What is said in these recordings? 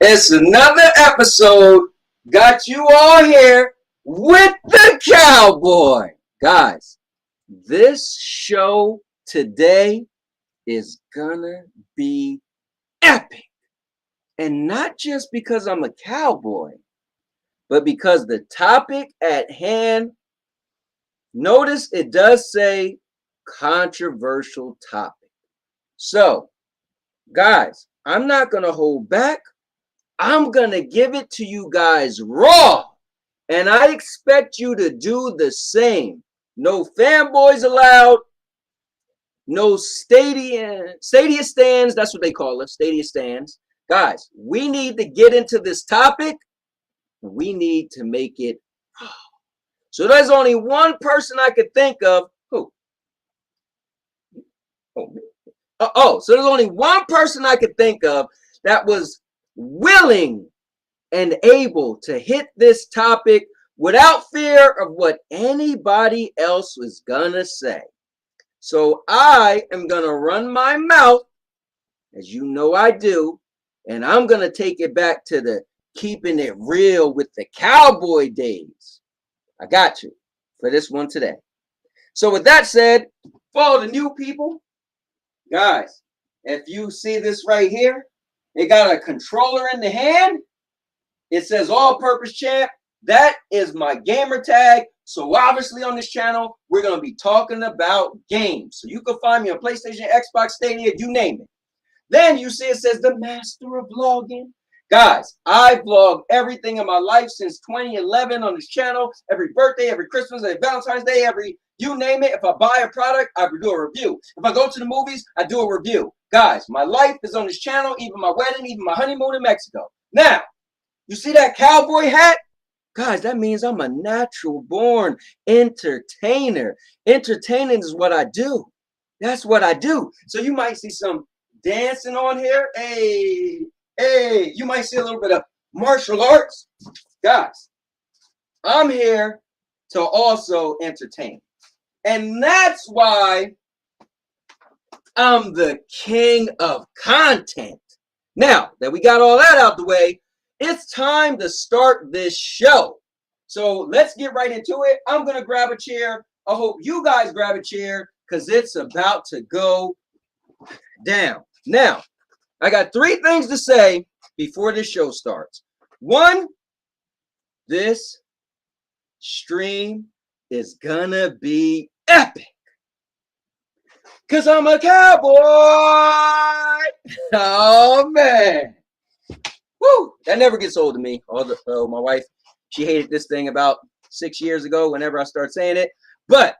It's another episode. Got you all here with the Cowboy. Guys, this show today is gonna be epic. And not just because I'm a cowboy, but because the topic at hand, notice it does say controversial topic. So, guys, I'm not going to hold back. I'm going to give it to you guys raw. And I expect you to do the same. No fanboys allowed. No Stadia stands. That's what they call it. Stadia stands. Guys, we need to get into this topic. We need to make it raw. So there's only one person I could think of. Who? So there's only one person I could think of that was willing and able to hit this topic without fear of what anybody else was gonna say. So I am gonna run my mouth, as you know I do, and I'm gonna take it back to the keeping it real with the cowboy days. I got you for this one today. So with that said, for all the new people, guys, if you see this right here, it got a controller in the hand. It says all-purpose champ. That is my gamer tag. So obviously on this channel, we're going to be talking about games. So you can find me on PlayStation, Xbox, Stadia, you name it. Then you see it says the master of vlogging. Guys, I vlog everything in my life since 2011 on this channel. Every birthday, every Christmas, every Valentine's Day, you name it. If I buy a product, I do a review. If I go to the movies, I do a review. Guys, my life is on this channel, even my wedding, even my honeymoon in Mexico. Now, you see that cowboy hat? Guys, that means I'm a natural born entertainer. Entertaining is what I do. That's what I do. So you might see some dancing on here. Hey, you might see a little bit of martial arts. Guys, I'm here to also entertain. And that's why I'm the king of content. Now that we got all that out the way, it's time to start this show. So let's get right into it. I'm going to grab a chair. I hope you guys grab a chair because it's about to go down. Now, I got 3 things to say before this show starts. 1, this stream is gonna be epic because I'm a cowboy. Oh, man. Woo! That never gets old to me. My wife, she hated this thing about 6 years ago whenever I start saying it. But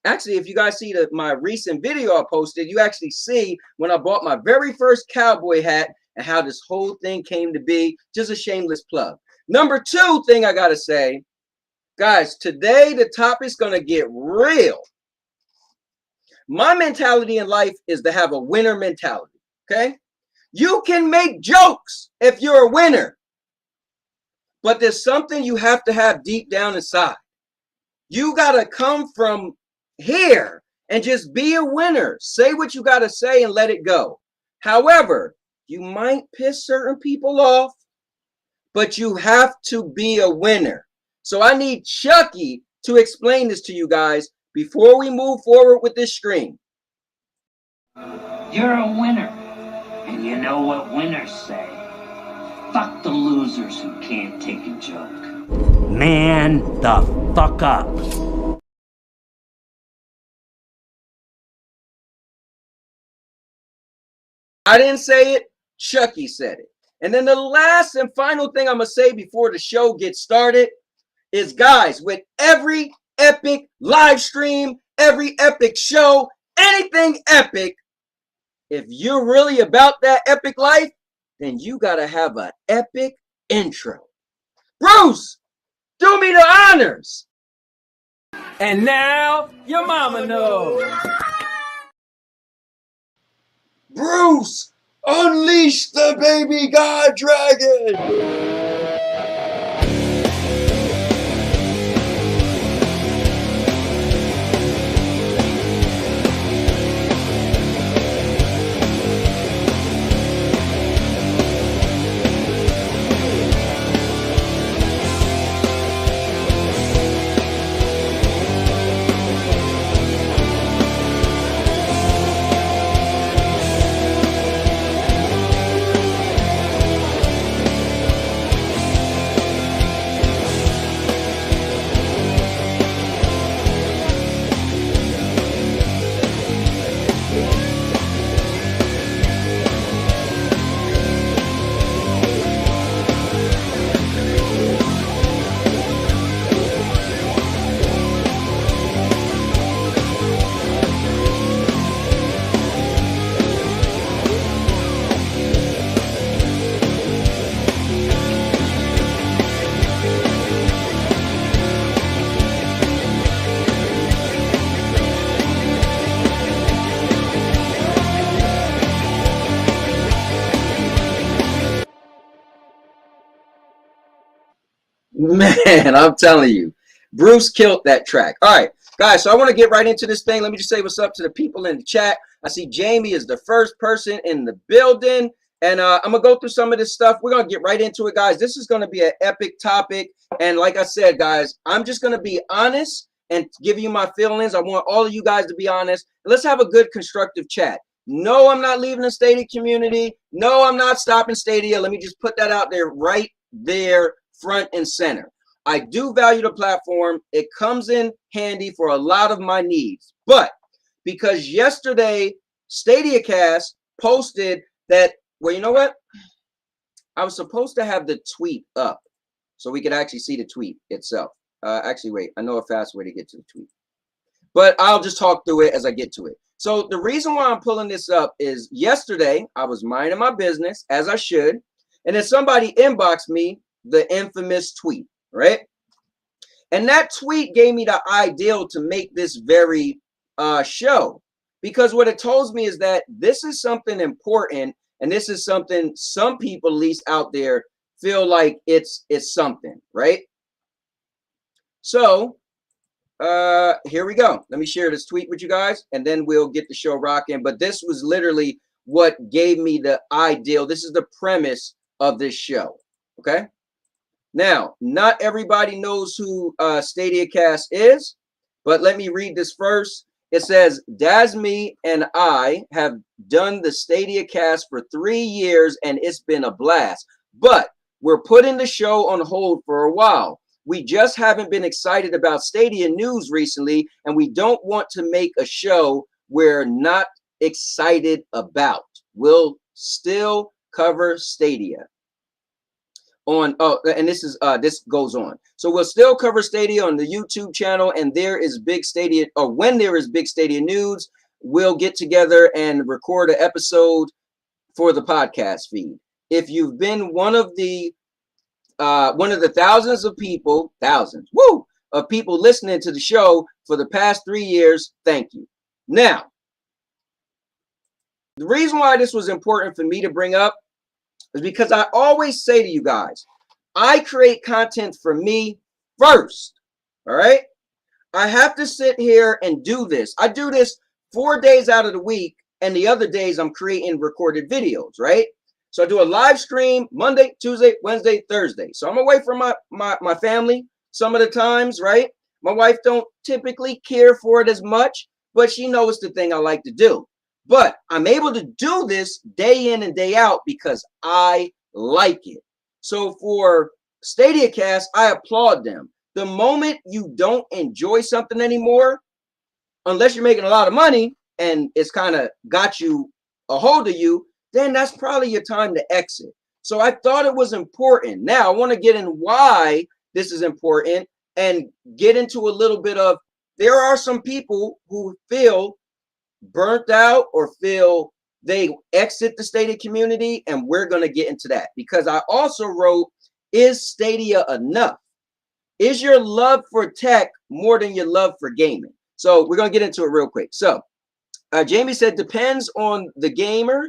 actually, if you guys see my recent video I posted, you actually see when I bought my very first cowboy hat and how this whole thing came to be. Just a shameless plug. Number 2 thing I got to say, guys, today the topic's going to get real. My mentality in life is to have a winner mentality, okay? You can make jokes if you're a winner, but there's something you have to have deep down inside. You got to come from here and just be a winner. Say what you got to say and let it go. However, you might piss certain people off, but you have to be a winner. So I need Chucky to explain this to you guys before we move forward with this stream. You're a winner, and you know what winners say. Fuck the losers who can't take a joke. Man the fuck up. I didn't say it, Chucky said it. And then the last and final thing I'm going to say before the show gets started is, guys, with every epic live stream, every epic show, anything epic, if you're really about that epic life, then you got to have an epic intro. Bruce, do me the honors. And now your mama knows. Bruce, unleash the baby god dragon. Man, I'm telling you, Bruce killed that track. All right, guys, so I want to get right into this thing. Let me just say what's up to the people in the chat. I see Jamie is the first person in the building, and I'm going to go through some of this stuff. We're going to get right into it, guys. This is going to be an epic topic, and like I said, guys, I'm just going to be honest and give you my feelings. I want all of you guys to be honest. Let's have a good, constructive chat. No, I'm not leaving the Stadia community. No, I'm not stopping Stadia. Let me just put that out there right there, front and center. I do value the platform. It comes in handy for a lot of my needs. But because yesterday StadiaCast posted that, well, you know what? I was supposed to have the tweet up so we could actually see the tweet itself. Actually, wait, I know a fast way to get to the tweet. But I'll just talk through it as I get to it. So the reason why I'm pulling this up is yesterday I was minding my business, as I should, and then somebody inboxed me the infamous tweet, right? And that tweet gave me the ideal to make this very show, because what it tells me is that this is something important, and this is something some people, at least out there, feel like it's something, right? So here we go. Let me share this tweet with you guys, and then we'll get the show rocking. But this was literally what gave me the ideal. This is the premise of this show, okay? Now, not everybody knows who StadiaCast is. But let me read this first. It says, Dasmi and I have done the StadiaCast for 3 years and it's been a blast. But we're putting the show on hold for a while. We just haven't been excited about Stadia news recently, and we don't want to make a show we're not excited about. We'll still cover Stadia on and this goes on. So we'll still cover Stadia on the YouTube channel, and there is big Stadia, or when there is big Stadia news, we'll get together and record an episode for the podcast feed. If you've been one of the thousands of people listening to the show for the past 3 years, thank you. Now, the reason why this was important for me to bring up is because I always say to you guys, I create content for me first. All right. I have to sit here and do this. I do this 4 days out of the week, and the other days I'm creating recorded videos, right? So I do a live stream Monday, Tuesday, Wednesday, Thursday. So I'm away from my family some of the times, right? My wife don't typically care for it as much, but she knows the thing I like to do. But I'm able to do this day in and day out because I like it. So for StadiaCast, I applaud them. The moment you don't enjoy something anymore, unless you're making a lot of money and it's kind of got you a hold of you, then that's probably your time to exit. So I thought it was important. Now I want to get in why this is important and get into a little bit of, there are some people who feel burnt out or feel they exit the Stadia community, and we're going to get into that because I also wrote, is Stadia enough? Is your love for tech more than your love for gaming? So we're going to get into it real quick. So Jamie said, depends on the gamer.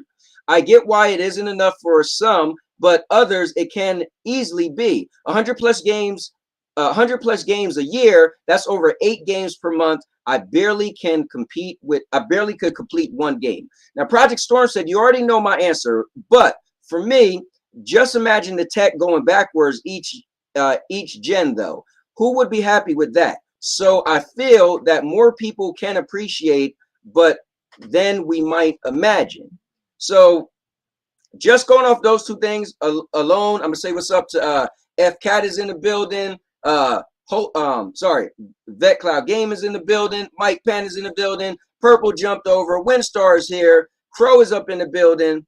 I get why it isn't enough for some, but others it can easily be. 100 plus games a year. That's over 8 games per month. I barely could complete one game. Now, Project Storm said, you already know my answer, but for me, just imagine the tech going backwards each gen though. Who would be happy with that? So I feel that more people can appreciate, but then we might imagine. So just going off those 2 things alone, I'm gonna say what's up to F Cat is in the building. Vet Cloud Game is in the building. Mike Penn is in the building. Purple jumped over. Windstar is here. Crow is up in the building.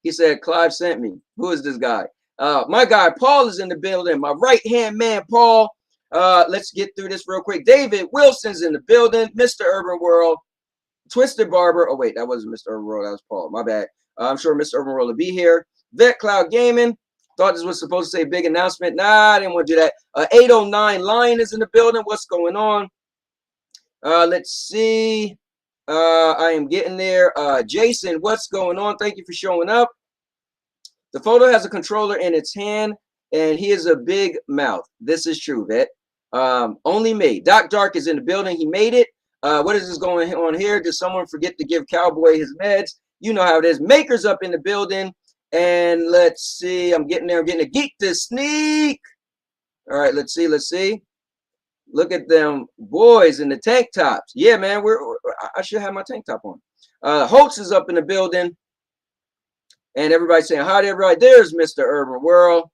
He said Clive sent me. Who is this guy? My guy Paul is in the building. My right hand man Paul. Let's get through this real quick. David Wilson's in the building. Mr. Urban World. Twisted Barber. Oh wait, that wasn't Mr. Urban World. That was Paul. My bad. I'm sure Mr. Urban World will be here. Vet Cloud Gaming. Thought this was supposed to say big announcement. Nah, I didn't want to do that. 809 Lion is in the building. What's going on? Let's see. I am getting there. Jason, what's going on? Thank you for showing up. The photo has a controller in its hand, and he is a big mouth. This is true, Vet. Only me. Doc Dark is in the building. He made it. What is this going on here? Did someone forget to give Cowboy his meds? You know how it is. Maker's up in the building. And let's see, I'm getting there. I'm getting a geek to sneak. All right, let's see. Look at them boys in the tank tops. Yeah, man, I should have my tank top on. Hoults is up in the building. And everybody's saying hi to everybody. There's Mr. Urban World,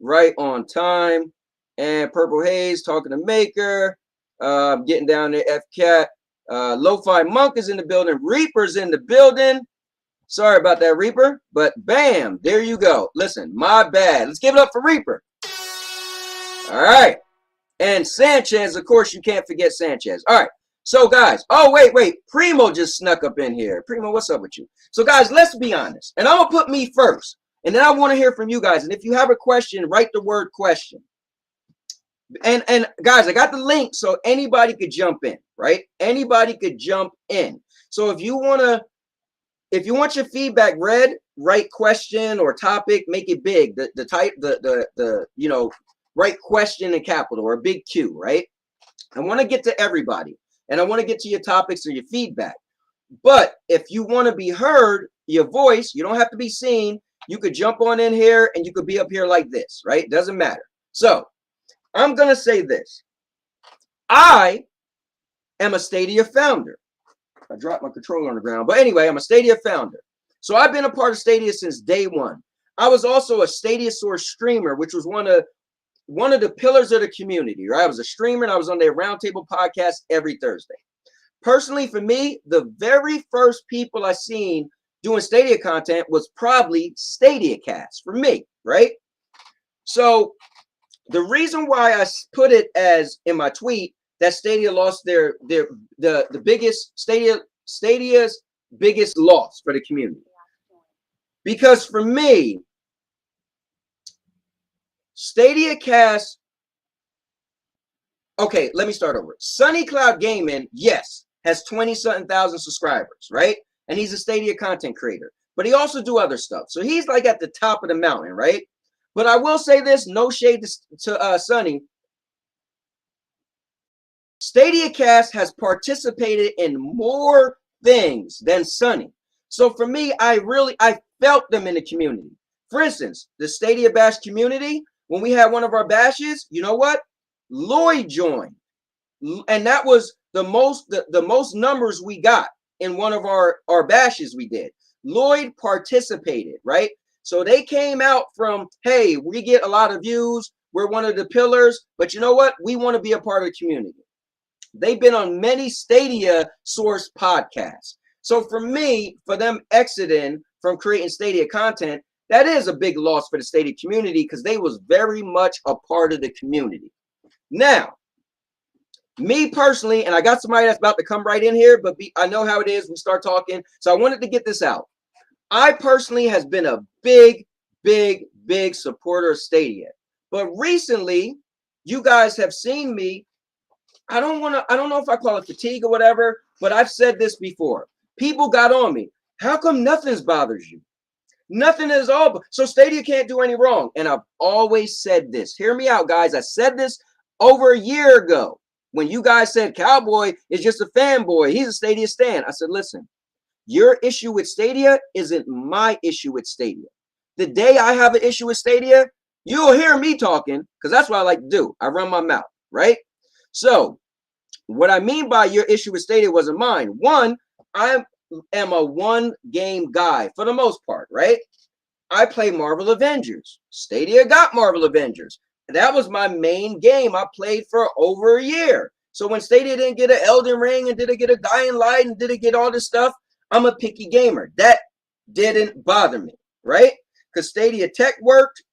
right on time. And Purple Haze talking to Maker. Getting down there, F-Cat. Lo-Fi Monk is in the building. Reaper's in the building. Sorry about that, Reaper, but bam, there you go. Listen, my bad. Let's give it up for Reaper. All right. And Sanchez, of course, you can't forget Sanchez. All right. So, guys, oh, wait. Primo just snuck up in here. Primo, what's up with you? So, guys, let's be honest. And I'm going to put me first. And then I want to hear from you guys. And if you have a question, write the word question. And guys, I got the link so anybody could jump in, right? Anybody could jump in. So if you want your feedback read, write question or topic, make it big. The type, write question in capital or a big Q, right? I want to get to everybody, and I want to get to your topics or your feedback. But if you want to be heard, your voice, you don't have to be seen. You could jump on in here and you could be up here like this, right? Doesn't matter. So I'm going to say this. I am a Stadia founder. I dropped my controller on the ground. But anyway, I'm a Stadia founder. So I've been a part of Stadia since day one. I was also a Stadia Source streamer, which was one of the pillars of the community, right? I was a streamer and I was on their roundtable podcast every Thursday. Personally, for me, the very first people I seen doing Stadia content was probably StadiaCast for me, right? So the reason why I put it as in my tweet that Stadia lost the biggest Stadia's biggest loss for the community, because for me, StadiaCast. Okay, let me start over. Sunny Cloud Gaming, yes, has 20-something thousand subscribers, right? And he's a Stadia content creator, but he also do other stuff. So he's like at the top of the mountain, right? But I will say this, no shade to Sunny. StadiaCast has participated in more things than Sunny. So for me, I felt them in the community. For instance, the Stadia Bash community, when we had one of our bashes, you know what? Lloyd joined. And that was the most numbers we got in one of our bashes we did. Lloyd participated, right? So they came out from, hey, we get a lot of views. We're one of the pillars. But you know what? We want to be a part of the community. They've been on many Stadia Source podcasts. So for me, for them exiting from creating Stadia content, that is a big loss for the Stadia community because they was very much a part of the community. Now, me personally, and I got somebody that's about to come right in here, but I know how it is. We start talking. So I wanted to get this out. I personally has been a big supporter of Stadia. But recently, you guys have seen me. I don't know if I call it fatigue or whatever, but I've said this before. People got on me. How come nothing's bothers you? Nothing is all. So Stadia can't do any wrong. And I've always said this. Hear me out, guys. I said this over a year ago when you guys said Cowboy is just a fanboy. He's a Stadia stan. I said, listen, your issue with Stadia isn't my issue with Stadia. The day I have an issue with Stadia, you'll hear me talking because that's what I like to do. I run my mouth, right? So what I mean by your issue with Stadia wasn't mine. One, I am a one game guy for the most part, right? I play Marvel Avengers. Stadia got Marvel Avengers. That was my main game I played for over a year. So when Stadia didn't get an Elden Ring and didn't get a Dying Light and didn't get all this stuff, I'm a picky gamer. That didn't bother me, right? Because Stadia tech worked.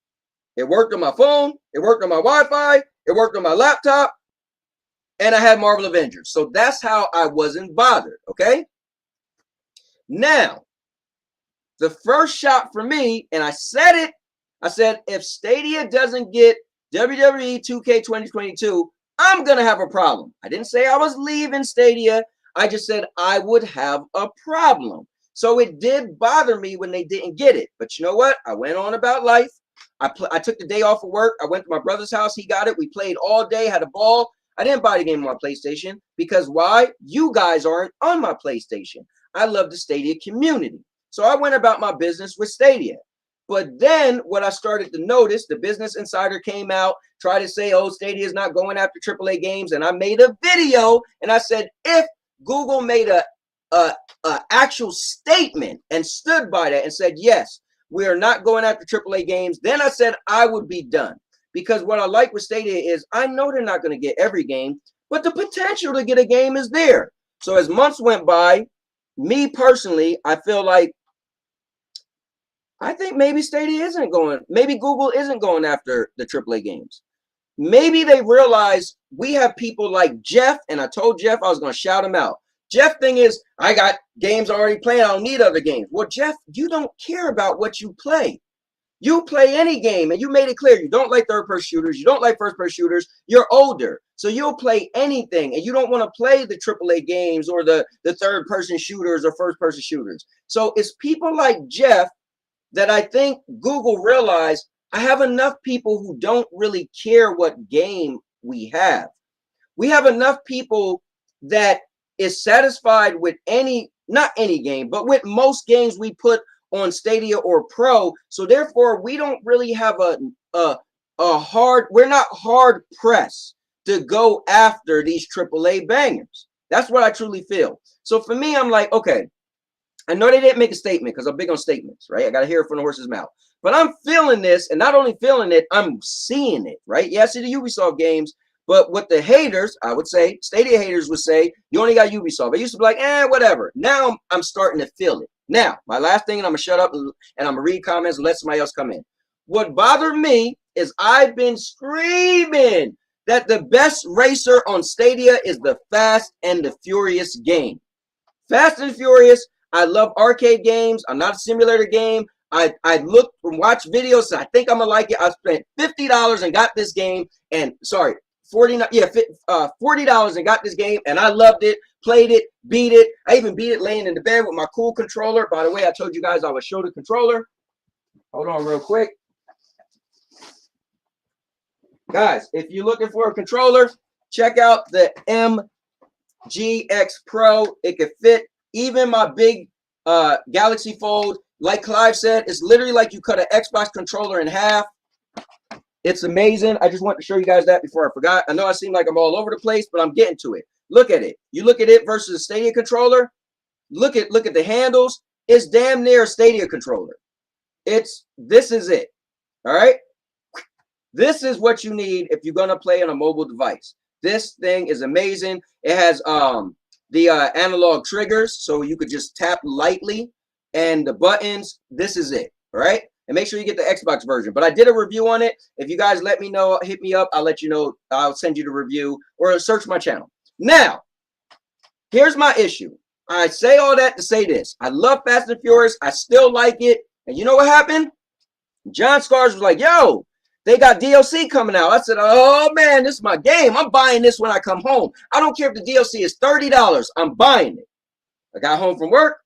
It worked on my phone. It worked on my Wi-Fi. It worked on my laptop. And I had Marvel Avengers. So that's how I wasn't bothered, okay? Now, the first shot for me, and I said it, I said, if Stadia doesn't get WWE 2K 2022, I'm going to have a problem. I didn't say I was leaving Stadia. I just said I would have a problem. So it did bother me when they didn't get it. But you know what? I went on about life. I took the day off of work. I went to my brother's house. He got it. We played all day, had a ball. I didn't buy the game on my PlayStation because why? You guys aren't on my PlayStation. I love the Stadia community. So I went about my business with Stadia. But then what I started to notice, the Business Insider came out, tried to say, oh, Stadia is not going after AAA games. And I made a video and I said, if Google made a actual statement and stood by that and said, yes, we are not going after AAA games, then I said I would be done. Because what I like with Stadia is I know they're not going to get every game, but the potential to get a game is there. So as months went by, me personally, I feel like I think maybe Stadia isn't going, maybe Google isn't going after the AAA games. Maybe they realize we have people like Jeff, and I told Jeff I was going to shout him out. Jeff thing is, I got games already playing. I don't need other games. Well, Jeff, you don't care about what you play. You play any game, and you made it clear you don't like third-person shooters. You don't like first-person shooters. You're older, so you'll play anything, and you don't want to play the AAA games or the third-person shooters or first-person shooters. So it's people like Jeff that I think Google realized I have enough people who don't really care what game we have. We have enough people that is satisfied with not any game, but with most games we put on Stadia or Pro. So therefore, we don't really have we're not hard pressed to go after these AAA bangers. That's what I truly feel. So for me, I'm like, okay, I know they didn't make a statement because I'm big on statements, right? I got to hear it from the horse's mouth. But I'm feeling this, and not only feeling it, I'm seeing it, right? Yeah, I see the Ubisoft games, but what the haters, I would say, Stadia haters would say, you only got Ubisoft. I used to be like, whatever. Now I'm starting to feel it. Now, my last thing, and I'm going to shut up and I'm going to read comments and let somebody else come in. What bothered me is I've been screaming that the best racer on Stadia is the Fast and the Furious game. Fast and Furious, I love arcade games. I'm not a simulator game. I looked and watched videos. So I think I'm gonna like it. I spent $50 and got this game. And sorry, $49 and got this game, and I loved it. Played it, beat it. I even beat it laying in the bed with my cool controller. By the way, I told you guys I would show the controller. Hold on, real quick, guys. If you're looking for a controller, check out the MGX Pro. It can fit even my big Galaxy Fold. Like Clive said, it's literally like you cut an Xbox controller in half. It's amazing. I just want to show you guys that before I forgot. I know I seem like I'm all over the place, but I'm getting to it. Look at it. You look at it versus a Stadia controller. Look at the handles. It's damn near a Stadia controller. This is it. All right. This is what you need if you're gonna play on a mobile device. This thing is amazing. It has the analog triggers, so you could just tap lightly, and the buttons. This is it. All right. And make sure you get the Xbox version. But I did a review on it. If you guys let me know, hit me up. I'll let you know. I'll send you the review or search my channel. Now, here's my issue. I say all that to say this. I love Fast and Furious. I still like it. And you know what happened? John Scars was like, yo, they got DLC coming out. I said, oh, man, this is my game. I'm buying this when I come home. I don't care if the DLC is $30. I'm buying it. I got home from work.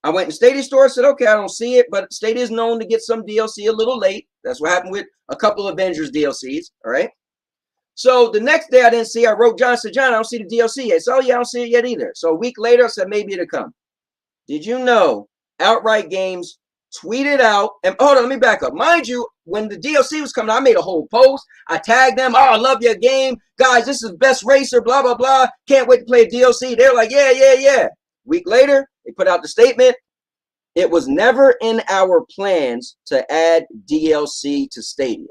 I went in Stadia Store, said, okay, I don't see it, but Stadia is known to get some DLC a little late. That's what happened with a couple of Avengers DLCs, all right? So the next day I didn't see, I wrote John, said, John, I don't see the DLC yet. So, yeah, I don't see it yet either. So a week later, I said, maybe it'll come. Did you know Outright Games tweeted out, and hold on, let me back up. Mind you, when the DLC was coming out, I made a whole post. I tagged them, oh, I love your game. Guys, this is best racer, blah, blah, blah. Can't wait to play a DLC. They're like, yeah. Week later, they put out the statement. It was never in our plans to add DLC to Stadia.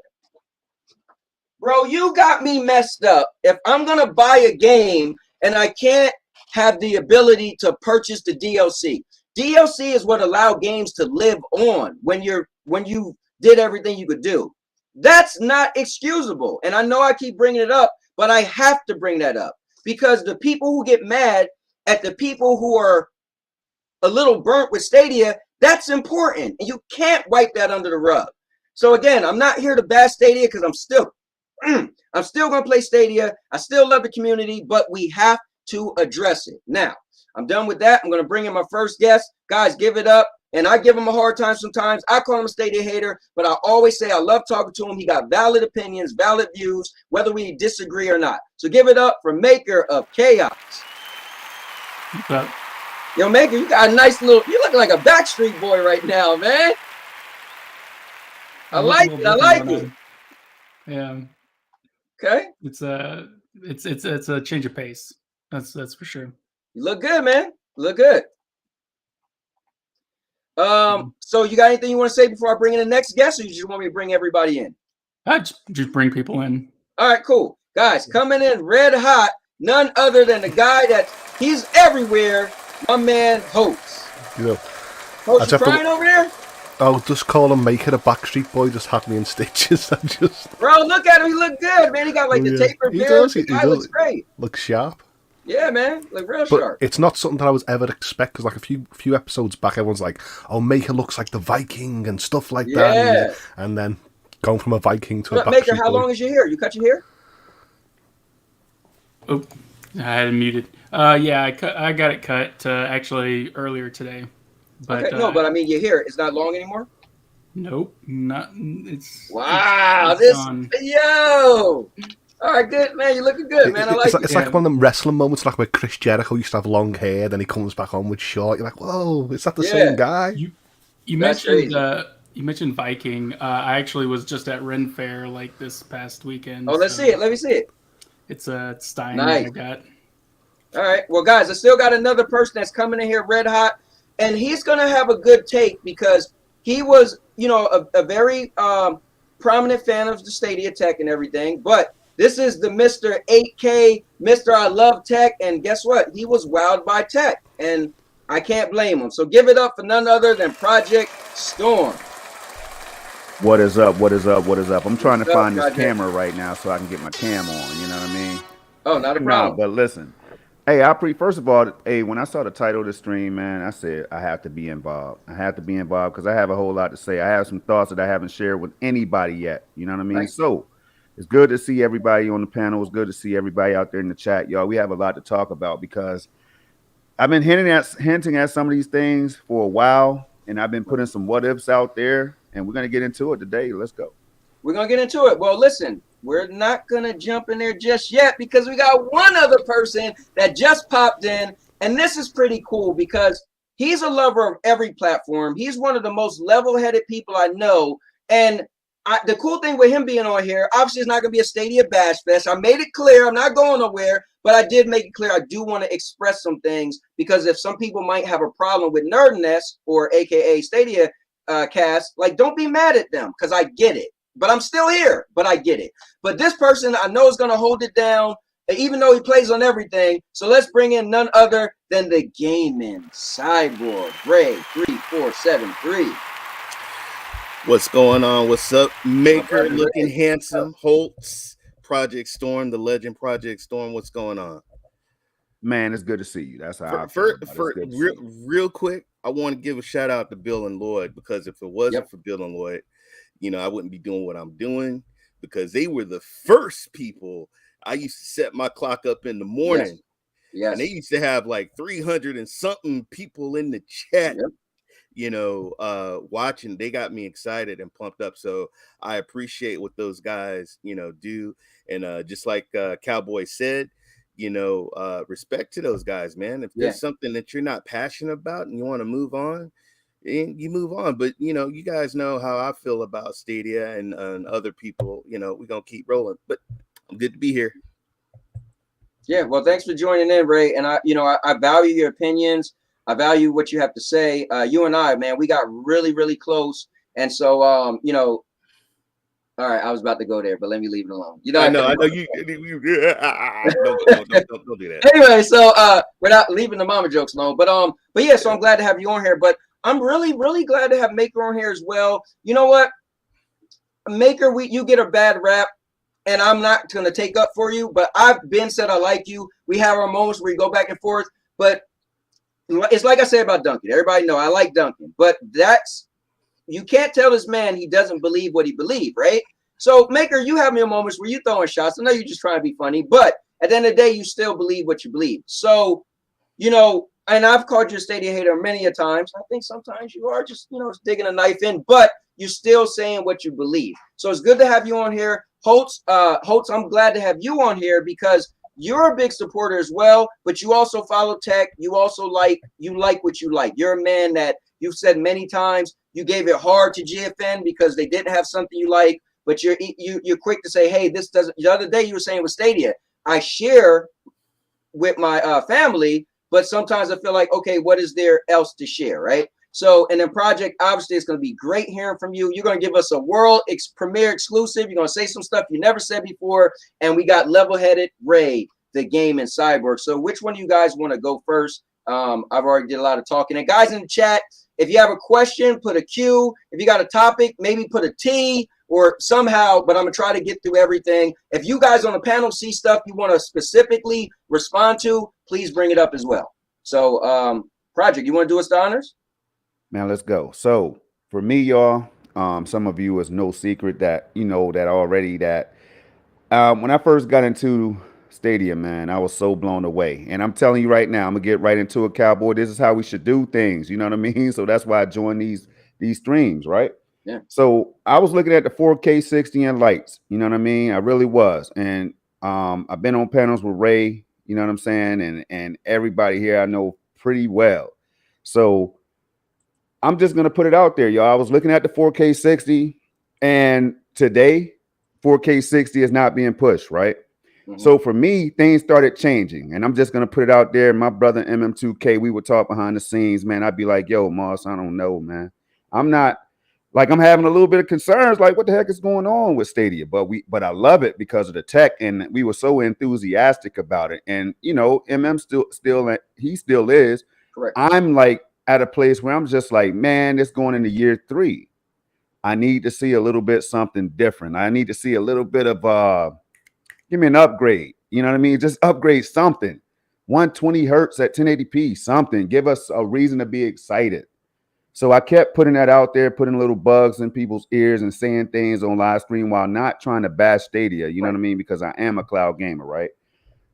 Bro, you got me messed up. If I'm going to buy a game and I can't have the ability to purchase the DLC. DLC is what allowed games to live on when you did everything you could do. That's not excusable. And I know I keep bringing it up, but I have to bring that up because the people who get mad at the people who are a little burnt with Stadia, that's important. And you can't wipe that under the rug. So again, I'm not here to bash Stadia because I'm still going to play Stadia. I still love the community, but we have to address it. Now, I'm done with that. I'm going to bring in my first guest. Guys, give it up. And I give him a hard time sometimes. I call him a Stadia hater, but I always say I love talking to him. He got valid opinions, valid views, whether we disagree or not. So give it up for Maker of Chaos. What's up? Yo, Maker, you got a nice little, you look like a Backstreet Boy right now, man. I like it. Yeah. Okay. It's a change of pace. That's for sure. You look good, man. You look good. So you got anything you want to say before I bring in the next guest, or you just want me to bring everybody in? I just bring people in. All right, cool. Guys, coming in red hot, none other than the guy that he's everywhere, my man Hoults. Yeah. Hoults, you crying over there? I'll just call him Maker a Backstreet Boy, just had me in stitches. Bro, look at him. He look good, man. He got like the taper beard. He guy looks great. Looks sharp. Yeah, man. Look real But sharp. it's not something that I was ever expect, because like a few episodes back, everyone's like, oh, Maker looks like the Viking and stuff like that. And then going from a Viking to a Backstreet Maker, how Boy. long is your hair? You cut your hair? Oh, I had it muted. Yeah, I got it cut actually earlier today. But okay, no, but I mean your hair is not long anymore? Nope, not. It's wow. it's gone. Yo. All right, good, man. You're looking good, man. I like it. It's like one of them wrestling moments, like where Chris Jericho used to have long hair, then he comes back on with short. You're like, whoa, is that the same guy? You mentioned Viking. I actually was just at Ren Fair like this past weekend. Oh, let's see it. Let me see it. It's a Stein Nice. that I got. All right. Well, guys, I still got another person that's coming in here red hot, and he's going to have a good take because he was, a very prominent fan of the Stadia Tech and everything. But this is the Mr. 8K, Mr. I Love Tech, and guess what? He was wowed by tech, and I can't blame him. So give it up for none other than Project Storm. What is up? What is up? What is up? I'm trying to find this Project? camera right now so I can get my cam on. You know what I mean? Oh, not a problem. But listen, hey, first of all, hey, when I saw the title of the stream, man, I said I have to be involved. I have to be involved because I have a whole lot to say. I have some thoughts that I haven't shared with anybody yet. You know what I mean? Right. So it's good to see everybody on the panel. It's good to see everybody out there in the chat, y'all. We have a lot to talk about because I've been hinting at some of these things for a while, and I've been putting some what ifs out there, and we're gonna get into it today. Let's go. We're going to get into it. Well, listen, we're not going to jump in there just yet because we got one other person that just popped in. And this is pretty cool because he's a lover of every platform. He's one of the most level-headed people I know. And the cool thing with him being on here, obviously it's not going to be a Stadia Bash Fest. I made it clear I'm not going nowhere, but I did make it clear I do want to express some things because if some people might have a problem with Nerdness or AKA Stadia Cast, like don't be mad at them because I get it. But I'm still here, but I get it. But this person I know is going to hold it down, even though he plays on everything. So let's bring in none other than the Gaming Cyborg, Ray 3473. What's going on? What's up, Maker? Looking handsome, Hoults, Project Storm, the legend Project Storm. What's going on? Man, it's good to see you. That's how real quick, I want to give a shout out to Bill and Lloyd because if it wasn't for Bill and Lloyd, I wouldn't be doing what I'm doing because they were the first people. I used to set my clock up in the morning. Yes. And they used to have like 300 and something people in the chat, watching. They got me excited and pumped up. So I appreciate what those guys, do. And just like Cowboy said, respect to those guys, man. If there's something that you're not passionate about and you want to move on, you move on. But you guys know how I feel about Stadia and other people. We're gonna keep rolling. But I'm good to be here. Yeah, well, thanks for joining in, Ray. And I value your opinions. I value what you have to say. You and I, man, we got really, really close. And so all right, I was about to go there, but let me leave it alone. I know you don't do that. Anyway, so without leaving the mama jokes alone, but yeah, so I'm glad to have you on here. But I'm really, really glad to have Maker on here as well. You know what? Maker, you get a bad rap, and I'm not going to take up for you, but I've been said I like you. We have our moments where we go back and forth, but it's like I said about Duncan. Everybody know I like Duncan, but you can't tell this man he doesn't believe what he believes, right? So, Maker, you have your moments where you throwing shots. I know you're just trying to be funny, but at the end of the day, you still believe what you believe. So, and I've called you a Stadia hater many a times. I think sometimes you are just, digging a knife in, but you're still saying what you believe. So it's good to have you on here. Hoults, I'm glad to have you on here because you're a big supporter as well, but you also follow tech. You also like what you like. You're a man that you've said many times you gave it hard to GFN because they didn't have something you like, but you're quick to say, hey, this doesn't. The other day you were saying with Stadia, I share with my family, but sometimes I feel like, okay, what is there else to share, right? So, and then Project, obviously, it's going to be great hearing from you. You're going to give us a world premiere exclusive. You're going to say some stuff you never said before. And we got level-headed Ray, the Gaming Cyborg. So which one of you guys want to go first? I've already did a lot of talking. And guys in the chat, if you have a question, put a Q. If you got a topic, maybe put a T or somehow, but I'm going to try to get through everything. If you guys on the panel see stuff you want to specifically respond to, please bring it up as well. So, Project, you want to do us the honors? Man, let's go. So for me, y'all, some of you is no secret that that already that when I first got into Stadia, man, I was so blown away. And I'm telling you right now, I'm gonna get right into it, Cowboy. This is how we should do things. You know what I mean? So that's why I joined these streams, right? Yeah. So I was looking at the 4K 60 and lights. You know what I mean? I really was. And I've been on panels with Ray. You know what I'm saying? And everybody here I know pretty well. So I'm just going to put it out there, y'all. I was looking at the 4K 60 and today 4K 60 is not being pushed, right? So for me, things started changing, and I'm just gonna put it out there. My brother MM2K, we would talk behind the scenes, man. I'd be like, "Yo, Moss, I don't know, man. I'm not like I'm having a little bit of concerns, like what the heck is going on with Stadia?" But I love it because of the tech, and we were so enthusiastic about it. And you know, MM still he still is. Correct. I'm like at a place where I'm just like, man, it's going into year 3. I need to see a little bit something different. I need to see a little bit of give me an upgrade. You know what I mean? Just upgrade something. 120 hertz at 1080p, something. Give us a reason to be excited. So I kept putting that out there, putting little bugs in people's ears and saying things on live stream while not trying to bash Stadia. You know what I mean? Because I am a cloud gamer, right?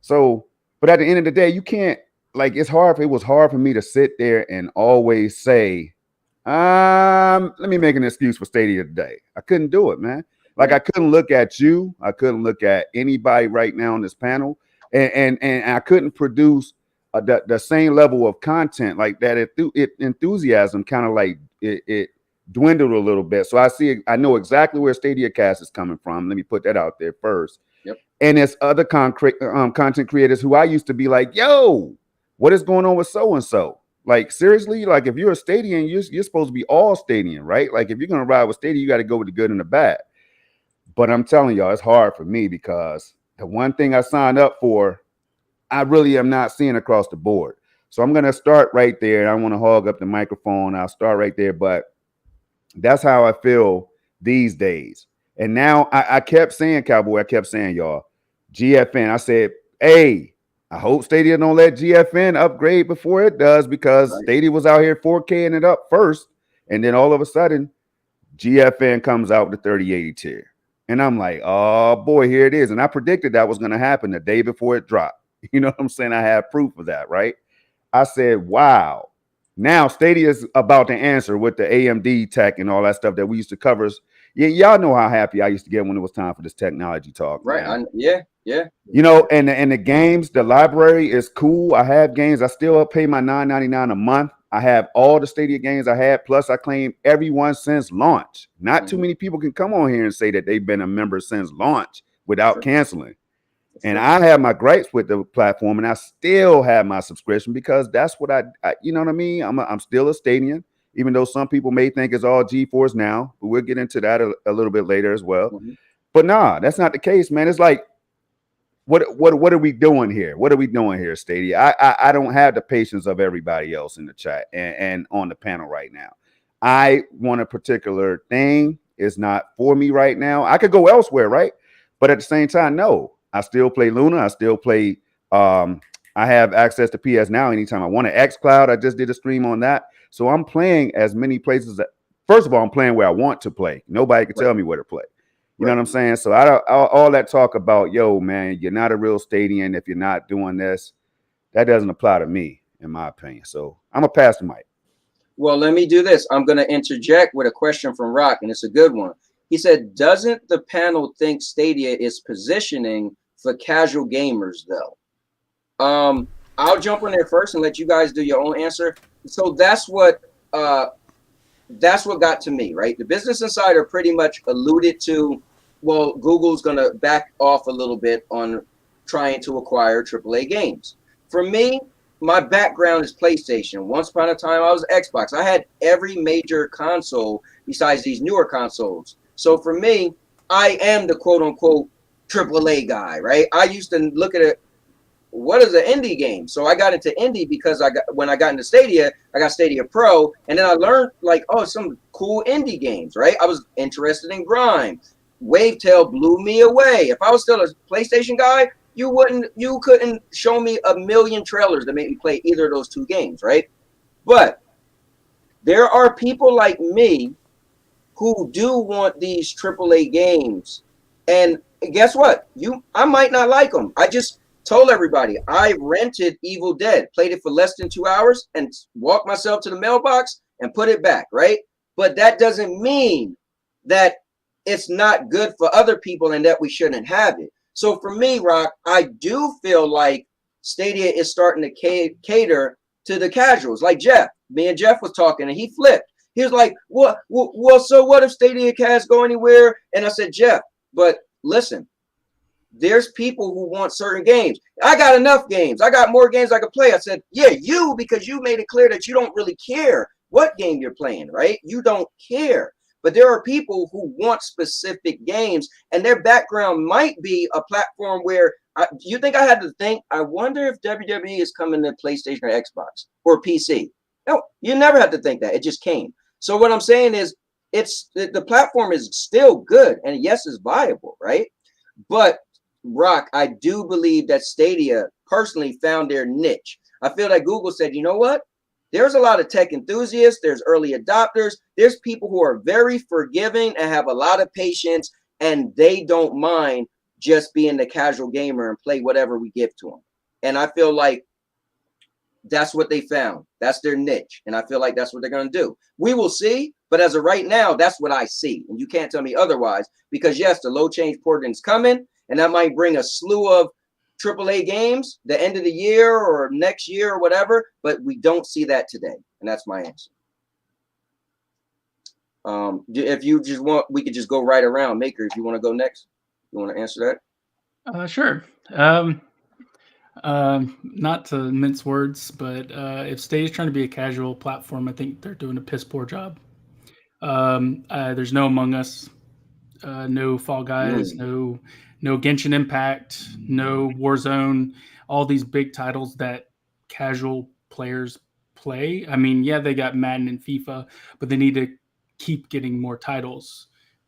So, but at the end of the day, you can't, like, it was hard for me to sit there and always say, let me make an excuse for Stadia today. I couldn't do it, man. Like, I couldn't look at you. I couldn't look at anybody right now on this panel. And I couldn't produce the same level of content like that. Enthusiasm kind of like it dwindled a little bit. So I know exactly where StadiaCast is coming from. Let me put that out there first. Yep. And there's other content creators who I used to be like, yo, what is going on with so-and-so? Like, seriously, like if you're a Stadian, you're supposed to be all Stadian, right? Like if you're going to ride with Stadia, you got to go with the good and the bad. But I'm telling y'all, it's hard for me because the one thing I signed up for, I really am not seeing across the board. So I'm going to start right there. I want to hog up the microphone. I'll start right there. But that's how I feel these days. And now I kept saying, Cowboy, I kept saying, y'all, GFN. I said, hey, I hope Stadia don't let GFN upgrade before it does, because Stadia was out here 4K'ing it up first. And then all of a sudden, GFN comes out with the 3080 tier. And I'm like, oh, boy, here it is. And I predicted that was going to happen the day before it dropped. You know what I'm saying? I have proof of that, right? I said, wow. Now Stadia is about to answer with the AMD tech and all that stuff that we used to cover. Yeah, y'all know how happy I used to get when it was time for this technology talk. Right. Yeah. You know, and the games, the library is cool. I have games. I still pay my $9.99 a month. I have all the Stadia games I had, plus I claim everyone since launch. Not too many people can come on here and say that they've been a member since launch without canceling. And I have my gripes with the platform, and I still have my subscription because that's what I you know what I mean? I'm still a Stadian, even though some people may think it's all G-Force now, but we'll get into that a little bit later as well. But nah, that's not the case, man. It's like, what are we doing here? What are we doing here, Stadia? I don't have the patience of everybody else in the chat and on the panel right now. I want a particular thing. It's not for me right now. I could go elsewhere, right? But at the same time, no. I still play Luna. I still play. I have access to PS Now anytime I want to. xCloud, I just did a stream on that. So I'm playing as many places. First of all, I'm playing where I want to play. Nobody can tell me where to play. You know what I'm saying? So all that talk about, yo, man, you're not a real Stadian if you're not doing this, that doesn't apply to me, in my opinion. So I'm a pass the mic. Well, let me do this. I'm going to interject with a question from Rock, and it's a good one. He said, doesn't the panel think Stadia is positioning for casual gamers, though? I'll jump on there first and let you guys do your own answer. So that's what got to me, right? The Business Insider pretty much alluded to, well, Google's going to back off a little bit on trying to acquire AAA games. For me, my background is PlayStation. Once upon a time, I was Xbox. I had every major console besides these newer consoles. So for me, I am the quote-unquote AAA guy, right? I used to look at it, what is an indie game? So I got into indie because when I got into Stadia, I got Stadia Pro, and then I learned like, oh, some cool indie games, right? I was interested in Grime. Wavetail blew me away. If I was still a PlayStation guy, you couldn't show me a million trailers that made me play either of those two games, right? But there are people like me who do want these AAA games, and guess what? I might not like them. I just told everybody I rented Evil Dead, played it for less than 2 hours, and walked myself to the mailbox and put it back, right? But that doesn't mean that it's not good for other people and that we shouldn't have it. So for me, Rock, I do feel like Stadia is starting to cater to the casuals. Like Jeff, me and Jeff was talking, and he flipped. He was like, well, so what if StadiaCast go anywhere? And I said, Jeff, but listen, there's people who want certain games. I got enough games. I got more games I could play. I said, yeah, you, because you made it clear that you don't really care what game you're playing, right? You don't care. But there are people who want specific games, and their background might be a platform where you think I had to think, I wonder if WWE is coming to PlayStation or Xbox or PC. No, you never had to think that. It just came. So what I'm saying is the platform is still good, and yes, it's viable, right? But Rock, I do believe that Stadia personally found their niche. I feel like Google said, you know what? There's a lot of tech enthusiasts, there's early adopters, there's people who are very forgiving and have a lot of patience, and they don't mind just being the casual gamer and play whatever we give to them. And I feel like that's what they found. That's their niche. And I feel like that's what they're going to do. We will see. But as of right now, that's what I see. And you can't tell me otherwise, because yes, the low change porting is coming, and that might bring a slew of AAA games the end of the year or next year or whatever, but we don't see that today. And that's my answer. If you just want, we could just go right around. Maker, if you want to go next, you want to answer that? Sure. Not to mince words, but if Stadia's trying to be a casual platform, I think they're doing a piss poor job. There's no Among Us, no Fall Guys, no Genshin Impact, no Warzone, all these big titles that casual players play. I mean, yeah, they got Madden and FIFA, but they need to keep getting more titles.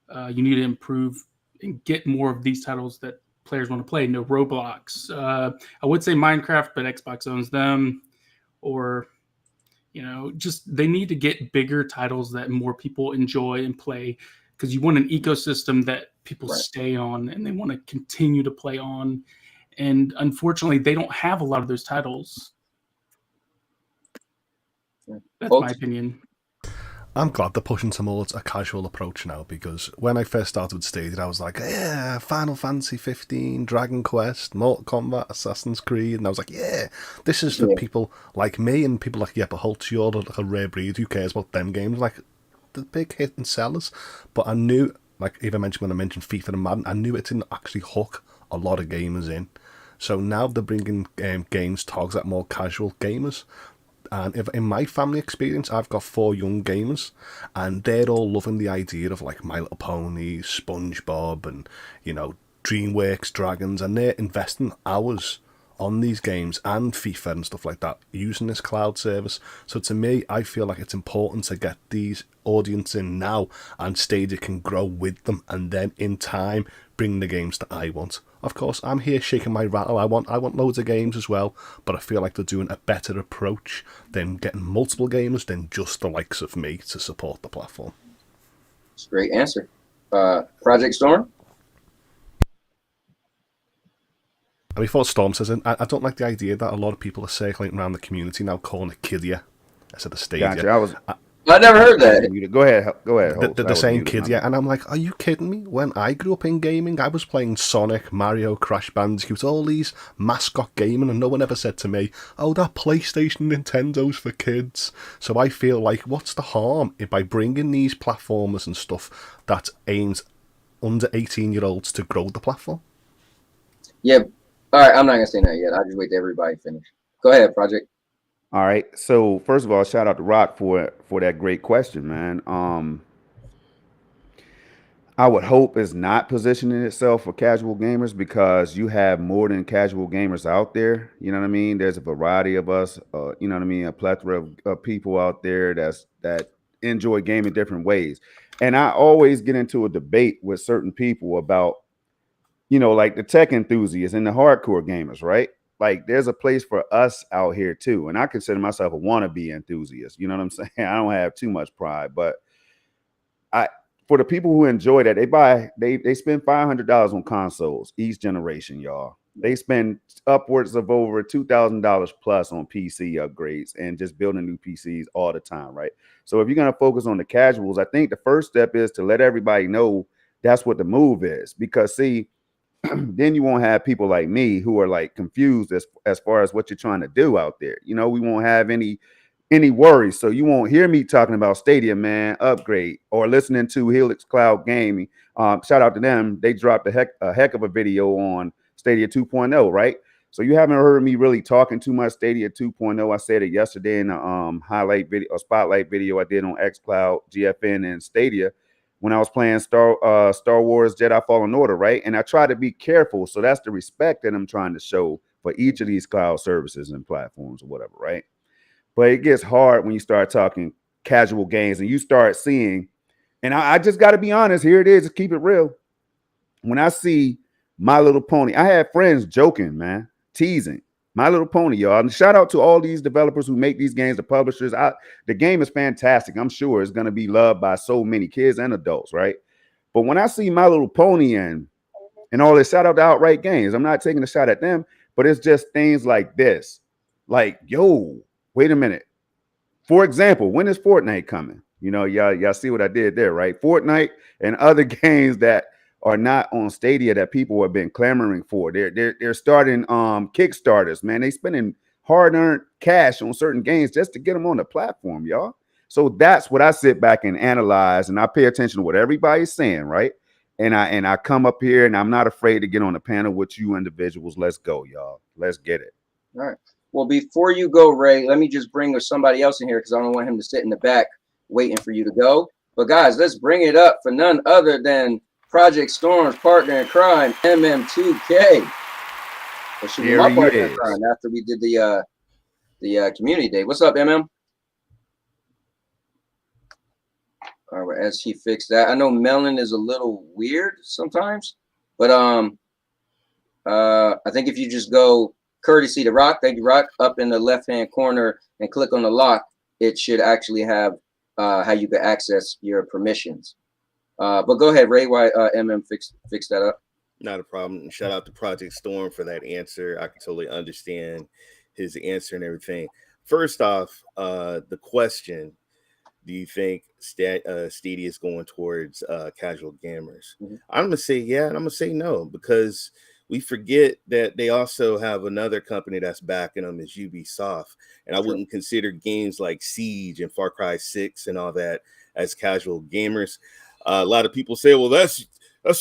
You need to improve and get more of these titles that players want to play. No Roblox. I would say Minecraft, but Xbox owns them. Or, just they need to get bigger titles that more people enjoy and play, because you want an ecosystem that people stay on and they want to continue to play on. And unfortunately, they don't have a lot of those titles. That's my opinion. I'm glad they're pushing towards a casual approach now, because when I first started with Stadia, I was like, yeah, Final Fantasy 15, Dragon Quest, Mortal Kombat, Assassin's Creed, and I was like, yeah, this is for people like me and people like Hoults. You're like a rare breed who cares about them games, like the big hit and sellers. But I knew, like Eva mentioned when I mentioned FIFA and Madden, I knew it didn't actually hook a lot of gamers in. So now they're bringing games targeted at more casual gamers. And if in my family experience, I've got 4 young gamers, and they're all loving the idea of like My Little Pony, SpongeBob, and DreamWorks Dragons, and they're investing hours on these games and FIFA and stuff like that using this cloud service. So to me, I feel like it's important to get these audience in now, and Stadia can grow with them, and then in time bring the games that I want. Of course, I'm here shaking my rattle. I want loads of games as well, but I feel like they're doing a better approach than getting multiple gamers than just the likes of me to support the platform. That's a great answer. Project Storm? And before Storm says it, I don't like the idea that a lot of people are circling around the community now calling it Kidia instead of Stadia. Gotcha. I never heard that. Go ahead. They're saying Kidia, and I'm like, are you kidding me? When I grew up in gaming, I was playing Sonic, Mario, Crash Bandicoot, all these mascot gaming, and no one ever said to me, oh, that PlayStation Nintendo's for kids. So I feel like, what's the harm by bringing these platformers and stuff that aims under 18-year-olds to grow the platform? Yeah. All right, I'm not going to say that yet. I'll just wait till everybody finish. Go ahead, Project. All right. So first of all, shout out to Rock for that great question, man. I would hope it's not positioning itself for casual gamers, because you have more than casual gamers out there. You know what I mean? There's a variety of us. You know what I mean? A plethora of people out there that enjoy gaming different ways. And I always get into a debate with certain people about, like the tech enthusiasts and the hardcore gamers, right? Like there's a place for us out here too. And I consider myself a wannabe enthusiast. You know what I'm saying? I don't have too much pride, but for the people who enjoy that, they spend $500 on consoles each generation, y'all. They spend upwards of over $2,000 plus on PC upgrades and just building new PCs all the time, right? So if you're going to focus on the casuals, I think the first step is to let everybody know that's what the move is. Because see, then you won't have people like me who are like confused as far as what you're trying to do out there. We won't have any any worries. So you won't hear me talking about Stadia, man, upgrade, or listening to Helix Cloud Gaming. Shout out to them. They dropped a heck of a video on Stadia 2.0, right? So you haven't heard me really talking too much Stadia 2.0. I said it yesterday in the highlight video or spotlight video I did on xCloud, GFN, and Stadia when I was playing Star Wars Jedi Fallen Order, right? And I try to be careful. So that's the respect that I'm trying to show for each of these cloud services and platforms or whatever, right? But it gets hard when you start talking casual games and you start seeing, and I just got to be honest, here it is, keep it real. When I see My Little Pony, I had friends joking, man, teasing My Little Pony, y'all. And shout out to all these developers who make these games, the publishers. The game is fantastic. I'm sure it's going to be loved by so many kids and adults, right? But when I see My Little Pony and all this, shout out to Outright Games. I'm not taking a shot at them, but it's just things like this. Like, yo, wait a minute. For example, when is Fortnite coming? You know, y'all see what I did there, right? Fortnite and other games that are not on Stadia that people have been clamoring for. They're starting Kickstarters, man. They spending hard-earned cash on certain games just to get them on the platform, y'all. So that's what I sit back and analyze, and I pay attention to what everybody's saying, right? And I come up here and I'm not afraid to get on the panel with you individuals. Let's go, y'all. Let's get it. All right. Well, before you go, Ray, let me just bring somebody else in here because I don't want him to sit in the back waiting for you to go. But guys, let's bring it up for none other than Project Storm's partner in crime, MM2K. Or should be my partner in crime after we did the community day. What's up, MM? All right, as he fixed that, I know Melon is a little weird sometimes, but I think if you just go courtesy to Rock, thank you, Rock, up in the left-hand corner and click on the lock, it should actually have how you can access your permissions. But go ahead, Ray, why MM fix that up. Not a problem. Shout out to Project Storm for that answer. I can totally understand his answer and everything. First off, the question, do you think Stadia is going towards casual gamers? Mm-hmm. I'm going to say yeah, and I'm going to say no, because we forget that they also have another company that's backing them is Ubisoft. And I wouldn't consider games like Siege and Far Cry 6 and all that as casual gamers. A lot of people say, well, that's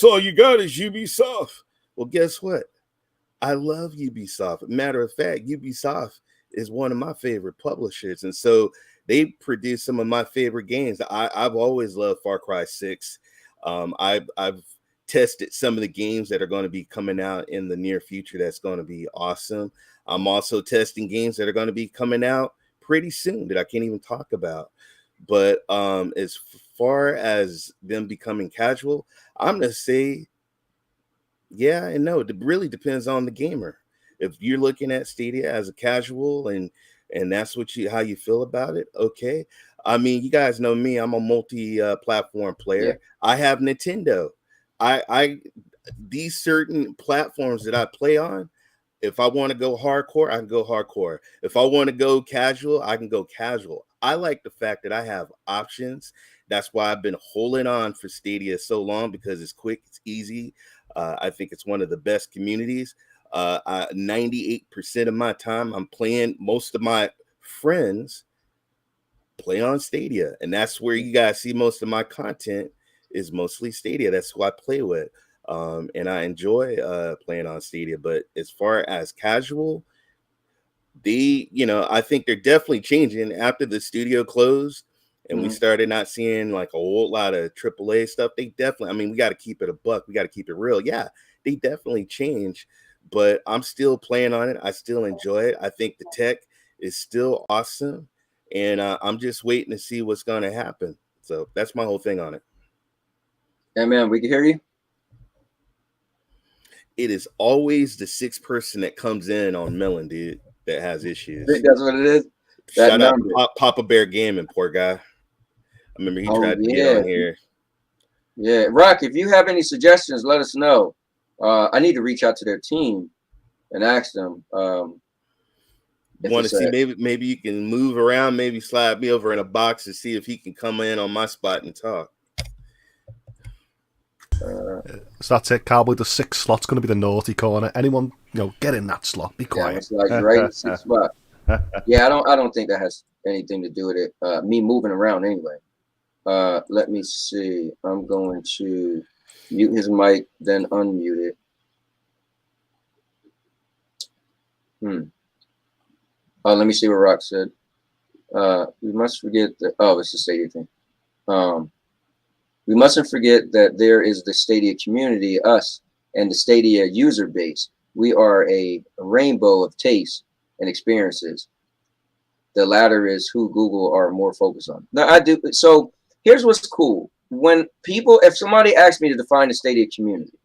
all you got is Ubisoft. Well, guess what? I love Ubisoft. Matter of fact, Ubisoft is one of my favorite publishers. And so they produce some of my favorite games. I've always loved Far Cry 6. I've tested some of the games that are going to be coming out in the near future. That's going to be awesome. I'm also testing games that are going to be coming out pretty soon that I can't even talk about. But as far as them becoming casual, I'm going to say yeah and no. It really depends on the gamer. If you're looking at Stadia as a casual and that's how you feel about it, okay. I mean, you guys know me. I'm a multi-platform player. Yeah. I have Nintendo. These certain platforms that I play on, if I want to go hardcore, I can go hardcore. If I want to go casual, I can go casual. I like the fact that I have options. That's why I've been holding on for Stadia so long, because it's quick, it's easy. I think it's one of the best communities. 98% of my time I'm playing. Most of my friends play on Stadia, and that's where you guys see most of my content is mostly Stadia. That's who I play with, and I enjoy playing on Stadia. But as far as casual, I think they're definitely changing after the studio closed and we started not seeing like a whole lot of AAA stuff. They definitely, I mean, we got to keep it a buck. We got to keep it real. Yeah, they definitely change, but I'm still playing on it. I still enjoy it. I think the tech is still awesome, and I'm just waiting to see what's going to happen. So that's my whole thing on it. Hey, man, we can hear you. It is always the sixth person that comes in on Melon, dude, that has issues. That's what it is. Shout out to Papa Bear Gaming, poor guy. I remember he tried to get on here. Yeah, Rock, if you have any suggestions, let us know. I need to reach out to their team and ask them. Want to see maybe you can move around, maybe slide me over in a box to see if he can come in on my spot and talk. So that's it, Cowboy. The sixth slot's going to be the naughty corner. Anyone, get in that slot. Be quiet. Yeah, it's like right in the sixth spot. Yeah, I don't think that has anything to do with it. Me moving around anyway. Let me see. I'm going to mute his mic, then unmute it. Oh, let me see what Rock said. We must forget that. Oh, it's the Stadia thing. We mustn't forget that there is the Stadia community, us, and the Stadia user base. We are a rainbow of tastes and experiences. The latter is who Google are more focused on. Now, I do. So here's what's cool. When people, if somebody asks me to define the Stadia community,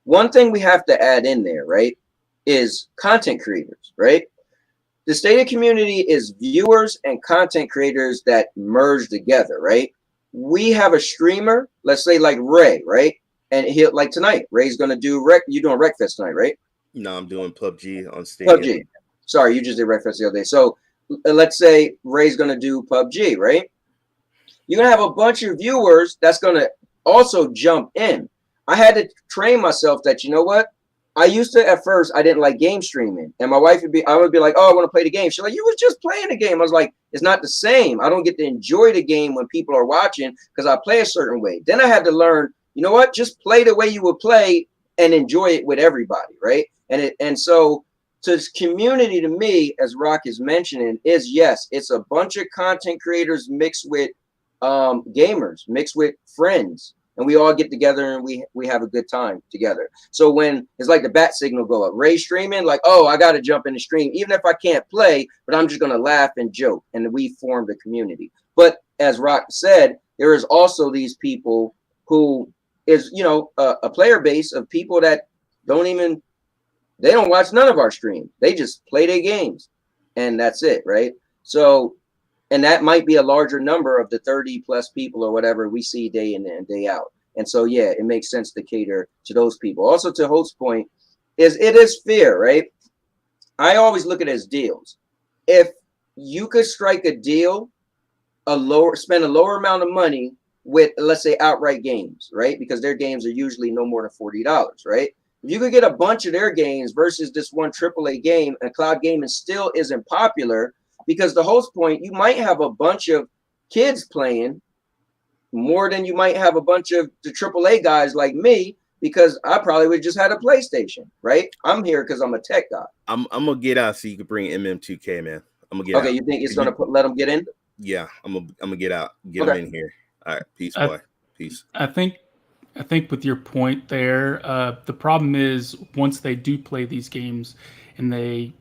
one thing we have to add in there, right, is content creators, right? The Stadia community is viewers and content creators that merge together, right? We have a streamer, let's say like Ray, right? And he'll like tonight, Ray's gonna do you're doing Wreckfest tonight, right? No, I'm doing PUBG on Stadia. PUBG. Sorry, you just did Wreckfest the other day. So let's say Ray's gonna do PUBG, right? You're gonna have a bunch of viewers that's gonna also jump in. I had to train myself that, you know what? I used to, at first, I didn't like game streaming. And my wife I would be like, oh, I want to play the game. She's like, you was just playing the game. I was like, it's not the same. I don't get to enjoy the game when people are watching because I play a certain way. Then I had to learn, you know what? Just play the way you would play and enjoy it with everybody, right? And so to community, to me, as Rock is mentioning, is yes, it's a bunch of content creators mixed with gamers, mixed with friends. And we all get together and we have a good time together. So when it's like the bat signal go up, Ray streaming, like, oh, I got to jump in the stream, even if I can't play, but I'm just going to laugh and joke. And we formed a community. But as Rock said, there is also these people who is, you know, a player base of people that they don't watch none of our stream. They just play their games and that's it. Right. So, and that might be a larger number of the 30 plus people or whatever we see day in and day out. And so, yeah, it makes sense to cater to those people. Also, to Hoults' point, it is fair, right? I always look at it as deals. If you could strike a deal, spend a lower amount of money with, let's say, outright games, right? Because their games are usually no more than $40, right? If you could get a bunch of their games versus this one AAA game, and cloud gaming still isn't popular, because the Hoults' point, you might have a bunch of kids playing more than you might have a bunch of the AAA guys like me, because I probably would just had a PlayStation, right? I'm here because I'm a tech guy. I'm gonna get out so you can bring MM2K, man. I'm gonna get out. Okay, you think it's gonna let them get in? Yeah, I'm gonna get out, get them in here. All right, peace, boy, peace. I think with your point there, the problem is once they do play these games and they,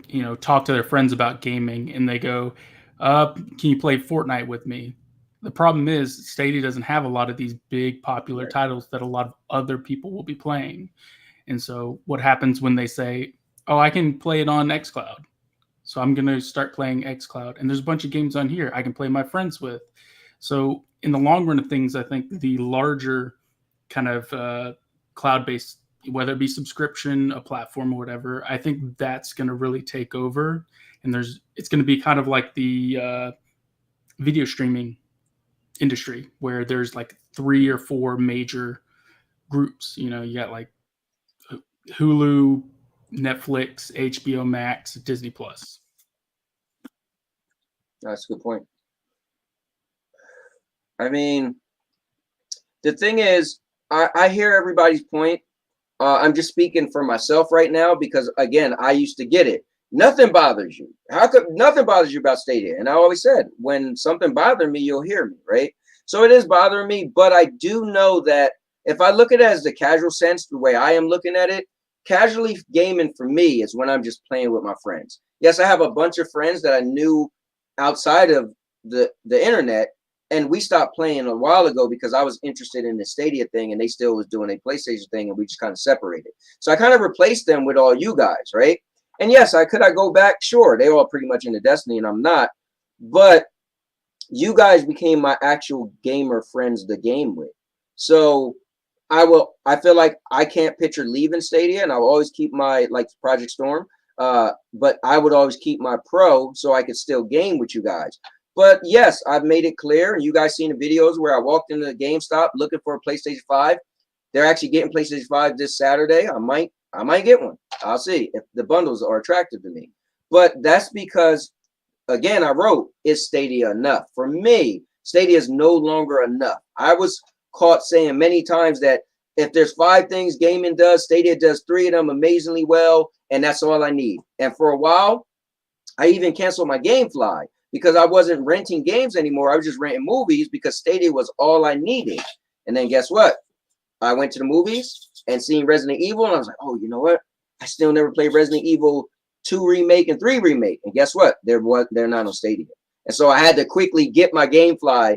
you know, talk to their friends about gaming and they go, can you play Fortnite with me? The problem is Stadia doesn't have a lot of these big popular titles that a lot of other people will be playing. And so what happens when they say, oh, I can play it on xCloud, so I'm going to start playing xCloud, and there's a bunch of games on here I can play my friends with. So in the long run of things, I think the larger kind of cloud-based, whether it be subscription, a platform or whatever, I think that's going to really take over. And it's going to be kind of like the video streaming industry, where there's like 3 or 4 major groups. You know, you got like Hulu, Netflix, HBO Max, Disney Plus. That's a good point. I mean, the thing is, I hear everybody's point. I'm just speaking for myself right now because, again, I used to get it. Nothing bothers you. How could nothing bothers you about Stadia? And I always said, when something bothers me, you'll hear me, right? So it is bothering me, but I do know that if I look at it as the casual sense, the way I am looking at it, casually gaming for me is when I'm just playing with my friends. Yes, I have a bunch of friends that I knew outside of the internet, and we stopped playing a while ago because I was interested in the Stadia thing and they still was doing a PlayStation thing, and we just kind of separated. So I kind of replaced them with all you guys, right? And yes, I go back? Sure, they all pretty much into Destiny and I'm not. But you guys became my actual gamer friends to game with. So I feel like I can't picture leaving Stadia, and I'll always keep my, like, Project Storm. But I would always keep my pro so I could still game with you guys. But yes, I've made it clear, and you guys seen the videos where I walked into the GameStop looking for a PlayStation 5. They're actually getting PlayStation 5 this Saturday. I might get one. I'll see if the bundles are attractive to me. But that's because, again, I wrote, is Stadia enough? For me, Stadia is no longer enough. I was caught saying many times that if there's 5 things gaming does, Stadia does 3 of them amazingly well, and that's all I need. And for a while, I even canceled my GameFly because I wasn't renting games anymore. I was just renting movies because Stadia was all I needed. And then guess what? I went to the movies and seen Resident Evil, and I was like, oh, you know what? I still never played Resident Evil 2 remake and 3 remake. And guess what? They're not on Stadia. And so I had to quickly get my GameFly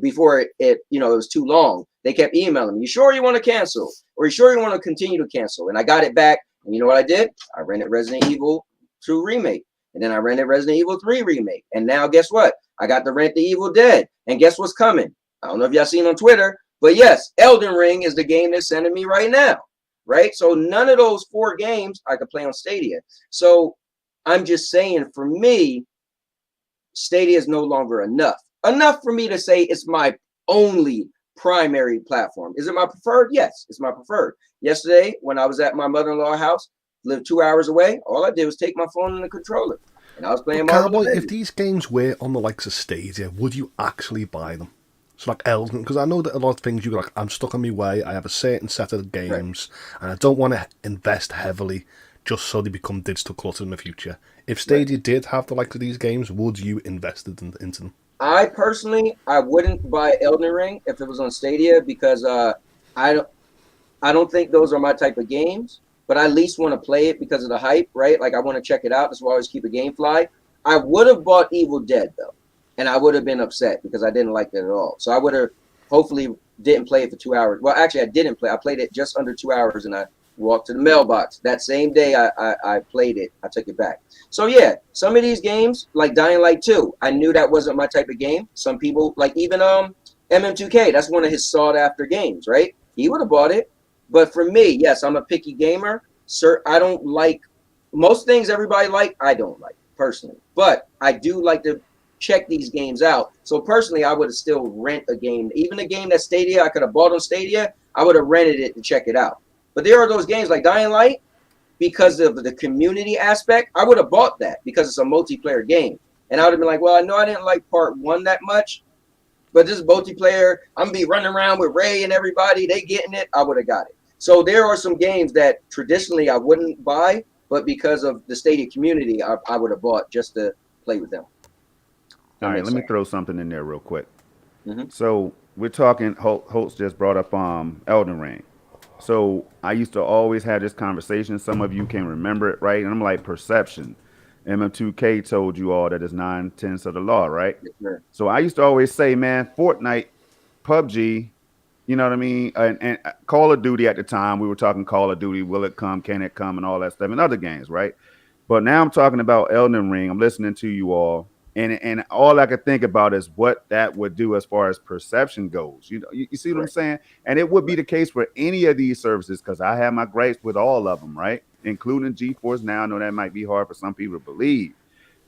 before it was too long. They kept emailing me, you sure you want to cancel? Or you sure you want to continue to cancel? And I got it back. And you know what I did? I rented Resident Evil 2 remake. And then I rented Resident Evil 3 remake. And now guess what? I got to rent the Evil Dead. And guess what's coming? I don't know if y'all seen on Twitter, but yes, Elden Ring is the game they're sending me right now. Right? So none of those 4 games I could play on Stadia. So I'm just saying, for me, Stadia is no longer enough. Enough for me to say it's my only primary platform. Is it my preferred? Yes, it's my preferred. Yesterday, when I was at my mother-in-law's house, lived 2 hours away, all I did was take my phone and the controller, and I was playing Cowboy, if these games were on the likes of Stadia, would you actually buy them? So like Elden, because I know that a lot of things you're like, I'm stuck on my way, I have a certain set of games, and I don't want to invest heavily just so they become digital clutter in the future. If Stadia did have the likes of these games, would you invest into them? I personally, I wouldn't buy Elden Ring if it was on Stadia because I don't think those are my type of games. But I at least want to play it because of the hype, right? Like I want to check it out. That's why I always keep a GameFly. I would have bought Evil Dead though, and I would have been upset because I didn't like it at all. So I would have hopefully didn't play it for 2 hours. Well, actually, I didn't play. I played it just under 2 hours, and I walked to the mailbox. That same day I played it, I took it back. So yeah, some of these games, like Dying Light 2, I knew that wasn't my type of game. Some people, like even MM2K, that's one of his sought-after games, right? He would have bought it. But for me, yes, I'm a picky gamer. Sir, I don't like most things everybody like. I don't like personally, but I do like to check these games out. So personally, I would have still rent a game, even a game that Stadia I could have bought on Stadia. I would have rented it to check it out. But there are those games like Dying Light, because of the community aspect, I would have bought that because it's a multiplayer game, and I would have been like, well, I know I didn't like part 1 that much, but this is multiplayer. I'm gonna be running around with Ray and everybody. They getting it. I would have got it. So there are some games that traditionally I wouldn't buy, but because of the Stadia community, I would have bought just to play with them. All right, let me throw something in there real quick. So we're talking, Hoults just brought up Elden Ring. So I used to always have this conversation. Some of you can remember it, right? And I'm like, perception. MM2K told you all that it's 9/10 of the law, right? Yes, sir. So I used to always say, man, Fortnite, PUBG, you know what I mean? And Call of Duty at the time, we were talking Call of Duty, will it come, can it come, and all that stuff, and other games, right? But now I'm talking about Elden Ring. I'm listening to you all, and all I could think about is what that would do as far as perception goes. You know, you see what I'm saying? And it would be the case for any of these services because I have my gripes with all of them, right? Including GeForce Now. I know that might be hard for some people to believe,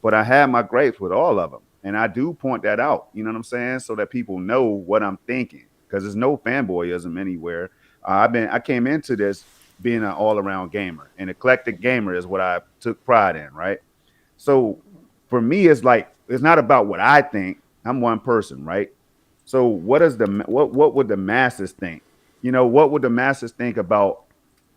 but I have my gripes with all of them, and I do point that out. You know what I'm saying? So that people know what I'm thinking. Because there's no fanboyism anywhere. I came into this being an all-around gamer. An eclectic gamer is what I took pride in, right? So for me, it's like, it's not about what I think. I'm one person, right? So what would the masses think? You know, what would the masses think about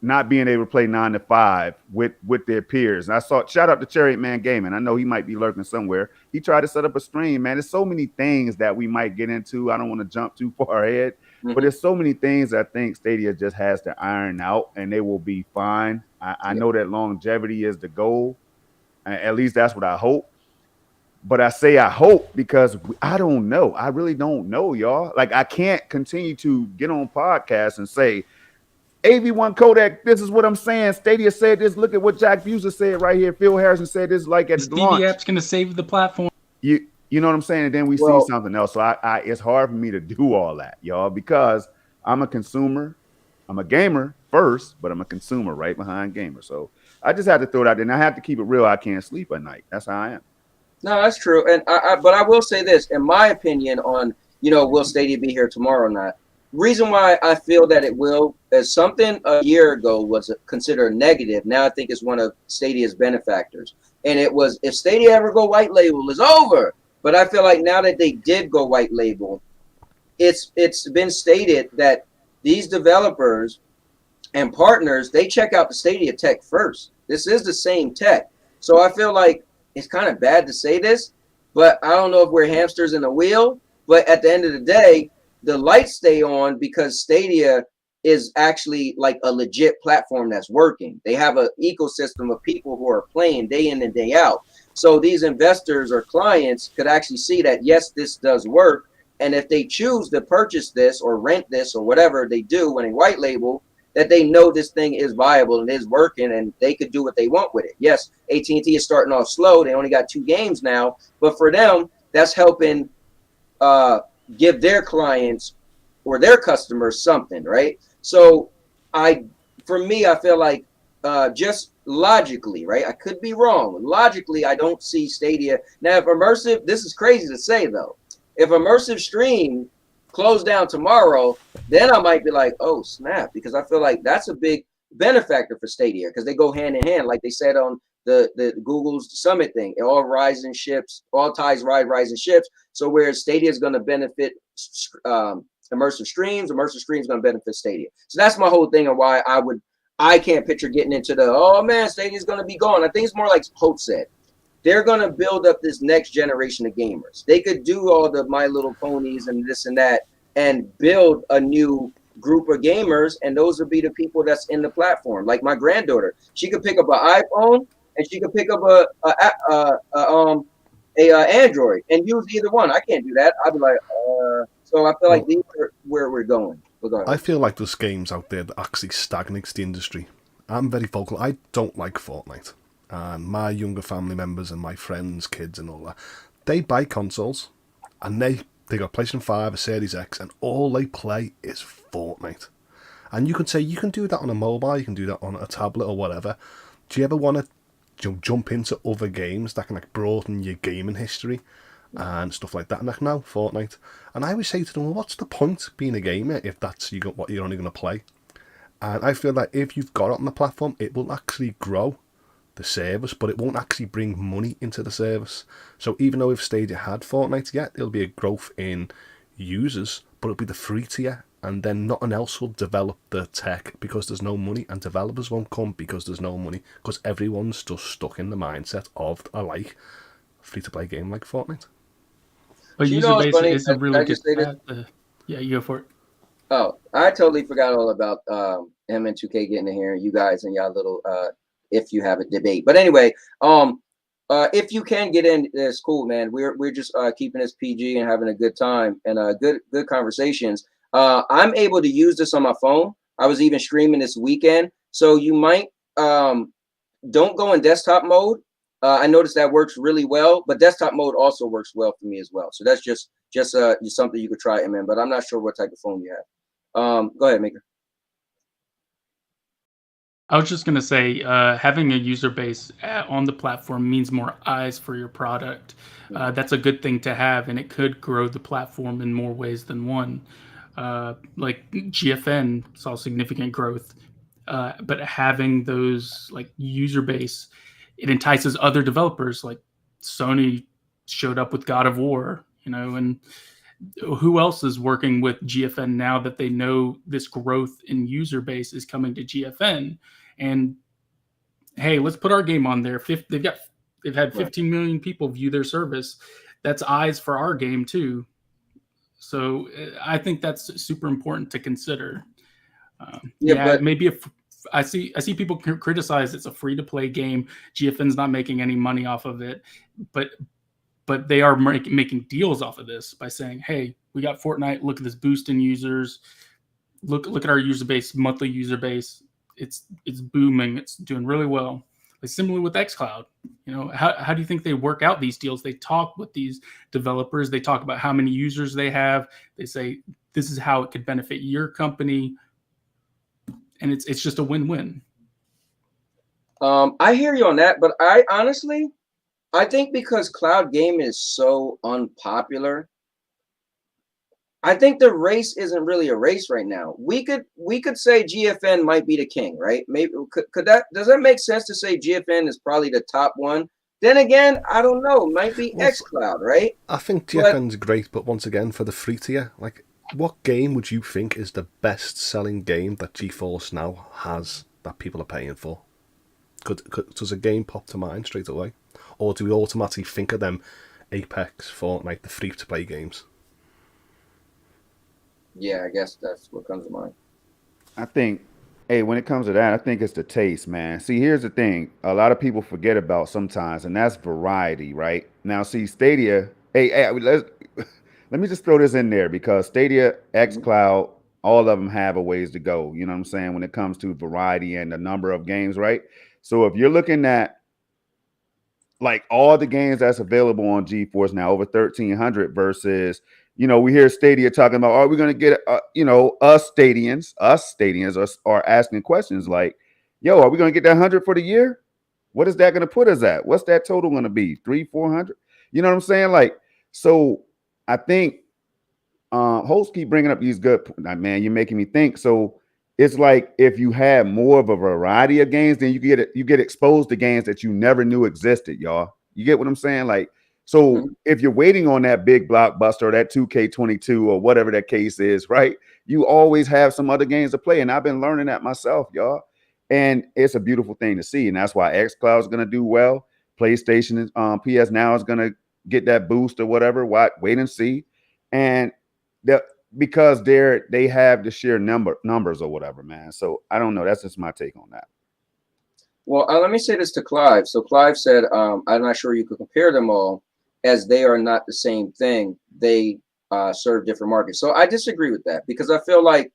not being able to play 9 to 5 with their peers? And I saw, shout out to Chariot Man Gaming. I know he might be lurking somewhere. He tried to set up a stream, man. There's so many things that we might get into. I don't want to jump too far ahead, but there's so many things I think Stadia just has to iron out, and they will be fine. I know that longevity is the goal. At least that's what I hope. But I say I hope because I don't know. I really don't know, y'all. Like, I can't continue to get on podcasts and say, AV1 Kodak, this is what I'm saying. Stadia said this. Look at what Jack Buser said right here. Phil Harrison said this like at the launch. Stadia app's going to save the platform. You know what I'm saying? And then we see something else. So I it's hard for me to do all that, y'all, because I'm a consumer. I'm a gamer first, but I'm a consumer right behind gamer. So I just had to throw it out there. And I have to keep it real. I can't sleep at night. That's how I am. No, that's true. And but I will say this, in my opinion, on, will Stadia be here tomorrow or not? reason why I feel that it will is something a year ago was considered negative. Now I think it's one of Stadia's benefactors. And it was, if Stadia ever go white label, it's over. But I feel like now that they did go white label, it's been stated that these developers and partners, they check out the Stadia tech first. This is the same tech. So I feel like it's kind of bad to say this, but I don't know if we're hamsters in a wheel. But at the end of the day, the lights stay on because Stadia is actually like a legit platform that's working. They have an ecosystem of people who are playing day in and day out. So these investors or clients could actually see that, yes, this does work. And if they choose to purchase this or rent this or whatever they do when they white label, that they know this thing is viable and is working and they could do what they want with it. Yes, AT&T is starting off slow. They only got 2 games now. But for them, that's helping give their clients or their customers something, right? So for me, I feel like just logically, right? I could be wrong. Logically, I don't see Stadia. Now, if immersive, this is crazy to say though, if immersive stream closed down tomorrow, then I might be like, oh snap, because I feel like that's a big benefactor for Stadia because they go hand in hand, like they said on the Google's summit thing. All rising ships, all tides ride rising ships. So whereas Stadia is going to benefit immersive streams is going to benefit Stadia. So that's my whole thing and why I can't picture getting into the, oh man, Stadia is going to be gone. I think it's more like Hoults said. They're going to build up this next generation of gamers. They could do all the My Little Ponies and this and that and build a new group of gamers, and those would be the people that's in the platform. Like my granddaughter, she could pick up an iPhone and she could pick up a Android and use either one. I can't do that. I'd be like, so I feel like these are where we're going. I feel like there's games out there that actually stagnates the industry. I'm very vocal. I don't like Fortnite. And my younger family members and my friends' kids and all that, they buy consoles and they got PlayStation 5, a Series X, and all they play is Fortnite. And you can say you can do that on a mobile, you can do that on a tablet or whatever. Do you ever want to jump into other games that can like broaden your gaming history and stuff like that? And like, no, Fortnite. And I always say to them, well, what's the point being a gamer if that's what you're only going to play? And I feel that if you've got it on the platform, it will actually grow the service, but it won't actually bring money into the service. So even though if Stadia had Fortnite yet, there'll be a growth in users, but it'll be the free tier, and then nothing else will develop the tech because there's no money, and developers won't come because there's no money, because everyone's just stuck in the mindset of a free-to-play game like Fortnite. But user base is a really good stat. Yeah, you go for it. Oh, I totally forgot all about M and 2K getting in here, and you guys and y'all little if you have a debate. But anyway, if you can get in, it's cool, man. We're just keeping this PG and having a good time and good conversations. I'm able to use this on my phone. I was even streaming this weekend, so you might don't go in desktop mode. I noticed that works really well, but desktop mode also works well for me as well. So that's just something you could try, man. But I'm not sure what type of phone you have. Go ahead, Maker. I was just going to say, having a user base on the platform means more eyes for your product. That's a good thing to have, and it could grow the platform in more ways than one. Like GFN saw significant growth, but having those like user base, it entices other developers. Like Sony showed up with God of War, and who else is working with GFN now that they know this growth in user base is coming to GFN? And hey, let's put our game on there. They've had 15 million people view their service. That's eyes for our game too. So I think that's super important to consider. Maybe if I see people criticize it's a free to play game, GFN's not making any money off of it, but they are making deals off of this by saying, hey, we got Fortnite. Look at this boost in users. Look at our user base, monthly user base. It's booming. It's doing really well. Like similar with xCloud. How do you think they work out these deals? They talk with these developers. They talk about how many users they have. They say, this is how it could benefit your company. And it's just a win-win. I hear you on that, but I think because cloud gaming is so unpopular, I think the race isn't really a race right now. We could say GFN might be the king, right? Maybe could that does that make sense to say GFN is probably the top one? Then again, I don't know. Might be Well, xCloud, right? I think But GFN's great, but once again, for the free tier, like, what game would you think is the best-selling game that GeForce now has that people are paying for? Does a game pop to mind straight away? Or do we automatically think of them Apex, Fortnite, the free-to-play games? yeah, I guess that's what comes to mind. I think, hey, when it comes to that, I think it's the taste, man. See, here's the thing: a lot of people forget about sometimes, and that's variety, right? Now, see, Stadia. Hey, let me just throw this in there because Stadia, xCloud, all of them have a ways to go. You know what I'm saying? When it comes to variety and the number of games, right? So if you're looking at like all the games that's available on GeForce now, over 1,300 versus, we hear Stadia talking about, are we going to get, us Stadians are asking questions like, yo, are we going to get that 100 for the year? What is that going to put us at? What's that total going to be? 300-400? You know what I'm saying? Like, so I think hosts keep bringing up these good, man, you're making me think. So it's like if you have more of a variety of games, then you get exposed to games that you never knew existed, y'all. You get what I'm saying? Like, so if you're waiting on that big blockbuster or that 2K22 or whatever that case is, right? You always have some other games to play. And I've been learning that myself, y'all. And it's a beautiful thing to see. And that's why xCloud is going to do well. PlayStation, PS Now is going to get that boost or whatever. Wait and see. And because they have the sheer numbers or whatever, man. So I don't know. That's just my take on that. Well, let me say this to Clive. So Clive said, I'm not sure you could compare them all as they are not the same thing. They serve different markets. So I disagree with that because I feel like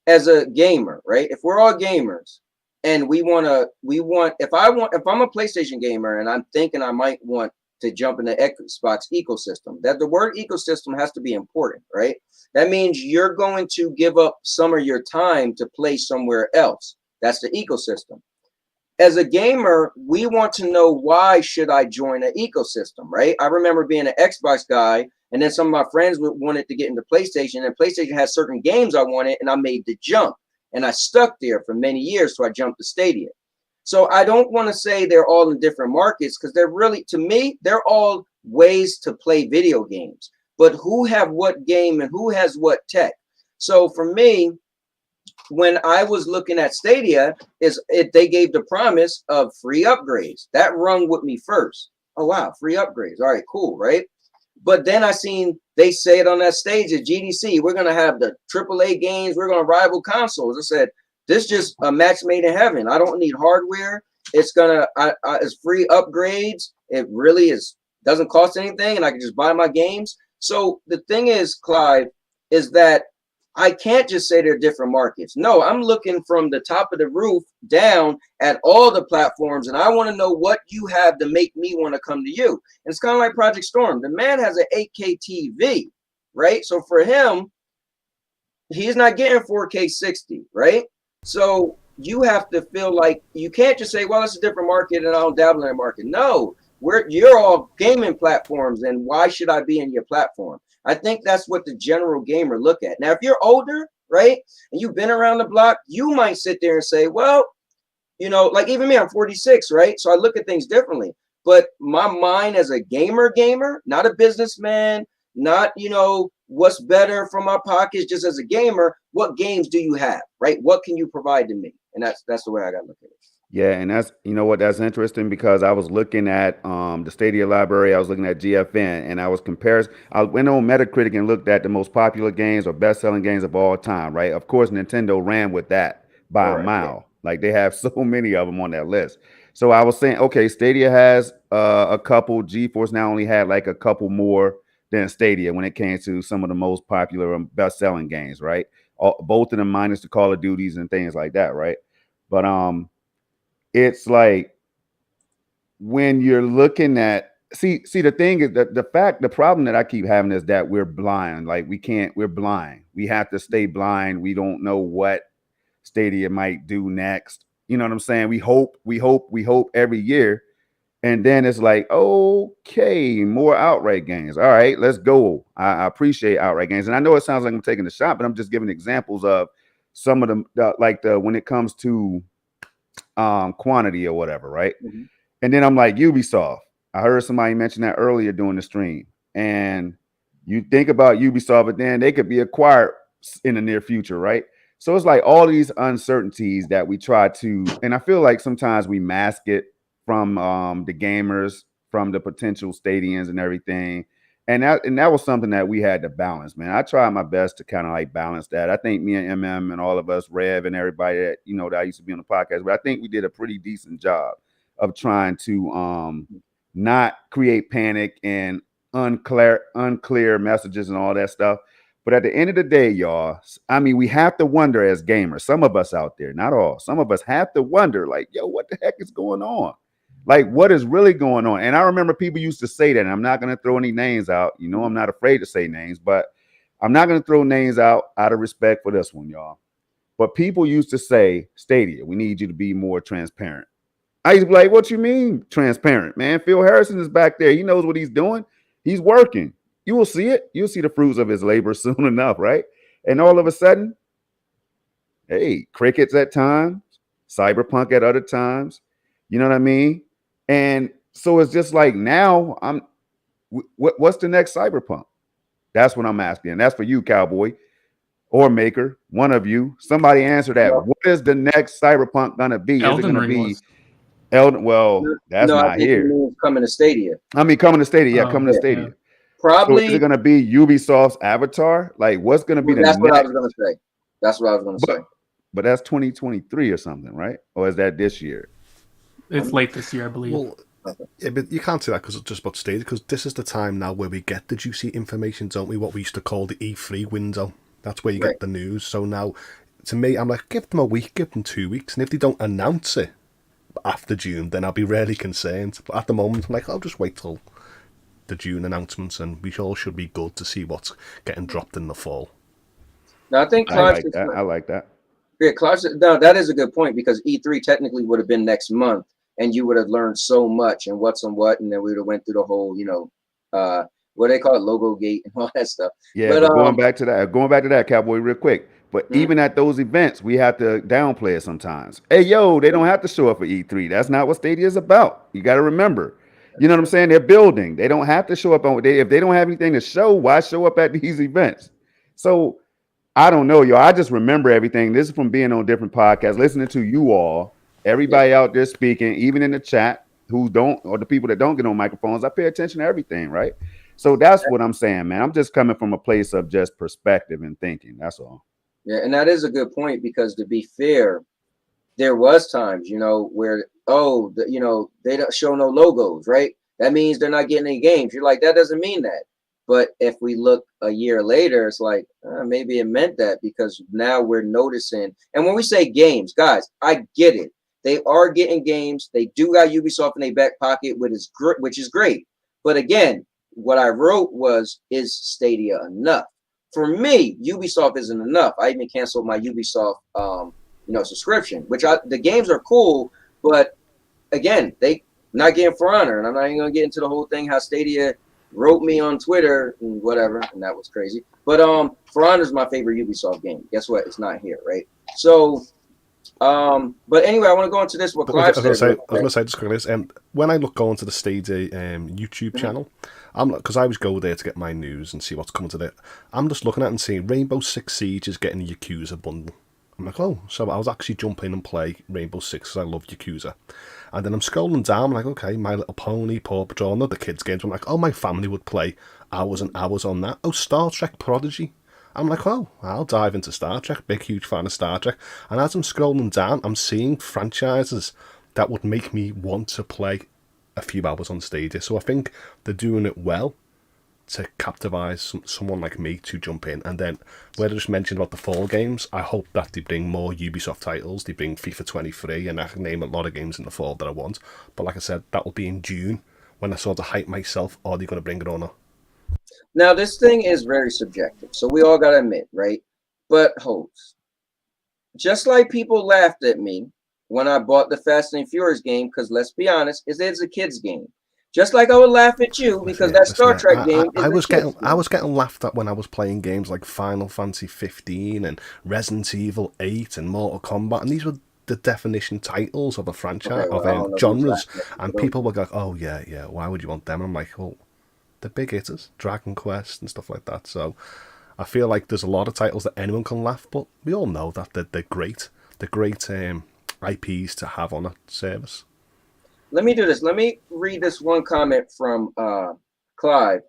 as a gamer, right? If we're all gamers and if I'm a PlayStation gamer and I'm thinking I might want to jump in the Xbox ecosystem, that the word ecosystem has to be important, right? That means you're going to give up some of your time to play somewhere else. That's the ecosystem. As a gamer, we want to know, why should I join an ecosystem, right? I remember being an Xbox guy, and then some of my friends wanted to get into PlayStation, and PlayStation has certain games I wanted, and I made the jump, and I stuck there for many years, so I jumped to Stadia. So I don't want to say they're all in different markets because they're really, to me, they're all ways to play video games. But who have what game and who has what tech? So for me, when I was looking at Stadia, they gave the promise of free upgrades. That rung with me first. Oh, wow, free upgrades. All right, cool, right? But then I seen they say it on that stage at GDC, we're going to have the AAA games. We're going to rival consoles. I said, this is just a match made in heaven. I don't need hardware. It's free upgrades. It really doesn't cost anything, and I can just buy my games. So the thing is, Clive, is that I can't just say they're different markets. No, I'm looking from the top of the roof down at all the platforms, and I want to know what you have to make me want to come to you. And it's kind of like Project Storm. The man has an 8K TV, right? So for him, he's not getting 4K 60, right? So you have to feel like you can't just say, well, it's a different market and I don't dabble in that market. No, you're all gaming platforms, and why should I be in your platform? I think that's what the general gamer look at. Now, if you're older, right, and you've been around the block, you might sit there and say, well, like even me, I'm 46, right? So I look at things differently. But my mind as a gamer, not a businessman, not, what's better for my pockets, just as a gamer, what games do you have, right? What can you provide to me? And that's the way I got to look at it. Yeah, and that's that's interesting because I was looking at the Stadia library, I was looking at GFN, and I went on Metacritic and looked at the most popular games or best-selling games of all time, right? Of course, Nintendo ran with that by a mile. Yeah. Like, they have so many of them on that list. So I was saying, okay, Stadia has a couple. GeForce now only had like a couple more than Stadia when it came to some of the most popular and best-selling games, right? Both of them minus the Call of Duties and things like that, right? But it's like when you're looking at see the thing is that the problem that I keep having is that we're blind. Like, we're blind. We have to stay blind. We don't know what Stadia might do next. You know what I'm saying? We hope every year. And then it's like, okay, more outright games. All right, let's go. I appreciate outright games. And I know it sounds like I'm taking a shot, but I'm just giving examples of some of the when it comes to quantity or whatever, right? Mm-hmm. And then I'm like, Ubisoft. I heard somebody mention that earlier during the stream. And you think about Ubisoft, but then they could be acquired in the near future, right? So it's like all these uncertainties that we try to, and I feel like sometimes we mask it from the gamers, from the potential stadiums and everything. And that was something that we had to balance, man. I tried my best to kind of like balance that. I think me and MM and all of us, Rev and everybody that, you know, that I used to be on the podcast, but I think we did a pretty decent job of trying to not create panic and unclear messages and all that stuff. But at the end of the day, y'all, I mean, we have to wonder as gamers, some of us out there, not all, some of us have to wonder, like, yo, what the heck is going on? Like, what is really going on? And I remember people used to say that, and I'm not going to throw any names out. You know, I'm not afraid to say names, but I'm not going to throw names out of respect for this one, y'all. But people used to say, Stadia, we need you to be more transparent. I used to be like, what you mean transparent, man? Phil Harrison is back there. He knows what he's doing. He's working. You will see it. You'll see the fruits of his labor soon enough, right? And all of a sudden, hey, crickets at times, Cyberpunk at other times. You know what I mean? And so it's just like now what's the next Cyberpunk? That's what I'm asking. And that's for you, Cowboy or Maker, one of you. Somebody answer that. Yeah. What is the next Cyberpunk gonna be? Elden is it gonna Ring be was. Elden? Well, that's no, not I think here. it means coming to Stadia. I mean, coming to Stadia. Yeah, coming to yeah. Stadia. Probably. So is it gonna be Ubisoft's Avatar? Like, what's gonna be the That's next? what I was gonna say. That's what I was gonna say. But that's 2023 or something, right? Or is that this year? It's late this year, I believe. Well, yeah, but you can't say that because it's just about Stadia, because this is the time now where we get the juicy information, don't we? What we used to call the E3 window. That's where you get the news. So now, to me, I'm like, give them a week, give them 2 weeks, and if they don't announce it after June, then I'll be really concerned. But at the moment, I'm like, I'll just wait till the June announcements, and we all should be good to see what's getting dropped in the fall. Now, I think I like that. Yeah, Clive, no, that is a good point, because E3 technically would have been next month, and you would have learned so much and what's on what, and then we would have went through the whole, you know, what they call it, logo gate and all that stuff. Yeah, but going back to that, Cowboy, real quick. But even at those events, we have to downplay it sometimes. Hey, yo, they don't have to show up for E3. That's not what Stadia is about. You got to remember. You know what I'm saying? They're building. They don't have to show up if they don't have anything to show, why show up at these events? So I don't know, y'all. I just remember everything. This is from being on different podcasts, listening to you all, everybody out there speaking, even in the chat, who don't, or the people that don't get on microphones. I pay attention to everything, right? So that's what I'm saying, man. I'm just coming from a place of just perspective and thinking. That's all. Yeah, and that is a good point, because to be fair, there was times, you know, where, you know, they don't show no logos, right? That means they're not getting any games. You're like, that doesn't mean that. But if we look a year later, it's like, maybe it meant that, because now we're noticing. And when we say games, guys, I get it. They are getting games. They do got Ubisoft in their back pocket, which is great. But again, what I wrote was, is Stadia enough? For me, Ubisoft isn't enough. I even canceled my Ubisoft, subscription, which the games are cool, but again, they not getting For Honor, and I'm not even gonna get into the whole thing how Stadia wrote me on Twitter and whatever, and that was crazy. But For Honor is my favorite Ubisoft game. Guess what? It's not here, right? So, but anyway, I want to go into this. What Clive said. I was going to say just quickly this. When I look on to the Stadia YouTube channel, because I always go there to get my news and see what's coming to it. I'm just looking at it and seeing Rainbow Six Siege is getting a Yakuza I I'm like, oh, so I was actually jump in and play Rainbow Six because I love Yakuza. And then I'm scrolling down, I'm like, okay, My Little Pony, Paw Patrol, and other kids' games. I'm like, oh, my family would play hours and hours on that. Oh, Star Trek Prodigy. I'm like, oh, I'll dive into Star Trek. Big, huge fan of Star Trek. And as I'm scrolling down, I'm seeing franchises that would make me want to play a few hours on Stadia. So I think they're doing it well to captivate someone like me to jump in. And then, where I just mentioned about the fall games, I hope that they bring more Ubisoft titles. They bring FIFA 23, and I can name a lot of games in the fall that I want. But like I said, that will be in June, when I sort of hype myself, are they going to bring it or not? Now, this thing is very subjective, so we all got to admit, right? But Hoults, just like people laughed at me when I bought the Fast and Furious game, because let's be honest, it is a kid's game. Just like I would laugh at you because that Star Trek game is I was a kid's getting I was getting laughed at when I was playing games like Final Fantasy 15 and Resident Evil 8 and Mortal Kombat, and these were the definition titles of a franchise of genres, and people were like, "Oh yeah, why would you want them?" And I'm like, "Well, the big hitters, Dragon Quest and stuff like that." So I feel like there's a lot of titles that anyone can laugh, but we all know that they're great. They're great IPs to have on a service. Let me do this. Let me read this one comment from Clive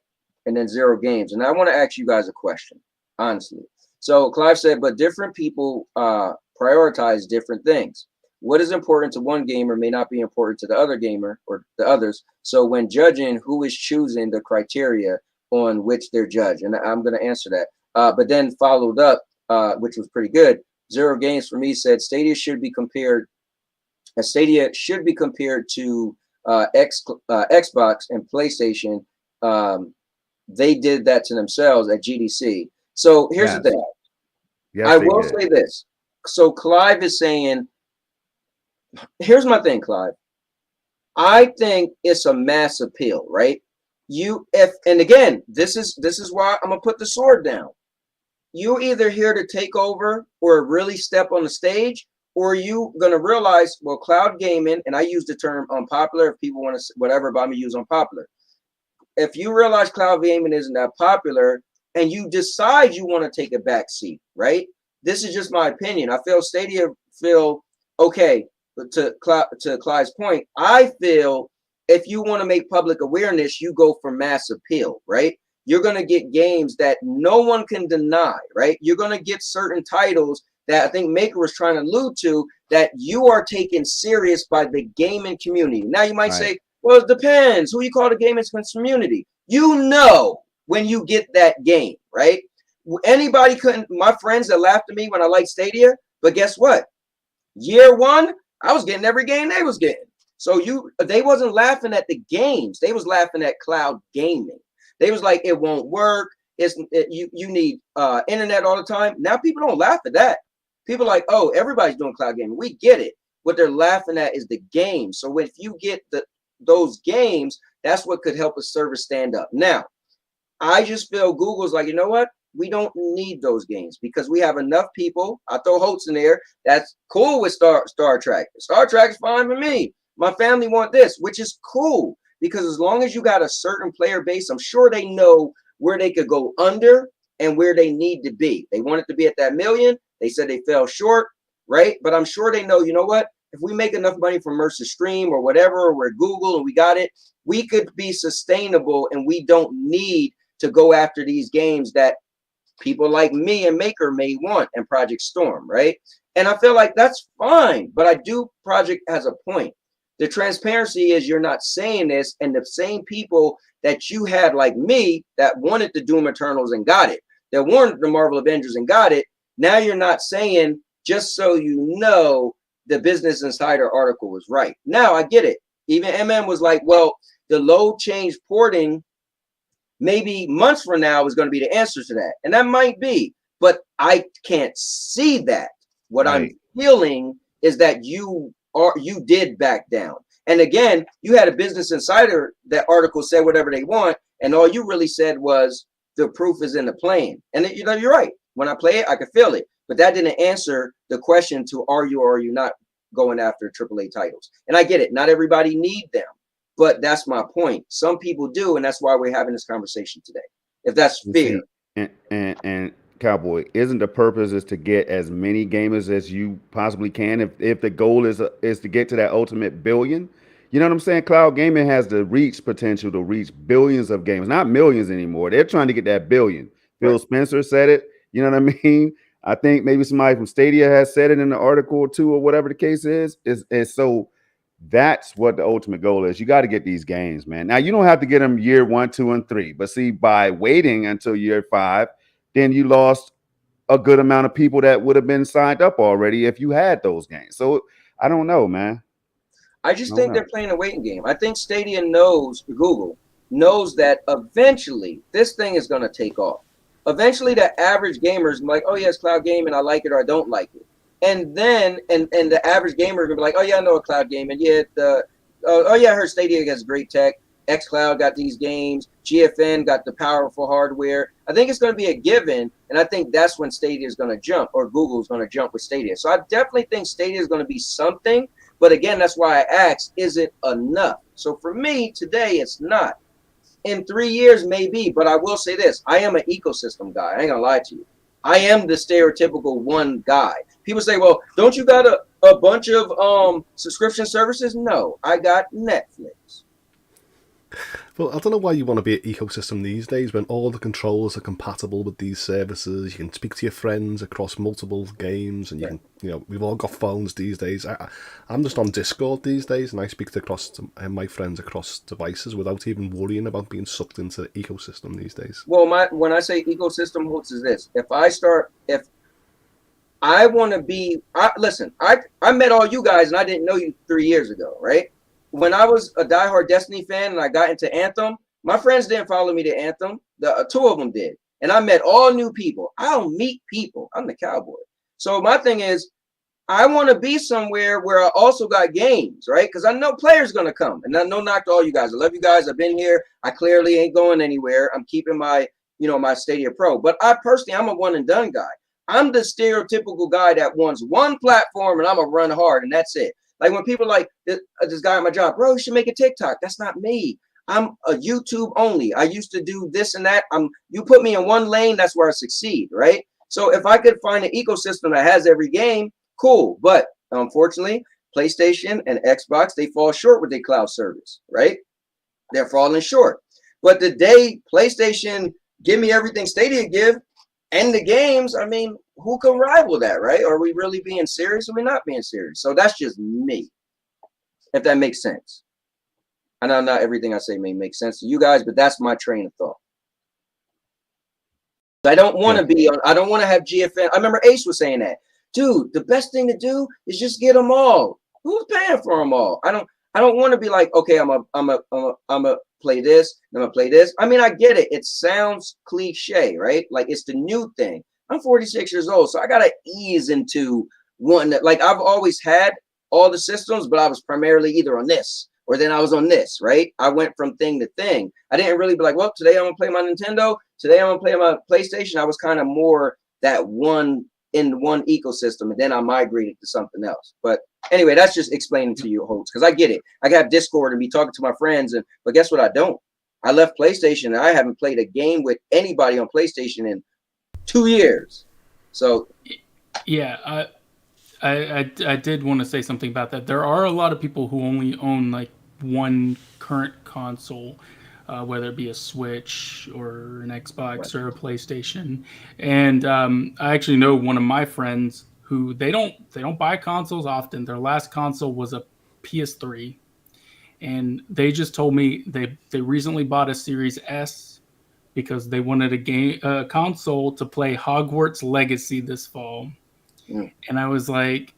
and then Zero Games. And I want to ask you guys a question, honestly. So Clive said, but different people prioritize different things. What is important to one gamer may not be important to the other gamer or the others. So when judging, who is choosing the criteria on which they're judged? And I'm going to answer that. But then followed up, which was pretty good. Zero Games for me said Stadia should be compared to Xbox and PlayStation. They did that to themselves at GDC. So here's the thing. Yes, I will say this. So Clive is saying, here's my thing, Clive. I think it's a mass appeal, right? And again, this is why I'm gonna put the sword down. You're either here to take over or really step on the stage, or you gonna realize, well, cloud gaming, and I use the term unpopular if people want to whatever, but I'm gonna use unpopular. If you realize cloud gaming isn't that popular and you decide you want to take a back seat, right? This is just my opinion. I feel Stadia okay. To Clyde's point, I feel if you want to make public awareness, you go for mass appeal, right? You're gonna get games that no one can deny, right? You're gonna get certain titles that I think Maker was trying to allude to, that you are taken serious by the gaming community. Now you might say, well, it depends who you call the gaming community. You know when you get that game, right? Anybody couldn't, my friends that laughed at me when I liked Stadia, but guess what? Year one, I was getting every game they was getting. So they wasn't laughing at the games. They was laughing at cloud gaming. They was like, it won't work. You need internet all the time. Now people don't laugh at that. People are like, oh, everybody's doing cloud gaming. We get it. What they're laughing at is the game. So if you get those games, that's what could help a service stand up. Now, I just feel Google's like, you know what? We don't need those games because we have enough people. I throw Hoults in there. That's cool with Star Trek. Star Trek is fine with me. My family want this, which is cool because as long as you got a certain player base, I'm sure they know where they could go under and where they need to be. They wanted to be at that million. They said they fell short, right? But I'm sure they know, you know what? If we make enough money from Mercer Stream or whatever, or we're Google and we got it, we could be sustainable and we don't need to go after these games that people like me and Maker may want and Project Storm, right? And I feel like that's fine, but I do Project has a point. The transparency is you're not saying this, and the same people that you had like me that wanted the Doom Eternals and got it, that wanted the Marvel Avengers and got it, now you're not saying, just so you know, the Business Insider article was right. Now I get it. Even MM was like, well, the load change porting maybe months from now is going to be the answer to that. And that might be, but I can't see that. What I'm feeling is that you did back down. And again, you had a Business Insider, that article said whatever they want. And all you really said was the proof is in the playing. And you're right. When I play it, I can feel it. But that didn't answer the question to are you or are you not going after AAA titles. And I get it. Not everybody need them. But that's my point. Some people do, and that's why we're having this conversation today. If that's fair. And Cowboy, isn't the purpose is to get as many gamers as you possibly can? If the goal is to get to that ultimate billion, you know what I'm saying? Cloud gaming has the reach potential to reach billions of gamers, not millions anymore. They're trying to get that billion. Phil Spencer said it. You know what I mean? I think maybe somebody from Stadia has said it in the article or two or whatever the case is. And so that's what the ultimate goal is. You got to get these games, man. Now, you don't have to get them year 1, 2, and 3. But see, by waiting until year 5, then you lost a good amount of people that would have been signed up already if you had those games. So I don't know, man. I just think they're playing a waiting game. I think Stadia knows, Google knows that eventually this thing is going to take off. Eventually, the average gamer is like, oh, yes, cloud gaming, I like it or I don't like it. And then and the average gamer is gonna be like, oh yeah, I know a Cloud Gaming. Yeah, oh yeah, I heard Stadia has great tech. xCloud got these games. GFN got the powerful hardware. I think it's going to be a given, and I think that's when Stadia is going to jump, or Google is going to jump with Stadia. So I definitely think Stadia is going to be something. But again, that's why I asked, is it enough? So for me today, it's not. In 3 years, maybe. But I will say this: I am an ecosystem guy. I ain't gonna lie to you. I am the stereotypical one guy. People say, well, don't you got a bunch of subscription services? No, I got Netflix. Well, I don't know why you want to be an ecosystem these days when all the controllers are compatible with these services. You can speak to your friends across multiple games, and you can, we've all got phones these days. I'm just on Discord these days, and I speak to my friends across devices without even worrying about being sucked into the ecosystem these days. Well, when I say ecosystem, Hoults, is this: if I want to be, listen, I met all you guys, and I didn't know you 3 years ago, right? When I was a diehard Destiny fan and I got into Anthem, my friends didn't follow me to Anthem. The two of them did. And I met all new people. I don't meet people. I'm the Cowboy. So my thing is, I want to be somewhere where I also got games, right? Because I know players going to come. And I know knock to all you guys. I love you guys. I've been here. I clearly ain't going anywhere. I'm keeping my, my Stadia Pro. But I personally, I'm a one and done guy. I'm the stereotypical guy that wants one platform and I'm going to run hard and that's it. Like when people like this guy at my job, bro, you should make a TikTok. That's not me. I'm a YouTube only. I used to do this and that. You put me in one lane, that's where I succeed, right? So if I could find an ecosystem that has every game, cool. But unfortunately, PlayStation and Xbox, they fall short with their cloud service, right? They're falling short. But the day PlayStation give me everything Stadia give and the games, I mean, who can rival that, right? Are we really being serious or are we not being serious? So that's just me, if that makes sense. I know not everything I say may make sense to you guys, but that's my train of thought. I don't want to be on, I don't want to have GFN. I remember Ace was saying that. Dude, the best thing to do is just get them all. Who's paying for them all? I don't want to be like, okay, I'm a play this, I'm gonna play this. I mean, I get it. It sounds cliche, right? Like it's the new thing. I'm 46 years old, so I gotta ease into one that, like, I've always had all the systems, but I was primarily either on this or then I was on this, right? I went from thing to thing. I didn't really be like, well, today I'm gonna play my Nintendo, today I'm gonna play my PlayStation. I was kind of more that one in one ecosystem, and then I migrated to something else. But anyway, that's just explaining to you, Hoults, because I get it. I got Discord and be talking to my friends, but guess what? I don't. I left PlayStation, and I haven't played a game with anybody on PlayStation in 2 years. So yeah, I did want to say something about that. There are a lot of people who only own like one current console, whether it be a Switch or an Xbox or a PlayStation. And I actually know one of my friends who they don't buy consoles often. Their last console was a PS3, and they just told me they recently bought a Series S because they wanted a console to play Hogwarts Legacy this fall. Mm. And I was like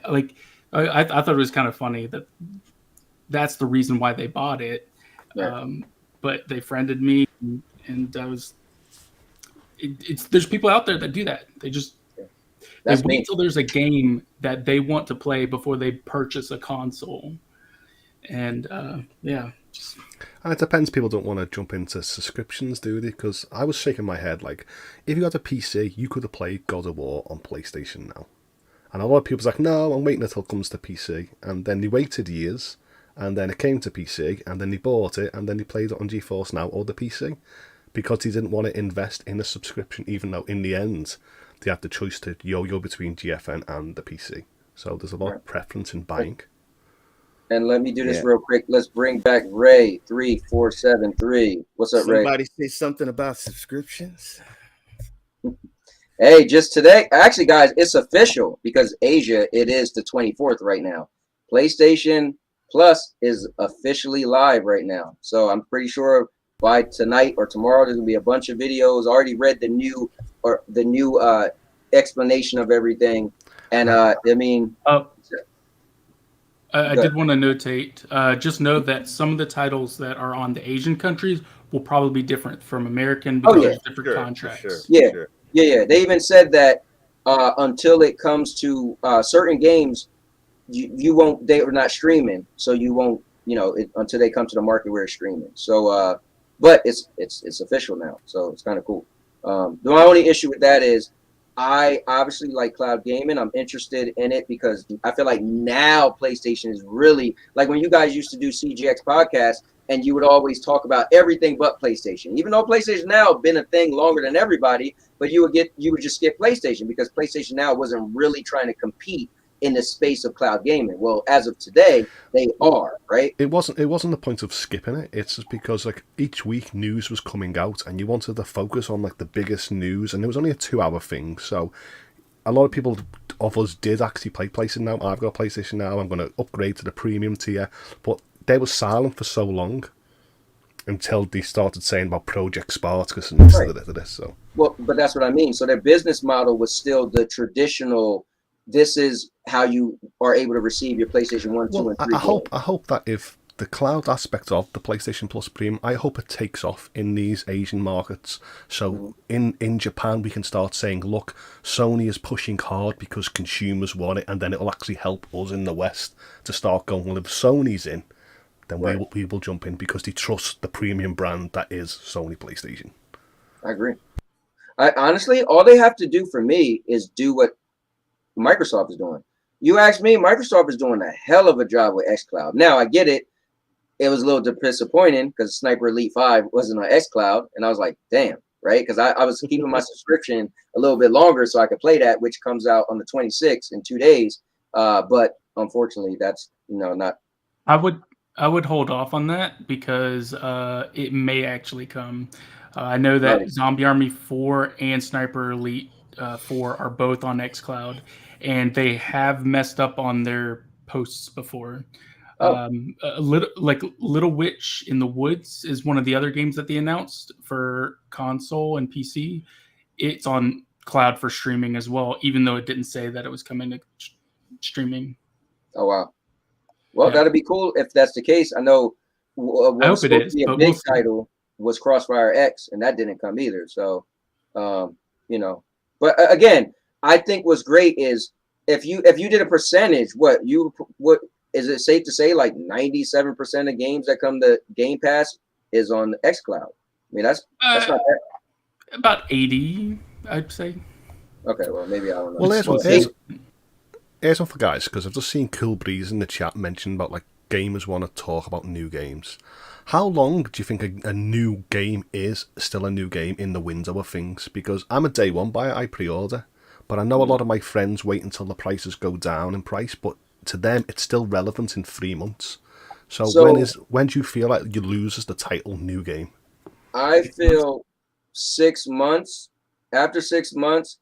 I thought it was kind of funny that's the reason why they bought it. Yeah. But they friended me, and I was. There's people out there that do that. They just they wait till there's a game that they want to play before they purchase a console, and yeah. And it depends. People don't want to jump into subscriptions, do they? Because I was shaking my head like, if you got a PC, you could have played God of War on PlayStation now. And a lot of people's like, no, I'm waiting until it comes to PC. And then they waited years, and then it came to PC, and then they bought it, and then they played it on GeForce Now or the PC, because they didn't want to invest in a subscription, even though in the end they had the choice to yo-yo between GFN and the PC. So there's a lot of preference in buying. And let me do this real quick. Let's bring back Ray 3473. What's up, Ray? Somebody say something about subscriptions. Hey, just today, actually, guys, it's official because Asia, it is the 24th right now. PlayStation Plus is officially live right now. So I'm pretty sure by tonight or tomorrow, there's gonna be a bunch of videos. I already read the new explanation of everything. And I mean, I did want to notate, just know that some of the titles that are on the Asian countries will probably be different from American because there's different contracts. Yeah. They even said that until it comes to certain games, you won't. They are not streaming, so you won't. Until they come to the market where it's streaming. So, but it's official now, so it's kind of cool. The only issue with that is I obviously like cloud gaming. I'm interested in it because I feel like now PlayStation is really like when you guys used to do CGX podcasts and you would always talk about everything but PlayStation. Even though PlayStation Now been a thing longer than everybody, but you would just skip PlayStation because PlayStation Now wasn't really trying to compete in the space of cloud gaming. Well, as of today, they are, right? It wasn't the point of skipping it. It's just because like each week news was coming out and you wanted to focus on like the biggest news, and it was only a 2-hour thing. So a lot of us did actually play PlayStation Now. I've got a PlayStation Now. I'm going to upgrade to the premium tier, but they were silent for so long until they started saying about Project Spartacus and this. So well, but that's what I mean. So their business model was still the traditional. This is how you are able to receive your PlayStation 1, 2, and 3. I hope that if the cloud aspect of the PlayStation Plus Premium, I hope it takes off in these Asian markets. So in Japan, we can start saying, look, Sony is pushing hard because consumers want it, and then it'll actually help us in the West to start going, well, if Sony's in, then we will jump in because they trust the premium brand that is Sony PlayStation. I agree. Honestly, all they have to do for me is do what Microsoft is doing. You ask me, Microsoft is doing a hell of a job with xCloud. Now I get it. It was a little disappointing because Sniper Elite 5 wasn't on xCloud, and I was like, damn, right? Because I was keeping my subscription a little bit longer so I could play that, which comes out on the 26th in 2 days. But unfortunately, that's not. I would hold off on that because it may actually come. I know that Zombie Army 4 and Sniper Elite 4 are both on xCloud, and they have messed up on their posts before. Little Witch in the Woods is one of the other games that they announced for console and PC. It's on cloud for streaming as well, even though it didn't say that it was coming to streaming. Oh wow! Well, that'd be cool if that's the case. I know. I hope it is. A big title was Crossfire X, and that didn't come either. So, But again, I think what's great is if you did a percentage, what is it safe to say like 97% of games that come to Game Pass is on xCloud? I mean that's not bad. About 80, I'd say. Okay, well maybe I don't know. Well, here's one for guys, because I've just seen Cool Breeze in the chat mention about like gamers want to talk about new games. How long do you think a new game is still a new game in the window of things? Because I'm a day one buyer, I pre-order, but I know a lot of my friends wait until the prices go down in price, but to them it's still relevant in 3 months. So when do you feel like you lose as the title new game? I feel 6 months. After 6 months,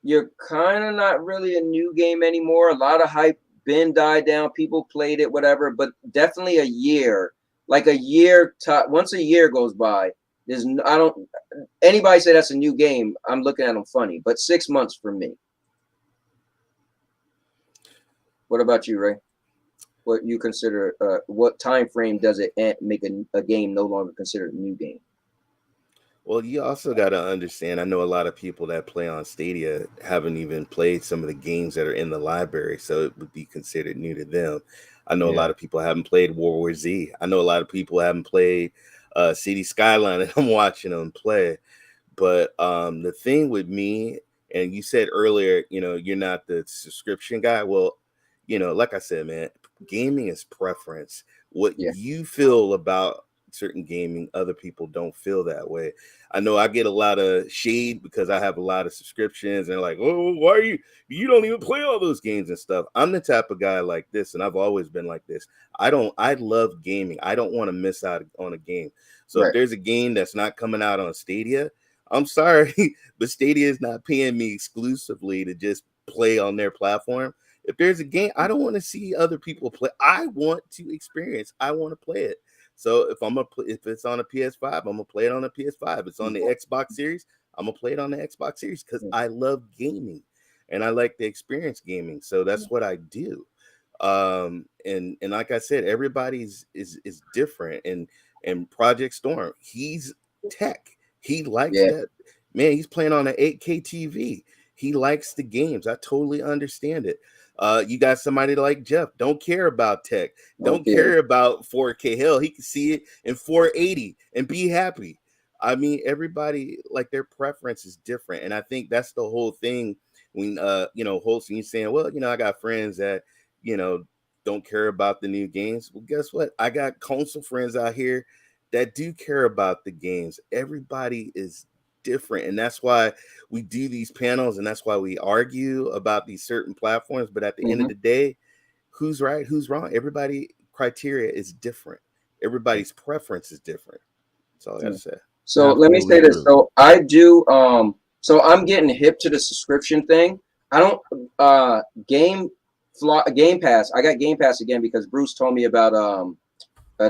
you're kind of not really a new game anymore. A lot of hype been died down. People played it, whatever, but definitely a year. Like a year, once a year goes by, anybody say that's a new game, I'm looking at them funny, but 6 months for me. What about you, Ray? What you consider, what time frame does it make a game no longer considered a new game? Well, you also got to understand, I know a lot of people that play on Stadia haven't even played some of the games that are in the library, so it would be considered new to them. I know a lot of people haven't played World War Z. I know a lot of people haven't played City Skyline, and I'm watching them play. But the thing with me, and you said earlier, you're not the subscription guy. Well, like I said, man, gaming is preference. What you feel about certain gaming, other people don't feel that way. I know I get a lot of shade because I have a lot of subscriptions, and they're like, oh, why you don't even play all those games and stuff. I'm the type of guy like this, and I've always been like this. I love gaming. I don't want to miss out on a game. So if there's a game that's not coming out on Stadia, I'm sorry, but Stadia is not paying me exclusively to just play on their platform. If there's a game, I don't want to see other people play. I want to experience. I want to play it. So if it's on a PS5, I'm gonna play it on a PS5. If it's on the Xbox Series, I'm gonna play it on the Xbox Series because I love gaming and I like to experience gaming. So that's what I do. And like I said, everybody's is different. And Project Storm, he's tech. He likes that. Man, he's playing on an 8K TV. He likes the games. I totally understand it. You got somebody like Jeff, don't care about tech, don't care about 4K. Hell, he can see it in 480 and be happy. I mean, everybody, like, their preference is different. And I think that's the whole thing when, Hoults, and you saying, well, I got friends that, don't care about the new games. Well, guess what? I got console friends out here that do care about the games. Everybody is different. And that's why we do these panels, and that's why we argue about these certain platforms. But at the end of the day, who's right, who's wrong? Everybody criteria is different. Everybody's preference is different. That's all I gotta say. So let me say this. So I do so I'm getting hip to the subscription thing. I don't Game Pass. I got Game Pass again because Bruce told me about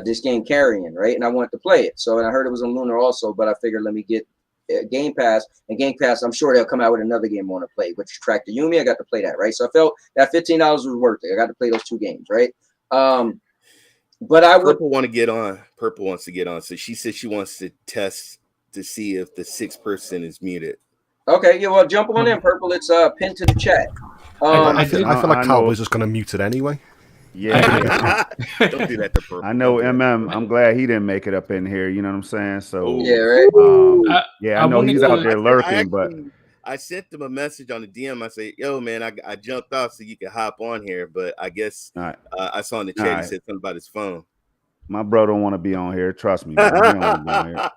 this game Carrion, right? And I wanted to play it. So, and I heard it was on Lunar also, but I figured let me get Game Pass. And Game Pass, I'm sure they'll come out with another game I want to play, which is Track to Yumi. I got to play that, right? So I felt that $15 was worth it. I got to play those 2 games, right? But I would. Purple wants to get on. So she said she wants to test to see if the 6th person is muted. Okay, yeah, well, jump on in, Purple. It's pinned to the chat. I feel like Cowboy's just going to mute it anyway. Yeah. Don't do that to Purple. I know MM. I'm glad he didn't make it up in here. You know what I'm saying? So yeah, right. I know he's out there lurking, but I sent him a message on the DM. I say, "Yo, man, I jumped off so you can hop on here." But I guess I saw in the chat he said something about his phone. My bro don't want to be on here. Trust me, man. He don't want to be on here.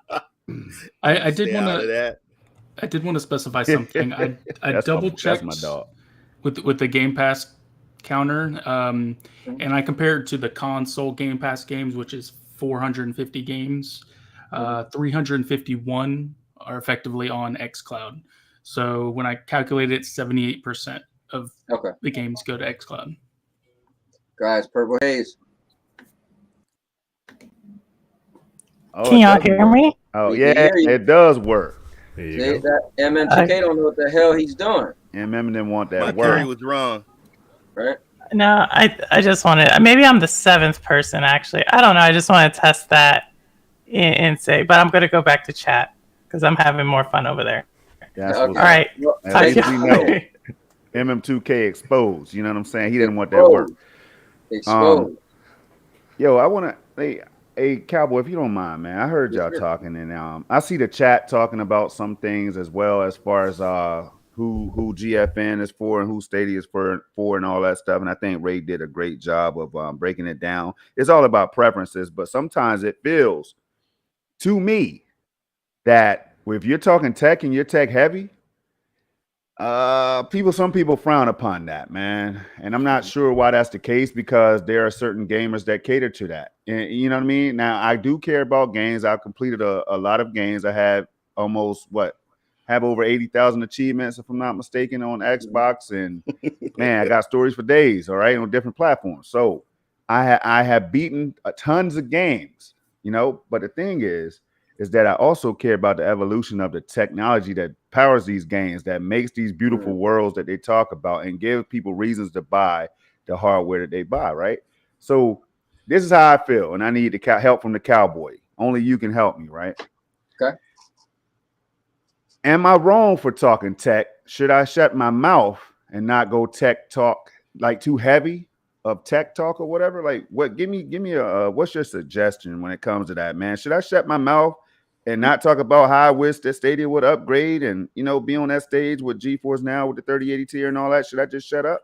I did want to specify something. I double checked with the Game Pass counter, and I compared to the console Game Pass games, which is 450 games. 351 are effectively on xCloud. So when I calculated it, 78% of the games go to xCloud. Guys, Purple Haze. Can y'all hear me? Oh, yeah, it does work. There you See, go. that MM2K don't know what the hell he's doing. MM didn't want that My word. theory was wrong. Right? No, I just wanted, maybe I'm the 7th person, actually. I don't know. I just want to test that and say, but I'm going to go back to chat because I'm having more fun over there. That's all right. At least we know. MM2K exposed. You know what I'm saying? He didn't want that work. Exposed. Yo, I want to, hey, Cowboy, if you don't mind, man, I heard y'all talking, and I see the chat talking about some things as well as far as who GFN is for and who Stadia is for and all that stuff. And I think Ray did a great job of breaking it down. It's all about preferences, but sometimes it feels to me that if you're talking tech and you're tech heavy, some people frown upon that, man. And I'm not sure why that's the case, because there are certain gamers that cater to that. And you know what I mean? Now, I do care about games. I've completed a lot of games. I have almost have over 80,000 achievements, if I'm not mistaken, on Xbox. And man, I got stories for days, all right, on different platforms. So I have beaten tons of games, but the thing is that I also care about the evolution of the technology that powers these games, that makes these beautiful worlds that they talk about and give people reasons to buy the hardware that they buy, right? So this is how I feel, and I need the help from the Cowboy. Only you can help me, right? Okay. Am I wrong for talking tech? Should I shut my mouth and not go tech talk, like too heavy of tech talk or whatever? Like, what? Give me a what's your suggestion when it comes to that, man? Should I shut my mouth and not talk about how I wish that Stadia would upgrade and be on that stage with GeForce Now with the 3080 tier and all that? Should I just shut up?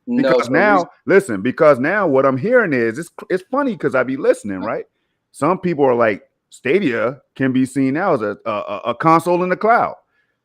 Because because now what I'm hearing is it's funny because I be listening, right? Some people are like, Stadia can be seen now as a console in the cloud.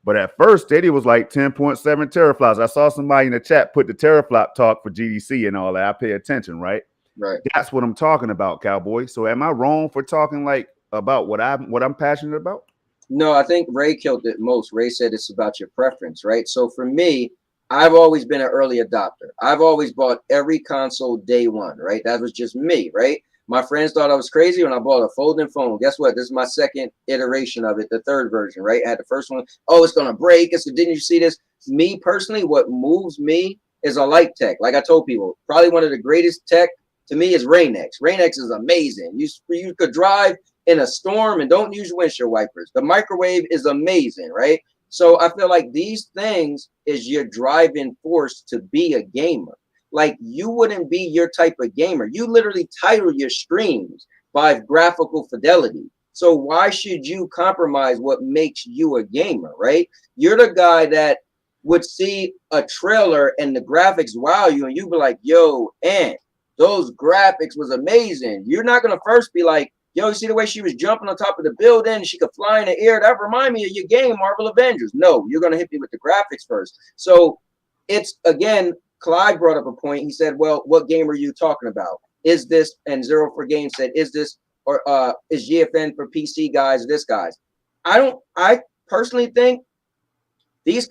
But at first, Stadia was like 10.7 teraflops. I saw somebody in the chat put the teraflop talk for GDC and all that. I pay attention, right? Right. That's what I'm talking about, Cowboy. So am I wrong for talking about what I'm passionate about? No, I think Ray killed it most. Ray said it's about your preference, right? So for me, I've always been an early adopter. I've always bought every console day one, right? That was just me, right? My friends thought I was crazy when I bought a folding phone. Guess what? This is my second iteration of it, the third version, right? I had the first one. Oh, it's going to break. Didn't you see this? Me personally, what moves me is I like tech. Like I told people, probably one of the greatest tech to me is Rain-X. Rain-X is amazing. You could drive in a storm and don't use windshield wipers. The microwave is amazing, right? So I feel like these things is your driving force to be a gamer. Like you wouldn't be your type of gamer. You literally title your streams by graphical fidelity. So why should you compromise what makes you a gamer, right? You're the guy that would see a trailer and the graphics wow you, and you be like, yo, and those graphics was amazing. You're not gonna first be like, yo, you see the way she was jumping on top of the building and she could fly in the air? That remind me of your game, Marvel Avengers. No, you're gonna hit me with the graphics first. So it's again, Clyde brought up a point. He said, well, what game are you talking about? Is this, and Zero for Game said, is this, or is GFN for PC guys, this guys? I personally think these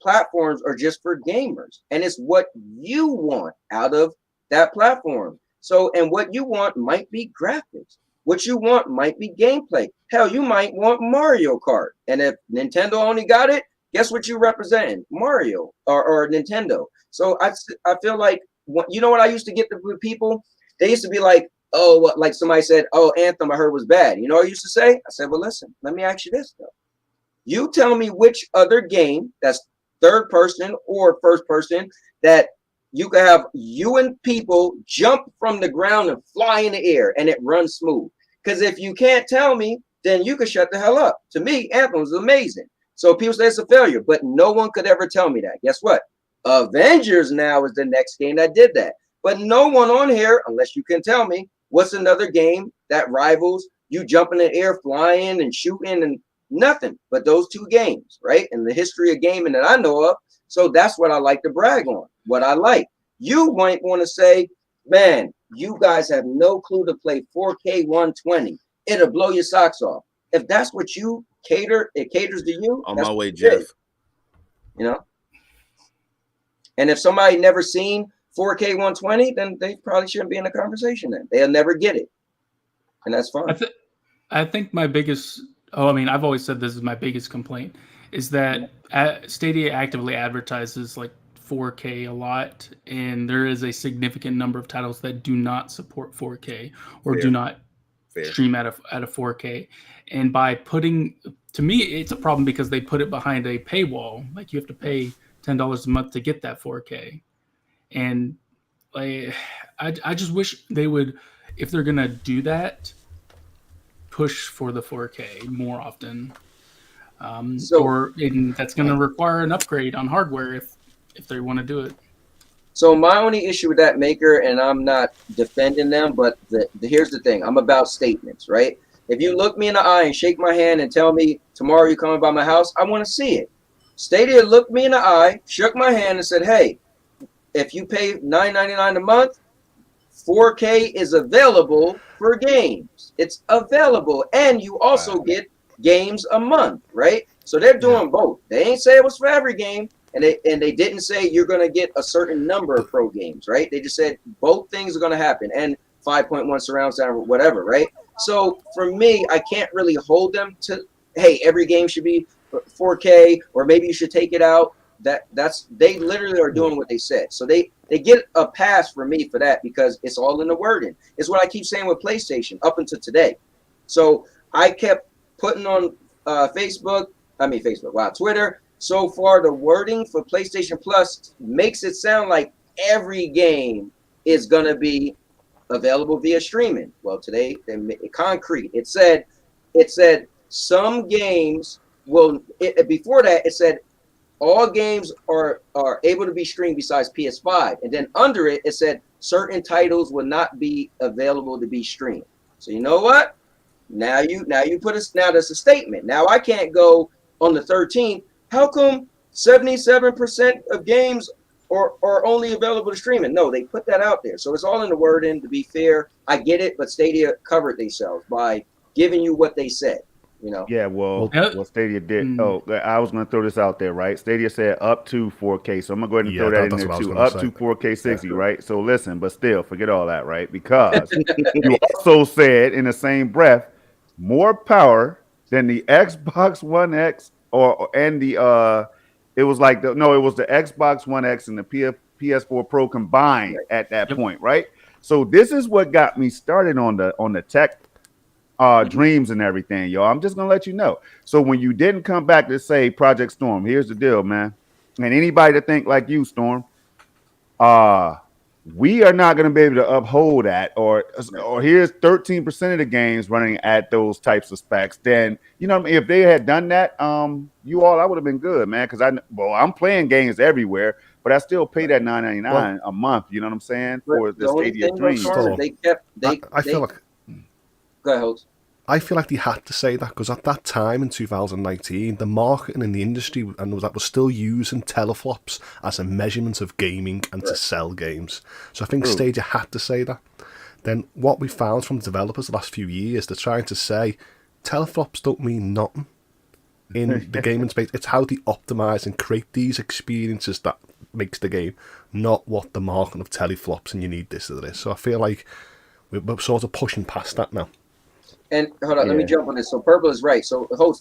platforms are just for gamers, and it's what you want out of that platform. So, and what you want might be graphics. What you want might be gameplay. Hell, you might want Mario Kart. And if Nintendo only got it, guess what you represent? Mario or Nintendo. So I feel like, you know what I used to get with people? They used to be like, oh, like somebody said, oh, Anthem I heard was bad. You know what I used to say? I said, well, listen, let me ask you this though. You tell me which other game that's third person or first person that you can have you and people jump from the ground and fly in the air and it runs smooth. Because if you can't tell me, then you can shut the hell up. To me, Anthem was amazing. So people say it's a failure, but no one could ever tell me that. Guess what? Avengers now is the next game that did that. But no one on here, unless you can tell me, what's another game that rivals you jumping in the air, flying and shooting and nothing but those two games, right? In the history of gaming that I know of. So that's what I like to brag on, what I like. You might want to say, man, you guys have no clue to play 4K 120. It'll blow your socks off. If that's what you cater, it caters to you. On my way, Jeff. You know? And if somebody never seen 4K 120, then they probably shouldn't be in the conversation then. They'll never get it. And that's fine. I think my biggest, I've always said this is my biggest complaint, is that Stadia actively advertises like 4K a lot, and there is a significant number of titles that do not support 4K or do not stream at a 4K. And by putting, to me, it's a problem because they put it behind a paywall. Like you have to pay $10 a month to get that 4K. And like, I just wish they would, if they're gonna do that, push for the 4K more often. That's going to require an upgrade on hardware if they want to do it. So my only issue with that maker, and I'm not defending them, but here's the thing. I'm about statements, right? If you look me in the eye and shake my hand and tell me tomorrow you're coming by my house, I want to see it. Stadia looked me in the eye, shook my hand, and said, hey, if you pay $9.99 a month, 4K is available for games. It's available, and you also get games a month, right? So they're doing both. They ain't say it was for every game, and they didn't say you're going to get a certain number of pro games, right? They just said both things are going to happen, and 5.1 surround sound or whatever, right? So for me, I can't really hold them to, hey, every game should be 4K, or maybe you should take it out. They literally are doing what they said. So they get a pass for me for that because it's all in the wording. It's what I keep saying with PlayStation up until today. So I kept putting on Twitter. So far, the wording for PlayStation Plus makes it sound like every game is going to be available via streaming. Well, today they made it concrete. It said some games will. Before that, it said all games are able to be streamed besides PS5, and then under it, it said certain titles will not be available to be streamed. So you know what? Now you put us. Now that's a statement. Now I can't go on the 13th. How come 77% of games are only available to streaming? No, they put that out there. So it's all in the wording. To be fair, I get it, but Stadia covered themselves by giving you what they said. You know. Yeah, well, what Stadia did. Oh, I was going to throw this out there, right? Stadia said up to 4K, so I'm going to go ahead and throw that in there too. Up to 4K 60, right? So listen, but still, forget all that, right? Because you also said in the same breath, more power than the Xbox One X it was the Xbox One X and the PS4 Pro combined at that point, right? So this is what got me started on the tech dreams and everything, y'all. I'm just gonna let you know. So when you didn't come back to say Project Storm, here's the deal, man. And anybody that think like you, Storm, we are not going to be able to uphold that, or here's 13% of the games running at those types of specs. Then you know what I mean? If they had done that, I would have been good, man. Because I'm playing games everywhere, but I still pay that $9.99 a month. You know what I'm saying, for the Stadia Dream. I feel like. Go ahead, Hoults. I feel like they had to say that because at that time in 2019, the marketing in the industry was still using teraflops as a measurement of gaming and to sell games. So I think Stadia had to say that. Then what we found from developers the last few years, they're trying to say teraflops don't mean nothing in the gaming space. It's how they optimize and create these experiences that makes the game, not what the marketing of teraflops and you need this or this. So I feel like we're sort of pushing past that now. And hold on, let me jump on this. So Purple is right. So Hoults,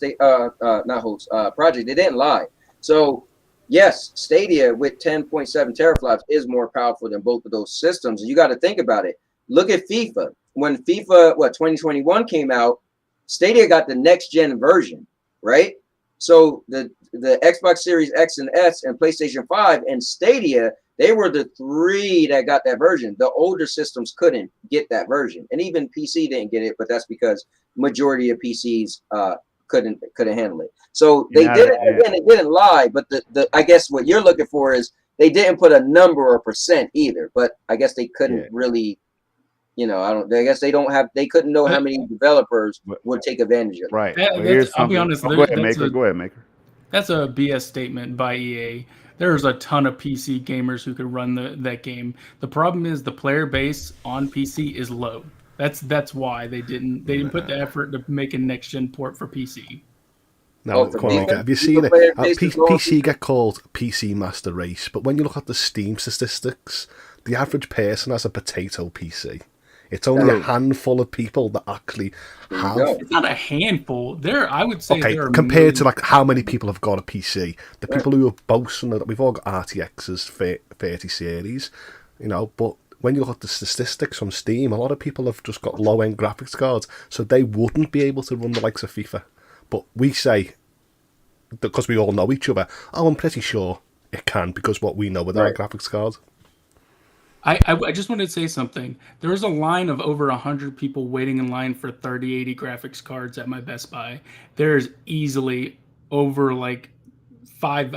Project, they didn't lie. So yes, Stadia with 10.7 teraflops is more powerful than both of those systems. And you got to think about it. Look at FIFA. When FIFA 2021 came out, Stadia got the next gen version, right? So the Xbox Series X and S and PlayStation 5 and Stadia, they were the three that got that version. The older systems couldn't get that version, and even PC didn't get it. But that's because majority of PCs couldn't handle it. So they didn't. Again, they didn't lie. But the I guess what you're looking for is they didn't put a number or percent either. But I guess they couldn't really. You know, I guess they don't have. They couldn't know how many developers would take advantage of it. Right. I'll be honest. Go ahead, Maker. That's a BS statement by EA. There's a ton of PC gamers who could run that game. The problem is the player base on PC is low. That's why they didn't put the effort to make a next gen port for PC. No, have you seen it? PC get called PC Master Race, but when you look at the Steam statistics, the average person has a potato PC. It's only a handful of people that actually have. It's not a handful. I would say. Okay, compared to like how many people have got a PC, the people who are boasting that we've all got RTXs 30 series, you know. But when you look at the statistics from Steam, a lot of people have just got low end graphics cards, so they wouldn't be able to run the likes of FIFA. But we say, because we all know each other, I'm pretty sure it can because what we know with our graphics cards. I just wanted to say something. There was a line of over 100 people waiting in line for 3080 graphics cards at my Best Buy. There's easily over like 5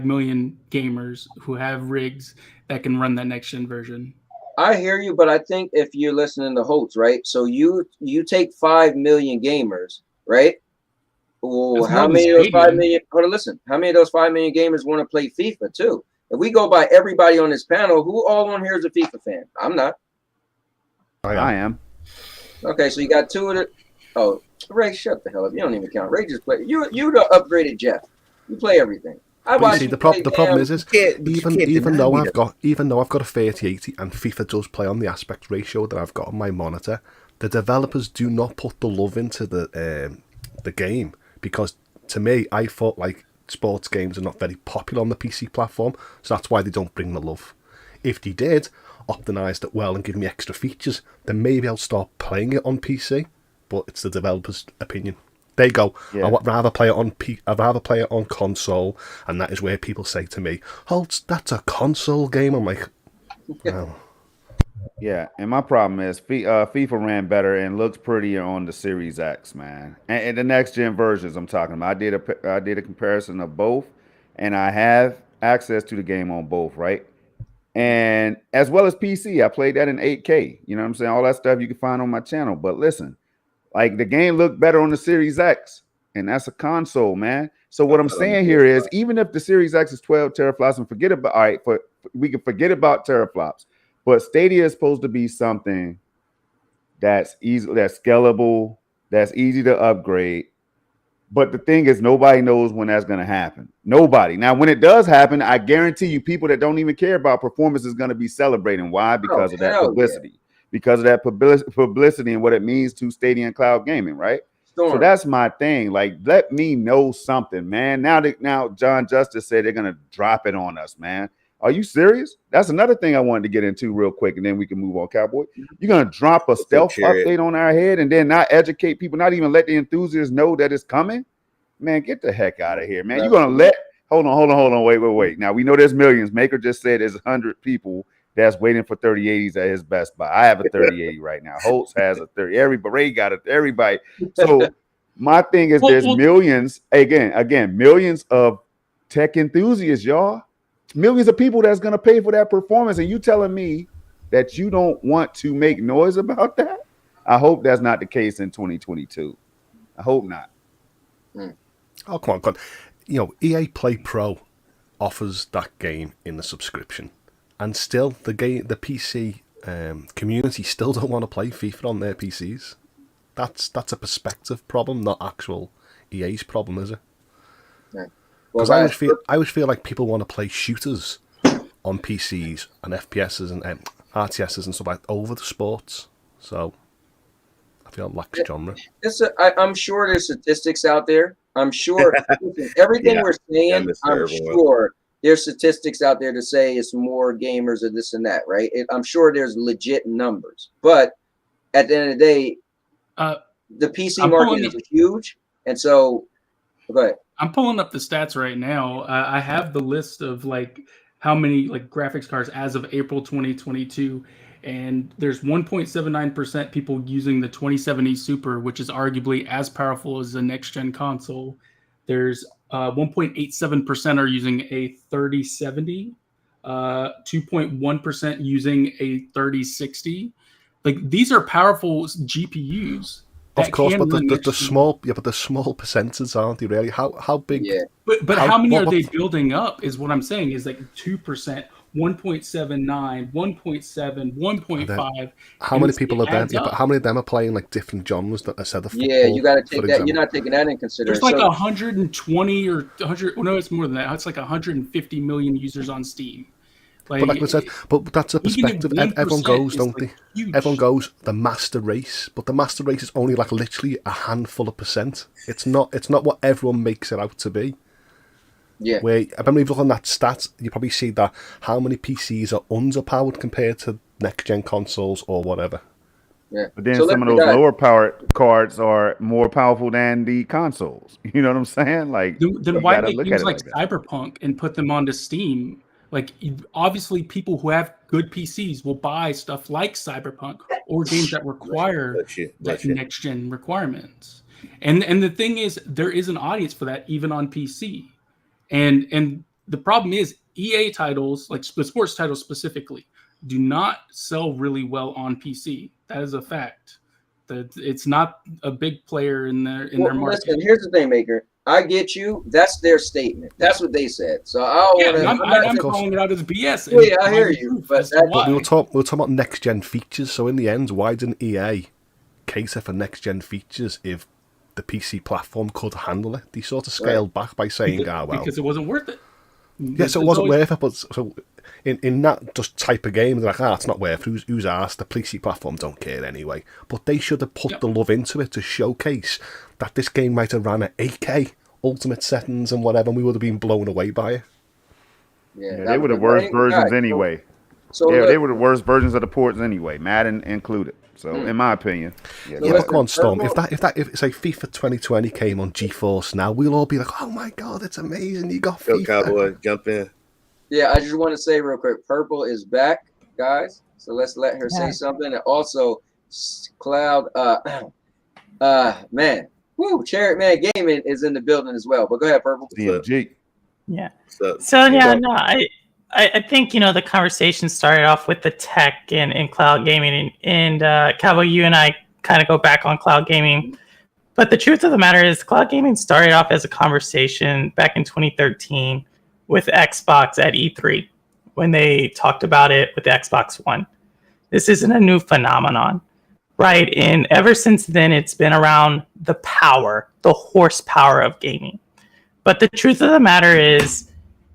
million gamers who have rigs that can run that next gen version. I hear you, but I think if you're listening to Hoults, right? So you take 5 million gamers, right? Well, how many of those 5 million? Hold on, listen. How many of those 5 million gamers want to play FIFA too? If we go by everybody on this panel, who all on here is a FIFA fan? I'm not. I am. Okay, so you got two of the. Oh, Ray, shut the hell up! You don't even count. Ray just play. You the upgraded Jeff. You play everything. The problem is even though I've got a 3080 and FIFA does play on the aspect ratio that I've got on my monitor, the developers do not put the love into the game because to me I thought like sports games are not very popular on the PC platform, so that's why they don't bring the love. If they did optimize it well and give me extra features, then maybe I'll start playing it on PC. But it's the developer's opinion. They go, I'd rather play it on console, and that is where people say to me, "Hoults, that's a console game." I'm like, no. Yeah, and my problem is FIFA ran better and looks prettier on the Series X, man. And the next gen versions I'm talking about. I did a comparison of both, and I have access to the game on both, right? And as well as PC, I played that in 8K. You know what I'm saying? All that stuff you can find on my channel. But listen, like the game looked better on the Series X, and that's a console, man. So what I'm saying here is, even if the Series X is 12 teraflops, and we can forget about teraflops. But Stadia is supposed to be something that's easy, that's scalable, that's easy to upgrade. But the thing is, nobody knows when that's going to happen. Nobody. Now, when it does happen, I guarantee you people that don't even care about performance is going to be celebrating. Why? Because of that publicity. Yeah. Because of that publicity and what it means to Stadia and Cloud Gaming, right? Sure. So that's my thing. Like, let me know something, man. Now John Justice said they're going to drop it on us, man. Are you serious? That's another thing I wanted to get into real quick, and then we can move on, Cowboy. You're going to drop a stealth update on our head and then not educate people, not even let the enthusiasts know that it's coming? Man, get the heck out of here, man. You're going to let – hold on. Wait. Now, we know there's millions. Maker just said there's 100 people that's waiting for 3080s at his Best Buy. I have a 3080 right now. Hoults has a 30. Everybody got it. Everybody. So my thing is there's millions, again, millions of tech enthusiasts, y'all. Millions of people that's going to pay for that performance, and you telling me that you don't want to make noise about that? I hope that's not the case in 2022. I hope not. Oh, come on. You know, EA Play Pro offers that game in the subscription, and still the PC community still don't want to play FIFA on their PCs. That's a perspective problem, not actual EA's problem, is it? Yeah. Because I always feel like people want to play shooters on PCs and FPSs and RTSs and stuff like that over the sports. So I feel it lacks genre. I'm sure there's statistics out there. I'm sure everything we're saying, I'm sure there's statistics out there to say it's more gamers or this and that, right? I'm sure there's legit numbers. But at the end of the day, the PC market is huge. And so, go ahead. I'm pulling up the stats right now. I have the list of like how many like graphics cards as of April 2022, and there's 1.79% people using the 2070 Super, which is arguably as powerful as the next gen console. There's 1.87% are using a 3070, 2.1% using a 3060. Like these are powerful GPUs. Of course, but the small percentages, aren't they? Really, how big? Yeah. But how many are they building up? Is what I'm saying is like 2%, 1.79, 1.7, 1.5. How many people are there? Yeah, but how many of them are playing like different genres that I said? Yeah, you got to take that. You're not taking that in consideration. There's like 120 or 100. No, it's more than that. It's like 150 million users on Steam. But like I said, but that's a perspective. Everyone goes, don't they? Everyone goes the master race, but the master race is only like literally a handful of percent. It's not what everyone makes it out to be. Yeah. Where I remember if you look on that stat, you probably see that how many PCs are underpowered compared to next gen consoles or whatever. Yeah. But then some of those lower powered cards are more powerful than the consoles. You know what I'm saying? Like then why make games like Cyberpunk and put them onto Steam? Like, obviously, people who have good PCs will buy stuff like Cyberpunk or games that require that next-gen requirements. And the thing is, there is an audience for that even on PC. And the problem is, EA titles, like sports titles specifically, do not sell really well on PC. That is a fact. It's not a big player in their market. Listen, here's the thing, Maker. I get you. That's their statement. That's what they said. So I'm calling it out as BS. Yeah, I hear you. But we were talking about next gen features. So in the end, why didn't EA cater for next gen features if the PC platform could handle it? They sort of scaled back by saying, because it wasn't worth it. Yeah, so it wasn't worth it. But so in that just type of game, they're like, it's not worth it. Who's asked? The PC platform don't care anyway. But they should have put the love into it to showcase that this game might have ran at 8K ultimate settings and whatever, and we would have been blown away by it. Yeah, they were the worst versions anyway. They were the worst versions of the ports anyway, Madden included. So, in my opinion, but come on, Storm. If say FIFA 2020 came on GeForce now, we'll all be like, "Oh my god, it's amazing! You got FIFA." Cowboy, jump in. Yeah, I just want to say real quick, Purple is back, guys. So let's let her say something. And also, Cloud, man, Chariot Man Gaming is in the building as well. But go ahead, Purple. DMG. Yeah. I think, the conversation started off with the tech and cloud gaming, and Cowboy, you and I kind of go back on cloud gaming. But the truth of the matter is cloud gaming started off as a conversation back in 2013 with Xbox at E3 when they talked about it with the Xbox One. This isn't a new phenomenon, right? And ever since then, it's been around the horsepower of gaming. But the truth of the matter is,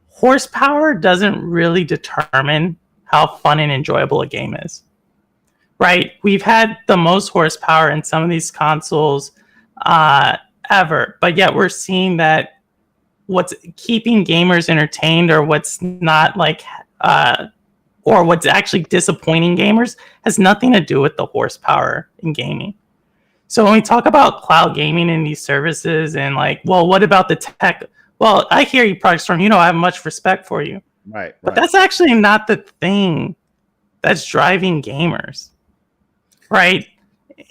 horsepower doesn't really determine how fun and enjoyable a game is, right? We've had the most horsepower in some of these consoles ever, but yet we're seeing that what's keeping gamers entertained or what's not like or what's actually disappointing gamers has nothing to do with the horsepower in gaming. So when we talk about cloud gaming and these services and like, well, what about the tech? Well, I hear you, Project Storm. I have much respect for you. Right. But that's actually not the thing that's driving gamers. Right.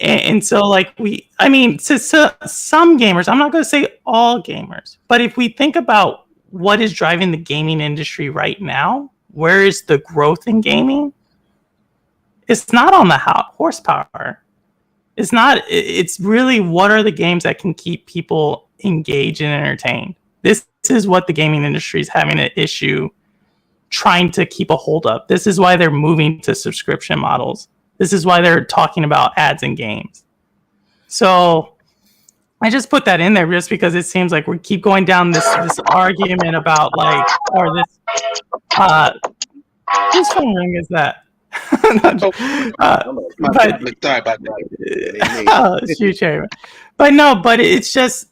And so like to some gamers, I'm not going to say all gamers, but if we think about what is driving the gaming industry right now, where is the growth in gaming? It's not on the horsepower. It's not. It's really what are the games that can keep people engaged and entertained. This is what the gaming industry is having an issue trying to keep a hold of. This is why they're moving to subscription models. This is why they're talking about ads in games. So I just put that in there just because it seems like we keep going down this argument about like, or this, whose phone ring is that? But it's just,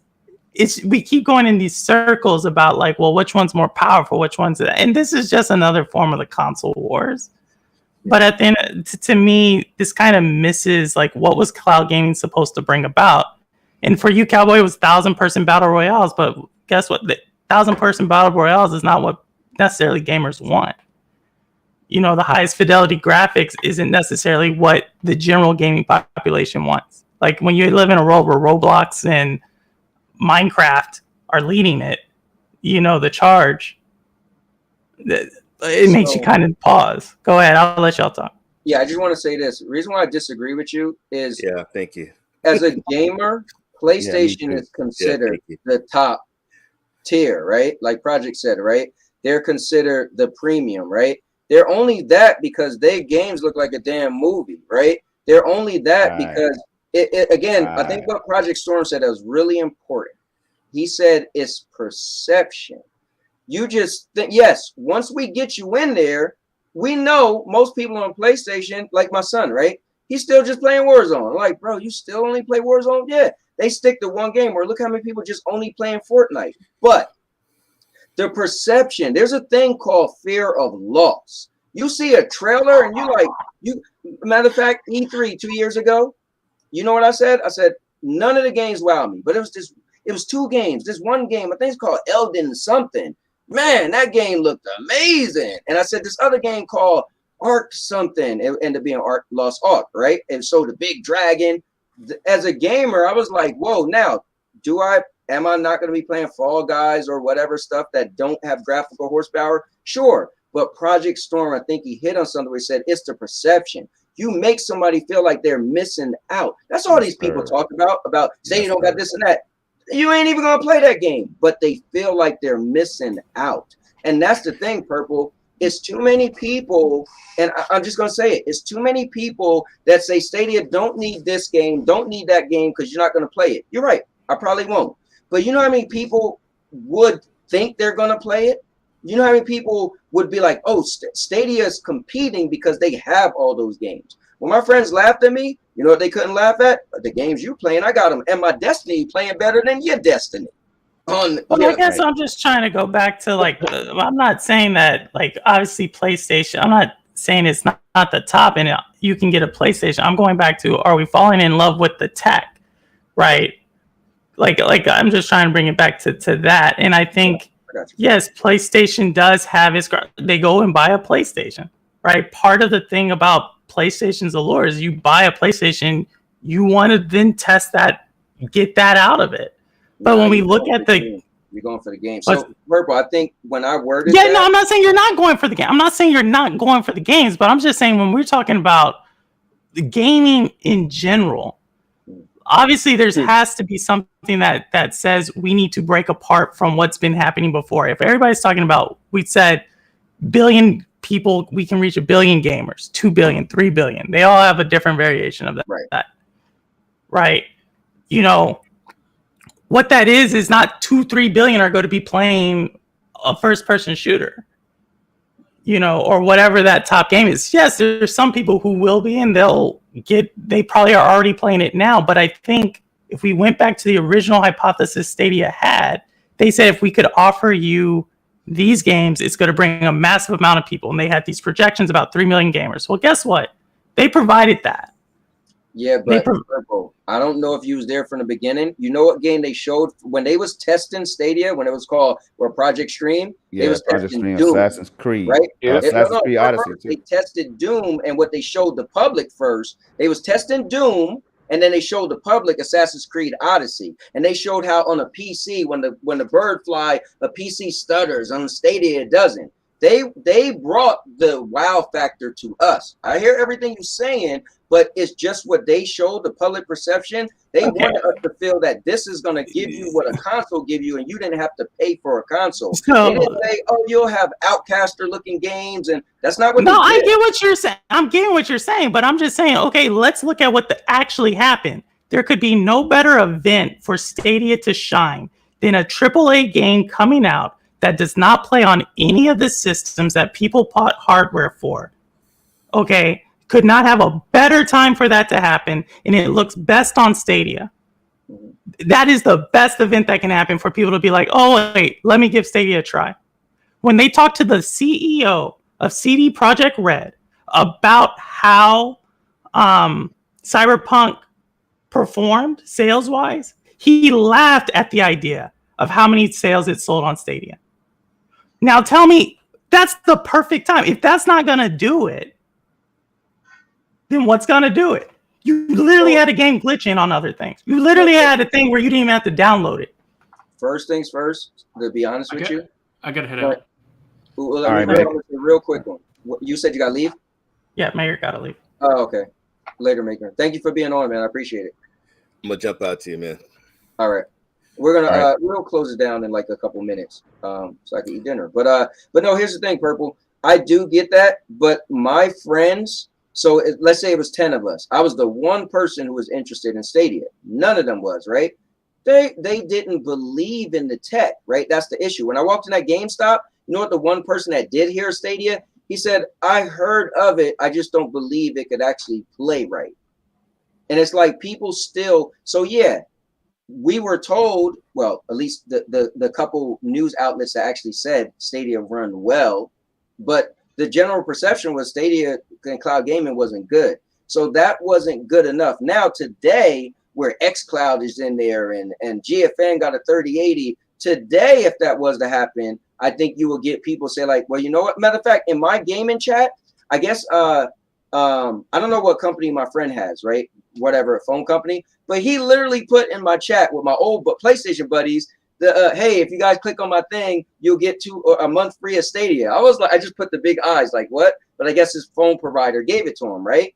we keep going in these circles about like, well, which one's more powerful, which one's, and this is just another form of the console wars. But at the end, to me, this kind of misses like what was cloud gaming supposed to bring about. And for you, Cowboy, it was 1,000-person battle royales. But guess what? The 1,000-person battle royales is not what necessarily gamers want. The highest fidelity graphics isn't necessarily what the general gaming population wants. Like when you live in a world where Roblox and Minecraft are leading it, the charge, it makes you kind of pause. Go ahead, I'll let y'all talk. Yeah, I just want to say this. The reason why I disagree with you is, thank you. As a gamer, PlayStation is considered the top tier, right? Like Project said, right? They're considered the premium, right? They're only that because their games look like a damn movie, right? They're only that because, I think what Project Storm said that was really important. He said it's perception. You just think, yes, once we get you in there, we know most people on PlayStation, like my son, right? He's still just playing Warzone. I'm like, bro, you still only play Warzone? Yeah, they stick to one game. Or look how many people just only playing Fortnite. But the perception, there's a thing called fear of loss. You see a trailer and matter of fact, E3 2 years ago, you know what I said? I said, none of the games wowed me, but it was two games. This one game, I think it's called Elden something. Man, that game looked amazing. And I said, this other game called Ark something. It ended up being Ark Lost Ark, right? And so the big dragon, as a gamer, I was like, whoa, now, am I not going to be playing Fall Guys or whatever stuff that don't have graphical horsepower? Sure. But Project Storm, I think he hit on something where he said, it's the perception. You make somebody feel like they're missing out. That's all these people talk about say you don't got this and that. You ain't even going to play that game, but they feel like they're missing out. And that's the thing, Purple. It's too many people, and I'm just going to say it. It's too many people that say Stadia don't need this game, don't need that game because you're not going to play it. You're right. I probably won't. But you know how many people would think they're going to play it? You know how many people would be like, oh, Stadia is competing because they have all those games. When my friends laughed at me, you know what they couldn't laugh at? The games you playing, I got them. And my Destiny playing better than your Destiny. I guess I'm just trying to go back to like, I'm not saying that like obviously PlayStation, I'm not saying it's not the top and you can get a PlayStation. I'm going back to, are we falling in love with the tech? Right. Like I'm just trying to bring it back to that. And I think, yes, PlayStation does have they go and buy a PlayStation, right? Part of the thing about PlayStation's allure is you buy a PlayStation, you want to then test that, get that out of it. But when we look at you're going for the game. So, Purple, I think when I worded no, I'm not saying you're not going for the game. I'm not saying you're not going for the games, but I'm just saying when we're talking about the gaming in general, obviously there has to be something that says we need to break apart from what's been happening before. If everybody's talking about, we said billion people, we can reach 1 billion gamers, 2 billion, 3 billion. They all have a different variation of that. Right. You know, what that is not 2-3 billion are going to be playing a first-person shooter, you know, or whatever that top game is. Yes, there's some people who will be, and they probably are already playing it now. But I think if we went back to the original hypothesis Stadia had, they said if we could offer you these games, it's going to bring a massive amount of people. And they had these projections about 3 million gamers. Well, guess what? They provided that. Yeah, but Purple, I don't know if you was there from the beginning. You know what game they showed when they was testing Stadia, when it was called Project Stream? Yeah, they was Project testing Stream, Doom, Assassin's Creed. right? Assassin's Creed Odyssey too. They tested Doom, and what they showed the public first, they was testing Doom, and then they showed the public Assassin's Creed Odyssey, and they showed how on a PC, when the bird fly, a PC stutters. On the Stadia, it doesn't. They brought the wow factor to us. I hear everything you're saying, but it's just what they showed, the public perception. They wanted us to feel that this is going to give you what a console give you, and you didn't have to pay for a console. They didn't say, oh, you'll have Outcaster-looking games, and that's not what they did. I get what you're saying. I'm getting what you're saying, but I'm just saying, okay, let's look at what actually happened. There could be no better event for Stadia to shine than a AAA game coming out that does not play on any of the systems that people bought hardware for. Okay? Could not have a better time for that to happen, and it looks best on Stadia. That is the best event that can happen for people to be like, oh, wait, let me give Stadia a try. When they talked to the CEO of CD Projekt Red about how Cyberpunk performed sales-wise, he laughed at the idea of how many sales it sold on Stadia. Now tell me, that's the perfect time. If that's not going to do it, then what's going to do it? You literally had a game glitching on other things. You literally had a thing where you didn't even have to download it. First things first, to be honest with you. I got to head out. All right, Mayor. Real quick one. You said you got to leave? Yeah, Mayor got to leave. Oh, okay. Later, Maker. Thank you for being on, man. I appreciate it. I'm going to jump out to you, man. All right. We're gonna we'll close it down in like a couple minutes, so I can eat dinner. But no, here's the thing, Purple. I do get that, but my friends. So let's say it was 10 of us. I was the one person who was interested in Stadia. None of them was, right? They didn't believe in the tech, right? That's the issue. When I walked in that GameStop, you know what? The one person that did hear Stadia, he said, "I heard of it. I just don't believe it could actually play right." And it's like people still. So yeah. We were told, well, at least the couple news outlets that actually said Stadia run well, but the general perception was Stadia and Cloud Gaming wasn't good. So that wasn't good enough. Now today, where xCloud is in there and GFN got a 3080, today, if that was to happen, I think you will get people say like, well, you know what? Matter of fact, in my gaming chat, I guess I don't know what company my friend has, right? Whatever, a phone company. But he literally put in my chat with my old PlayStation buddies, hey, if you guys click on my thing, you'll get a month free of Stadia. I was like, I just put the big eyes, like what? But I guess his phone provider gave it to him, right?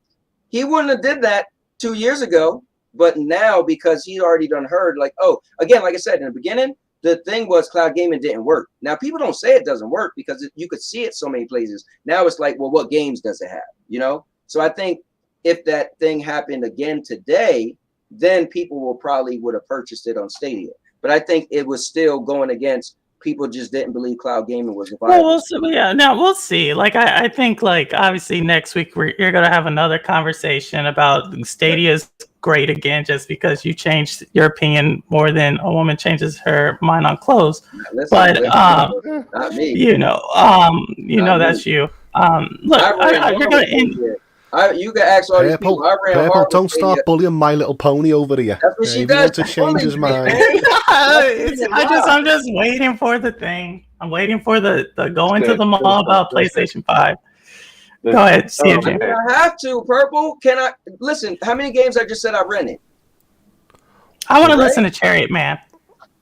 He wouldn't have did that 2 years ago, but now because he already done heard, like, oh, again, like I said in the beginning, the thing was Cloud Gaming didn't work. Now people don't say it doesn't work because you could see it so many places. Now it's like, well, what games does it have? You know? So I think if that thing happened again today, then people would have purchased it on Stadia. But I think it was still going against people just didn't believe Cloud Gaming was viable. Well, we'll see. Like I think like obviously next week you're gonna have another conversation about Stadia's great again, just because you changed your opinion more than a woman changes her mind on clothes. But not me. You know that's you. Look, you're gonna end. You can ask all these people. I ran Purple, hard don't start bullying My Little Pony over here. That's what she he does. wants to change his mind. I'm just waiting for the thing. I'm waiting for the going to the mall about PlayStation 5. Go ahead, CJ. I have to, Purple. Can I listen? How many games I just said I rented? I want to listen to Chariot Man.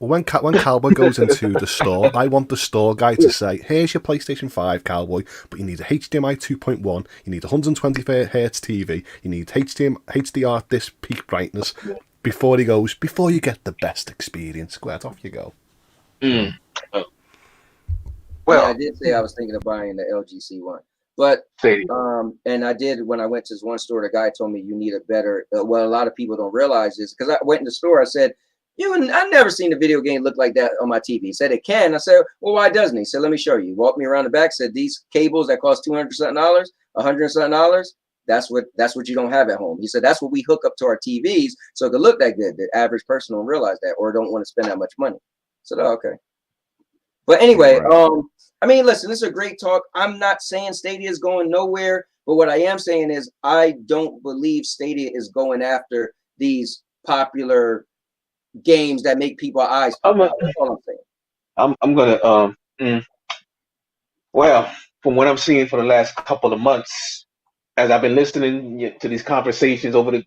When Cowboy goes into the store, I want the store guy to say, here's your PlayStation 5, Cowboy, but you need a HDMI 2.1, you need 120Hz TV, you need HDR disc peak brightness, before you get the best experience. Glad off you go. Well, yeah, I did say I was thinking of buying the LG C1. But, and I did, when I went to this one store, the guy told me you need a better, what a lot of people don't realize is, because I went in the store, I said, I've never seen a video game look like that on my TV. He said it can. I said, well, why doesn't he? He said, let me show you. He walked me around the back, said these cables that cost $200 something, $100 something, that's what you don't have at home. He said that's what we hook up to our TVs so it could look that good. The average person don't realize that or don't want to spend that much money. So okay. But anyway, Right. I mean, listen, this is a great talk. I'm not saying Stadia is going nowhere, but what I am saying is I don't believe Stadia is going after these popular games that make people's eyes pop out. That's all I'm saying. I'm gonna well, from what I'm seeing for the last couple of months, as I've been listening to these conversations over the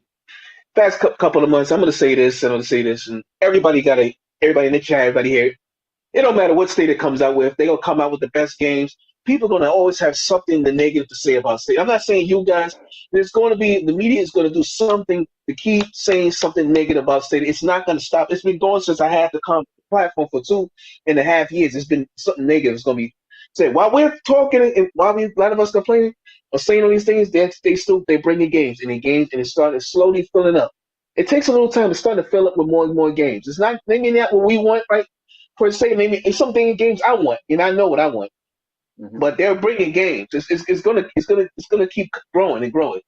past couple of months, I'm gonna say this and I'm gonna say this, and everybody in the chat, everybody here. It don't matter what state it comes out with, they're gonna come out with the best games. People are gonna always have something negative to say about state. I'm not saying you guys. There's going to be the media is going to do something to keep saying something negative about state. It's not going to stop. It's been going since I had the platform for 2.5 years. It's been something negative. It's going to be said while we're talking and while a lot of us complaining or saying all these things. They bring in games and it's started slowly filling up. It takes a little time to start to fill up with more and more games. It's not maybe not what we want, right? Per se, maybe it's something in games I want, and I know what I want. Mm-hmm. But they're bringing games. It's gonna keep growing and growing.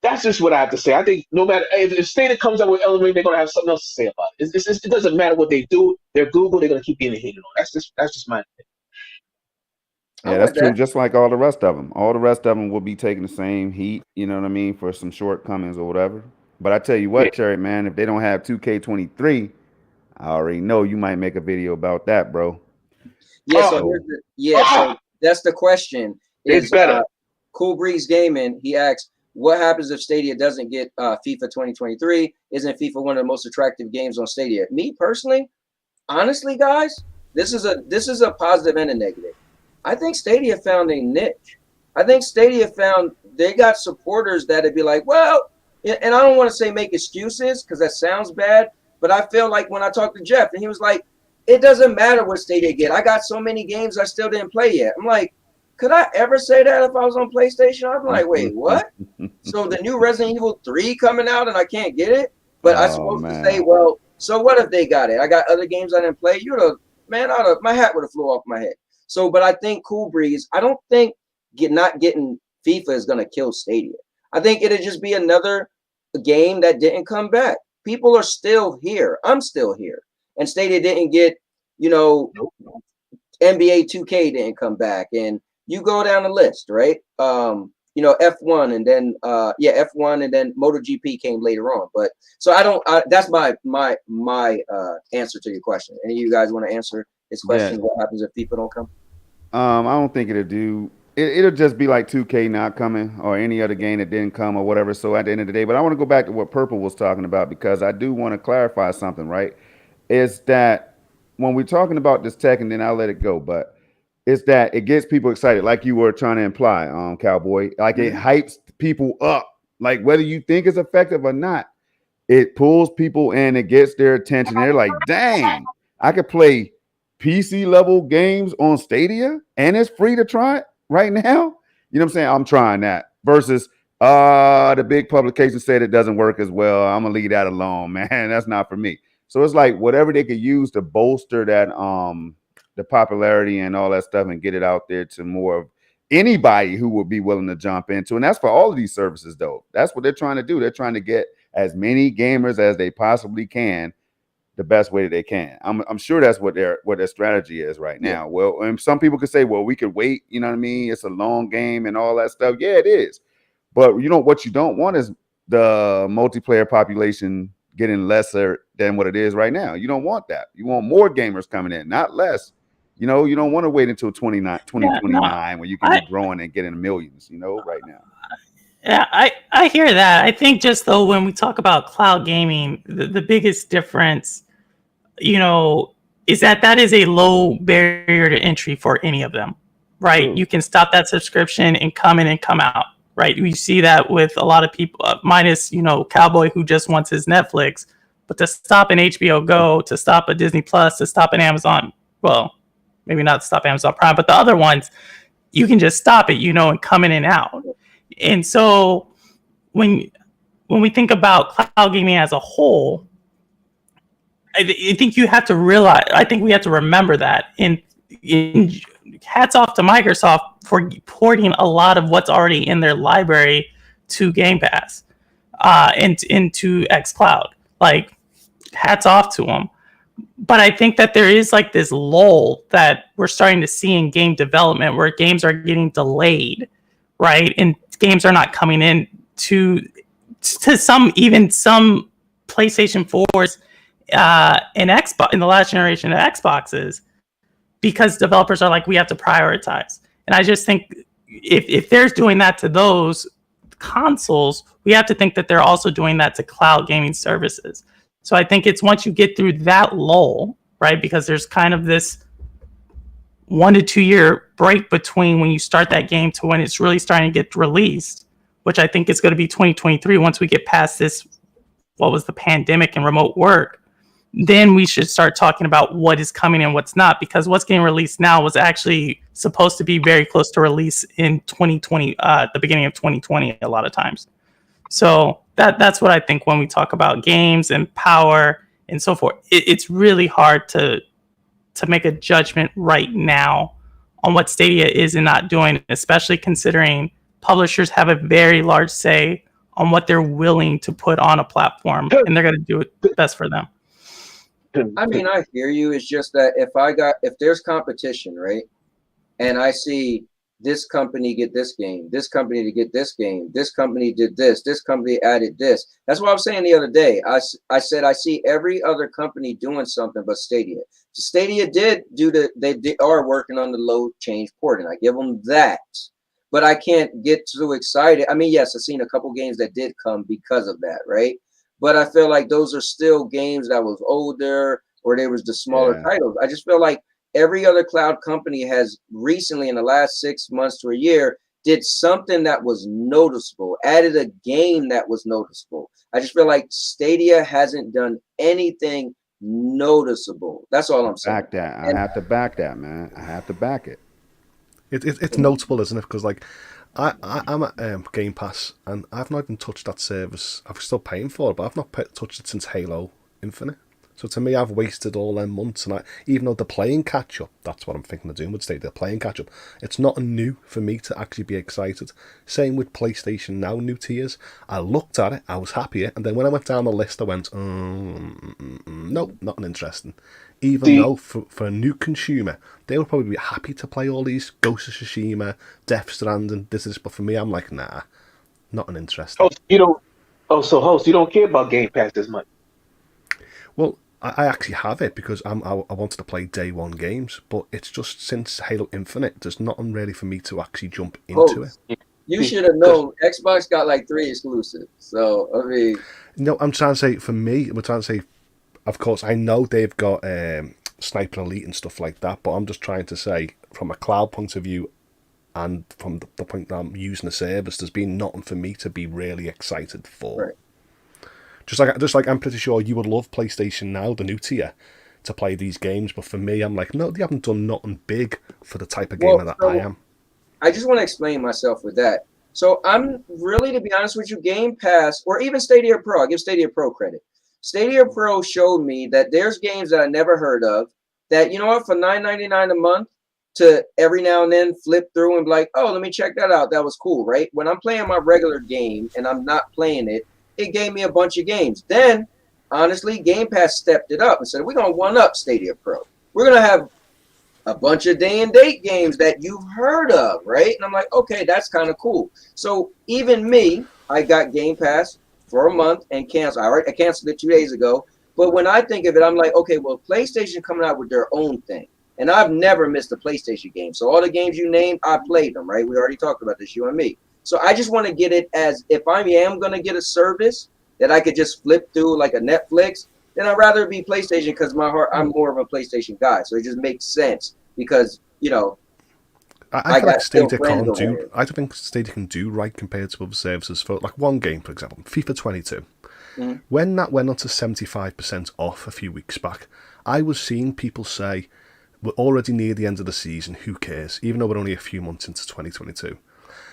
That's just what I have to say. I think no matter if Stadia comes out with Elden Ring, they're gonna have something else to say about it. It doesn't matter what they do. They're Google. They're gonna keep getting hated on. That's just my thing. Yeah, that's true. Just like all the rest of them. All the rest of them will be taking the same heat, you know what I mean, for some shortcomings or whatever. But I tell you what, Chariot Man, if they don't have 2K23, I already know you might make a video about that, bro. Yeah, so that's the question. It's better. Cool Breeze Gaming, he asks, what happens if Stadia doesn't get FIFA 2023? Isn't FIFA one of the most attractive games on Stadia? Me personally, honestly, guys, this is a positive and a negative. I think Stadia found a niche. I think Stadia they got supporters that'd be like, well, and I don't want to say make excuses because that sounds bad, but I feel like when I talked to Jeff and he was like, it doesn't matter what Stadia get. I got so many games I still didn't play yet. I'm like, could I ever say that if I was on PlayStation? I'm like, wait, what? So the new Resident Evil 3 coming out and I can't get it? But I'm supposed to say, well, so what if they got it? I got other games I didn't play. My hat would have flew off my head. So, but I think Cool Breeze, I don't think not getting FIFA is going to kill Stadia. I think it'll just be another game that didn't come back. People are still here. I'm still here. And Stadia didn't get, NBA 2K didn't come back. And you go down the list, right? F1 and then F1 and then MotoGP came later on. But so that's my answer to your question. Any of you guys want to answer his question? Yeah. What happens if people don't come? I don't think it'll do. It'll just be like 2K not coming or any other game that didn't come or whatever. So at the end of the day, but I want to go back to what Purple was talking about because I do want to clarify something, right? Is that when we're talking about this tech, and then I'll let it go, but it's that it gets people excited, like you were trying to imply, Cowboy. Like it hypes people up, like whether you think it's effective or not, it pulls people in, it gets their attention. They're like, dang, I could play PC level games on Stadia and it's free to try it right now. You know what I'm saying? I'm trying that versus the big publication said it doesn't work as well. I'm gonna leave that alone, man. That's not for me. So it's like whatever they could use to bolster that the popularity and all that stuff and get it out there to more of anybody who would be willing to jump into. And that's for all of these services, though. That's what they're trying to do. They're trying to get as many gamers as they possibly can the best way that they can. I'm sure that's what their strategy is right now. Well, and some people could say, well, we could wait, you know what I mean? It's a long game and all that stuff. Yeah, it is. But what you don't want is the multiplayer population getting lesser than what it is right now. You don't want that. You want more gamers coming in, not less. You don't want to wait until 2029 when you can be growing and getting millions, right now. Yeah, I hear that. I think just though when we talk about cloud gaming, the biggest difference, is that is a low barrier to entry for any of them, right? True. You can stop that subscription and come in and come out, right? We see that with a lot of people, minus, Cowboy who just wants his Netflix, but to stop an HBO Go, to stop a Disney Plus, to stop an Amazon, well, maybe not stop Amazon Prime, but the other ones, you can just stop it, and come in and out. And so when we think about cloud gaming as a whole, I think you have to realize, I think we have to remember that. And hats off to Microsoft for porting a lot of what's already in their library to Game Pass and into xCloud. Like, hats off to them. But I think that there is like this lull that we're starting to see in game development where games are getting delayed, right? And games are not coming in to some PlayStation 4s and Xbox in the last generation of Xboxes, because developers are like, we have to prioritize. And I just think if they're doing that to those consoles, we have to think that they're also doing that to cloud gaming services. So I think it's once you get through that lull, right? Because there's kind of this 1 to 2 year break between when you start that game to when it's really starting to get released, which I think is going to be 2023 once we get past this, what was the pandemic and remote work. Then we should start talking about what is coming and what's not, because what's getting released now was actually supposed to be very close to release in 2020, the beginning of 2020 a lot of times. So that's what I think when we talk about games and power and so forth. It's really hard to make a judgment right now on what Stadia is and not doing, especially considering publishers have a very large say on what they're willing to put on a platform, and they're going to do it best for them. I mean, I hear you. It's just that if there's competition, right, and I see this company get this game, this company to get this game, this company did this company added this. That's what I was saying the other day. I said I see every other company doing something but Stadia. Stadia did they are working on the load change port, and I give them that. But I can't get too excited. I mean, yes, I've seen a couple games that did come because of that, right? But I feel like those are still games that was older, or there was the smaller titles. I just feel like every other cloud company has recently, in the last 6 months to a year, did something that was noticeable, added a game that was noticeable. I just feel like Stadia hasn't done anything noticeable. That's all I'm saying. I have to back that, man. I have to back it. It's notable, isn't it? Because like I'm at Game Pass, and I've not even touched that service. I'm still paying for it, but I've not touched it since Halo Infinite. So to me, I've wasted all them months, and even though they're playing catch up, that's what I'm thinking of doing with Stadia. They're playing catch up. It's not new for me to actually be excited. Same with PlayStation Now new tiers. I looked at it, I was happier, and then when I went down the list, I went, nope, not interesting. Even though for a new consumer, they would probably be happy to play all these Ghost of Tsushima, Death Stranding, this, but for me, I'm like, nah, not an interest. Host, you don't care about Game Pass as much. Well, I actually have it because I wanted to play day one games, but it's just since Halo Infinite, there's nothing really for me to actually jump into it. You should have known Xbox got like 3 exclusives. So, I mean... No, I'm trying to say, for me, we're trying to say, of course, I know they've got Sniper Elite and stuff like that, but I'm just trying to say, from a cloud point of view, and from the point that I'm using the service, there's been nothing for me to be really excited for. Right. Just like I'm pretty sure you would love PlayStation Now, the new tier, to play these games, but for me, I'm like, no, they haven't done nothing big for the type of gamer that I am. I just want to explain myself with that. So I'm really, to be honest with you, Game Pass, or even Stadia Pro, I give Stadia Pro credit. Stadia Pro showed me that there's games that I never heard of that, you know what, for $9.99 a month, to every now and then flip through and be like, oh, let me check that out. That was cool, right? When I'm playing my regular game and I'm not playing it, it gave me a bunch of games. Then, honestly, Game Pass stepped it up and said, we're going to one-up Stadia Pro. We're going to have a bunch of day-and-date games that you've heard of, right? And I'm like, okay, that's kind of cool. So even me, I got Game Pass for a month and canceled. I canceled it 2 days ago. But when I think of it, I'm like, okay, well, PlayStation coming out with their own thing. And I've never missed a PlayStation game. So all the games you named, I played them, right? We already talked about this, you and me. So I just want to get it as, if I am going to get a service that I could just flip through like a Netflix, then I'd rather it be PlayStation, because I'm more of a PlayStation guy. So it just makes sense because, you know, I feel like Stadia can't do. I don't think Stadia can do right compared to other services. For like one game, for example, FIFA 22. Mm-hmm. When that went on to 75% off a few weeks back, I was seeing people say, we're already near the end of the season, who cares? Even though we're only a few months into 2022.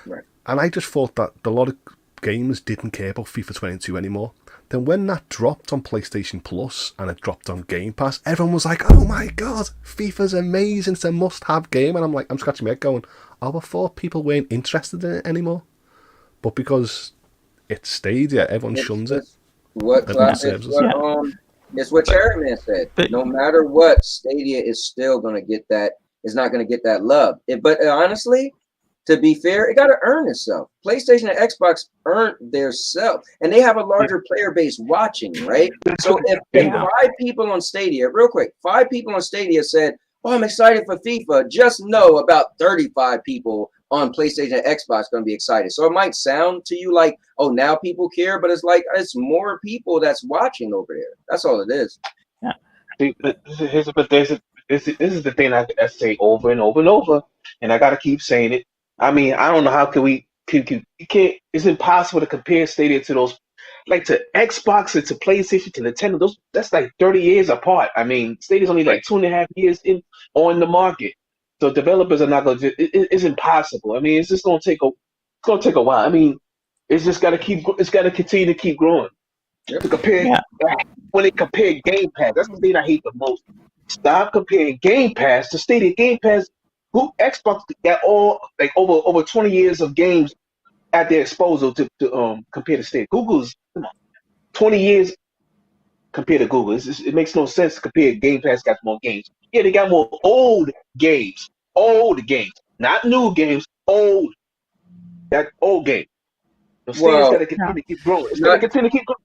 Right. And I just thought that a lot of gamers didn't care about FIFA 22 anymore. Then when that dropped on PlayStation Plus and it dropped on Game Pass, everyone was like, oh my god, FIFA's amazing, it's a must-have game. And I'm like, I'm scratching my head going, oh, I thought people weren't interested in it anymore. But because it's Stadia, everyone shuns it. What It's what Chariot Man said. But No matter what, Stadia is still going to get that. Is not going to get that love. But honestly, to be fair, it got to earn itself. PlayStation and Xbox earned their self, and they have a larger player base watching, right? So if Yeah. 5 people on Stadia, real quick, 5 people on Stadia said, "Oh, I'm excited for FIFA," just know about 35 people on PlayStation and Xbox going to be excited. So it might sound to you like, oh, now people care, but it's like it's more people that's watching over there. That's all it is. yeah. See, but this is the thing I say over and over and over, and I gotta keep saying it. I mean, I don't know how can we can you can't. It's impossible to compare Stadia to those, like to Xbox and to PlayStation to Nintendo. Those that's like 30 years apart. I mean, Stadia's only like 2.5 years in on the market, so developers are not gonna. It's impossible. I mean, it's just gonna take a while. I mean, it's just gotta keep. It's gotta continue to keep growing. To compare Yeah. when they compare Game Pass, that's the thing I hate the most. Stop comparing Game Pass to Stadia. Game Pass, who Xbox got all like over 20 years of games at their disposal to compare to Stadia. Google's 20 years compared to Google. It makes no sense to compare. Game Pass got more games. Yeah, they got more old games, not new games, old. That old game. So Stadia's got to continue to keep growing. It's got to continue to keep growing.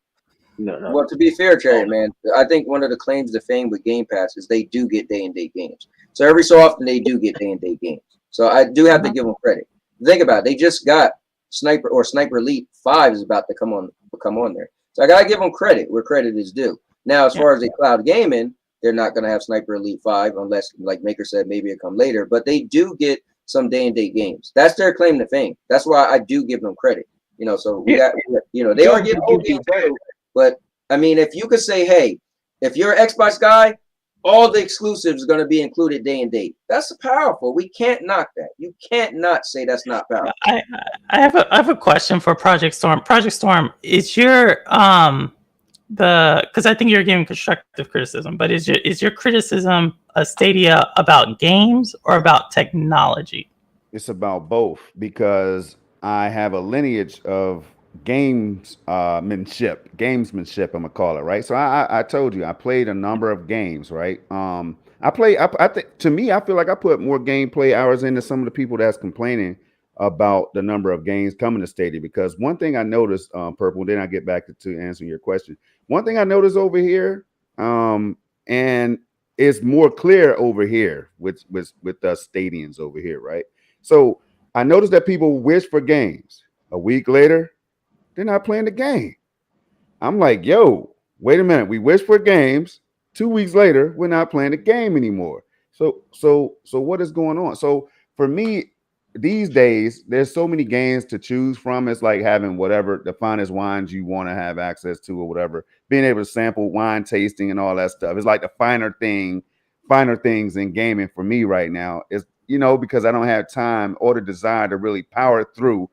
No. Well, to be fair, Chariot Man, I think one of the claims to fame with Game Pass is they do get day-and-date games. So every so often they do get day-and-date games. So I do have to give them credit. Think about it. They just got Sniper Elite 5 is about to come on there. So I gotta give them credit where credit is due. Now, as far as the cloud gaming, they're not gonna have Sniper Elite 5 unless, like Maker said, maybe it come later. But they do get some day-and-date games. That's their claim to fame. That's why I do give them credit. So we got, they are getting old games too. But I mean, if you could say, hey, if you're an Xbox guy, all the exclusives are going to be included day and date. That's powerful. We can't knock that. You can't not say that's not powerful. I have a question for Project Storm. Project Storm, is your because I think you're giving constructive criticism, but is your criticism of Stadia about games or about technology? It's about both, because I have a lineage of gamesmanship, I'm gonna call it, right? So I told you I played a number of games, right? I think, to me, I feel like I put more gameplay hours into some of the people that's complaining about the number of games coming to Stadia. Because one thing I noticed, Purple, then I get back to answering your question. One thing I noticed over here, and it's more clear over here with us Stadians over here, right? So I noticed that people wish for games. A week later, they're not playing the game. I'm like, yo, wait a minute. We wish for games. 2 weeks later, we're not playing the game anymore. So what is going on? So for me, these days, there's so many games to choose from. It's like having whatever the finest wines you want to have access to or whatever. Being able to sample wine tasting and all that stuff. It's like the finer things in gaming for me right now. Is because I don't have time or the desire to really power through.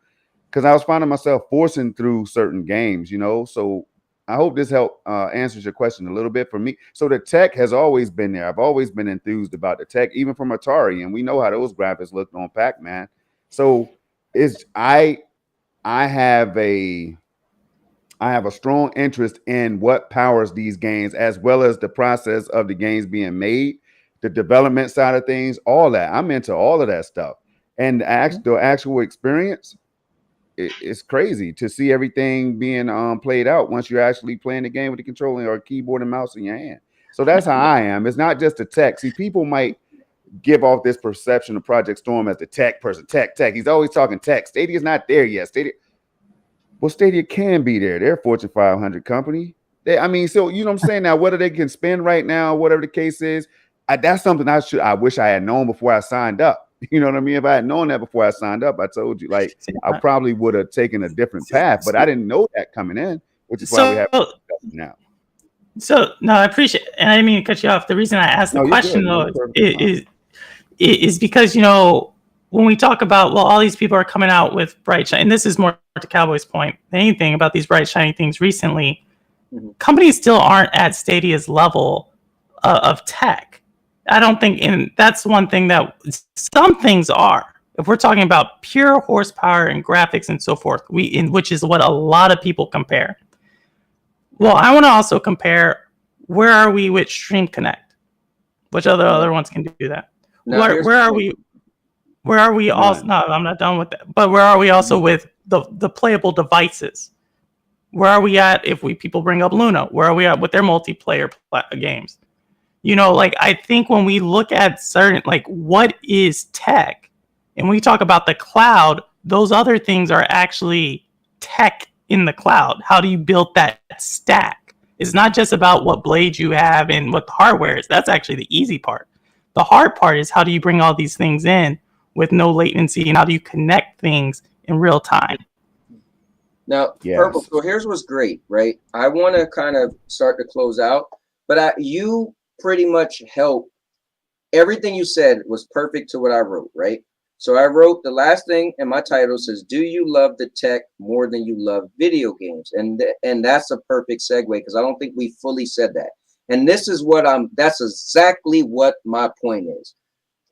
Because I was finding myself forcing through certain games, So I hope this answers your question a little bit for me. So the tech has always been there. I've always been enthused about the tech, even from Atari, and we know how those graphics looked on Pac-Man. So I have a strong interest in what powers these games, as well as the process of the games being made, the development side of things, all that. I'm into all of that stuff, and the actual experience. It's crazy to see everything being played out once you're actually playing the game with the controller or keyboard and mouse in your hand. So that's how I am. It's not just the tech. See, people might give off this perception of Project Storm as the tech person. Tech. He's always talking tech. Stadia's not there yet. Stadia can be there. They're a Fortune 500 company. So you know what I'm saying? Now, whether they can spend right now, whatever the case is, that's something I wish I had known before I signed up. You know what I mean? If I had known that before I signed up, I told you, like, I probably would have taken a different path, but I didn't know that coming in, which is why we have now. So, no, I appreciate it. And I didn't mean to cut you off. The reason I asked the question, though, is because, when we talk about, all these people are coming out with bright, shiny, and this is more to Cowboy's point than anything about these bright, shiny things recently, companies still aren't at Stadia's level of tech. I don't think, and that's one thing that some things are. If we're talking about pure horsepower and graphics and so forth, which is what a lot of people compare. Well, I want to also compare where are we with Stream Connect? Which other ones can do that? Now, Where are we? Where are we also? No, I'm not done with that. But where are we also with the playable devices? Where are we at if people bring up Luna? Where are we at with their multiplayer games? You know, like, I think when we look at certain, like, what is tech, and we talk about the cloud, those other things are actually tech in the cloud. How do you build that stack? It's not just about what blades you have and what the hardware is. That's actually the easy part. The hard part is, how do you bring all these things in with no latency, and how do you connect things in real time? Now, Purple, so here's what's great, right? I want to kind of start to close out, but you pretty much helped. Everything you said was perfect to what I wrote, right? So I wrote the last thing in my title says, do you love the tech more than you love video games? And that's a perfect segue, because I don't think we fully said that. And this is what that's exactly what my point is.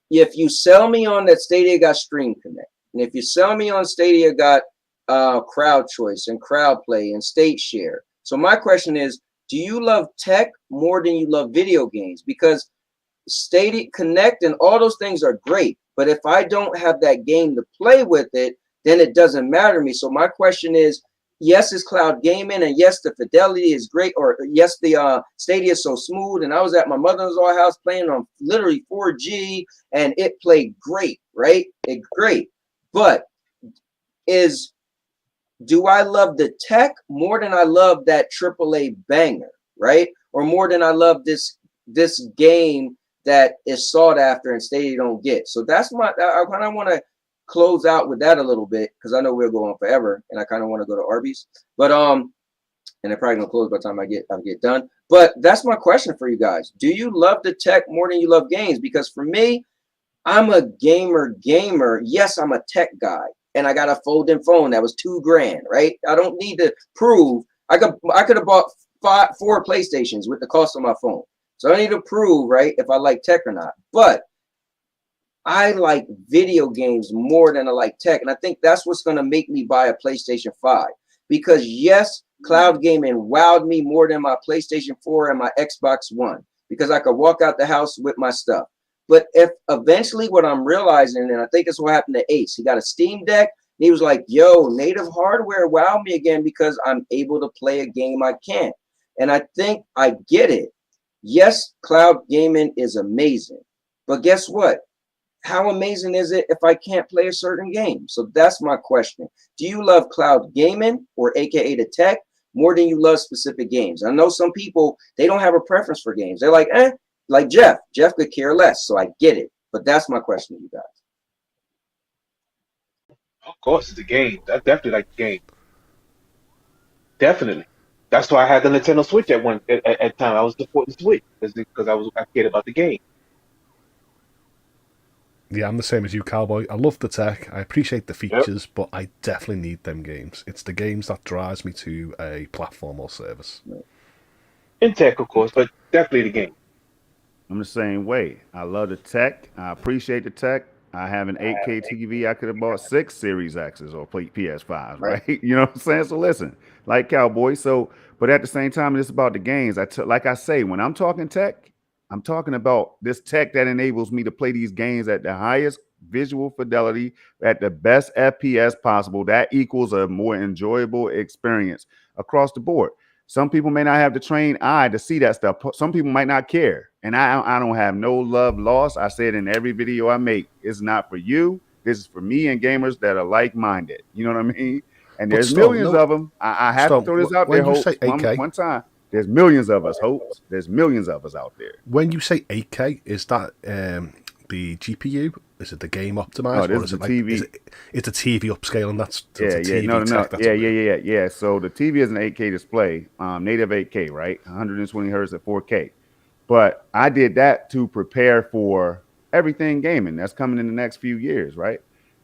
If you sell me on that Stadia got Stream Connect, and if you sell me on Stadia got crowd choice and crowd play and state share. So my question is, do you love tech more than you love video games? Because Stadia Connect and all those things are great, but if I don't have that game to play with it, then it doesn't matter to me. So my question is, yes, it's cloud gaming, and yes, the fidelity is great, or yes, the Stadia is so smooth, and I was at my mother-in-law's house playing on literally 4G, and it played great, right? It's great. But do I love the tech more than I love that AAA banger, right? Or more than I love this game that is sought after and Stadia don't get? So that's I kind of want to close out with that a little bit, because I know we'll go on forever, and I kind of want to go to Arby's, but and they're probably gonna close by the time I get done. But that's my question for you guys. Do you love the tech more than you love games? Because for me, I'm a gamer. Yes, I'm a tech guy, and I got a folding phone that was $2,000, right? I don't need to prove. I could have bought 4 PlayStations with the cost of my phone. So I need to prove, right, if I like tech or not. But I like video games more than I like tech, and I think that's what's going to make me buy a PlayStation 5. Because yes, cloud gaming wowed me more than my PlayStation 4 and my Xbox One, because I could walk out the house with my stuff. But if eventually what I'm realizing, and I think it's what happened to Ace, he got a Steam Deck, and he was like, yo, native hardware wowed me again because I'm able to play a game I can't. And I think I get it. Yes, cloud gaming is amazing. But guess what? How amazing is it if I can't play a certain game? So that's my question. Do you love cloud gaming, or AKA the tech, more than you love specific games? I know some people, they don't have a preference for games. They're like, like Jeff. Jeff could care less, so I get it. But that's my question to you guys. Of course, it's a game. I definitely like the game. Definitely. That's why I had the Nintendo Switch at time. I was supporting the Switch because I cared about the game. Yeah, I'm the same as you, Cowboy. I love the tech. I appreciate the features, but I definitely need them games. It's the games that drives me to a platform or service. In tech, of course, but definitely the game. I'm the same way. I love the tech. I appreciate the tech. I have an 8K TV. I could have bought 6 Series X's or PS5s, right? You know what I'm saying? So listen, like Cowboy. So, but at the same time, it's about the games. Like I say, when I'm talking tech, I'm talking about this tech that enables me to play these games at the highest visual fidelity, at the best FPS possible. That equals a more enjoyable experience across the board. Some people may not have the trained eye to see that stuff. Some people might not care. And I don't have no love lost. I say it in every video I make. It's not for you. This is for me and gamers that are like-minded. You know what I mean? And there's millions of them. I have to throw this out there, Hoults, one time. There's millions of us, Hoults. There's millions of us out there. When you say 8K, is that the GPU? Is it the game optimized? Oh, this is the TV. It's a TV upscale, and that's no. Yeah. So the TV is an 8K display, native 8K, right? 120 hertz at 4K. But I did that to prepare for everything gaming that's coming in the next few years, right?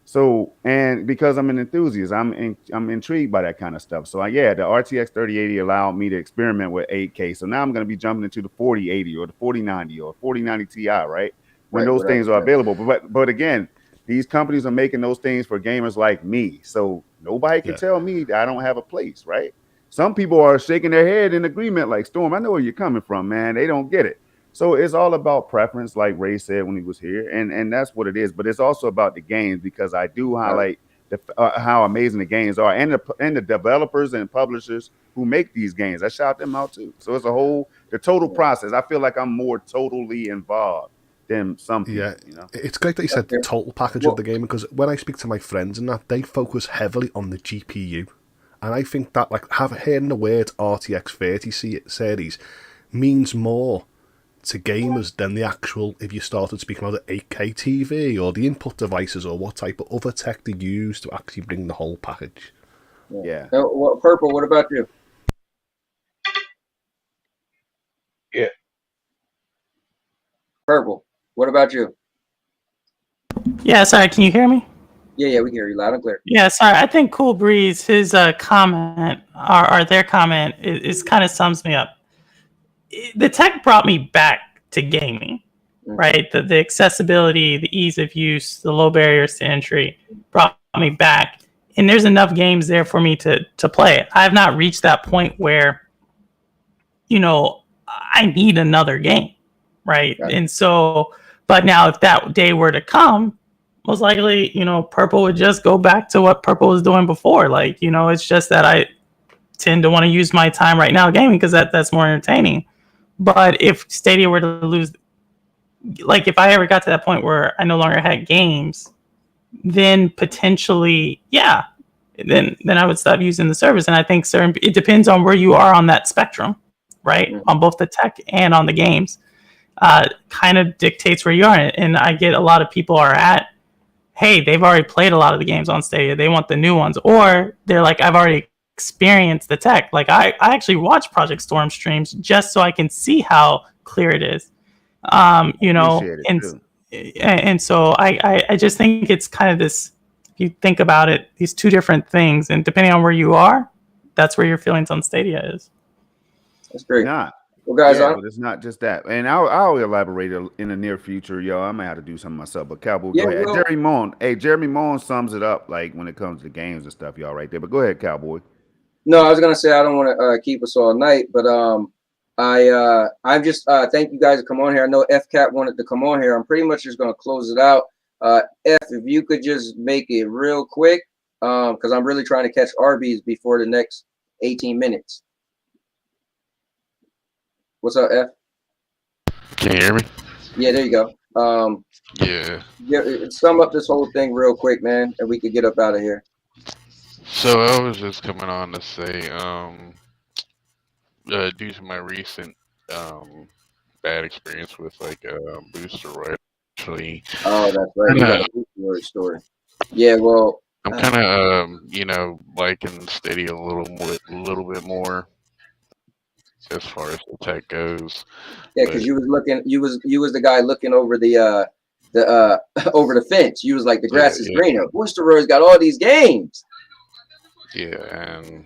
So, and because I'm an enthusiast, I'm intrigued by that kind of stuff. So, the RTX 3080 allowed me to experiment with 8K. So now I'm going to be jumping into the 4080 or the 4090 or 4090 Ti, right? When those things are available. But again, these companies are making those things for gamers like me. So nobody can tell me that I don't have a place, right? some people are shaking their head in agreement, like, Storm, I know where you're coming from, man. They don't get it. So it's all about preference, like Ray said when he was here, and that's what it is. But it's also about the games, because I do highlight how amazing the games are, and the developers and publishers who make these games. I shout them out too. So it's the total process. I feel like I'm more totally involved than some people. Yeah, you know, it's great that you said the total package of the game, because when I speak to my friends and that, they focus heavily on the GPU, and I think that, like, hearing the word RTX 30 series means more to gamers than the actual, if you started speaking about the 8K TV or the input devices or what type of other tech they use to actually bring the whole package. Yeah. Purple, what about you? Yeah. Purple, what about you? Yeah, sorry, can you hear me? Yeah, we can hear you loud and clear. Yeah, sorry. I think Cool Breeze, his comment, or their comment, is kind of sums me up. The tech brought me back to gaming, right? The accessibility, the ease of use, the low barriers to entry brought me back. And there's enough games there for me to play it. I have not reached that point where, I need another game, right? Right. And so, but now if that day were to come, most likely, Purple would just go back to what Purple was doing before. Like, it's just that I tend to want to use my time right now gaming because that's more entertaining. But if Stadia were to lose, like if I ever got to that point where I no longer had games, then potentially, then I would stop using the service. And I think it depends on where you are on that spectrum, right? Mm-hmm. On both the tech and on the games, kind of dictates where you are. And I get a lot of people are at, hey, they've already played a lot of the games on Stadia. They want the new ones. Or they're like, I've already experienced the tech. Like I actually watch Project Storm streams just so I can see how clear it is. And so I just think it's kind of this, if you think about it, these two different things, and depending on where you are, that's where your feelings on Stadia is. That's great. Well, guys, but it's not just that, and I'll elaborate in the near future, y'all. I might have to do something myself, but Cowboy, go ahead. Jeremy Moon sums it up, like when it comes to games and stuff, y'all, right there. But go ahead, Cowboy. No, I was gonna say I don't want to keep us all night, but I'm just thank you guys to come on here. I know FCat wanted to come on here. I'm pretty much just gonna close it out. If you could just make it real quick, because I'm really trying to catch Arby's before the next 18 minutes. What's up, F? Can you hear me? Yeah, there you go. Yeah. Sum up this whole thing real quick, man, and we could get up out of here. So I was just coming on to say, due to my recent bad experience with like Boosteroid, actually. Oh, that's right. You got a Boosteroid story. Yeah, well, I'm kind of liking Stadia a little bit more as far as the tech goes. Yeah, because you was the guy looking over the over the fence. You was like, the grass is greener. Boosteroid's got all these games. Yeah, and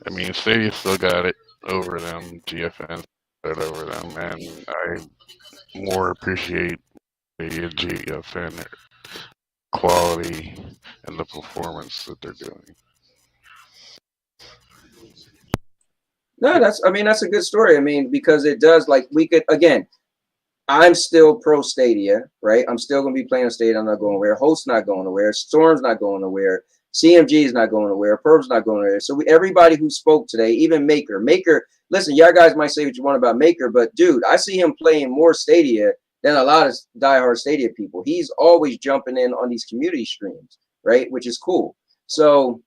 I mean, Stadia still got it over them. GFN got it over them, and I more appreciate the GFN quality and the performance that they're doing. No, that's a good story. I mean, because it does, like, we could, again, I'm still pro Stadia, right? I'm still going to be playing on Stadia. I'm not going nowhere. Hoults not going nowhere. Storm's not going nowhere. CMG is not going nowhere. Perb's not going nowhere. So everybody who spoke today, even Maker, listen, y'all guys might say what you want about Maker, but dude, I see him playing more Stadia than a lot of diehard Stadia people. He's always jumping in on these community streams, right? Which is cool. So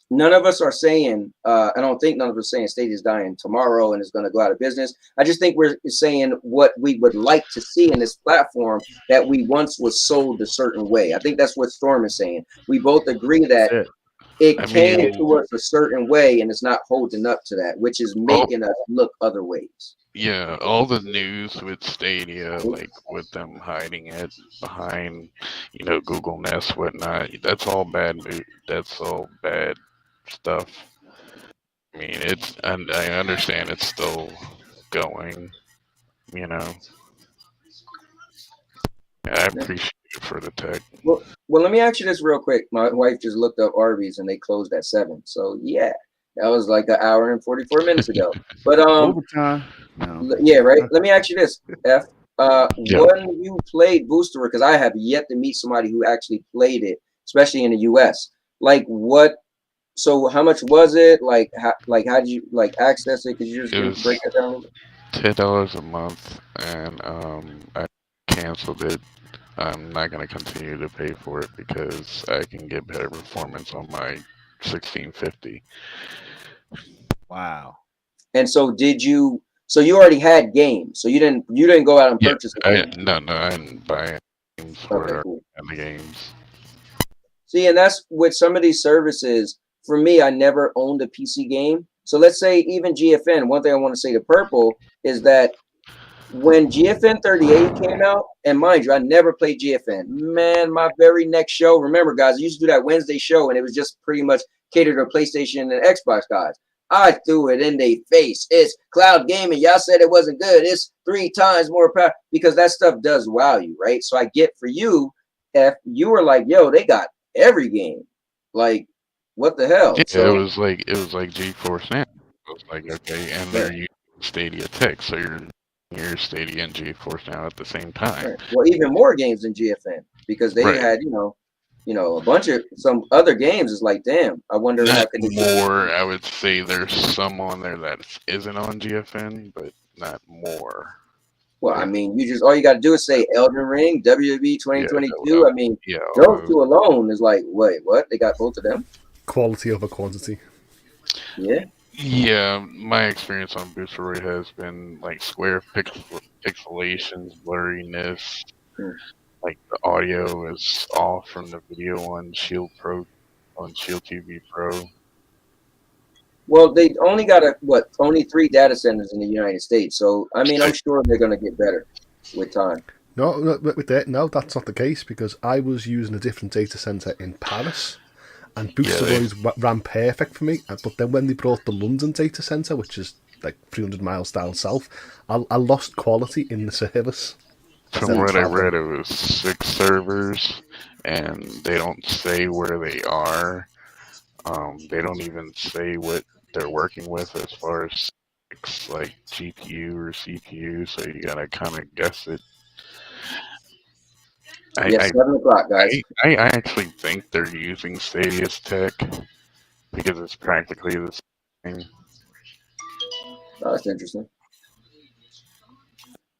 none of us are saying, I don't think none of us are saying Stadia is dying tomorrow and is going to go out of business. I just think we're saying what we would like to see in this platform that we once was sold a certain way. I think that's what Storm is saying. We both agree that it came to us a certain way and it's not holding up to that, which is making us look other ways. Yeah, all the news with Stadia, like with them hiding it behind, Google Nest, whatnot, that's all bad news. That's all bad stuff. I mean, and I understand it's still going, I appreciate it for the tech. Well, let me ask you this real quick. My wife just looked up Arby's and they closed at 7. So yeah, That was like an hour and 44 minutes ago. But Overtime. No. yeah, right. Let me ask you this, F. Yeah. When you played Boosteroid, because I have yet to meet somebody who actually played it, especially in the US. Like what? So how much was it? Like how did you like access it? Could you just It was break that down a little bit? $10 a month, and I canceled it. I'm not going to continue to pay for it because I can get better performance on my 1650. Wow. And so did you? So you already had games. So you didn't go out and purchase a game. No, I didn't buy games for Okay, it cool. in the games. See, and that's with some of these services. For me, I never owned a PC game. So let's say even GFN. One thing I want to say to Purple is that when GFN 38 came out, and mind you, I never played GFN. Man, my very next show. Remember, guys, I used to do that Wednesday show, and it was just pretty much catered to PlayStation and Xbox guys. I threw it in their face. It's cloud gaming. Y'all said it wasn't good. It's 3 times more power because that stuff does wow you, right? So I get for you, F, you were like, yo, they got every game. Like, what the hell? Yeah, So it was like GeForce Now. It was like, okay, and they're using Stadia Tech, so you're Stadia and GeForce Now at the same time. right. Well, even more games than GFN because they Right. had, a bunch of some other games. Is like, damn, I wonder how Not could more. I would say there's some on there that isn't on GFN, but not more. Well, I mean, all you got to do is say Elden Ring, WWE 2022. Yeah, I mean, yeah, those two alone is like, wait, what? They got both of them? Quality over quantity. Yeah. Yeah, my experience on Boosteroid has been like square pixelations, blurriness. Like the audio is off from the video on Shield TV Pro. Well, they only got only 3 data centers in the United States. So, I mean, I'm sure they're going to get better with time. No, that's not the case because I was using a different data center in Paris, and Boosteroid ran perfect for me. But then when they brought the London data center, which is like 300 miles down south, I lost quality in the service. From what I read, it was 6 servers, and they don't say where they are. They don't even say what they're working with as far as like GPU or CPU, so you gotta kind of guess it. Yes, 7 o'clock, guys. I actually think they're using Stadia's tech because it's practically the same. Oh, that's interesting.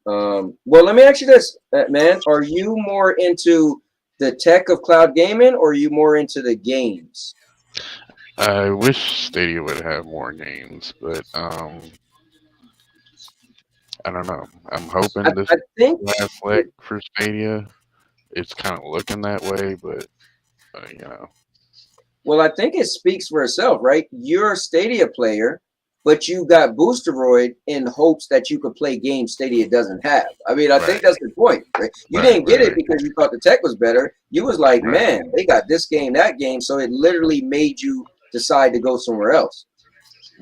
Well, let me ask you this, man. Are you more into the tech of cloud gaming, or are you more into the games? I wish Stadia would have more games, but I don't know. I'm hoping this last leg for Stadia, it's kind of looking that way, but Well, I think it speaks for itself, right? You're a Stadia player, but you got Boosteroid in hopes that you could play games Stadia doesn't have. I mean, I think that's the point, right? You didn't get it because you thought the tech was better. You was like, man, they got this game, that game, so it literally made you decide to go somewhere else.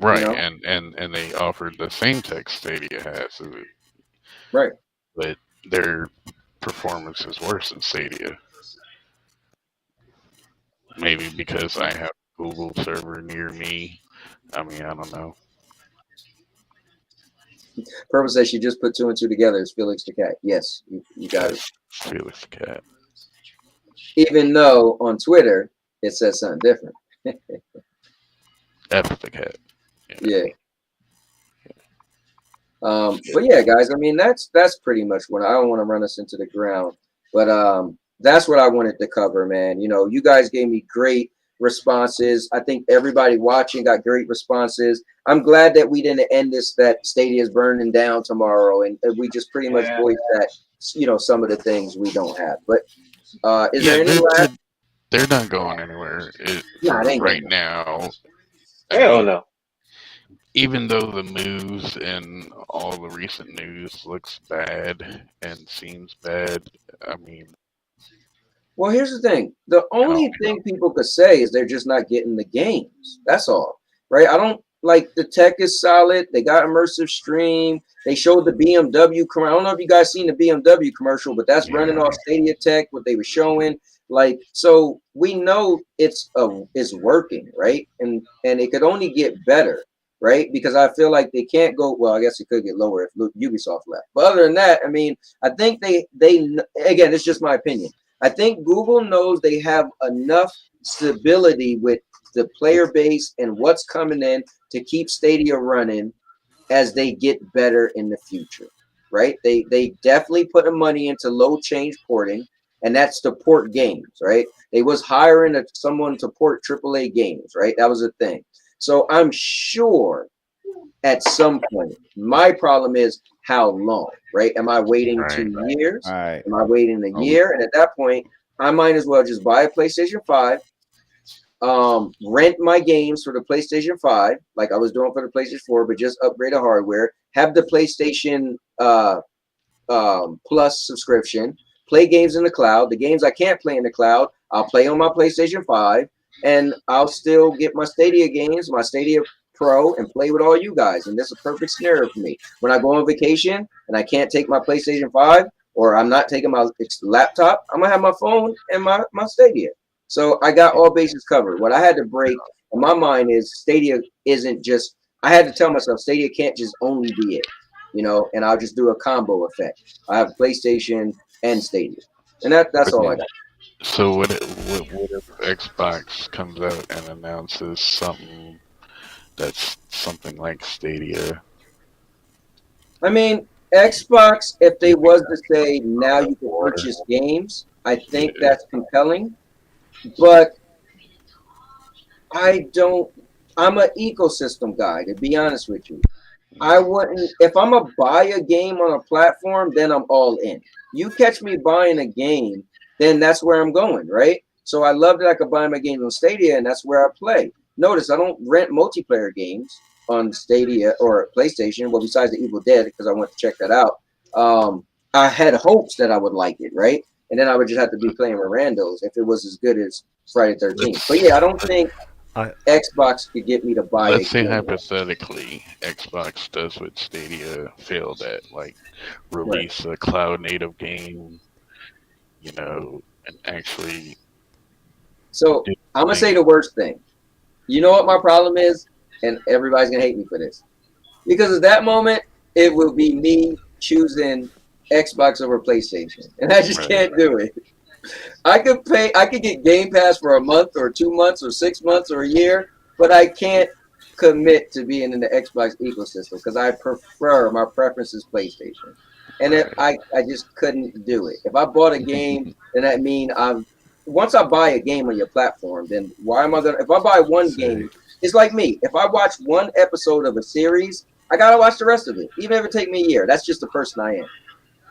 Right, and they offered the same tech Stadia has. Right. But their performance is worse than Stadia. Maybe because I have a Google server near me. I mean, I don't know. Purple says she just put 2 and 2 together. It's Felix the cat. Yes, you got it. Felix the cat. Even though on Twitter it says something different. F the cat. Yeah. But yeah, guys, I mean, that's pretty much what I don't want to run us into the ground, but that's what I wanted to cover, man. You guys gave me great responses. I think everybody watching got great responses. I'm glad that we didn't end this that Stadia is burning down tomorrow, and we just pretty much voiced that some of the things we don't have. But is there any last? They're not going anywhere right now. Hell no. Even though the news and all the recent news looks bad and seems bad, I mean. Well, here's the thing. The only thing people could say is they're just not getting the games. That's all, right? I don't like the tech is solid. They got immersive stream. They showed the BMW commercial. I don't know if you guys seen the BMW commercial, but that's running off Stadia Tech, what they were showing. Like, so we know it's working, right? And it could only get better, right? Because I feel like they can't go. Well, I guess it could get lower if Ubisoft left. But other than that, I mean, I think they again, it's just my opinion. I think Google knows they have enough stability with the player base and what's coming in to keep Stadia running as they get better in the future, right? They definitely put the money into low change porting, and that's to port games, right? They was hiring someone to port AAA games, right? That was a thing. So I'm sure at some point, my problem is how long, right? Am I waiting 2 years? Right. Am I waiting a year? And at that point, I might as well just buy a PlayStation 5, rent my games for the PlayStation 5, like I was doing for the PlayStation 4, but just upgrade the hardware, have the PlayStation Plus subscription, play games in the cloud. The games I can't play in the cloud, I'll play on my PlayStation 5, and I'll still get my Stadia games, my Stadia Pro, and play with all you guys. And this is a perfect scenario for me. When I go on vacation and I can't take my PlayStation 5, or I'm not taking my laptop, I'm gonna have my phone and my Stadia. So I got all bases covered. What I had to break in my mind is Stadia isn't just, I had to tell myself Stadia can't just only be it, you know, and I'll just do a combo effect. I have PlayStation and Stadia. And that's all I got. So what if Xbox comes out and announces something that's something like Stadia? I mean, Xbox, if they was to say now you can purchase games, I think that's compelling. But I'm an ecosystem guy, to be honest with you. I wouldn't, if I'm gonna buy a game on a platform, then I'm all in. You catch me buying a game, then that's where I'm going, right? So I love that I could buy my games on Stadia, and that's where I play. Notice I don't rent multiplayer games on Stadia or PlayStation, well, besides the Evil Dead, because I went to check that out. I had hopes that I would like it, right? And then I would just have to be playing with randos if it was as good as Friday 13th. But yeah, I don't think Xbox could get me to buy Let's a say game. hypothetically, Xbox does what Stadia failed at, like release a cloud native game, you know, and actually. So I'm gonna say the worst thing. You know what my problem is, and everybody's gonna hate me for this, because at that moment it will be me choosing Xbox over PlayStation, and I just can't do it. I could get Game Pass for a month or 2 months or 6 months or a year, but I can't commit to being in the Xbox ecosystem because my preference is PlayStation, and I just couldn't do it. If I bought a game, then that mean once I buy a game on your platform, then why am I gonna? If I buy one game, it's like me. If I watch one episode of a series, I gotta watch the rest of it, even if it take me a year. That's just the person I am.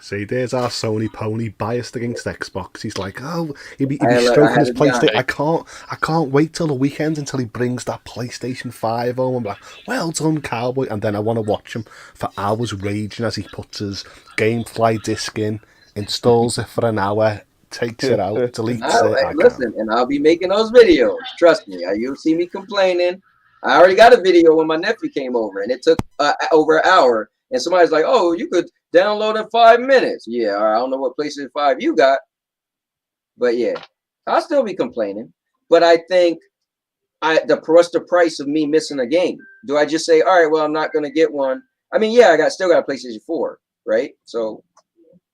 See, there's our Sony pony biased against Xbox. He's like, oh, he'd be stroking his PlayStation. I can't wait till the weekend until he brings that PlayStation 5 home. I'm like, well done, Cowboy. And then I want to watch him for hours raging as he puts his GameFly disc in, installs it for an hour, takes it out, deletes it. Listen, and I'll be making those videos. Trust me. You'll see me complaining. I already got a video when my nephew came over, and it took over an hour. And somebody's like, oh, you could download in 5 minutes. Yeah, I don't know what PlayStation 5 you got. But yeah, I'll still be complaining. But I think what's the price of me missing a game? Do I just say, all right, well, I'm not going to get one? I mean, yeah, still got a PlayStation 4, right? So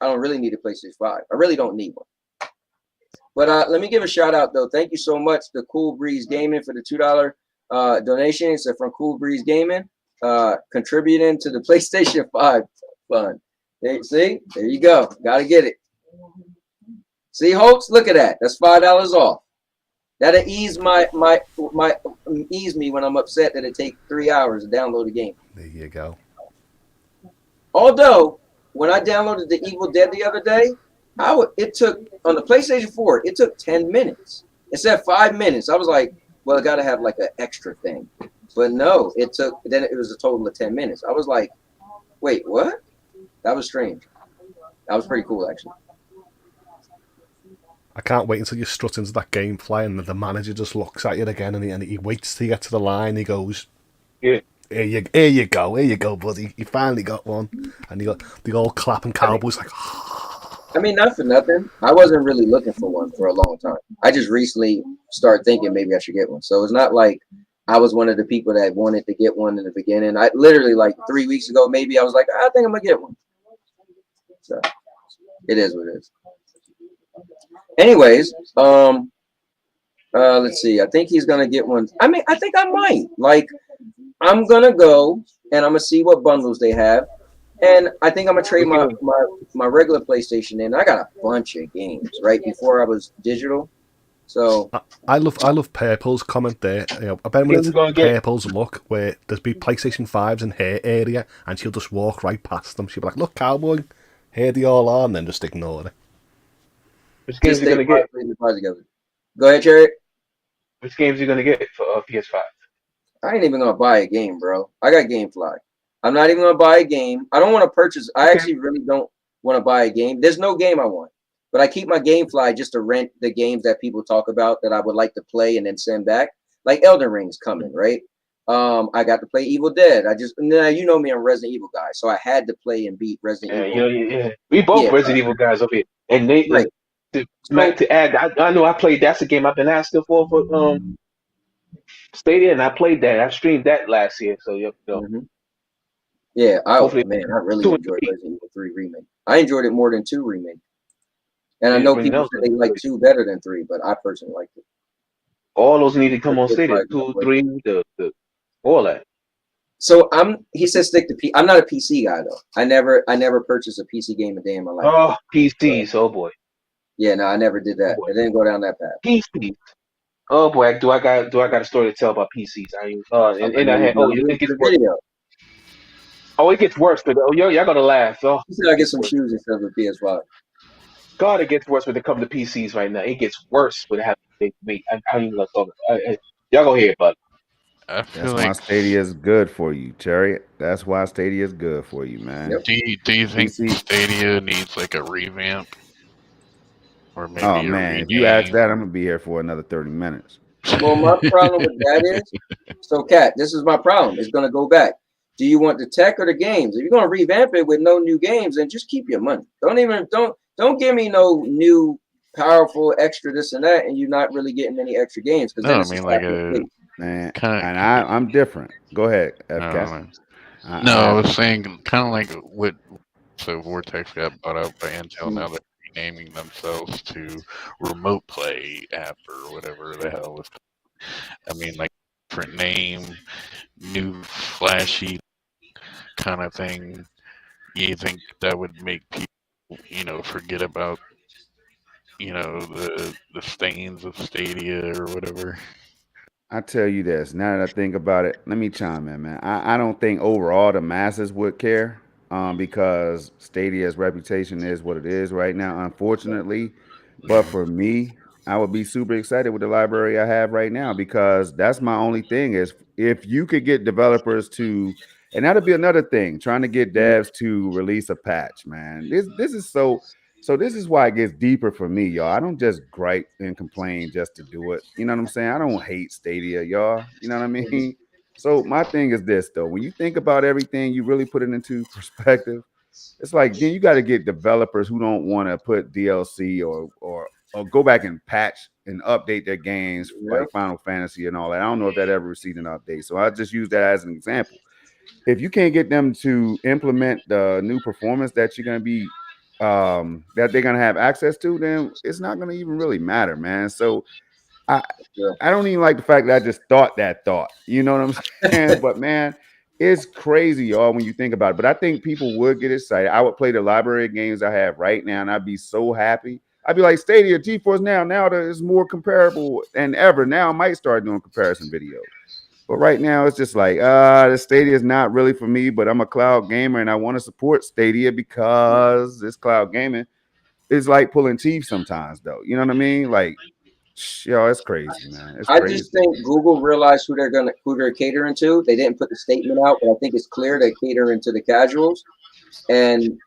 I don't really need a PlayStation 5. I really don't need one. But let me give a shout out, though. Thank you so much to Cool Breeze Gaming for the $2 donation. It's from Cool Breeze Gaming. Contributing to the PlayStation 5 fund. See, there you go. Gotta get it. See, Hoults, look at that. That's $5 off. That'll ease ease me when I'm upset that it takes 3 hours to download a game. There you go. Although, when I downloaded the Evil Dead the other day, it took on the PlayStation 4, it took 10 minutes. It said 5 minutes. I was like, well, I gotta have like an extra thing. But no, it was a total of 10 minutes. I was like, wait, what? That was strange. That was pretty cool, actually. I can't wait until you strut into that GameFly and the manager just looks at you again and he waits till you get to the line. He goes, yeah, here you go, buddy. You finally got one. And they all clap and Cowboy's like, oh. I mean, not for nothing. I wasn't really looking for one for a long time. I just recently started thinking maybe I should get one. So it's not like I was one of the people that wanted to get one in the beginning. I literally like 3 weeks ago, maybe I was like, I think I'm gonna get one. So it is what it is. Anyways, let's see. I think he's gonna get one. I mean, I think I might. Like, I'm gonna go and I'm gonna see what bundles they have. And I think I'm gonna trade my regular PlayStation in. I got a bunch of games right before I was digital. So I love Purple's comment there. You know, I bet when it's Purple's look where there's be PlayStation 5s in her area and she'll just walk right past them. She'll be like, look, Cowboy, here they all are, and then just ignore it. Which games are you gonna get? Go ahead, Chariot. Which games are you gonna get for PS5? I ain't even gonna buy a game, bro. I got GameFly. I'm not even gonna buy a game. I don't want to purchase. I actually really don't want to buy a game. There's no game I want, but I keep my GameFly just to rent the games that people talk about that I would like to play and then send back. Like Elden Ring's coming, right? I got to play Evil Dead. Now you know me, I'm a Resident Evil guy, so I had to play and beat Resident Evil. Yeah. We both Resident Evil guys over here, and they right. to add. I know I played. That's the game I've been asking for Stadia, and I played that. I streamed that last year, so you know. Yeah, I really enjoyed Resident Evil 3 remake. I enjoyed it more than 2 remake. And I know people say they like 2 better than 3, but I personally liked it. All those need to come on Stadia. 2, 3, the all that. So he says stick to I'm not a PC guy though. I never purchased a PC game a day in my life. Oh, PCs, oh boy. Yeah, no, I never did that. I didn't go down that path. PCs. Oh boy, do I got a story to tell about PCs? It gets worse. Oh, it gets worse, but y'all gonna laugh. Oh, I get some shoes instead of a PS5. God, it gets worse when it comes to PCs right now. It gets worse when it happens. Wait, how you gonna talk? Y'all go ahead, bud. That's why Stadia is good for you, Chariot. That's why Stadia is good for you, man. Do you think Stadia needs like a revamp? Or maybe oh man, if you ask that, I'm gonna be here for another 30 minutes. Well, my problem with that is, so Kat, this is my problem. It's gonna go back. Do you want the tech or the games? If you're gonna revamp it with no new games, then just keep your money. Don't give me no new powerful extra this and that, and you're not really getting any extra games. No, I mean like a man, and I'm different. Go ahead, FK. No, I was saying kind of like what Vortex got bought out by Intel. Now they're renaming themselves to Remote Play app or whatever the hell it's called. I mean, like different name, new flashy kind of thing. You think that would make people, forget about, the stains of Stadia or whatever? I tell you this, now that I think about it, let me chime in, man. I don't think overall the masses would care because Stadia's reputation is what it is right now, unfortunately. But for me, I would be super excited with the library I have right now because that's my only thing is if you could get developers to, and that'll be another thing, trying to get devs to release a patch, man. This is so this is why it gets deeper for me, y'all. I don't just gripe and complain just to do it. You know what I'm saying? I don't hate Stadia, y'all. You know what I mean? So my thing is this, though. When you think about everything, you really put it into perspective. It's like then you got to get developers who don't want to put DLC or go back and patch and update their games like Final Fantasy and all that. I don't know if that ever received an update. So I just use that as an example. If you can't get them to implement the new performance that you're going to be that they're going to have access to, then it's not going to even really matter, man. So I don't even like the fact that I just thought that thought. You know what I'm saying? But man, it's crazy, y'all, when you think about it. But I think people would get excited. I would play the library of games I have right now, and I'd be so happy. I'd be like, Stadia, GeForce Now that is more comparable than ever. Now I might start doing comparison videos. But right now, it's just like, the Stadia is not really for me, but I'm a cloud gamer, and I want to support Stadia because it's cloud gaming. It's like pulling teeth sometimes, though. You know what I mean? Like, yo, it's crazy, man. It's crazy. I just think Google realized who they're catering to. They didn't put the statement out, but I think it's clear they're catering to the casuals. And,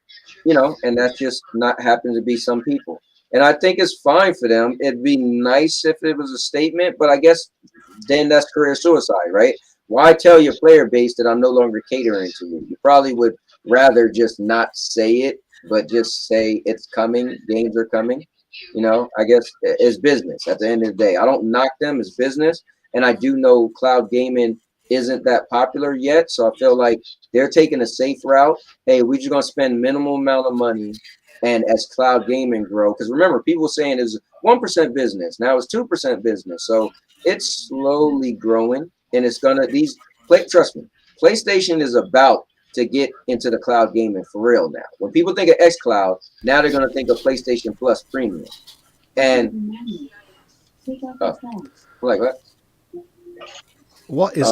and that's just not happen to be some people. And I think it's fine for them. It'd be nice if it was a statement, but I guess then that's career suicide, right? Why tell your player base that I'm no longer catering to you? You probably would rather just not say it but just say it's coming. Games are coming. You know, I guess it's business at the end of the day. I don't knock them as business. And I do know cloud gaming isn't that popular yet. So I feel like they're taking a safe route. Hey, we're just going to spend minimal amount of money. And as cloud gaming grow, because remember, people saying it's 1% business. Now it's 2% business. So it's slowly growing. And it's going to, trust me, PlayStation is about to get into the cloud gaming for real now. When people think of xCloud, now they're going to think of PlayStation Plus Premium. And like what? What is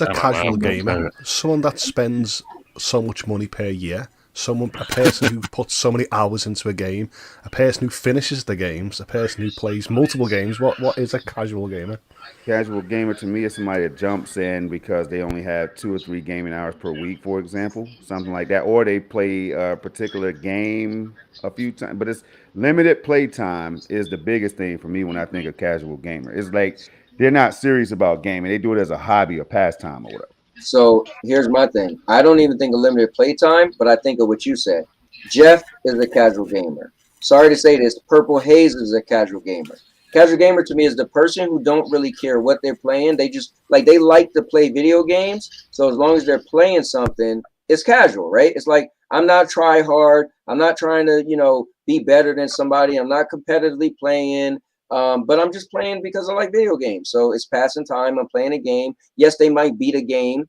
a I don't casual know. gamer? Someone that spends so much money per year. A person who puts so many hours into a game, a person who finishes the games, a person who plays multiple games. What is a casual gamer? Casual gamer to me is somebody that jumps in because they only have 2 or 3 gaming hours per week, for example, something like that, or they play a particular game a few times. But it's limited play time is the biggest thing for me when I think of casual gamer. It's like they're not serious about gaming; they do it as a hobby or pastime or whatever. So here's my thing. I don't even think of limited playtime, but I think of what you said. Jeff is a casual gamer. Sorry to say this, Purple Haze is a casual gamer. Casual gamer to me is the person who don't really care what they're playing. They just they like to play video games. So as long as they're playing something, it's casual, right? It's like I'm not try hard. I'm not trying to, be better than somebody. I'm not competitively playing. But I'm just playing because I like video games. So it's passing time. I'm playing a game. Yes, they might beat a game.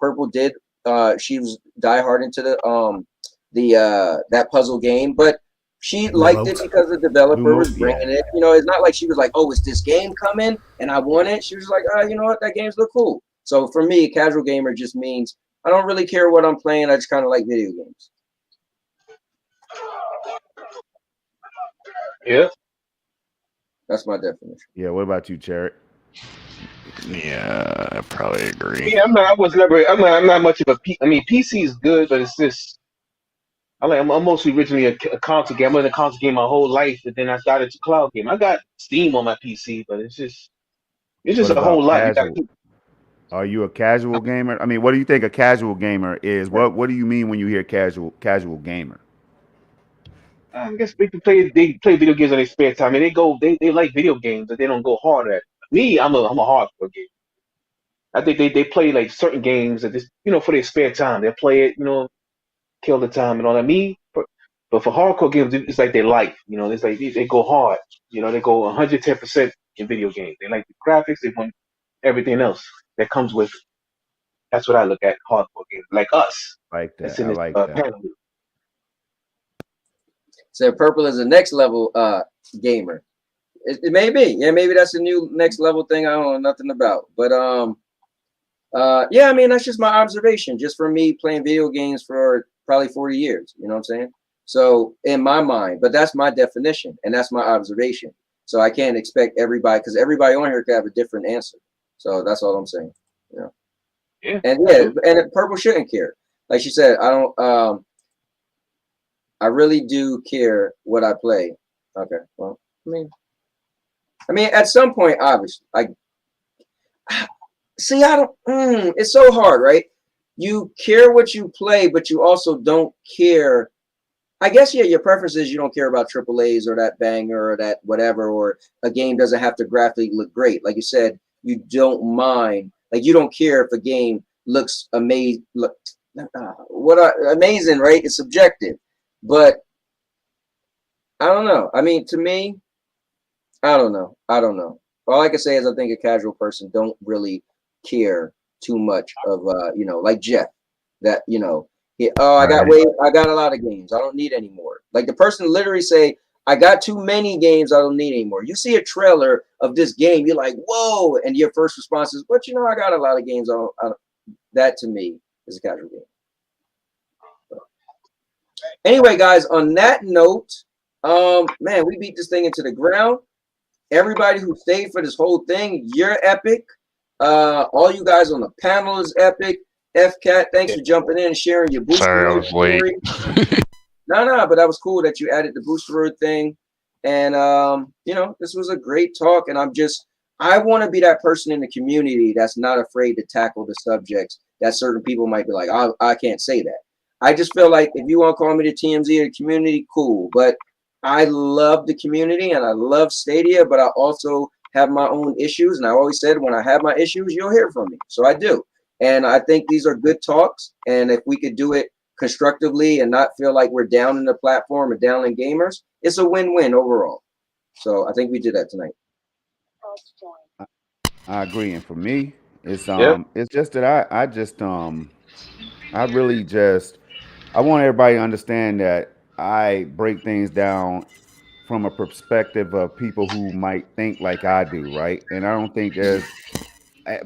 Purple did. She was diehard into that puzzle game, but she liked it because the developer was bringing it. It's not like she was like, "Oh, is this game coming?" and I want it. She was like, you know what? That game's look cool. So for me, casual gamer just means I don't really care what I'm playing. I just kind of like video games. Yeah. That's my definition. Yeah. What about you, Chariot? Yeah, I probably agree. Yeah, I'm not. I was never. I'm not much of a. PC is good, but it's just. I'm mostly originally a console game. I was in a console game my whole life, but then I started to cloud game. I got Steam on my PC, but it's just What a whole about lot. casual? Are you a casual gamer? I mean, what do you think a casual gamer is? What do you mean when you hear casual gamer? I guess they play video games in their spare time. I mean, they like video games, but they don't go hard at it. Me, I'm a hardcore gamer. I think they play like certain games that just for their spare time. They play it, kill the time and all that. But for hardcore games, it's like their life. It's like they go hard. They go 110% in video games. They like the graphics. They want everything else that comes with it. That's what I look at hardcore games, like us. Like that. In I this, like that. panel. So Purple is a next level gamer. It may be. Yeah, maybe that's a new next level thing I don't know nothing about. But yeah, I mean, that's just my observation, just from me playing video games for probably 40 years. You know what I'm saying? So in my mind, but that's my definition and that's my observation. So I can't expect everybody, because everybody on here could have a different answer. So that's all I'm saying. Yeah. And Purple shouldn't care. Like she said, I really do care what I play. Okay. Well, I mean, at some point, obviously, see, I don't. It's so hard, right? You care what you play, but you also don't care. I guess your preference is you don't care about AAAs or that banger or that whatever, or a game doesn't have to graphically look great. Like you said, you don't mind. Like you don't care if a game looks amazing. Amazing, right? It's subjective, but I don't know. I mean, to me, I don't know. All I can say is I think a casual person don't really care too much of like Jeff, that I got a lot of games. I don't need any more. Like the person literally say, I got too many games. I don't need any more. You see a trailer of this game, you're like, whoa, and your first response is, but I got a lot of games. That to me is a casual game. So. Anyway, guys, on that note, man, we beat this thing into the ground. Everybody who stayed for this whole thing, you're epic. All you guys on the panel is epic. FCat, thanks for jumping in and sharing your Boosteroid. Sorry, I was late. No, but that was cool that you added the Boosteroid thing. And, this was a great talk. And I want to be that person in the community that's not afraid to tackle the subjects that certain people might be like, I can't say that. I just feel like if you want to call me the TMZ or the community, cool. But I love the community and I love Stadia, but I also have my own issues. And I always said, when I have my issues, you'll hear from me. So I do. And I think these are good talks. And if we could do it constructively and not feel like we're down in the platform or down in gamers, it's a win-win overall. So I think we did that tonight. I agree. And for me, it's just that I really just I want everybody to understand that I break things down from a perspective of people who might think like I do, right? And I don't think there's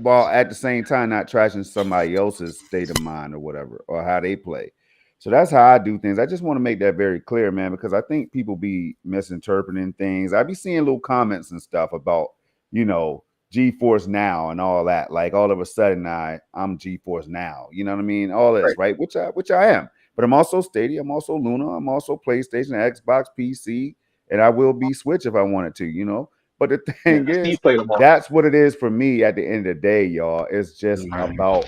well, at the same time, not trashing somebody else's state of mind or whatever, or how they play. So that's how I do things. I just want to make that very clear, man, because I think people be misinterpreting things. I be seeing little comments and stuff about, GeForce Now and all that. Like all of a sudden I'm GeForce Now. You know what I mean? All this, right? Which I am. But I'm also Stadia, I'm also Luna, I'm also PlayStation, Xbox, PC, and I will be Switch if I wanted to, But the thing is, that's what it is for me at the end of the day, y'all. It's just about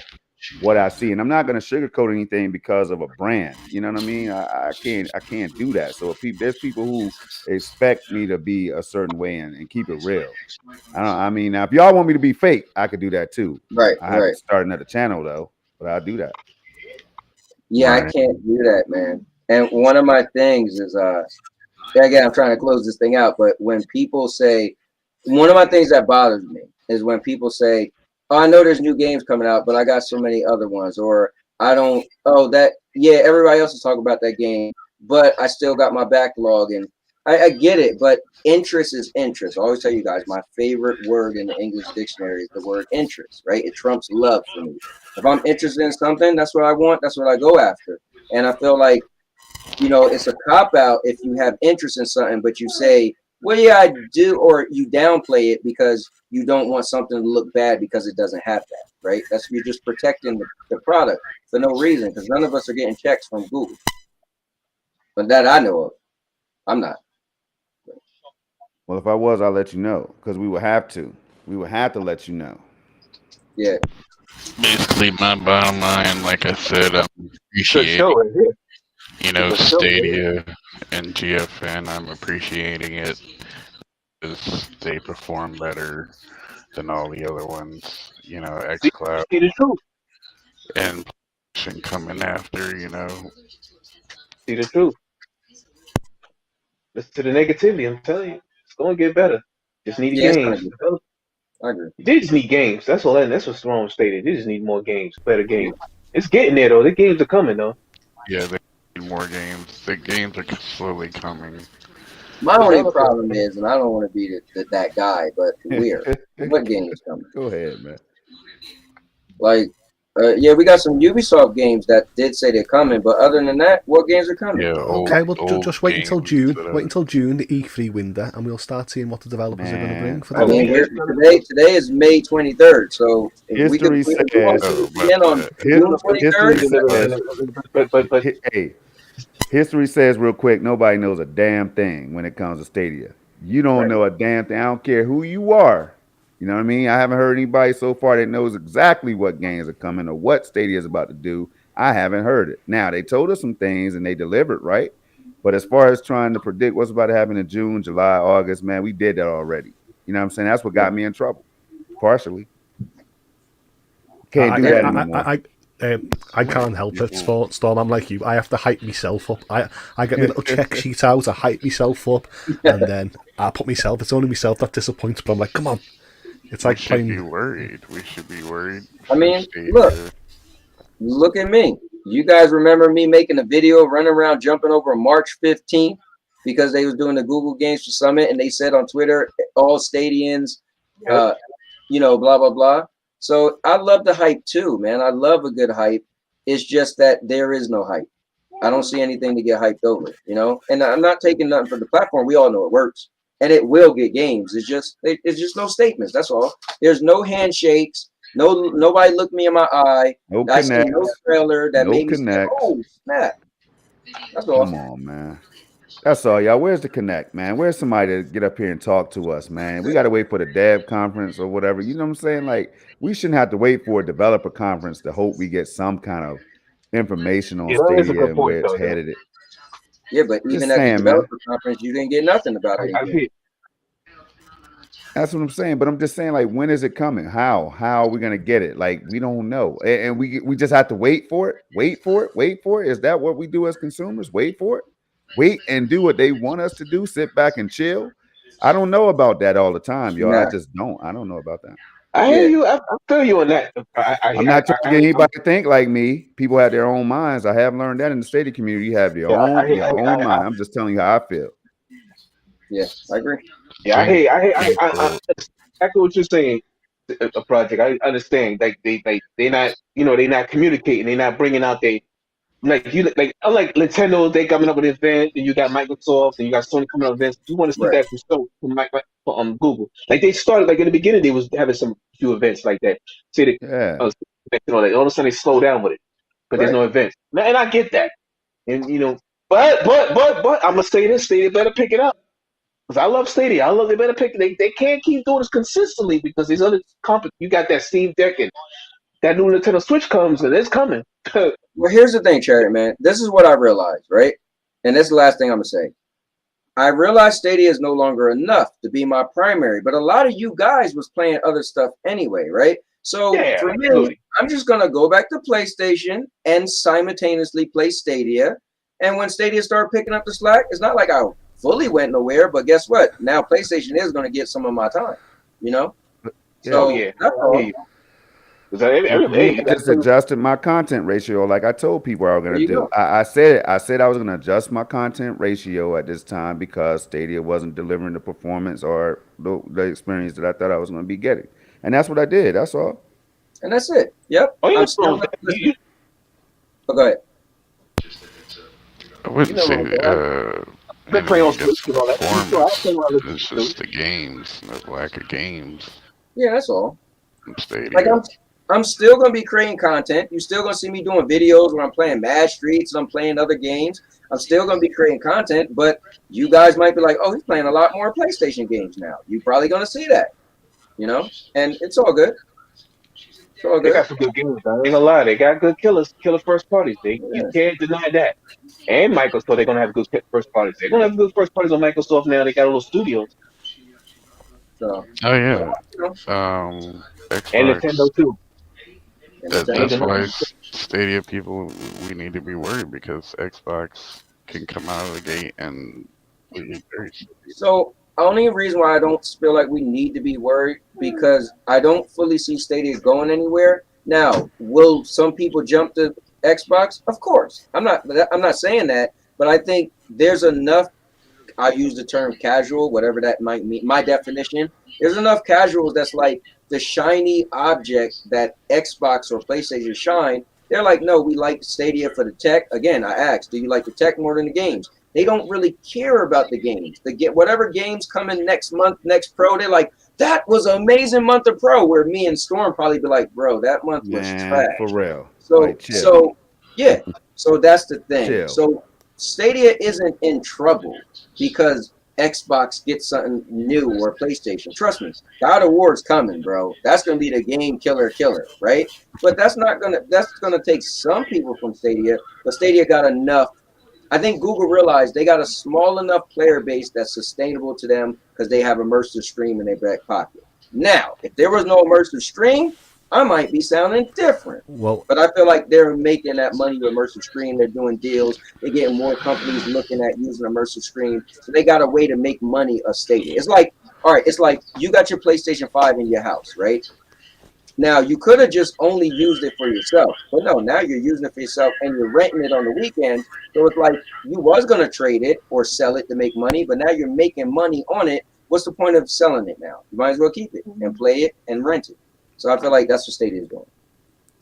what I see. And I'm not going to sugarcoat anything because of a brand. You know what I mean? I can't do that. So if there's people who expect me to be a certain way and keep it real. Now, if y'all want me to be fake, I could do that too. Right. I have to start another channel though, but I'll do that. Yeah, I can't do that, man. And one of my things is again, I'm trying to close this thing out, but when people say, one of my things that bothers me is when people say, oh, I know there's new games coming out, but I got so many other ones, or everybody else is talking about that game, but I still got my backlog, and I get it, but interest is interest. I always tell you guys, my favorite word in the English dictionary is the word interest, right? It trumps love for me. If I'm interested in something, that's what I want, that's what I go after. And I feel like, it's a cop-out if you have interest in something, but you say, well, yeah, I do, or you downplay it because you don't want something to look bad because it doesn't have that, right? You're just protecting the product for no reason, because none of us are getting checks from Google. But that I know of. I'm not. Well, if I was, I'll let you know, because we would have to. We would have to let you know. Yeah. Basically, my bottom line, like I said, I'm appreciating, Stadia and GFN. I'm appreciating it because they perform better than all the other ones. XCloud and PlayStation coming after. See the truth. Listen to the negativity. I'm telling you, it's gonna get better. Just need games. I agree. They just need games. That's all. That's what's wrong with Stadia. They just need more games, better games. It's getting there though. The games are coming though. Yeah, they need more games. The games are slowly coming. My only problem is, and I don't want to be that guy, but what game is coming? Go ahead, man. Like, we got some Ubisoft games that did say they're coming, but other than that, what games are coming? Yeah, okay, well, just wait until June. Wait until June, the E3 window, and we'll start seeing what the developers are going to bring. For the today is May 23rd, so history says, history says real quick, nobody knows a damn thing when it comes to Stadia. You don't know a damn thing. I don't care who you are. You know what I mean? I haven't heard anybody so far that knows exactly what games are coming or what Stadia is about to do. I haven't heard it. Now, they told us some things and they delivered, right? But as far as trying to predict what's about to happen in June, July, August, man, we did that already. You know what I'm saying? That's what got me in trouble, partially. Can't do that anymore. I can't help it, Storm. I'm like you. I have to hype myself up. I get my little check sheet out. I hype myself up, and then I put myself. It's only myself that disappoints. But I'm like, come on. It's like playing. We should be worried. We should be worried. I mean, look at me. You guys remember me making a video running around jumping over March 15th because they was doing the Google Games for Summit, and they said on Twitter, all Stadians, blah blah blah. So I love the hype too, man. I love a good hype. It's just that there is no hype. I don't see anything to get hyped over, And I'm not taking nothing from the platform. We all know it works, and it will get games. It's just no statements. That's all. There's no handshakes. Nobody looked me in my eye. No I see no trailer that made me say, "Oh snap!" That's all. Come on, man. That's all, y'all. Where's the connect, man? Where's somebody to get up here and talk to us, man? We got to wait for the dev conference or whatever. You know what I'm saying? Like, we shouldn't have to wait for a developer conference to hope we get some kind of information on Yeah, that is a Stadia good and where point, it's though. headed. Yeah, but Just even at the saying, man. developer conference, you didn't get nothing about I anything. hear. That's what I'm saying. But I'm just saying, like, when is it coming? How are we gonna get it? Like, we don't know, and we just have to wait for it. Wait for it. Wait for it. Is that what we do as consumers? Wait for it. Wait and do what they want us to do. Sit back and chill. I don't know about that all the time, y'all. I Nah. just don't. I don't know about that. I hear you. I feel you on that. I'm not trying to get anybody to think like me. People have their own minds. I have learned that in the Stadia community. You have your own mind. I'm just telling you how I feel. Yeah, I agree. Yeah, I exactly what you're saying. A project. I understand. Like they not they not communicating. They not bringing out unlike Nintendo. They coming up with an event, and you got Microsoft, and you got Sony coming up with events. You want to see that from Google. Like they started like in the beginning, they was having some few events like that. See the all of a sudden they slow down with it, but there's no events. And I get that. And but I'm gonna say this: Stadia better pick it up. Because I love Stadia. I love they better pick. They can't keep doing this consistently because these other you got that Steam Deck and that new Nintendo Switch comes and it's coming. Well, here's the thing, Chariot Man. This is what I realized, right? And this is the last thing I'm gonna say. I realized Stadia is no longer enough to be my primary, but a lot of you guys was playing other stuff anyway, right? So for me, I'm just gonna go back to PlayStation and simultaneously play Stadia. And when Stadia started picking up the slack, it's not like I fully went nowhere, but guess what? Now PlayStation is going to get some of my time, So that's all. I just adjusted my content ratio, like I told people I was going to do. I said I was going to adjust my content ratio at this time because Stadia wasn't delivering the performance or the experience that I thought I was going to be getting, and that's what I did. That's all. And that's it. Yep. I'm still go ahead. I wouldn't say been playing on Switch and all that. It's just the games, the lack of games. Yeah, that's all. Stadia. Like I'm still gonna be creating content. You're still gonna see me doing videos where I'm playing Mad Streets and I'm playing other games. I'm still gonna be creating content, but you guys might be like, "Oh, he's playing a lot more PlayStation games now." You're probably gonna see that, and it's all good. It's all good. They got some good games. I ain't gonna lie, they got good killer first parties. You can't deny that. And Microsoft, they're gonna have good first parties. They're gonna have good first parties on Microsoft now. They got little studios. So, Xbox. And Nintendo too. That's why Stadia people, we need to be worried because Xbox can come out of the gate and So only reason why I don't feel like we need to be worried because I don't fully see Stadia going anywhere. Now, will some people jump to Xbox? Of course. I'm not saying that, but I think there's enough. I use the term casual, whatever that might mean. My definition, there's enough casuals that's like the shiny object that Xbox or PlayStation shine. They're like, no, we like Stadia for the tech. Again, I asked, do you like the tech more than the games? They don't really care about the games. They get whatever games coming next month, next Pro. They're like, that was an amazing month of Pro. Where me and Storm probably be like, bro, that month was trash. For real. So yeah. So that's the thing. So Stadia isn't in trouble because Xbox gets something new or PlayStation. Trust me, God of War's coming, bro. That's gonna be the game killer, right? But that's gonna take some people from Stadia. But Stadia got enough. I think Google realized they got a small enough player base that's sustainable to them because they have immersive stream in their back pocket. Now, if there was no immersive stream, I might be sounding different. Well, but I feel like they're making that money with immersive stream. They're doing deals. They're getting more companies looking at using immersive stream. So they got a way to make money of Stadia. It's like, all right, it's like you got your PlayStation 5 in your house, right? Now, you could have just only used it for yourself. But no, now you're using it for yourself and you're renting it on the weekend. So it's like you was going to trade it or sell it to make money, but now you're making money on it. What's the point of selling it now? You might as well keep it and play it and rent it. So I feel like that's what Stadia is doing.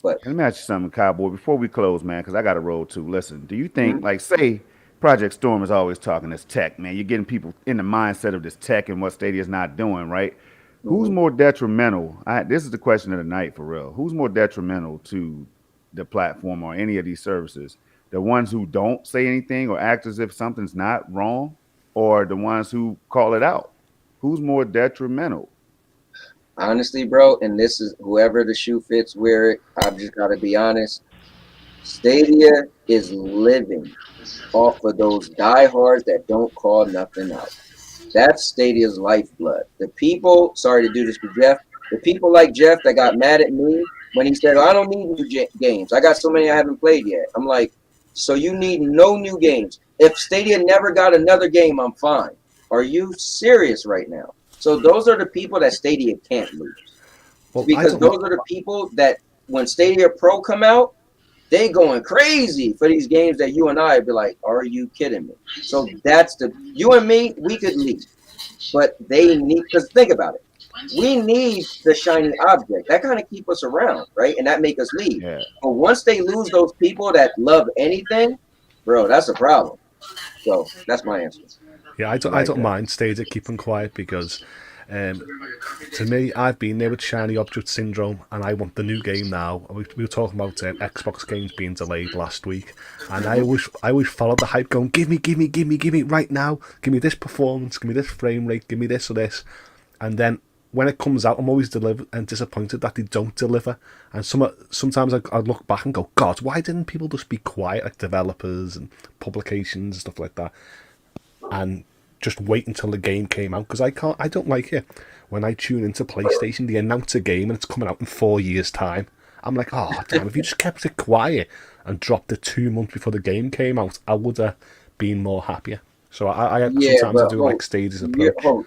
But let me ask you something, Cowboy, before we close, man, because I got to roll too. Listen, do you think, like, say, Project Storm is always talking this tech, man? You're getting people in the mindset of this tech and what Stadia is not doing, right? Who's more detrimental? This is the question of the night for real. Who's more detrimental to the platform or any of these services? The ones who don't say anything or act as if something's not wrong, or the ones who call it out? Who's more detrimental? Honestly, bro, and this is whoever the shoe fits, wear it. I've just got to be honest. Stadia is living off of those diehards that don't call nothing out. That's Stadia's lifeblood. The people, sorry to do this to Jeff, the people like Jeff that got mad at me when he said, I don't need new games. I got so many I haven't played yet. I'm like, so you need no new games. If Stadia never got another game, I'm fine. Are you serious right now? So those are the people that Stadia can't lose. Well, because those are the people that when Stadia Pro come out, they going crazy for these games that you and I be like, are you kidding me? So that's you and me, we could leave. But they need, because think about it. We need the shiny object. That kind of keep us around, right? And that make us leave. Yeah. But once they lose those people that love anything, bro, that's a problem. So that's my answer. Yeah, I don't mind Stadia keeping quiet because to me, I've been there with shiny object syndrome, and I want the new game now. We were talking about Xbox games being delayed last week, and I always followed the hype, going, give me right now, give me this performance, give me this frame rate, give me this or this, and then when it comes out, I'm always disappointed that they don't deliver. And sometimes I look back and go, God, why didn't people just be quiet, like developers and publications and stuff like that, and just wait until the game came out? Because I don't like it when I tune into PlayStation, they announce a game and it's coming out in 4 years' time. I'm like, oh damn! If you just kept it quiet and dropped it 2 months before the game came out, I would have been more happier. So sometimes I do like Stadia's approach.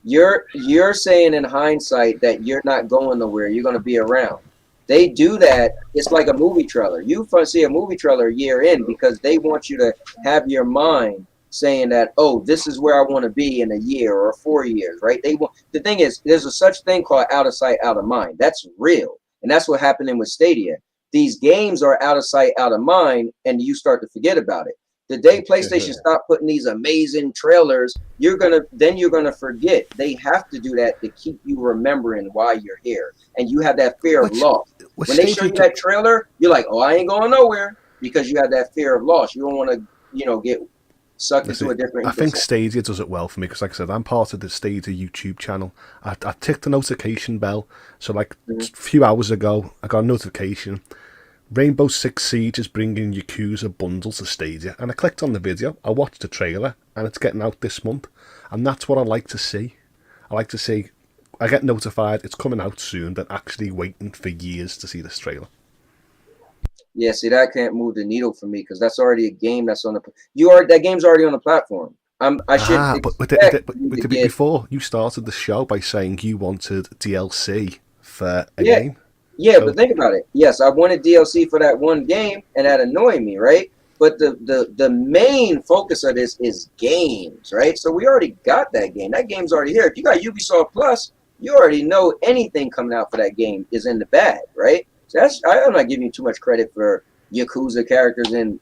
You're saying in hindsight that you're not going nowhere. You're going to be around. They do that. It's like a movie trailer. You see a movie trailer a year in because they want you to have your mind saying that, oh, this is where I want to be in a year or 4 years, right? The thing is, there's a such thing called out of sight, out of mind. That's real. And that's what happening with Stadia. These games are out of sight, out of mind, and you start to forget about it. The day PlayStation stop putting these amazing trailers, you're gonna forget. They have to do that to keep you remembering why you're here, and you have that fear of loss. When they show you that trailer, you're like, "Oh, I ain't going nowhere," because you have that fear of loss. You don't want to, get sucked into a different. I think Stadia does it well for me because, like I said, I'm part of the Stadia YouTube channel. I ticked the notification bell, so like a few hours ago, I got a notification. Rainbow Six Siege is bringing Yakuza bundle to Stadia, and I clicked on the video, I watched the trailer, and it's getting out this month, and that's what I like to see. I get notified it's coming out soon than actually waiting for years to see this trailer. Yeah, see, that can't move the needle for me because that's already a game that's on that game's already on the platform. Before you started the show by saying you wanted DLC for a game. Yeah, but think about it. Yes, I wanted DLC for that one game, and that annoyed me, right? But the main focus of this is games, right? So we already got that game. That game's already here. If you got Ubisoft Plus, you already know anything coming out for that game is in the bag, right? So I'm not giving you too much credit for Yakuza characters in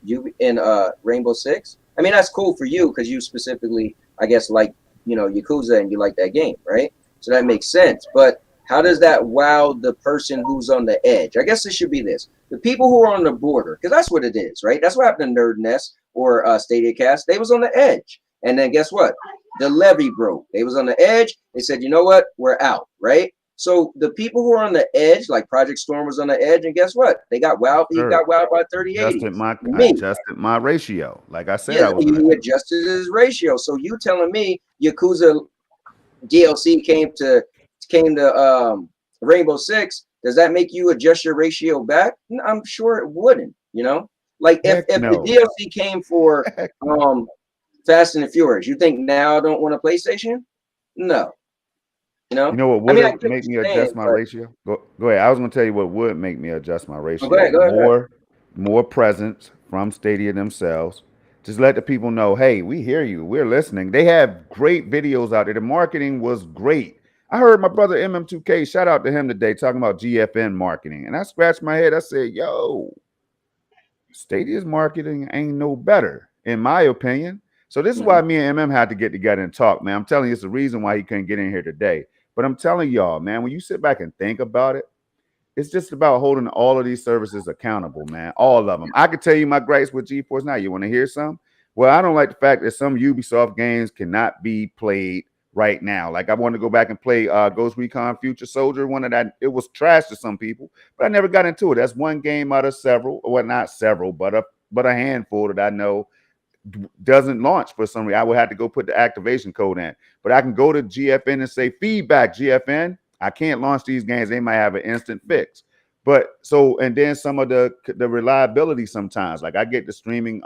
Rainbow Six. I mean, that's cool for you because you specifically, I guess, like Yakuza and you like that game, right? So that makes sense, but how does that wow the person who's on the edge? I guess it should be this. The people who are on the border, because that's what it is, right? That's what happened to Nerd Nest or StadiaCast. They was on the edge. And then guess what? The levee broke. They was on the edge. They said, you know what? We're out, right? So the people who are on the edge, like Project Storm was on the edge, and guess what? They got wowed. He got wowed by 3080. I adjusted my ratio. Like I said, he adjusted his ratio. So you telling me Yakuza DLC came to Rainbow Six, does that make you adjust your ratio back? I'm sure it wouldn't, like if the DLC came for Fast and the Furious, you think now I don't want a PlayStation? No. You know what would make me adjust my ratio? Go ahead. I was going to tell you what would make me adjust my ratio. Go ahead. More presence from Stadia themselves. Just let the people know, hey, we hear you. We're listening. They have great videos out there. The marketing was great. I heard my brother MM2K, shout out to him today, talking about GFN marketing. And I scratched my head. I said, yo, Stadia's marketing ain't no better, in my opinion. So this is why me and MM had to get together and talk, man. I'm telling you, it's the reason why he couldn't get in here today. But I'm telling y'all, man, when you sit back and think about it, it's just about holding all of these services accountable, man. All of them. I could tell you my gripes with GeForce Now. You want to hear some? Well, I don't like the fact that some Ubisoft games cannot be played right now. Like I want to go back and play Ghost Recon Future Soldier. One of that, it was trash to some people, but I never got into it. That's one game out of several, well, not several, but a handful that I know doesn't launch for some reason. I would have to go put the activation code in, but I can go to GFN and say feedback GFN. I can't launch these games. They might have an instant fix. But so, and then some of the reliability sometimes, like I get the streaming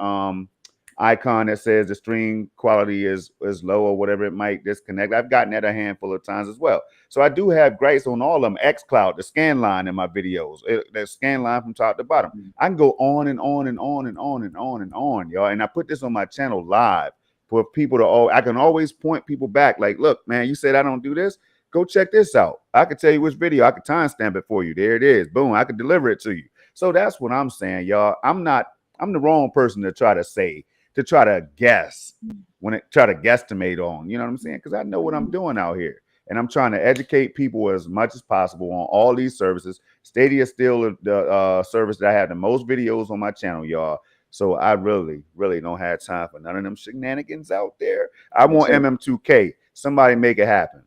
icon that says the stream quality is low or whatever, it might disconnect. I've gotten that a handful of times as well. So I do have gripes on all of them. xCloud, the scan line in my videos, the scan line from top to bottom. I can go on and on and on and on and on and on, y'all. And I put this on my channel live for people to I can always point people back. Like, look, man, you said I don't do this. Go check this out. I can tell you which video. I can timestamp it for you. There it is. Boom. I can deliver it to you. So that's what I'm saying, y'all. I'm the wrong person to try to guess try to guesstimate on, you know what I'm saying? Because I know what I'm doing out here. And I'm trying to educate people as much as possible on all these services. Stadia is still the service that I have the most videos on my channel, y'all. So I really, really don't have time for none of them shenanigans out there. I want MM2K. Somebody make it happen.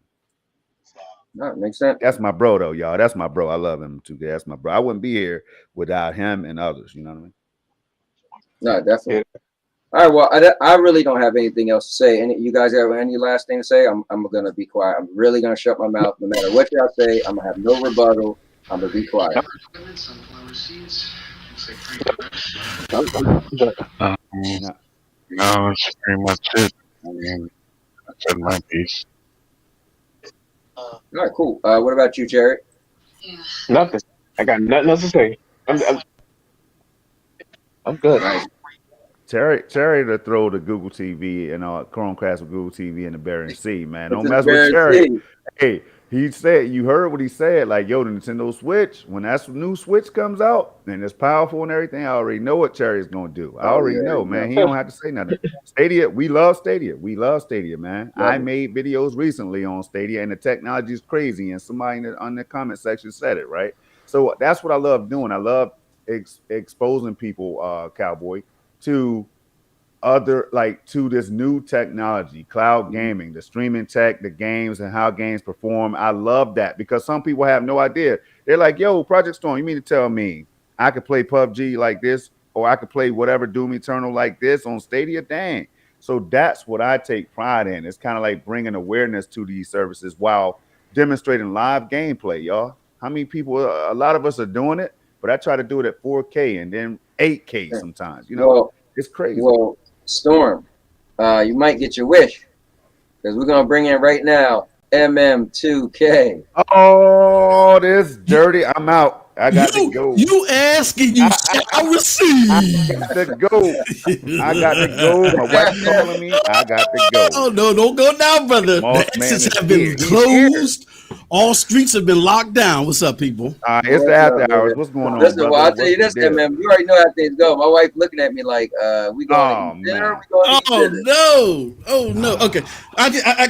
No, it makes sense. That's my bro, though, y'all. That's my bro. I love him too. That's my bro. I wouldn't be here without him and others. You know what I mean? No, definitely. All right. Well, I really don't have anything else to say. You guys have any last thing to say? I'm gonna be quiet. I'm really gonna shut my mouth. No matter what y'all say, I'm gonna have no rebuttal. I'm gonna be quiet. No, that's pretty much it. I mean, I said my piece. All right, cool. What about you, Chariot? Nothing. I got nothing else to say. I'm good. Nice. Terry to throw the Google TV and Chromecast with Google TV in the Bering Sea, man. Don't mess with Terry. Hey, he said, you heard what he said, like, yo, the Nintendo Switch, when that new Switch comes out and it's powerful and everything, I already know what Terry's gonna do. I already know, man. He don't have to say nothing. Stadia, we love Stadia. We love Stadia, man. Yeah. I made videos recently on Stadia and the technology is crazy. And somebody on the comment section said it, right? So that's what I love doing. I love exposing people, Cowboy, to to this new technology, cloud gaming, the streaming tech, the games and how games perform. I love that because some people have no idea. They're like, yo, Project Storm, you mean to tell me I could play PUBG like this, or I could play whatever Doom Eternal like this on Stadia? Dang. So that's what I take pride in. It's kind of like bringing awareness to these services while demonstrating live gameplay, y'all. How many people, a lot of us are doing it, but I try to do it at 4K and then 8K sometimes, you know? Well, it's crazy. Well, Storm, you might get your wish because we're gonna bring in right now MM2K. Oh, this dirty! I'm out. I got to go. You asking, you shall receive. I got to go. I got to go. My wife's calling me. I got to go. Oh no! Don't go down, brother. The exits have been closed. All streets have been locked down. What's up, people? It's the after hours. What's going on? Listen, well, I'll tell you this, man. You already know how things go. My wife looking at me like, we going to dinner? Oh no. Okay.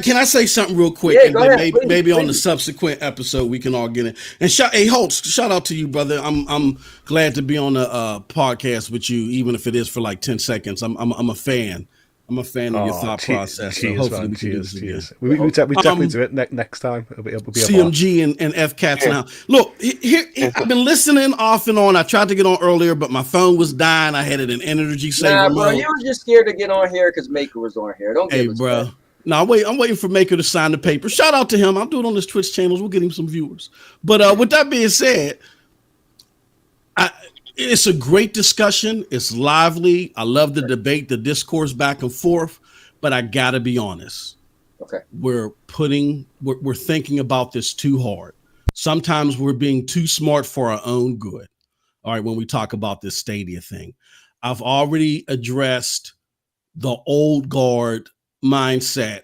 Can I say something real quick? Yeah, and go ahead, maybe on the subsequent episode we can all get in. And hey, Hoults, shout out to you, brother. I'm glad to be on a podcast with you, even if it is for like 10 seconds. I'm a fan. I'm a fan of your thought process. So hopefully we can do this again. We definitely do it next time. It'll be CMG and F Cats now. Look, here I've been listening off and on. I tried to get on earlier, but my phone was dying. I had it in energy saver bro, you were just scared to get on here because Maker was on here. Don't give us bro. No, I'm waiting for Maker to sign the paper. Shout out to him. I'll do it on his Twitch channels. We'll get him some viewers. But with that being said, it's a great discussion. It's lively. I love the debate, the discourse back and forth. But I gotta be honest. Okay. We're thinking about this too hard. Sometimes we're being too smart for our own good. All right, when we talk about this Stadia thing. I've already addressed the old guard mindset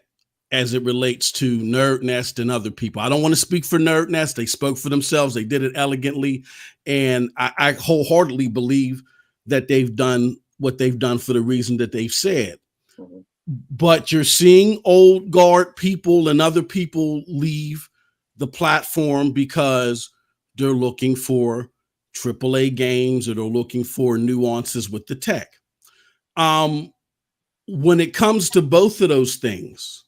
as it relates to Nerd Nest and other people. I don't want to speak for Nerd Nest. They spoke for themselves. They did it elegantly. And I wholeheartedly believe that they've done what they've done for the reason that they've said. Mm-hmm. But you're seeing old guard people and other people leave the platform because they're looking for AAA games or they're looking for nuances with the tech. When it comes to both of those things,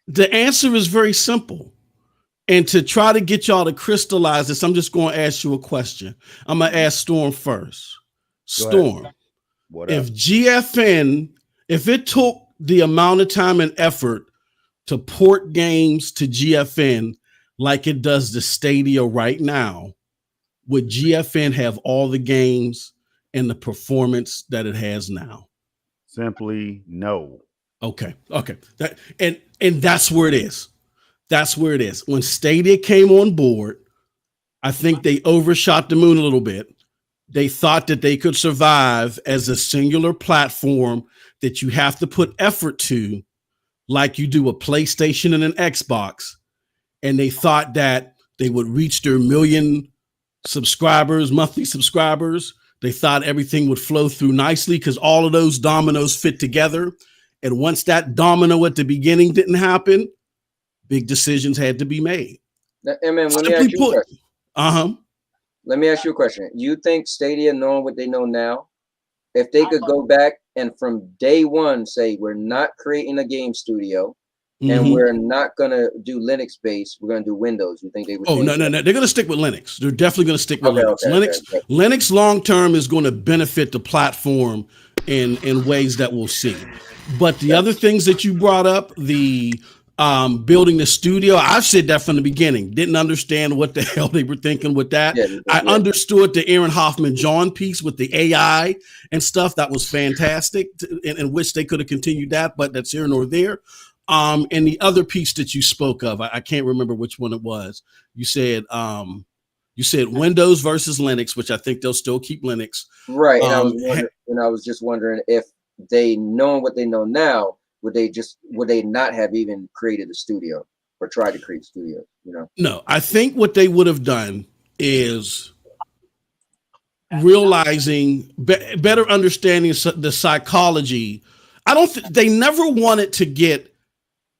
The answer is very simple. And to try to get y'all to crystallize this, I'm just going to ask you a question. I'm going to ask Storm first. Storm, if GFN, if it took the amount of time and effort to port games to GFN like it does the Stadia right now, would GFN have all the games and the performance that it has now? Simply no. Okay. And that's where it is. That's where it is. When Stadia came on board, I think they overshot the moon a little bit. They thought that they could survive as a singular platform that you have to put effort to, like you do a PlayStation and an Xbox. And they thought that they would reach their million subscribers, monthly subscribers. They thought everything would flow through nicely because all of those dominoes fit together. And once that domino at the beginning didn't happen, big decisions had to be made. Let me ask you a question. Let me ask you a question. You think Stadia, knowing what they know now, if they could go back and from day one say, we're not creating a game studio and we're not going to do Linux based, we're going to do Windows, you think they would? Oh, no. They're going to stick with Linux. They're definitely going to stick with Linux. Linux long-term is going to benefit the platform in ways that we'll see. But the other things that you brought up, the building the studio, I've said that from the beginning. Didn't understand what the hell they were thinking with that. I understood the Aaron Hoffman John piece with the AI and stuff. That was fantastic, and wish they could have continued that, but that's here nor there. And the other piece that you spoke of, I can't remember which one it was. You said Windows versus Linux, which I think they'll still keep Linux. Right. And I was just wondering if they knowing what they know now, would they not have even created a studio or tried to create a studio? No, I think what they would have done is realizing better understanding the psychology. They never wanted to get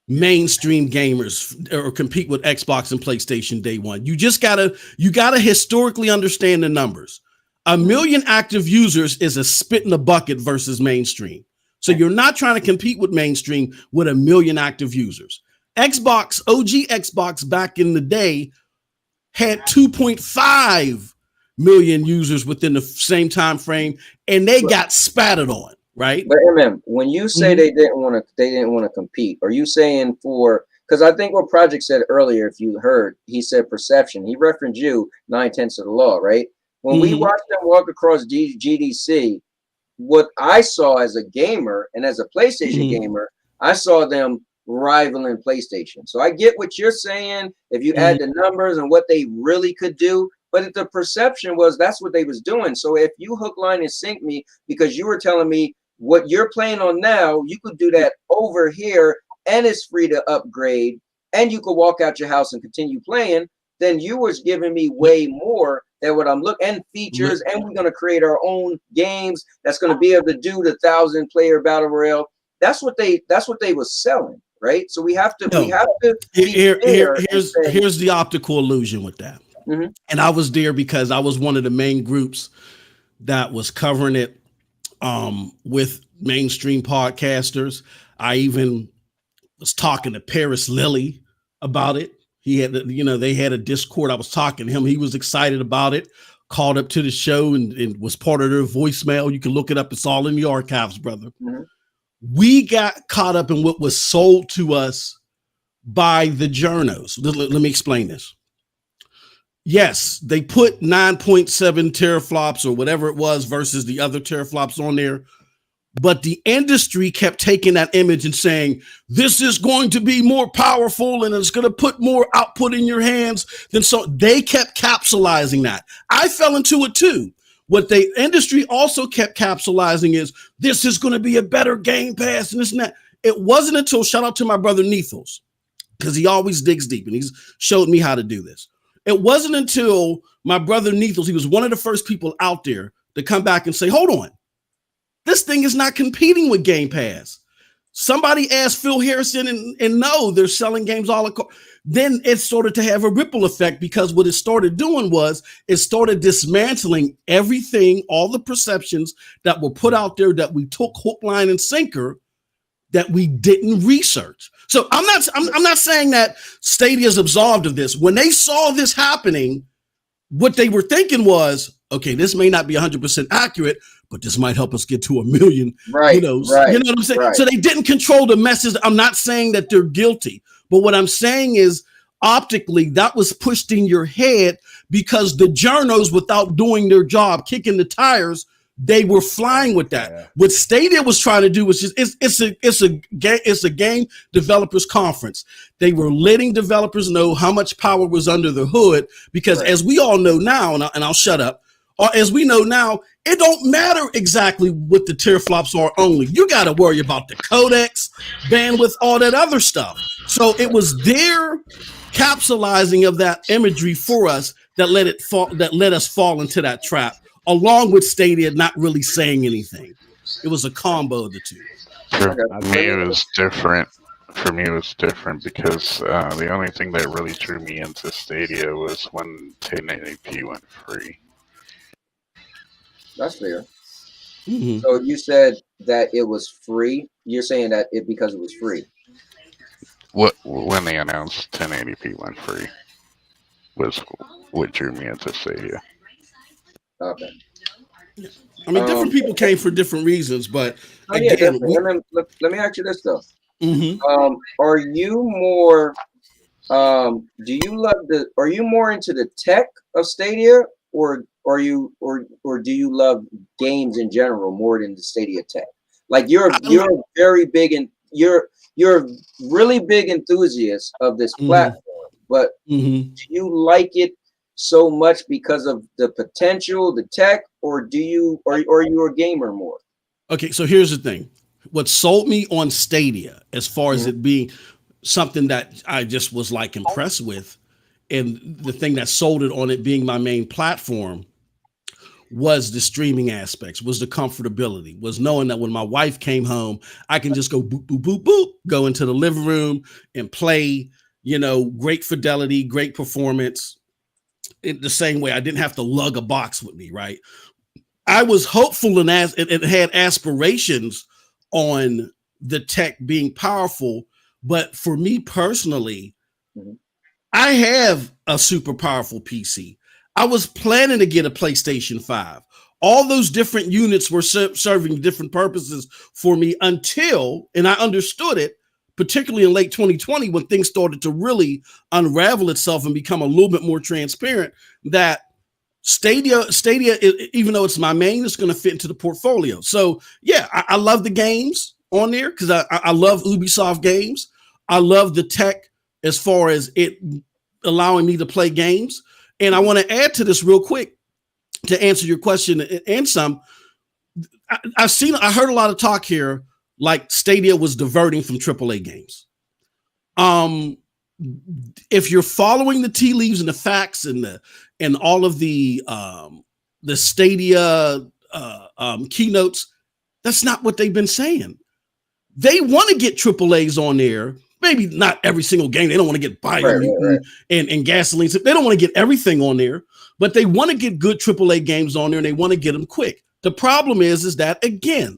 mainstream gamers or compete with Xbox and PlayStation day one. You gotta historically understand the numbers. 1 million active users is a spit in the bucket versus mainstream. So you're not trying to compete with mainstream with 1 million active users. Xbox, OG Xbox back in the day had 2.5 million users within the same time frame, and they got spattered on, right? But when you say they didn't want to compete, are you saying because I think what Project said earlier, if you heard, he said perception. He referenced you 9/10 of the law, right? When we watched them walk across GDC, what I saw as a gamer and as a PlayStation gamer, I saw them rivaling PlayStation. So I get what you're saying if you add the numbers and what they really could do, but the perception was that's what they was doing. So if you hook, line, and sink me because you were telling me what you're playing on now, you could do that over here and it's free to upgrade and you could walk out your house and continue playing, then you was giving me way more than what I'm looking, and features, and we're going to create our own games that's going to be able to do the 1,000-player battle royale. That's what they was selling, right? So we have to. Here's the optical illusion with that. And I was there because I was one of the main groups that was covering it with mainstream podcasters. I even was talking to Paris Lilly about it. He had, they had a Discord. I was talking to him. He was excited about it, called up to the show and was part of their voicemail. You can look it up. It's all in the archives, brother. We got caught up in what was sold to us by the journos. Let me explain this. Yes, they put 9.7 teraflops or whatever it was versus the other teraflops on there. But the industry kept taking that image and saying, this is going to be more powerful and it's going to put more output in your hands. So they kept capsulizing that. I fell into it too. What the industry also kept capsulizing is this is going to be a better Game Pass and this and that. It wasn't until, shout out to my brother Nethos, because he always digs deep and he's showed me how to do this. It wasn't until my brother Nethos, he was one of the first people out there to come back and say, hold on. This thing is not competing with Game Pass. Somebody asked Phil Harrison and no, they're selling games all across. Then it started to have a ripple effect because what it started doing was it started dismantling everything, all the perceptions that were put out there that we took hook, line, and sinker that we didn't research. So I'm not saying that Stadia is absolved of this. When they saw this happening, what they were thinking was, okay, this may not be 100% accurate, but this might help us get to 1 million. Right. You know what I'm saying? Right. So they didn't control the message. I'm not saying that they're guilty, but what I'm saying is optically that was pushed in your head because the journos, without doing their job, kicking the tires, they were flying with that. Yeah. What Stadia was trying to do was just it's a game developers conference. They were letting developers know how much power was under the hood because, as we all know now, and I'll shut up. Or as we know now, it don't matter exactly what the teraflops are. Only you got to worry about the codecs, bandwidth, all that other stuff. So it was their capsulizing of that imagery for us that let us fall into that trap, along with Stadia not really saying anything. It was a combo of the two. For me, it was different. For me, it was different because the only thing that really drew me into Stadia was when 1080p went free. That's fair. Mm-hmm. So you said that it was free. You're saying that because it was free. When they announced 1080p went free was what drew me into Stadia. Okay. I mean, different people came for different reasons, but again, let me ask you this though. Mm-hmm. Are you more? Are you more into the tech of Stadia, or do you love games in general more than the Stadia tech? Like you're very big and you're a really big enthusiast of this platform, but do you like it so much because of the potential, the tech, or are you a gamer more? Okay, so here's the thing. What sold me on Stadia, as far as it being something that I just was like impressed with, and the thing that sold it on it being my main platform, was the streaming aspects, was the comfortability, was knowing that when my wife came home, I can just go boop, boop, boop, boop, go into the living room and play, great fidelity, great performance. In the same way, I didn't have to lug a box with me, right? I was hopeful and had aspirations on the tech being powerful, but for me personally, I have a super powerful PC. I was planning to get a PlayStation 5. All those different units were serving different purposes for me until, and I understood it, particularly in late 2020, when things started to really unravel itself and become a little bit more transparent, that Stadia, even though it's my main, it's going to fit into the portfolio. So yeah, I love the games on there because I love Ubisoft games. I love the tech as far as it allowing me to play games. And I want to add to this real quick to answer your question and some. I heard a lot of talk here like Stadia was diverting from AAA games. If you're following the tea leaves and the facts and all of the Stadia keynotes, that's not what they've been saying. They want to get AAAs on there. Maybe not every single game. They don't want to get Biomutant and Gasoline. They don't want to get everything on there, but they want to get good AAA games on there and they want to get them quick. The problem is that, again,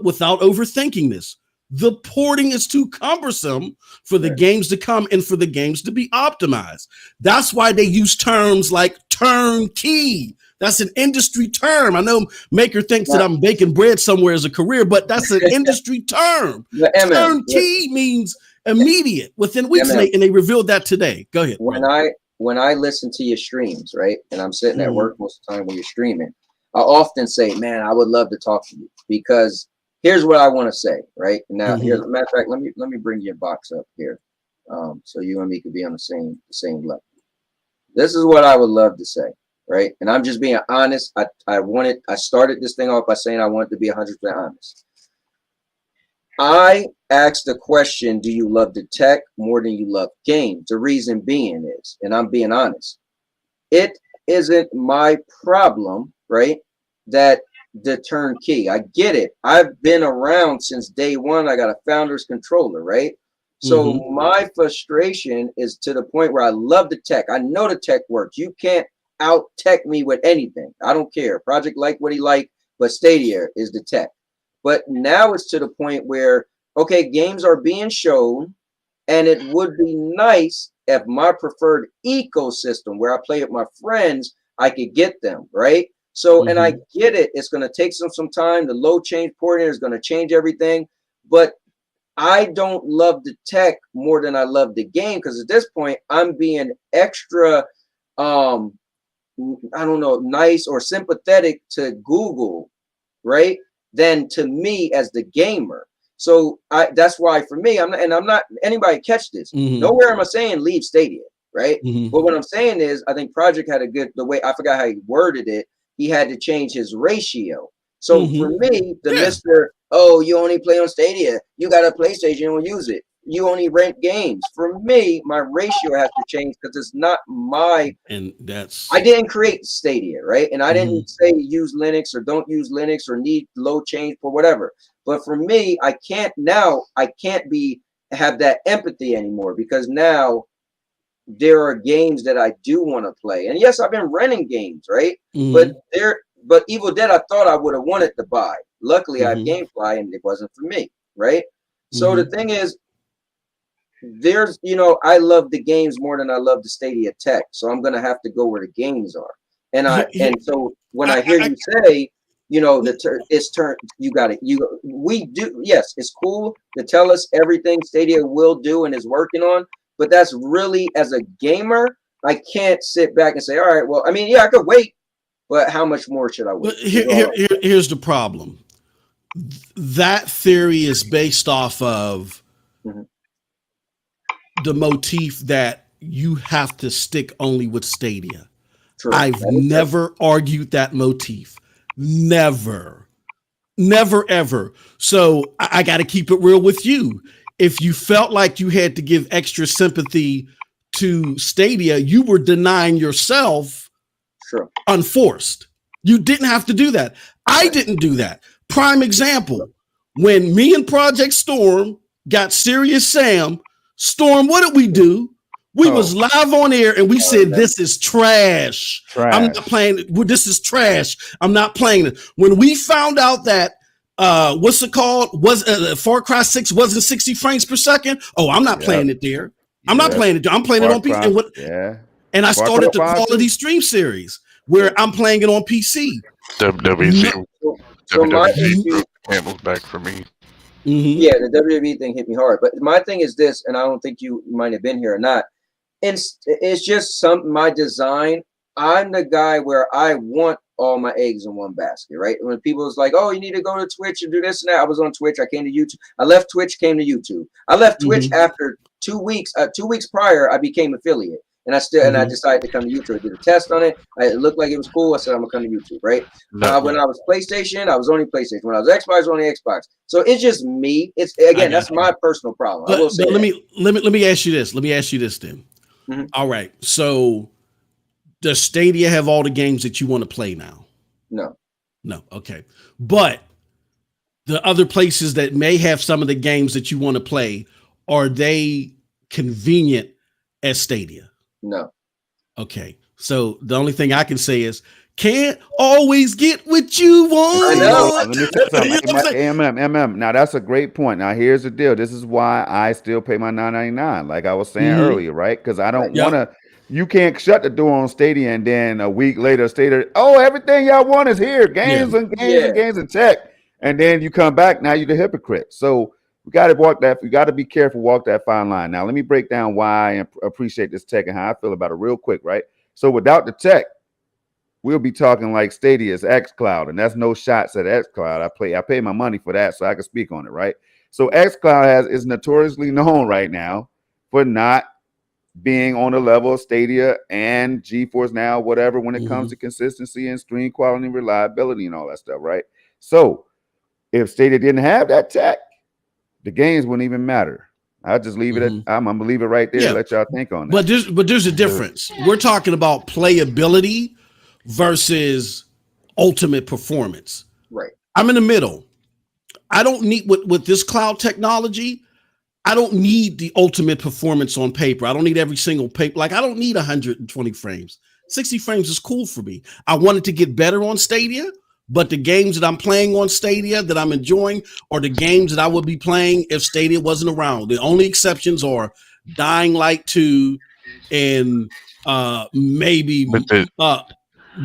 without overthinking this, the porting is too cumbersome for the games to come and for the games to be optimized. That's why they use terms like turnkey. That's an industry term. I know Maker thinks that I'm baking bread somewhere as a career, but that's an industry term. Turnkey means immediate, within weeks, and they revealed that today. Go ahead. When I listen to your streams, right, and I'm sitting at work most of the time when you're streaming, I often say, man, I would love to talk to you because here's what I want to say, right? Now, here's matter of fact, let me bring your box up here, so you and me could be on the same level. This is what I would love to say, right? And I'm just being honest. I started this thing off by saying I wanted to be 100% honest. I asked the question, do you love the tech more than you love games? The reason being is, and I'm being honest, it isn't my problem, right, that the turnkey. I get it. I've been around since day one. I got a founder's controller, right? So my frustration is to the point where I love the tech. I know the tech works. You can't out tech me with anything. I don't care. Project like what he like, but Stadia is the tech. But now it's to the point where, okay, games are being shown, and it would be nice if my preferred ecosystem where I play with my friends, I could get them, right? So, and I get it, it's going to take some time. The load change coordinator is going to change everything, but I don't love the tech more than I love the game, because at this point I'm being extra I don't know, nice or sympathetic to Google, right, than to me as the gamer. So that's why for me, I'm not anybody catch this. Nowhere am I saying leave Stadia, right? But what I'm saying is, I think Project had the way, I forgot how he worded it, he had to change his ratio. So for me, the Mr. Oh, you only play on Stadia, you got a PlayStation, you don't use it, you only rent games. For me, my ratio has to change, because it's not my, and that's, I didn't create Stadia, right? And I didn't say use Linux or don't use Linux or need load change for whatever. But for me, I can't have that empathy anymore, because now there are games that I do want to play. And yes, I've been renting games, right? But Evil Dead, I thought I would have wanted to buy. Luckily, I have GameFly, and it wasn't for me, right? So the thing is, there's, I love the games more than I love the Stadia tech. So I'm gonna have to go where the games are. And so when I hear you say, it's turn, you got it. We do, yes, it's cool to tell us everything Stadia will do and is working on, but that's really, as a gamer, I can't sit back and say, all right, well, I mean, yeah, I could wait, but how much more should I wait? Here's the problem. That theory is based off of the motif that you have to stick only with Stadia. True. I've never argued that motif. Never, ever. So I got to keep it real with you. If you felt like you had to give extra sympathy to Stadia, you were denying yourself unforced. You didn't have to do that. I didn't do that. Prime example, when me and Project Storm got Serious Sam, Storm, what did we do? We was live on air and we said, this is trash. I'm not playing it. This is trash. I'm not playing it. When we found out that, what's it called? Far Cry 6 wasn't 60 frames per second. Oh, I'm not playing it there. I'm not playing it. I'm playing it on PC. And I started the Quality Stream series where I'm playing it on PC. WWC was back for me. Yeah, the WWE thing hit me hard. But my thing is this, and I don't think you might have been here or not. It's just my design. I'm the guy where I want all my eggs in one basket, right? When people was like, oh, you need to go to Twitch and do this and that. I was on Twitch. I came to YouTube. I left Twitch, came to YouTube. I left Twitch after 2 weeks. 2 weeks prior, I became affiliate. And I decided to come to YouTube. I did a test on it. It looked like it was cool. I said, I'm gonna come to YouTube, right? When I was PlayStation, I was only PlayStation. When I was Xbox, I was only Xbox. So it's just me. It's again, that's my personal problem. But, I will say let me ask you this. Let me ask you this then. All right. So does Stadia have all the games that you want to play now? No. Okay. But the other places that may have some of the games that you want to play, are they convenient as Stadia? No. Okay. So the only thing I can say is, can't always get what you want. Let me say something. Now that's a great point. Now here's the deal. This is why I still pay my $9.99, like I was saying earlier, right? Because I don't want to. You can't shut the door on Stadia and then a week later, Stadia, oh, everything y'all want is here, games and games and tech, and then you come back. Now you're the hypocrite. So we got to walk that. We got to be careful. Walk that fine line. Now let me break down why I appreciate this tech and how I feel about it real quick, right? So without the tech, we'll be talking like Stadia's xCloud, and that's no shots at xCloud. I pay my money for that, so I can speak on it, right? So xCloud is notoriously known right now for not being on the level of Stadia and GeForce Now, whatever, when it comes to consistency and stream quality and reliability and all that stuff, right? So if Stadia didn't have that tech, the games wouldn't even matter. I'll just leave it at, I'm gonna leave it right there and let y'all think on that. But there's a difference. We're talking about playability versus ultimate performance. Right. I'm in the middle. I don't need with this cloud technology, I don't need the ultimate performance on paper. I don't need every single paper. Like I don't need 120 frames. 60 frames is cool for me. I wanted to get better on Stadia, But the games that I'm playing on Stadia that I'm enjoying are the games that I would be playing if Stadia wasn't around. The only exceptions are Dying Light 2 and maybe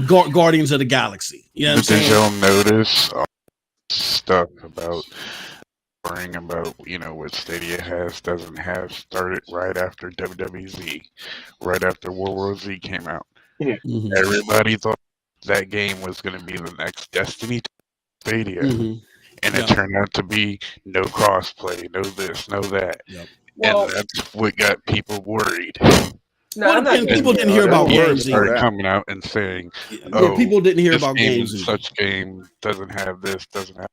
Guardians of the Galaxy. You know what I'm saying? Did y'all notice stuff about worrying about, what Stadia doesn't have started right after WWZ, right after World War Z came out. Mm-hmm. Everybody thought that game was going to be the next Destiny Stadia, and it turned out to be no crossplay, no this, no that, and that's what got people worried. People didn't hear about games started coming out and saying, people didn't hear about game games. Such game doesn't have this, doesn't have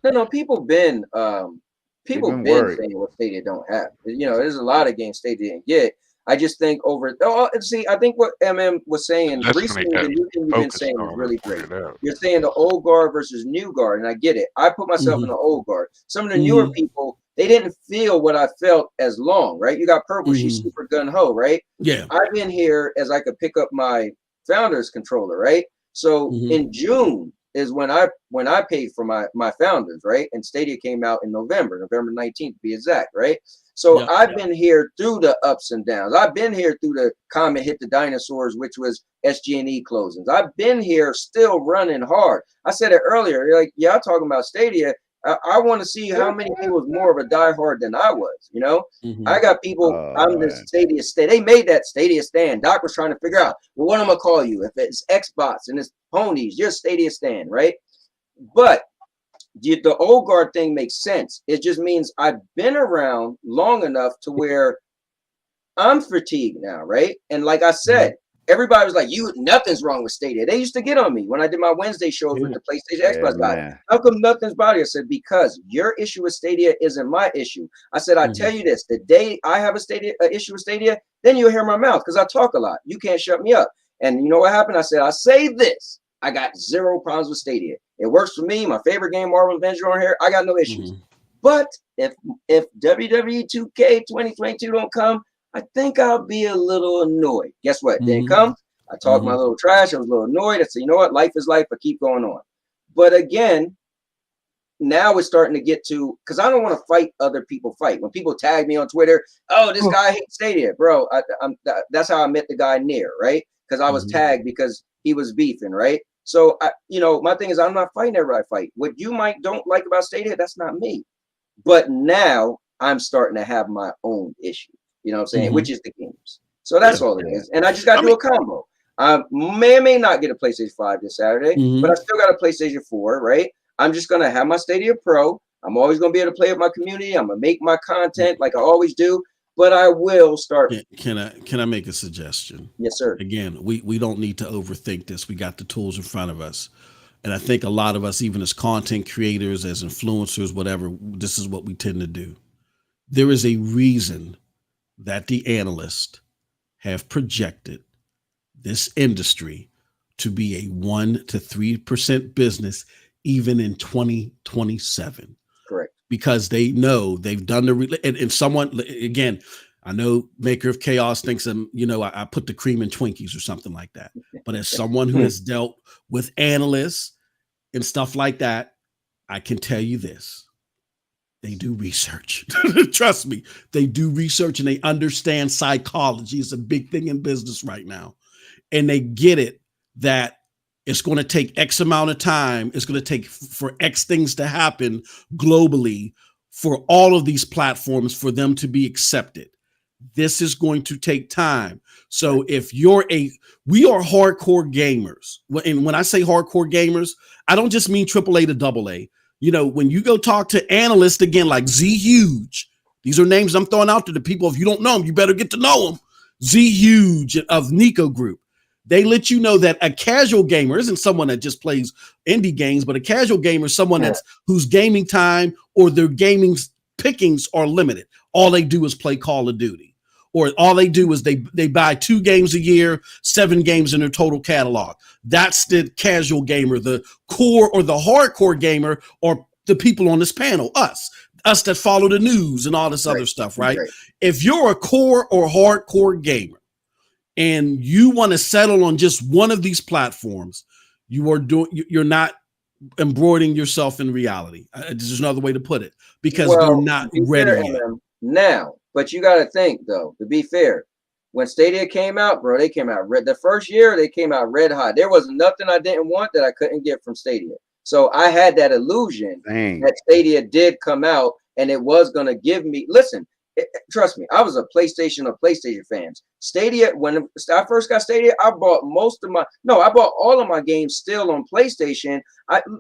No, people been worried. saying what Stadia don't have. There's a lot of games Stadia didn't get. I just think I think what MM was saying recently, the new thing you've been saying is really great. You're saying the old guard versus new guard, and I get it. I put myself in the old guard. Some of the newer people, they didn't feel what I felt as long, right? You got Purple, she's super gun-ho, right? Yeah. I've been here as I could pick up my Founders controller, right? So in June is when I paid for my Founders, right? And Stadia came out in November 19th to be exact, right? So I've been here through the ups and downs. I've been here through the Comet Hit the Dinosaurs, which was SG&E closings. I've been here still running hard. I said it earlier, like, y'all talking about Stadia. I want to see how many people was more of a diehard than I was, I got people, I'm the Stadia stand. They made that Stadia stand. Doc was trying to figure out, well, what am I going to call you? If it's Xbox and it's ponies, you're Stadia stand, right? But the old guard thing makes sense. It just means I've been around long enough to where I'm fatigued now, right? And like I said, everybody was like, nothing's wrong with Stadia. They used to get on me when I did my Wednesday shows with the PlayStation Xbox guy. How come nothing's bothering? I said, because your issue with Stadia isn't my issue. I said, I tell you this, the day I have a issue with Stadia, then you'll hear my mouth because I talk a lot. You can't shut me up. And you know what happened? I said, I say this. I got zero problems with Stadia. It works for me. My favorite game, Marvel Avenger on here. I got no issues. But if WWE 2K 2022 don't come, I think I'll be a little annoyed. Guess what? Didn't come. I talked my little trash. I was a little annoyed. I said, you know what? Life is life. I keep going on. But again, now it's starting to get to, because I don't want to fight other people fight. When people tag me on Twitter, oh, this guy hates Stadia. Bro, that's how I met the guy near, right? Because I was tagged because he was beefing, right? So, my thing is, I'm not fighting everybody I fight. What you don't like about Stadia, that's not me. But now I'm starting to have my own issue. You know what I'm saying? Which is the games. So that's all it is. And I just got to do a combo. I may or may not get a PlayStation 5 this Saturday, but I still got a PlayStation 4, right? I'm just going to have my Stadia Pro. I'm always going to be able to play with my community. I'm going to make my content like I always do, but I will start. Can I make a suggestion? Yes, sir. Again, we don't need to overthink this. We got the tools in front of us. And I think a lot of us, even as content creators, as influencers, whatever, this is what we tend to do. There is a reason that the analysts have projected this industry to be a 1% to 3% business even in 2027. Correct. Because they know they've done and someone, again, I know Maker of Chaos thinks I put the cream in Twinkies or something like that. But as someone who has dealt with analysts and stuff like that, I can tell you this. They do research. Trust me, they do research and they understand psychology. It's a big thing in business right now. And they get it that it's going to take X amount of time. It's going to take for X things to happen globally for all of these platforms for them to be accepted. This is going to take time. So if we are hardcore gamers. And when I say hardcore gamers, I don't just mean AAA to AA. When you go talk to analysts again, like Z Huge, these are names I'm throwing out to the people. If you don't know them, you better get to know them. Z Huge of Nico Group. They let you know that a casual gamer isn't someone that just plays indie games, but a casual gamer is someone whose gaming time or their gaming pickings are limited. All they do is play Call of Duty, or all they do is they buy 2 games a year, 7 games in their total catalog. That's the casual gamer. The core or the hardcore gamer or the people on this panel, us that follow the news and all this other stuff, right? If you're a core or hardcore gamer and you want to settle on just one of these platforms, you're not embroidering yourself in reality. There's another way to put it, because they're not ready yet. Now, but you got to think though, to be fair, when Stadia came out, bro, they came out red. The first year they came out red hot. There was nothing I didn't want that I couldn't get from Stadia. So I had that illusion that Stadia did come out and it was going to give me, listen, trust me, I was a PlayStation fans. Stadia, when I first got Stadia, I bought I bought all of my games still on PlayStation.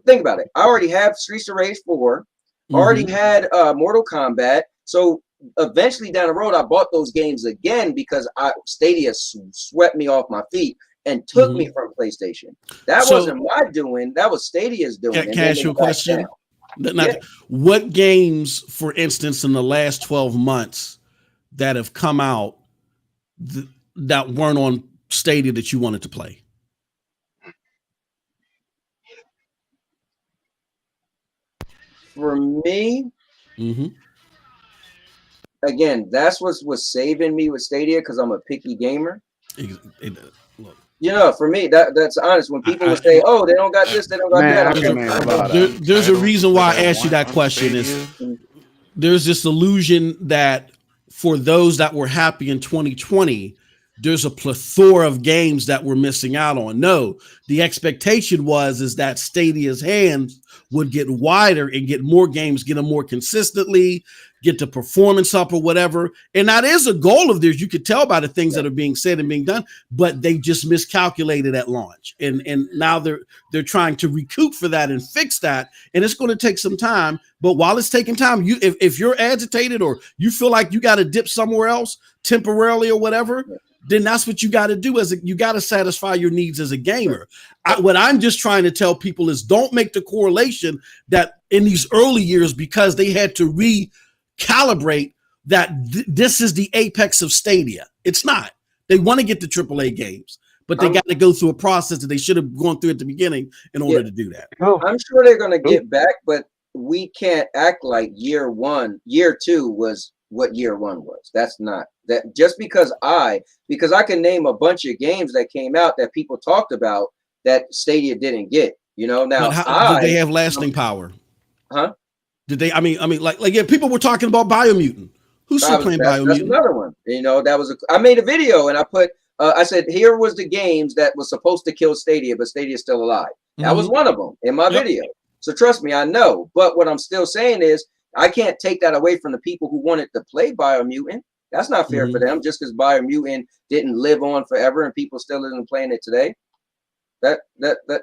Think about it. I already have Streets of Rage 4, already had Mortal Kombat. So eventually down the road, I bought those games again because Stadia swept me off my feet and took me from PlayStation. That wasn't my doing. That was Stadia's doing. Can I ask you a question? What games, for instance, in the last 12 months that have come out that weren't on Stadia that you wanted to play? For me, again, that's what was saving me with Stadia because I'm a picky gamer. For me, that's honest. When people would say, "Oh, they don't got this, they don't got that," there's a reason why I asked you that question. Is there's this illusion that for those that were happy in 2020, there's a plethora of games that we're missing out on. No, the expectation is that Stadia's hands would get wider and get more games, get them more consistently, get the performance up or whatever. And that is a goal of theirs. You could tell by the things that are being said and being done, but they just miscalculated at launch. And now they're trying to recoup for that and fix that. And it's going to take some time. But while it's taking time, if you're agitated or you feel like you got to dip somewhere else temporarily or whatever, then that's what you got to do. You got to satisfy your needs as a gamer. What I'm just trying to tell people is don't make the correlation that in these early years, because they had to recalibrate that this is the apex of Stadia. It's not. They want to get the AAA games, but they got to go through a process that they should have gone through at the beginning in order to do that. I'm sure they're going to get back, but we can't act like year 2 was what year 1 was. That's not that. Just because I can name a bunch of games that came out that people talked about that Stadia didn't get. Now did they have lasting power? Huh? Did they? I mean, yeah, people were talking about Biomutant. Who's still playing Biomutant? That's another one. I made a video and I put. I said here was the games that was supposed to kill Stadia, but Stadia is still alive. That was one of them in my video. So trust me, I know. But what I'm still saying is, I can't take that away from the people who wanted to play Biomutant. That's not fair for them. Just because Biomutant didn't live on forever and people still isn't playing it today. That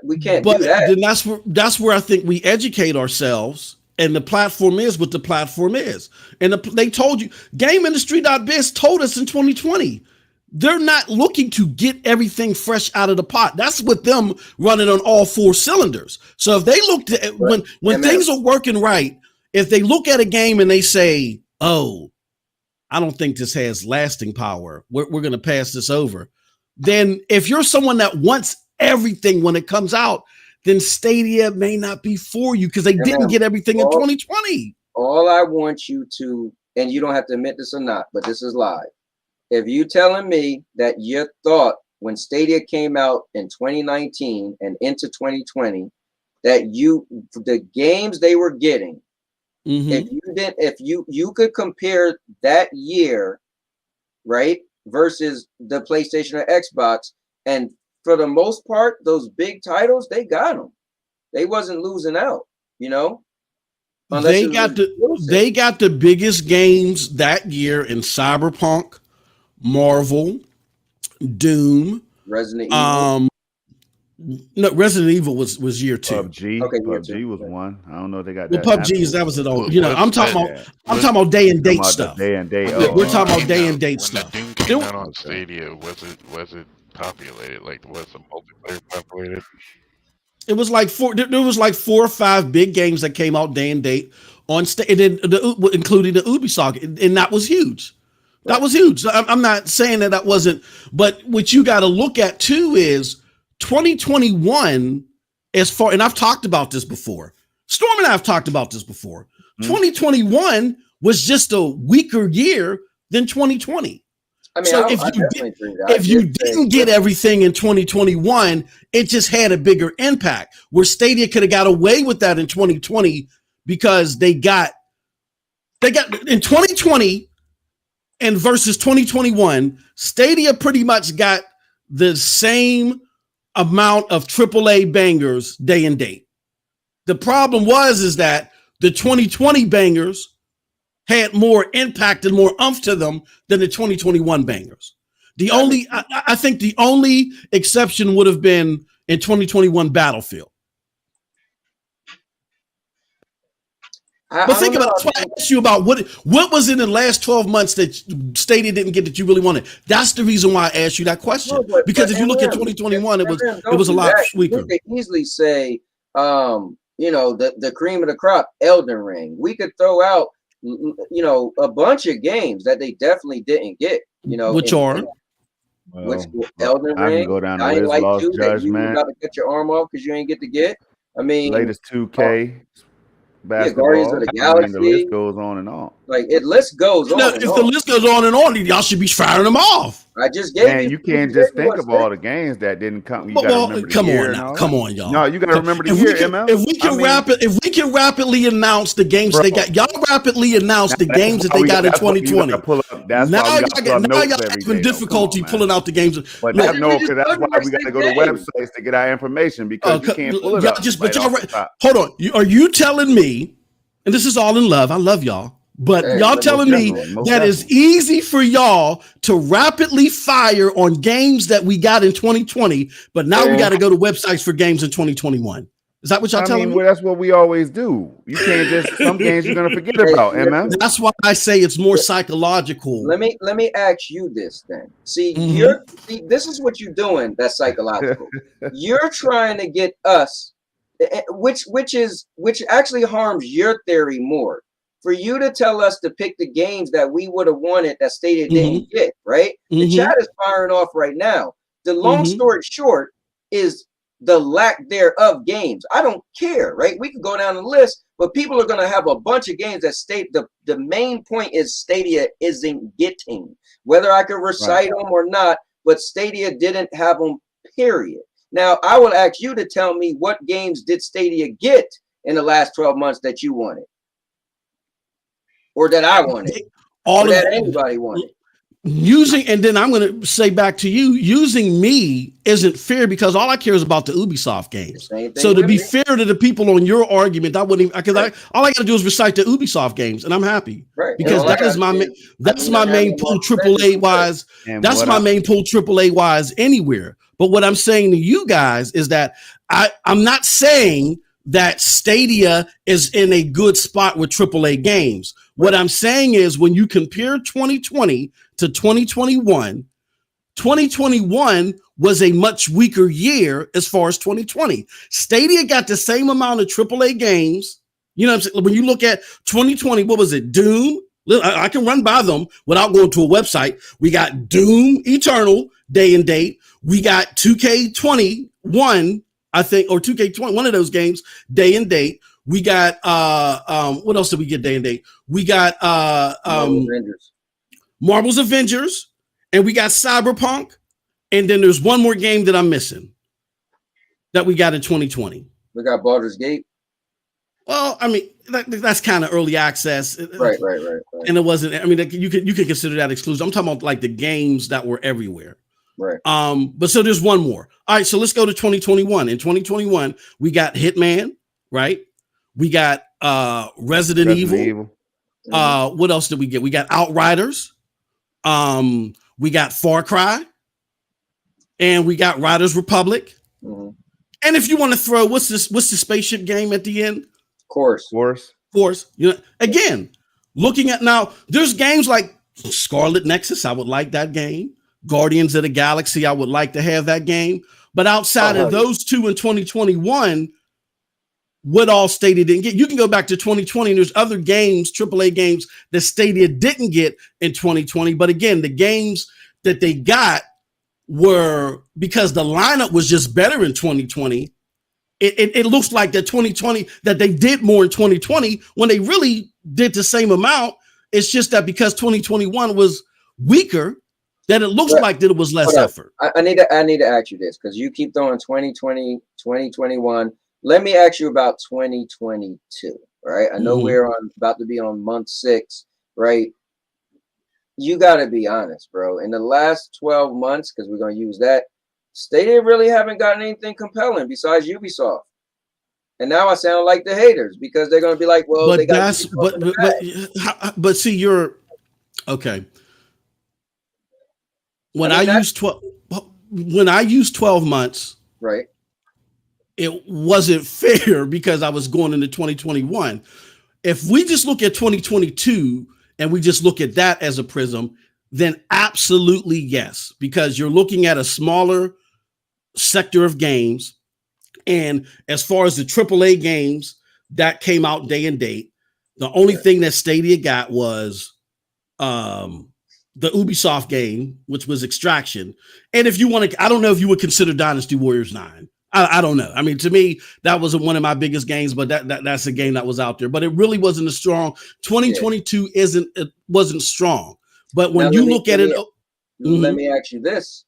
we can't do that. Then that's where I think we educate ourselves. And the platform is what the platform is. And they told you, GameIndustry.biz told us in 2020, they're not looking to get everything fresh out of the pot. That's with them running on all 4 cylinders. So if they look to when things are working right, if they look at a game and they say, "Oh, I don't think this has lasting power. We're going to pass this over." Then if you're someone that wants everything when it comes out, then Stadia may not be for you because they didn't get everything in 2020. All I want you to, and you don't have to admit this or not, but this is live. If you telling me that you thought when Stadia came out in 2019 and into 2020, that the games they were getting, if you could compare that year, right, versus the PlayStation or Xbox, and for the most part, those big titles, they got them. They wasn't losing out, They got the biggest games that year in Cyberpunk, Marvel, Doom, Resident Evil. No, Resident Evil was year 2. PUBG was one. I don't know if they got that. PUBG that was it all. I'm talking about day and date stuff. Day and date. We're talking about day and date stuff. Doom came out on Stadia. Was it populated? Like, was the multiplayer populated? It was like 4. There was like 4 or 5 big games that came out day and date on Stadia, including the Ubisoft, and that was huge. That was huge. I'm not saying that wasn't, but what you got to look at too is 2021. And I've talked about this before. Storm and I have talked about this before. 2021 was just a weaker year than 2020. I mean, So if you didn't get everything in 2021, it just had a bigger impact. Where Stadia could have got away with that in 2020 because they got in 2020 and versus 2021, Stadia pretty much got the same amount of AAA bangers day and date. The problem is that the 2020 bangers had more impact and more oomph to them than the 2021 bangers. I think the only exception would have been in 2021 Battlefield. But think about it. That's why I asked you about what was in the last 12 months that Stadia didn't get that you really wanted. That's the reason why I asked you that question. No, because if you look at 2021, it was a lot weaker. We could easily say, the cream of the crop, Elden Ring. We could throw out, a bunch of games that they definitely didn't get. Which are? Elden Ring. I can go down the list. Like Lost Judgment. You got to cut your arm off because you ain't get to get. I mean, latest 2K. Basketball. Guardians of the Galaxy. The list goes on and on. The list goes on. If the list goes on and on, y'all should be firing them off. I just gave you. You can't just think of all the games that didn't come. You got to remember the year. Come on, y'all. No, you got to remember the year, ML. If we can rapidly announce the games they got, y'all rapidly announce the games that they got in 2020. Now y'all having difficulty pulling out the games. But that's why we got to go to websites to get our information because you can't pull it up. Hold on. Are you telling me? And this is all in love. I love y'all. But y'all telling me that it's easy for y'all to rapidly fire on games that we got in 2020, but now we got to go to websites for games in 2021. Is that what y'all telling me? Well, that's what we always do. You can't just some games you're gonna forget about, man. That's why I say it's more psychological. Let me ask you this then. See, this is what you're doing. That's psychological. You're trying to get us, which actually harms your theory more. For you to tell us to pick the games that we would have wanted that Stadia didn't get, right? The chat is firing off right now. The long story short is the lack thereof games. I don't care, right? We can go down the list, but people are going to have a bunch of games that the main point is Stadia isn't getting. Whether I can recite them or not, but Stadia didn't have them, period. Now, I will ask you to tell me what games did Stadia get in the last 12 months that you wanted? Or that I wanted, or that anybody wanted. And then I'm going to say back to you, using me isn't fair because all I care is about the Ubisoft games. So to be fair to the people on your argument, I wouldn't, because all I got to do is recite the Ubisoft games, and I'm happy because that's my main pool AAA wise. That's my main pool AAA wise anywhere. But what I'm saying to you guys is that I'm not saying that Stadia is in a good spot with AAA games. What I'm saying is when you compare 2020 to 2021, 2021 was a much weaker year as far as 2020. Stadia got the same amount of AAA games. You know what I'm saying? When you look at 2020, what was it? Doom. I can run by them without going to a website. We got Doom Eternal day and date. We got 2K21, I think, or 2K20, one of those games, day and date. We got what else did we get day and date? We got Marvel's Avengers, and we got Cyberpunk, and then there's one more game that I'm missing that we got in 2020. We got Baldur's Gate. Well, I mean, that's kind of early access. Right. And it wasn't, I mean, you could consider that exclusive. I'm talking about like the games that were everywhere. Right. But so there's one more. All right, so let's go to 2021. In 2021, we got Hitman, right? We got Resident Evil. What else did we get? We got Outriders. We got Far Cry. And we got Riders Republic. And if you want to throw what's the spaceship game at the end? Course. You know, again, looking at now, there's games like Scarlet Nexus. I would like that game. Guardians of the Galaxy, I would like to have that game. But outside of those two in 2021, what all Stadia didn't get? You can go back to 2020 and there's other games, AAA games that Stadia didn't get in 2020. But again, the games that they got were because the lineup was just better in 2020. It looks like that 2020 that they did more in 2020 when they really did the same amount. It's just that because 2021 was weaker, that it looks like that it was less effort. I need to ask you this, because you keep throwing 2020, 2021. Let me ask you about 2022, right? I know we're about to be on month 6, right? You got to be honest, bro. In the last 12 months, because we're going to use that, Stadia really haven't gotten anything compelling besides Ubisoft. And now I sound like the haters because they're going to be like, well, but they got that's but see, you're okay. When I use 12 months, right, it wasn't fair because I was going into 2021. If we just look at 2022 and we just look at that as a prism, then absolutely yes, because you're looking at a smaller sector of games. And as far as the AAA games that came out day and date, the only thing that Stadia got was the Ubisoft game, which was Extraction. And if you want to, I don't know if you would consider Dynasty Warriors 9. I don't know. I mean, to me, that wasn't one of my biggest games, but that's a game that was out there. But it really wasn't as strong. 2022 wasn't strong. But when you look at it, let me ask you this,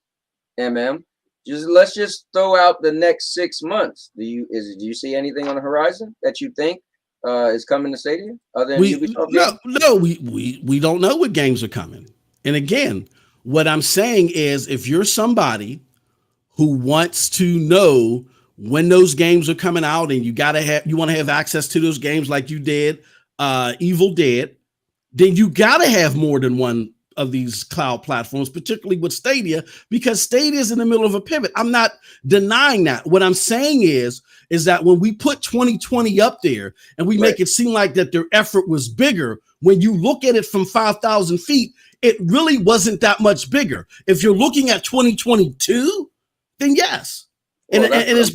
MM. Let's just throw out the next 6 months. Do you see anything on the horizon that you think is coming to Stadia other than Ubisoft? No, we don't know what games are coming. And again, what I'm saying is, if you're somebody who wants to know when those games are coming out and you want to have access to those games like you did Evil Dead, then you got to have more than one of these cloud platforms, particularly with Stadia, because Stadia is in the middle of a pivot. I'm not denying that. What I'm saying is that when we put 2020 up there and we make it seem like that their effort was bigger, when you look at it from 5,000 feet, it really wasn't that much bigger. If you're looking at 2022, then yes. Well, and it's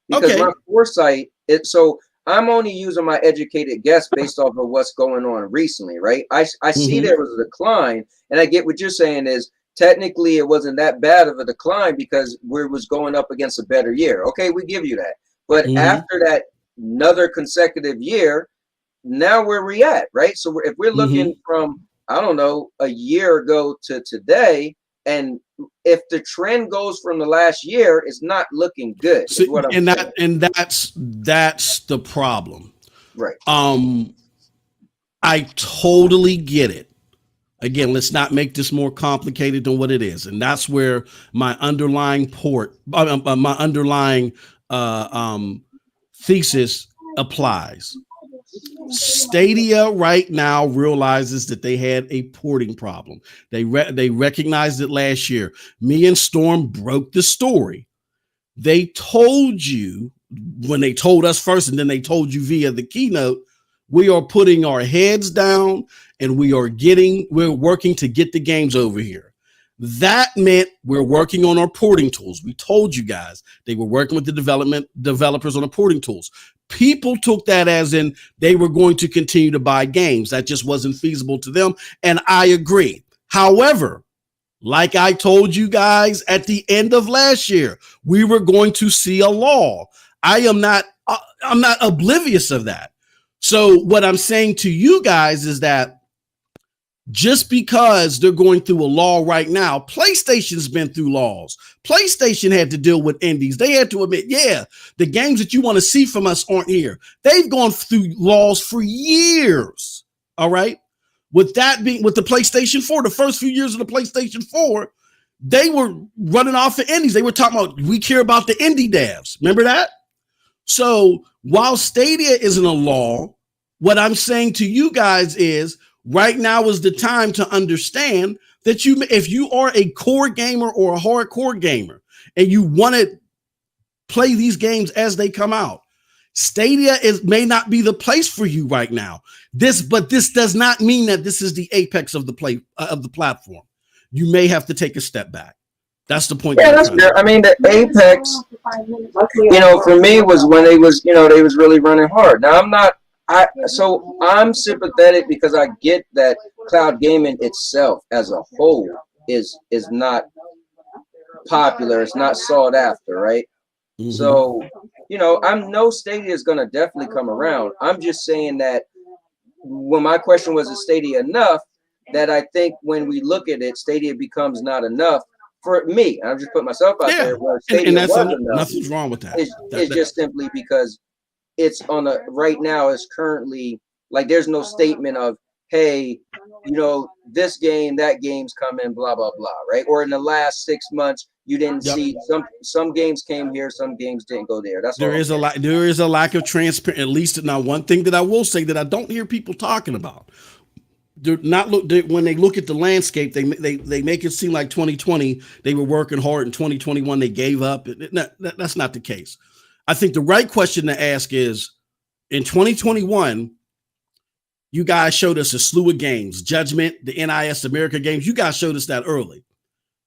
because my foresight, so I'm only using my educated guess based off of what's going on recently, right? I see there was a decline, and I get what you're saying is technically it wasn't that bad of a decline because we was going up against a better year. Okay, we give you that. But after that, another consecutive year, now where we at, right? So if we're looking from, I don't know, a year ago to today, and if the trend goes from the last year, it's not looking good. So, that's the problem. Right. I totally get it. Again, let's not make this more complicated than what it is. And that's where my underlying thesis applies. Stadia right now realizes that they had a porting problem. They recognized it last year. Me and Storm broke the story. They told you when they told us first, and then they told you via the keynote, we are putting our heads down and we're working to get the games over here. That meant we're working on our porting tools. We told you guys they were working with the developers on the porting tools. People took that as in they were going to continue to buy games. That just wasn't feasible to them. And I agree. However, like I told you guys at the end of last year, we were going to see a lull. I'm not oblivious of that. So what I'm saying to you guys is that just because they're going through a lull right now, PlayStation's been through lulls. PlayStation had to deal with indies. They had to admit, the games that you want to see from us aren't here. They've gone through lulls for years. All right. With that being with the PlayStation 4, the first few years of the PlayStation 4, they were running off of indies. They were talking about, we care about the indie devs. Remember that? So while Stadia is in a lull, what I'm saying to you guys is, right now is the time to understand that if you are a core gamer or a hardcore gamer and you want to play these games as they come out, Stadia may not be the place for you right now. But this does not mean that this is the apex of the platform. You may have to take a step back. That's the point. Yeah, that's fair. I mean, the apex, for me was when they was really running hard. Now I'm sympathetic because I get that cloud gaming itself as a whole is not popular. It's not sought after, right? So, I know Stadia is going to definitely come around. I'm just saying that when my question was, is Stadia enough? that I think when we look at it, Stadia becomes not enough for me. I'm just putting myself out there. Where Stadia and that's was enough. nothing's wrong with that. It's just simply because it's on a right now. It's currently like there's no statement of, hey, you know, this game, that game's coming, blah blah blah, right? Or in the last 6 months, you didn't see some games came here, some games didn't go there. That's there is a lack. There is a lack of transparency. At least now, one thing that I will say that I don't hear people talking about. They're not when they look at the landscape, they make it seem like 2020 they were working hard, and 2021 they gave up. That's not the case. I think the right question to ask is, in 2021, you guys showed us a slew of games, Judgment, the NIS America games. You guys showed us that early.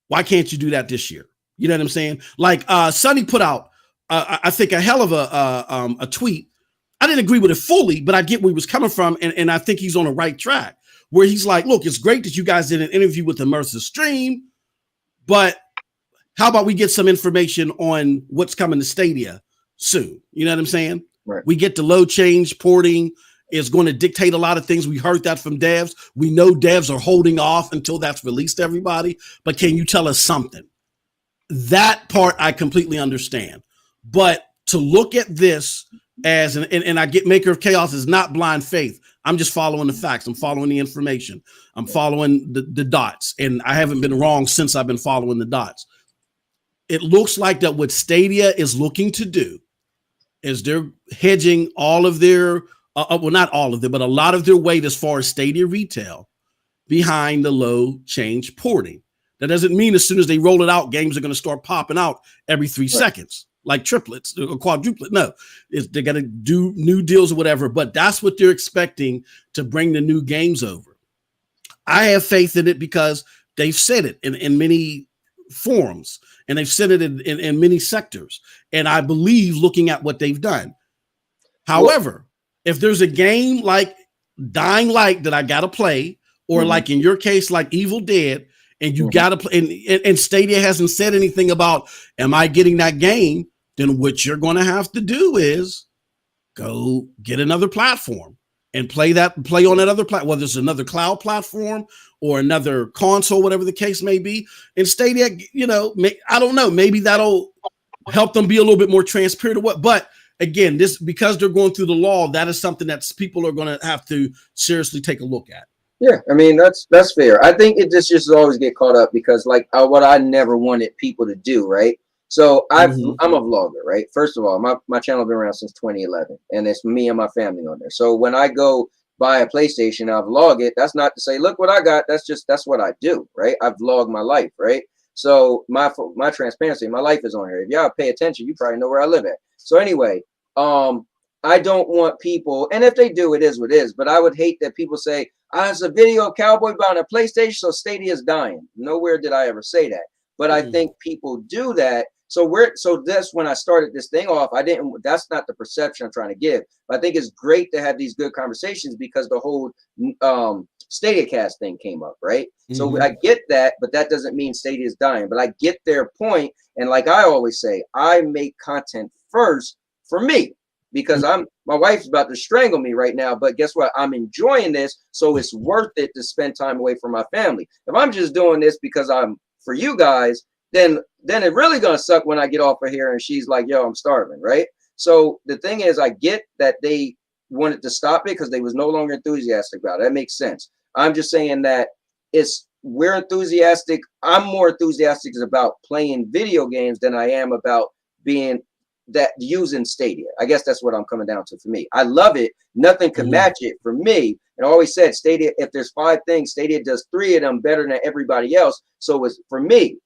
Why can't you do that this year? You know what I'm saying? Like Sonny put out, I think a hell of a tweet. I didn't agree with it fully, but I get where he was coming from, and I think he's on the right track. Where he's like, look, it's great that you guys did an interview with Immersive Stream, but how about we get some information on what's coming to Stadia soon? You know what I'm saying? Right. We get the load change porting is going to dictate a lot of things. We heard that from devs. We know devs are holding off until that's released to everybody, but can you tell us something? That part I completely understand. But to look at this as, and I get Maker of Chaos is not blind faith. I'm just following the facts. I'm following the information. I'm following the dots. And I haven't been wrong since I've been following the dots. It looks like that what Stadia is looking to do is they're hedging all of their, well, not all of them, but a lot of their weight as far as Stadia retail behind the low change porting. That doesn't mean as soon as they roll it out, games are going to start popping out every 3 seconds. Like triplets or quadruplet. No, they're going to do new deals or whatever, but that's what they're expecting to bring the new games over. I have faith in it because they've said it in many forums and they've said it in many sectors. And I believe looking at what they've done. However, if there's a game like Dying Light that I got to play, or like in your case, like Evil Dead, and you got to play, and Stadia hasn't said anything about, am I getting that game? Then what you're going to have to do is go get another platform and play on that other platform, whether it's another cloud platform or another console, whatever the case may be. And Stadia, you know, I don't know, maybe that'll help them be a little bit more transparent or what. But again, this, because they're going through the law, that is something that people are going to have to seriously take a look at. Yeah, I mean, that's fair. I think it just always get caught up because like what I never wanted people to do, right? So I'm a vlogger, right? First of all, my channel has been around since 2011, and it's me and my family on there. So when I go buy a PlayStation, I vlog it. That's not to say, look what I got. That's what I do, right? I vlog my life, right? So my transparency, my life is on here. If y'all pay attention, you probably know where I live at. So anyway, I don't want people, and if they do, it is what it is. But I would hate that people say, it's a video of Cowboy buying a PlayStation, so Stadia is dying. Nowhere did I ever say that. But I think people do that. So that's when I started this thing off. That's not the perception I'm trying to give. But I think it's great to have these good conversations because the whole StadiaCast thing came up, right? So I get that, but that doesn't mean Stadia is dying. But I get their point. And like I always say, I make content first for me. Because my wife's about to strangle me right now, but guess what? I'm enjoying this, so it's worth it to spend time away from my family. If I'm just doing this because I'm for you guys, then it really gonna suck when I get off of here and she's like, yo, I'm starving, right? So the thing is, I get that they wanted to stop it because they was no longer enthusiastic about it. That makes sense. I'm just saying that we're enthusiastic. I'm more enthusiastic about playing video games than I am about using Stadia. I guess that's what I'm coming down to for me. I love it. Nothing can match it for me. And I always said Stadia, if there's 5 things, Stadia does 3 of them better than everybody else. So it's for me.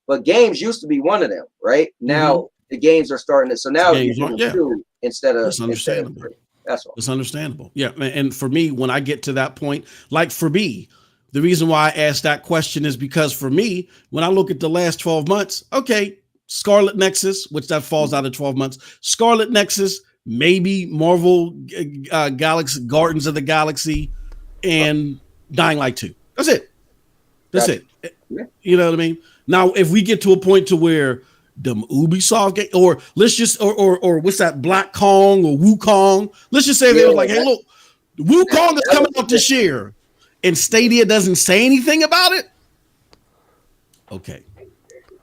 But games used to be one of them, right? Now the games are starting to, so now you do 2 instead of That's understandable. 3. That's all. It's understandable. Yeah. And for me, when I get to that point, like for me, the reason why I asked that question is because for me, when I look at the last 12 months, okay, Scarlet Nexus, which that falls out of 12 months. Scarlet Nexus, maybe Marvel Galaxy, Guardians of the Galaxy, and Dying Light 2. That's it. That's it. You know what I mean? Now, if we get to a point to where the Ubisoft game, or let's just, or what's that, Black Kong or Wukong? Let's just say they were like, hey, look, Wukong is coming out this year. and Stadia doesn't say anything about it. Okay.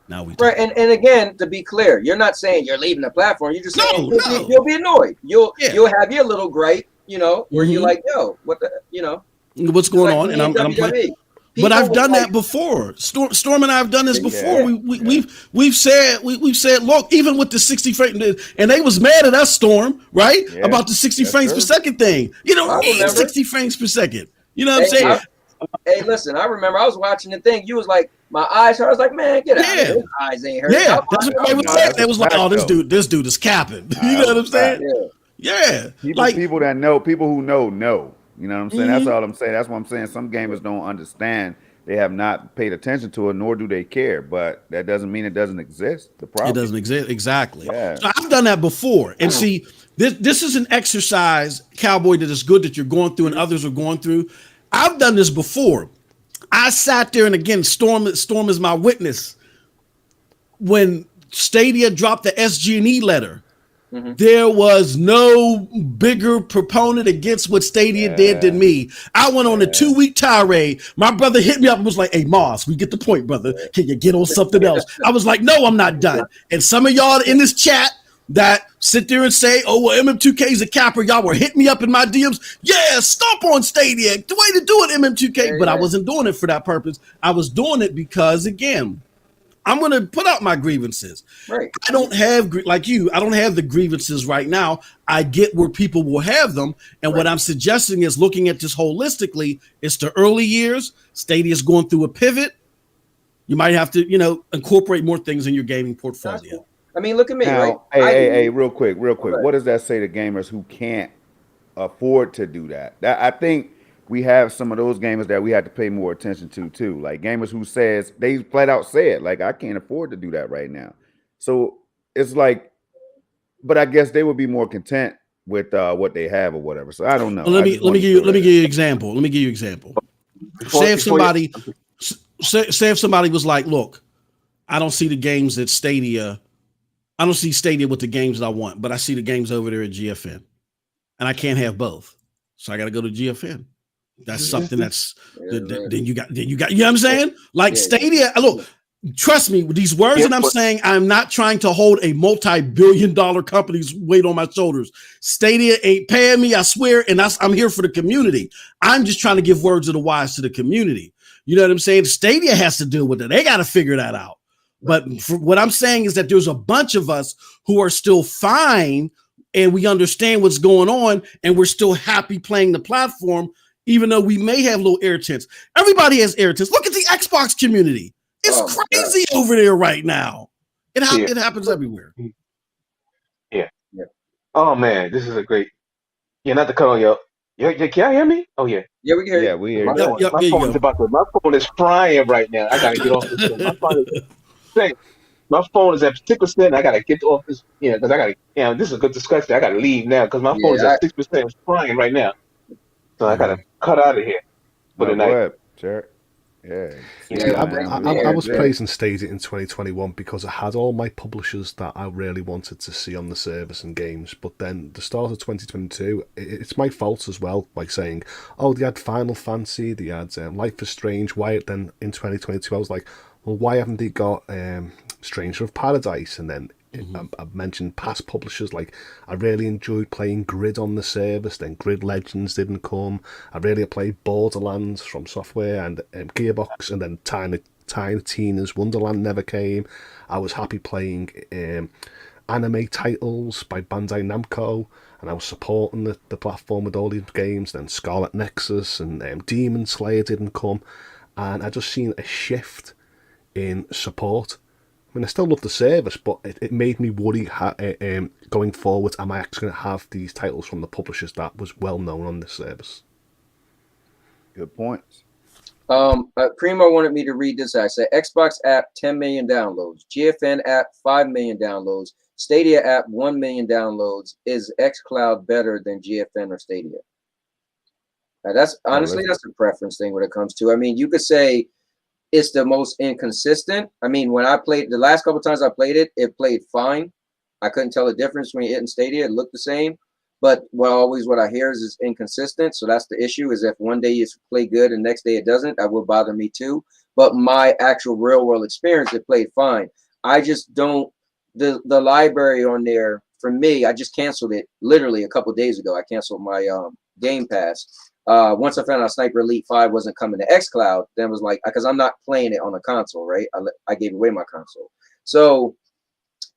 Now we right, and again, to be clear, you're not saying you're leaving the platform. You're just saying you'll be annoyed. You'll have your little gripe, you know, where you're like, yo, what the, you know, what's going on? And I'm playing. But I've done that before. Storm and I have done this before. We've said, look, even with the 60 frames, and they was mad at us, Storm, right? About the 60 frames per second thing. You don't need 60 frames per second. You know what I'm saying? Hey, listen, I remember I was watching the thing. You was like, my eyes hurt. I was like, man, get out of here. His eyes ain't hurt. Yeah, that's what I was saying. They was like, oh, this dude is capping. You know what I'm saying? Yeah. People that know, people who know. You know what I'm saying? That's all I'm saying. That's what I'm saying. Some gamers don't understand. They have not paid attention to it, nor do they care. But that doesn't mean it doesn't exist. The problem. It doesn't exist. Exactly. Yeah. So I've done that before. And see, this is an exercise, Cowboy, that is good that you're going through and others are going through. I've done this before. I sat there, and again, Storm is my witness. When Stadia dropped the SG&E letter, there was no bigger proponent against what Stadia did than me. I went on a 2-week tirade. My brother hit me up and was like, hey, Moss, we get the point, brother. Can you get on something else? I was like, no, I'm not done. And some of y'all in this chat that sit there and say, oh, well, MM2K is a capper. Y'all were hitting me up in my DMs. Yeah, stomp on Stadia. The way to do it, MM2K. But I wasn't doing it for that purpose. I was doing it because, again, I'm going to put out my grievances. Right. I don't have, like you, I don't have the grievances right now. I get where people will have them. And what I'm suggesting is looking at this holistically. It's the early years. Stadia's going through a pivot. You might have to, incorporate more things in your gaming portfolio. I mean, look at me, now, right? Hey, real quick. What does that say to gamers who can't afford to do that? I think we have some of those gamers that we have to pay more attention to too. Like gamers who says, they flat out said, like, I can't afford to do that right now. So it's like, but I guess they would be more content with what they have or whatever. So I don't know. Well, let me give you an example. Say if somebody was like, look, I don't see the games at Stadia. I don't see Stadia with the games that I want, but I see the games over there at GFN, and I can't have both. So I got to go to GFN. That's something that's then you got, you know what I'm saying? Like Stadia, look, trust me, with these words that I'm saying, I'm not trying to hold a multi-billion-dollar company's weight on my shoulders. Stadia ain't paying me, I swear, and I'm here for the community. I'm just trying to give words of the wise to the community. You know what I'm saying? Stadia has to deal with it. They got to figure that out. But what I'm saying is that there's a bunch of us who are still fine and we understand what's going on and we're still happy playing the platform, even though we may have little irritants. Everybody has irritants. Look at the Xbox community. It's crazy over there right now. It happens everywhere. Yeah. Oh, man, this is a great. Yeah, not to cut on y'all. Yeah, can y'all hear me? Oh, yeah. Yeah, we can hear you. Yeah, we hear you. My phone is frying right now. I got to get off this thing. My phone is at 6%. I gotta get off this, because I gotta, this is a good discussion. I gotta leave now because my phone is at 6%. It's frying right now, so I gotta cut out of here for the night. Sure. I was praising Stadia in 2021 because I had all my publishers that I really wanted to see on the service and games. But then the start of 2022, it's my fault as well by saying, oh, they had Final Fantasy, they had Life is Strange. Why then in 2022 I was like, well, why haven't they got Stranger of Paradise? And then I've mentioned past publishers, like I really enjoyed playing Grid on the service, then Grid Legends didn't come. I really played Borderlands from Software and Gearbox, and then Tiny Tina's Wonderland never came. I was happy playing anime titles by Bandai Namco, and I was supporting the platform with all these games. Then Scarlet Nexus and Demon Slayer didn't come, and I just seen a shift in support. I mean, I still love the service, but it made me worry going forward, am I actually going to have these titles from the publishers that was well known on this service? Good points. Primo wanted me to read this. I said Xbox app 10 million downloads, GFN app 5 million downloads, Stadia app 1 million downloads. Is xCloud better than GFN or Stadia? Now, that's honestly that's a preference thing when it comes to. I mean, you could say it's the most inconsistent. I mean, when I played the last couple times I played it, it played fine. I couldn't tell the difference between it and Stadia. It looked the same. But what I hear is inconsistent. So that's the issue, is if one day you play good and next day it doesn't, that will bother me too. But my actual real world experience, it played fine. I just don't, the library on there, for me, I just canceled it literally a couple of days ago. I canceled my Game Pass. Once I found out Sniper Elite 5 wasn't coming to xCloud, then it was like, because I'm not playing it on a console, right? I gave away my console. So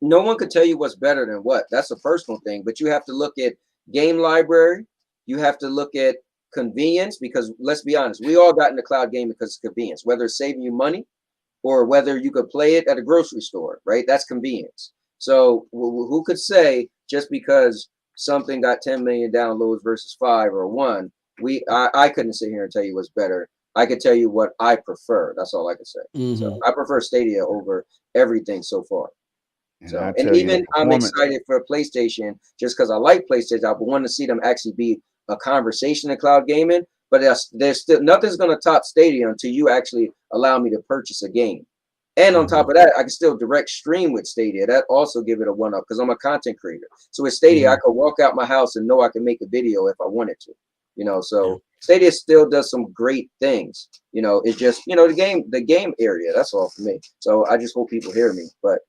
no one could tell you what's better than what. That's a personal thing. But you have to look at game library. You have to look at convenience, because let's be honest, we all got into cloud gaming because it's convenience, whether it's saving you money or whether you could play it at a grocery store, right? That's convenience. So who could say just because something got 10 million downloads versus 5 or 1, I couldn't sit here and tell you what's better. I could tell you what I prefer. That's all I could say. So I prefer Stadia over everything so far. And even I'm excited for PlayStation just because I like PlayStation. I want to see them actually be a conversation in cloud gaming. But there's still nothing's going to top Stadia until you actually allow me to purchase a game. And on top of that, I can still direct stream with Stadia. That also give it a one up because I'm a content creator. So with Stadia, I could walk out my house and know I can make a video if I wanted to. So Stadia still does some great things. It's just the game area. That's all for me. So I just hope people hear me. But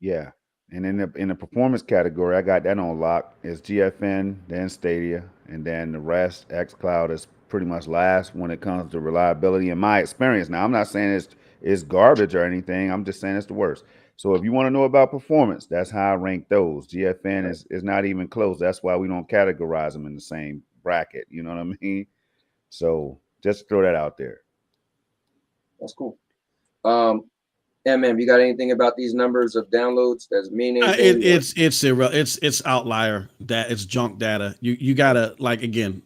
yeah. And in the performance category, I got that on lock. It's GFN, then Stadia, and then the rest. xCloud is pretty much last when it comes to reliability in my experience. Now, I'm not saying it's garbage or anything. I'm just saying it's the worst. So if you want to know about performance, that's how I rank those. GFN is not even close. That's why we don't categorize them in the same bracket. You know what I mean? So just throw that out there. That's cool. You got anything about these numbers of downloads that's meaning? It's outlier, that it's junk data. You gotta, like, again,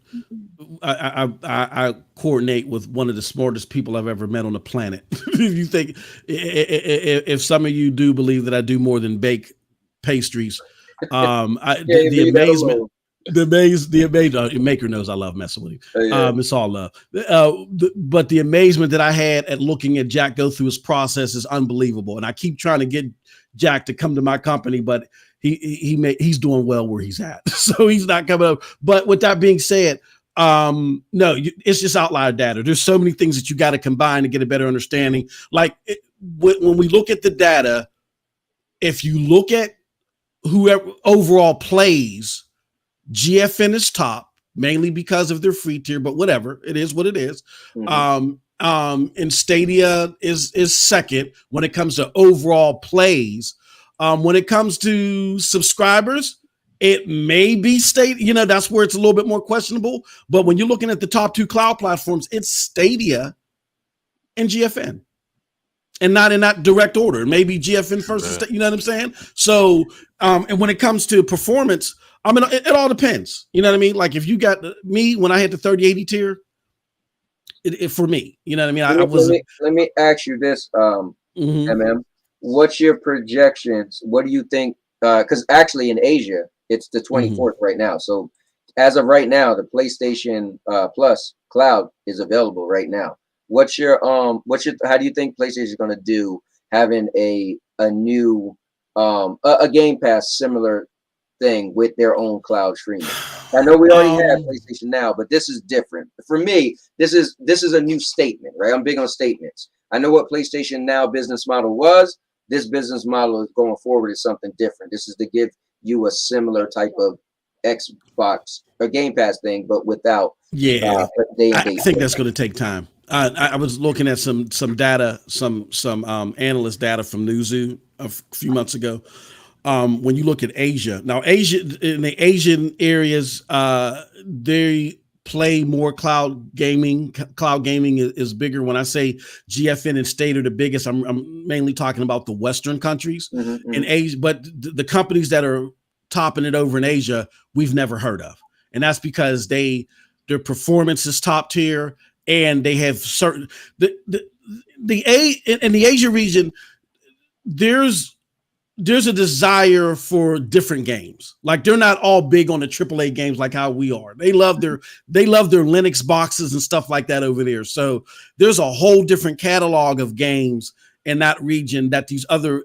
I coordinate with one of the smartest people I've ever met on the planet. You think if some of you do believe that I do more than bake pastries, the amazement. Maker knows I love messing with him. It's all love. But the amazement that I had at looking at Jack go through his process is unbelievable. And I keep trying to get Jack to come to my company, but he's doing well where he's at. So he's not coming up. But with that being said, it's just outlier data. There's so many things that you got to combine to get a better understanding. Like when we look at the data, if you look at whoever overall plays, GFN is top, mainly because of their free tier, but whatever, it is what it is. And Stadia is second when it comes to overall plays. When it comes to subscribers, it may be Stadia. That's where it's a little bit more questionable. But when you're looking at the top 2 cloud platforms, it's Stadia and GFN. And not in that direct order. Maybe GFN first, you know what I'm saying? So, and when it comes to performance, I mean, it all depends. You know what I mean? Like if you got me when I had the 3080 tier, it for me, you know what I mean? Let me ask you this, what's your projections? What do you think? Because actually in Asia, it's the 24th right now. So as of right now, the PlayStation Plus Cloud is available right now. How do you think PlayStation is going to do having a new a Game Pass similar thing with their own cloud streaming? I know we already have PlayStation Now, but this is different. For me, this is a new statement, right? I'm big on statements. I know what PlayStation Now business model was. This business model is going forward is something different. This is to give you a similar type of Xbox or Game Pass thing, but without I think that's going to take time. I was looking at some data, some analyst data from Newzoo a few months ago. When you look at Asia, now in the Asian areas, they play more cloud gaming. Cloud gaming is bigger. When I say GFN and State are the biggest, I'm mainly talking about the Western countries in Asia. But the companies that are topping it over in Asia, we've never heard of, and that's because their performance is top tier. And they have certain in the Asia region, there's a desire for different games. Like they're not all big on the AAA games like how we are. They love their Linux boxes and stuff like that over there. So there's a whole different catalog of games in that region that these other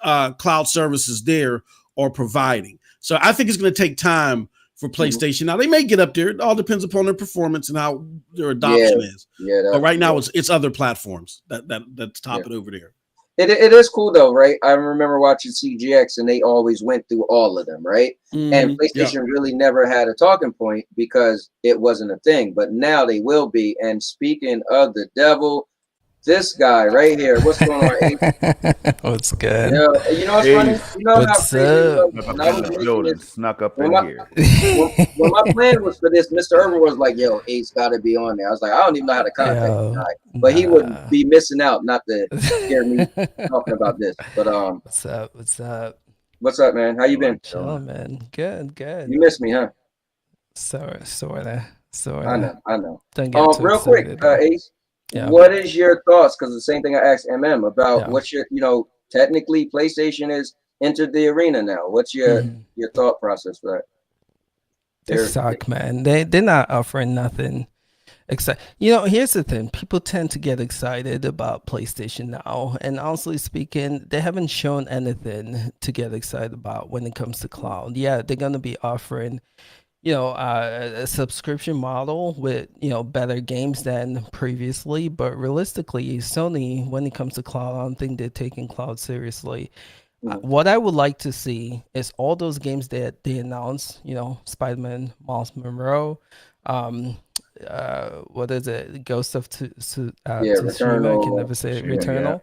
cloud services there are providing. So I think it's going to take time for PlayStation. Now they may get up there. It all depends upon their performance and how their adoption is. Yeah. But right now it's other platforms that's top it over there. It is cool though, right? I remember watching CGX and they always went through all of them, right? And PlayStation really never had a talking point because it wasn't a thing, but now they will be. And speaking of the devil, this guy right here, what's going on? What's good? Yeah, you know what's funny? You know What's how snuck up in here. When my plan was for this, Mr. Urban was like, "Yo, Ace got to be on there." I was like, "I don't even know how to contact the guy," but he would be missing out, not to hear me talking about this. But what's up? What's up? What's up, man? How you been? Chilling, man. Good. You missed me, huh? Sorta. I know. Don't get too real quick, excited. Ace. Yeah. What is your thoughts? Because the same thing I asked about what's your, technically PlayStation has entered the arena now. What's your thought process for that? They suck, man. They're not offering nothing. Here's the thing. People tend to get excited about PlayStation now, and honestly speaking, they haven't shown anything to get excited about when it comes to cloud. Yeah, they're gonna be offering a subscription model with better games than previously, but realistically Sony, when it comes to cloud, I don't think they're taking cloud seriously. What I would like to see is all those games that they announced, Spider-Man, Miles Monroe, what is it, Ghost of Tsushima, I can never say it, Returnal.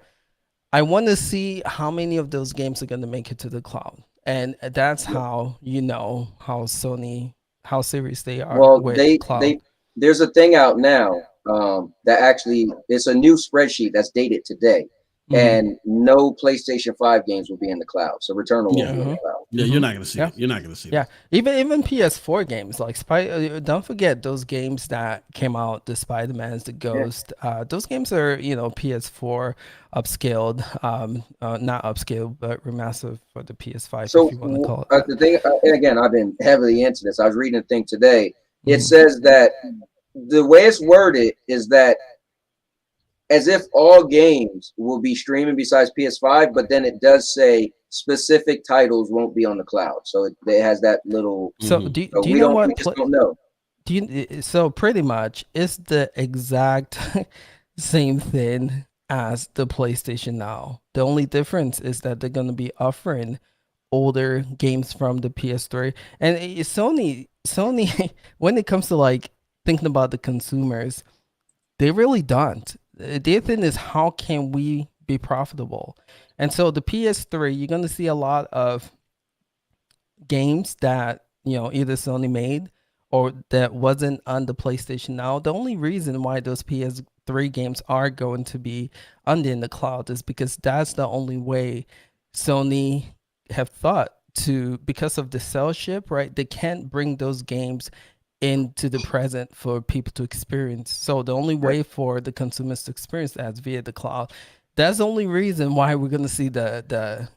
I want to see how many of those games are going to make it to the cloud, and that's how how Sony, how serious they are. Well, with cloud. There's a thing out now that actually, it's a new spreadsheet that's dated today, and no PlayStation 5 games will be in the cloud. So Returnal will be in the cloud. Yeah, you're not gonna see it. You're not gonna see it. Yeah, even PS4 games like don't forget those games that came out, the Spider-Mans, the Ghost. Those games are PS4 upscaled, not upscaled, but remastered for the PS5. So if you want to call it. The thing, again, I've been heavily into this. I was reading a thing today. It says that the way it's worded is that as if all games will be streaming besides PS5, but then it does say specific titles won't be on the cloud. So it has that little. So do you know what? We just don't know. So pretty much it's the exact same thing as the PlayStation Now. The only difference is that they're going to be offering older games from the PS3. And Sony, when it comes to thinking about the consumers, they really don't. Their thing is, how can we be profitable? And so the PS3, you're going to see a lot of games that either Sony made or that wasn't on the PlayStation Now. The only reason why those PS3 games are going to be in the cloud is because that's the only way Sony have thought to, because of the cell ship, right? They can't bring those games into the present for people to experience. So the only way for the consumers to experience that is via the cloud. That's the only reason why we're going to see the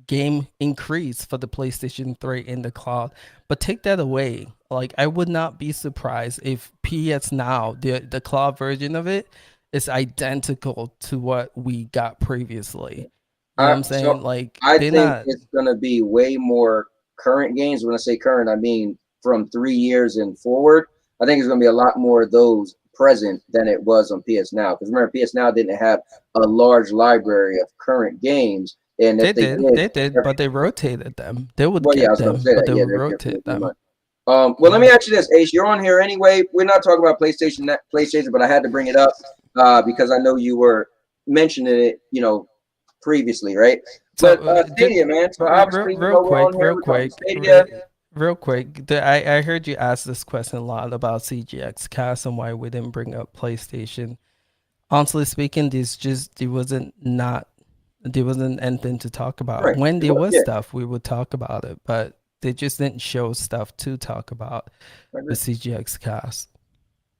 game increase for the PlayStation 3 in the cloud. But take that away, I would not be surprised if PS Now, the cloud version of it, is identical to what we got previously. You know what I'm saying? So I think it's going to be way more current games. When I say current, I mean from 3 years and forward. I think it's going to be a lot more of those present than it was on PS Now. Because remember, PS Now didn't have a large library of current games. And they did, but they rotated them. They would get them, but they would rotate them. Well, let me ask you this, Ace. You're on here anyway. We're not talking about PlayStation, but I had to bring it up because I know you were mentioning it, previously, right? So, but Stadia, man. So obviously, real quick. I heard you ask this question a lot about CGX Cast and why we didn't bring up PlayStation. Honestly speaking, there wasn't anything to talk about. Right. When there was stuff, we would talk about it, but they just didn't show stuff to talk about the CGX Cast.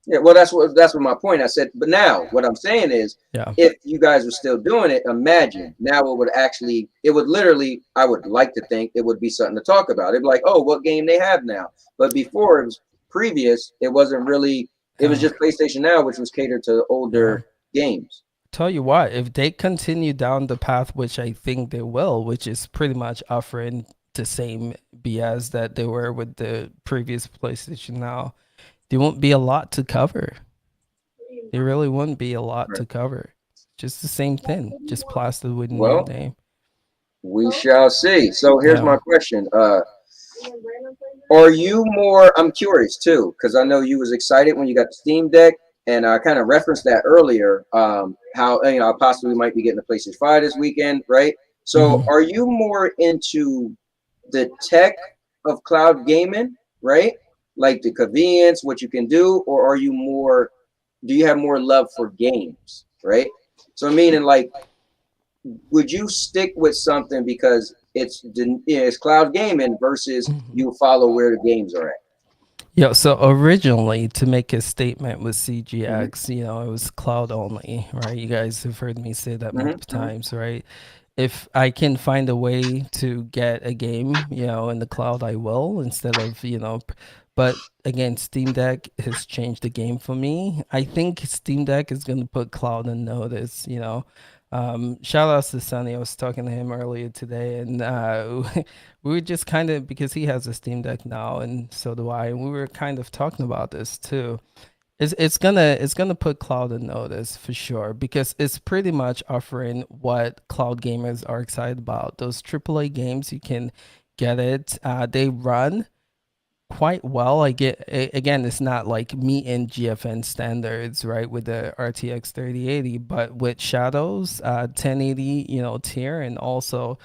Yeah, well, that's what my point. I said, but now what I'm saying is, if you guys were still doing it, imagine now it would literally, I would like to think it would be something to talk about. It'd be like, oh, what game they have now? But before it was previous, it wasn't really. It was just PlayStation Now, which was catered to older games. Tell you what, if they continue down the path, which I think they will, which is pretty much offering the same BS that they were with the previous PlayStation Now, there won't be a lot to cover. There really wouldn't be a lot to cover. Just the same thing, just plastered with a new name. We shall see. So here's my question. Are you more, I'm curious too, because I know you was excited when you got the Steam Deck, and I kind of referenced that earlier, how, you know, I possibly might be getting the PlayStation 5 this weekend, right? So are you more into the tech of cloud gaming, right? Like the convenience, what you can do, or are you more, do you have more love for games, right? So meaning like, would you stick with something because it's cloud gaming versus you follow where the games are at? Yeah, so originally to make a statement with CGX, you know, it was cloud only, right? You guys have heard me say that multiple times, right? If I can find a way to get a game, you know, in the cloud, I will, instead of, you know, but again, Steam Deck has changed the game for me. I think Steam Deck is going to put cloud on notice, you know. Shout out to Sonny. I was talking to him earlier today, and we were just kind of, because he has a Steam Deck now, and so do I, and we were kind of talking about this too. It's gonna put cloud on notice for sure, because it's pretty much offering what cloud gamers are excited about. Those AAA games, you can get it. They run quite well. I get, again, it's not like meeting GFN standards, right, with the RTX 3080, but with Shadows 1080, you know, tier, and also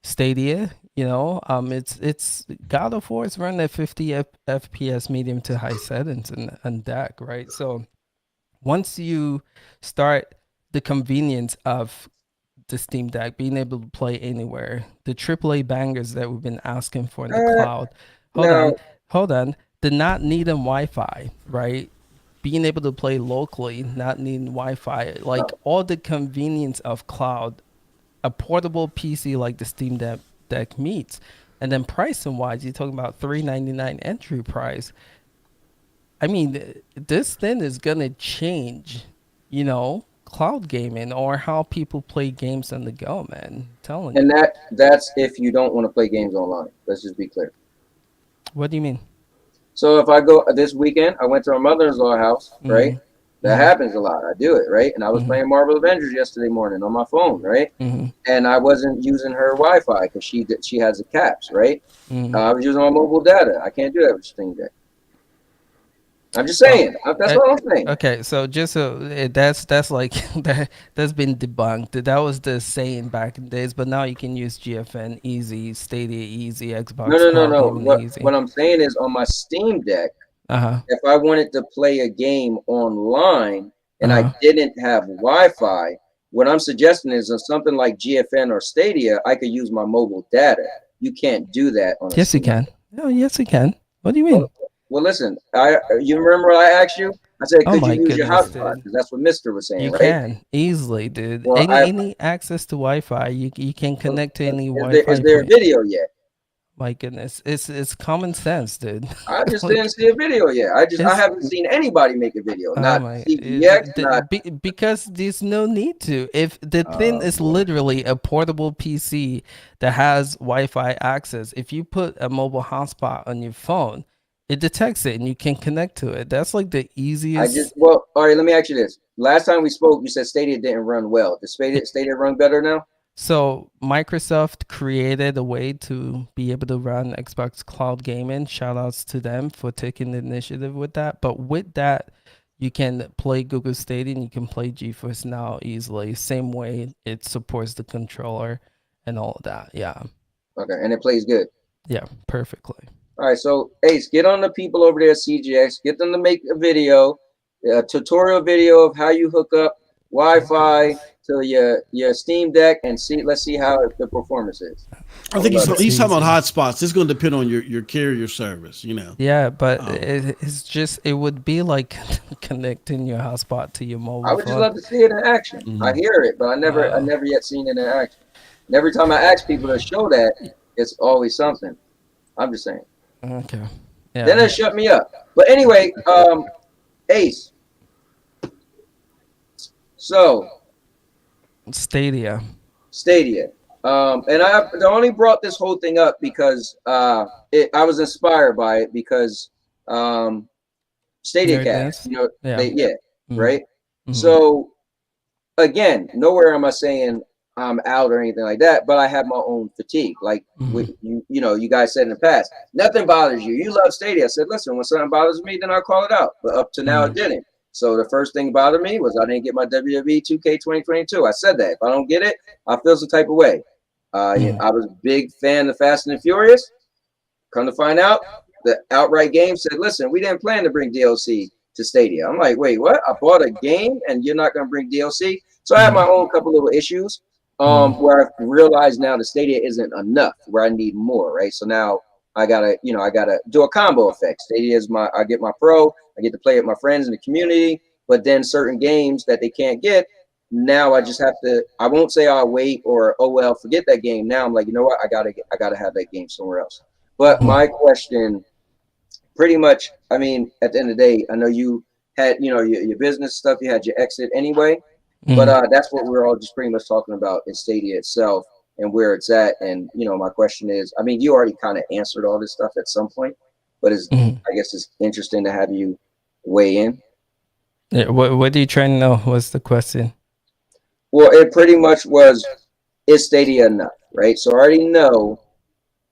Stadia, you know, it's God of War is running at 50 FPS medium to high settings on deck, right? So once you start the convenience of the Steam Deck being able to play anywhere, the AAA bangers that we've been asking for in the cloud, hold on, the not needing Wi-Fi, right? Being able to play locally, not needing Wi-Fi, like all the convenience of cloud, a portable PC like the Steam Deck meets. And then pricing wise, you're talking about $399 entry price. I mean, this thing is gonna change, you know, cloud gaming or how people play games on the go, man. I'm telling you. And that's if you don't want to play games online. Let's just be clear. What do you mean? So if I go this weekend, I went to my mother-in-law's house, right? That happens a lot. I do it, right? And I was playing Marvel Avengers yesterday morning on my phone, right? And I wasn't using her Wi-Fi because she has the caps, right? I was using my mobile data. I can't do that with Steam Deck. I'm just saying. That's what I'm saying. Okay, so just so that's like that's been debunked. That was the saying back in the days, but now you can use GFN easy, Stadia easy, Xbox. No. What I'm saying is on my Steam Deck, if I wanted to play a game online and I didn't have Wi-Fi, what I'm suggesting is on something like GFN or Stadia, I could use my mobile data. You can't do that on. Yes, you can. No, yes, you can. What do you mean? Well, listen, you remember what I asked you? I said, could you use your hotspot? Because that's what Mister was saying, right? You can easily, dude. Well, any access to Wi-Fi, you can connect to any Wi-Fi. Is there a video yet? My goodness, it's common sense, dude. I just didn't see a video yet. I haven't seen anybody make a video. Not CGX, because there's no need to. If the thing is literally a portable PC that has Wi-Fi access, if you put a mobile hotspot on your phone, it detects it and you can connect to it. That's like the easiest. All right, let me ask you this. Last time we spoke, you said Stadia didn't run well. Does Stadia run better now? So Microsoft created a way to be able to run Xbox Cloud Gaming. Shout outs to them for taking the initiative with that. But with that, you can play Google Stadia and you can play GeForce Now easily. Same way it supports the controller and all of that. Yeah. Okay, and it plays good. Yeah, perfectly. All right, so Ace, get on the people over there at CGX. Get them to make a video, a tutorial video of how you hook up Wi-Fi to your Steam Deck and let's see how the performance is. I think he's talking about hotspots. It's going to depend on your carrier service, you know. Yeah, but it would be like connecting your hotspot to your mobile phone. I would just love to see it in action. I hear it, but I never yet seen it in action. And every time I ask people to show that, it's always something. I'm just saying. Okay. Yeah. Then it shut me up. But anyway, Ace. So Stadia. And I only brought this whole thing up because I was inspired by it because StadiaCast, right? Mm-hmm. So again, nowhere am I saying I'm out or anything like that, but I have my own fatigue. Like you guys said in the past, nothing bothers you. You love Stadia. I said, listen, when something bothers me, then I'll call it out. But up to now, it didn't. So the first thing bothered me was I didn't get my WWE 2K 2022. I said that if I don't get it, I feel some type of way. I was a big fan of Fast and the Furious. Come to find out, the outright game said, listen, we didn't plan to bring DLC to Stadia. I'm like, wait, what? I bought a game and you're not going to bring DLC? So I have my own couple little issues where I realize now the Stadia isn't enough, where I need more, right? So now I gotta do a combo effect. Stadia is I get my pro, I get to play with my friends in the community, but then certain games that they can't get, now I just have to, I won't say I'll wait or, oh, well, forget that game. Now I'm like, you know what? I gotta have that game somewhere else. But my question pretty much, I mean, at the end of the day, I know you had, your business stuff, you had your exit anyway, but that's what we're all just pretty much talking about is Stadia itself and where it's at. And, my question is, I mean, you already kind of answered all this stuff at some point, but I guess it's interesting to have you weigh in. Yeah, what are you trying to know? What's the question? Well, it pretty much was, is Stadia enough, right? So I already know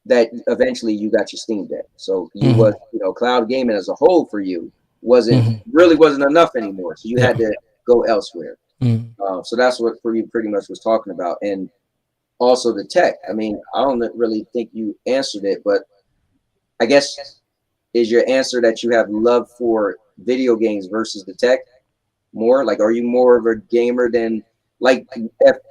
that eventually you got your Steam Deck. So you was, cloud gaming as a whole for you wasn't enough anymore. So you had to go elsewhere. So that's what for you pretty much was talking about. And also the tech. I mean, I don't really think you answered it, but I guess is your answer that you have love for video games versus the tech more? Like, are you more of a gamer than, like,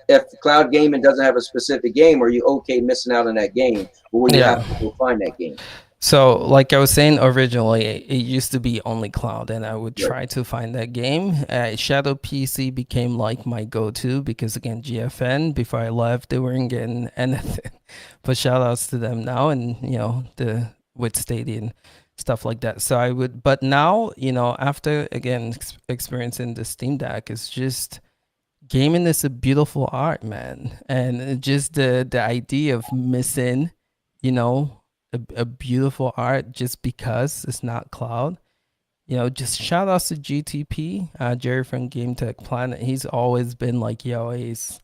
if cloud gaming doesn't have a specific game, are you okay missing out on that game, or would you have to go find that game? So, like I was saying originally, it used to be only cloud, and I would try to find that game. Shadow PC became like my go-to because, again, GFN, before I left, they weren't getting anything. But shout outs to them now, and with Stadia and stuff like that. So I would, but now, after again experiencing the Steam Deck, it's just, gaming is a beautiful art, man. And just the idea of missing, a beautiful art just because it's not cloud. Just shout outs to GTP, Jerry from Game Tech Planet. He's always been like, yo, Ace,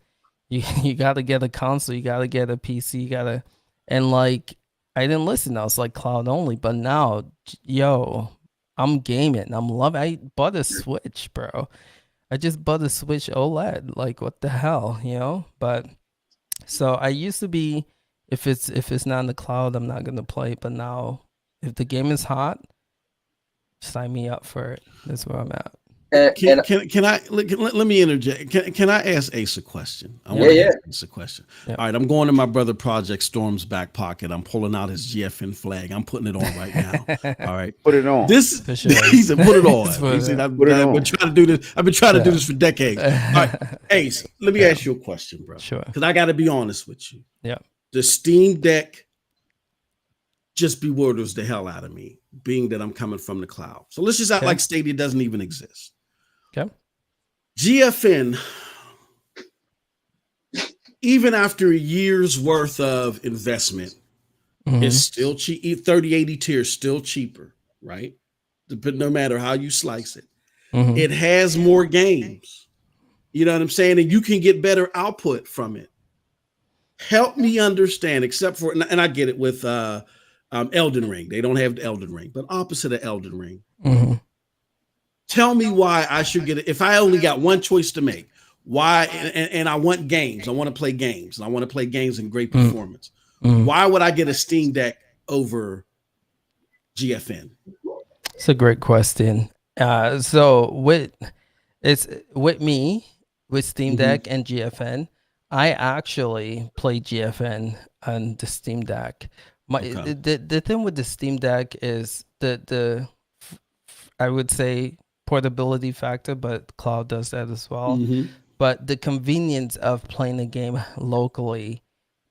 you gotta get a console, you gotta get a PC, you gotta, and like, I didn't listen. I was like cloud only, but now, yo, I'm gaming. I'm loving. I bought a Switch, bro. I just bought a Switch OLED. Like, what the hell, But so I used to be, if it's not in the cloud, I'm not gonna play it. But now, if the game is hot, sign me up for it. That's where I'm at. Can I let me interject? Can I ask Ace a question? I want to ask Ace a question. All right, I'm going to my brother Project Storm's back pocket. I'm pulling out his GFN flag. I'm putting it on right now. All right, put it on. He said, "Put it on." He said, I've been trying to do this. I've been trying to do this for decades. All right, Ace, let me ask you a question, bro. Sure. Because I got to be honest with you. Yeah. The Steam Deck just bewilders the hell out of me, being that I'm coming from the cloud. So let's just act like Stadia doesn't even exist. Okay. GFN, even after a year's worth of investment, is still cheap. 3080 tier is still cheaper, right? But no matter how you slice it, it has more games. You know what I'm saying? And you can get better output from it. Help me understand, except for, and I get it with Elden Ring. They don't have the Elden Ring, but opposite of Elden Ring. Tell me why I should get it. If I only got one choice to make, why? And I want games. I want to play games. And I want to play games in great performance. Why would I get a Steam Deck over GFN? It's a great question. So with me with Steam Deck and GFN, I actually play GFN on the Steam Deck. The thing with the Steam Deck is the I would say portability factor, but cloud does that as well. But the convenience of playing a game locally,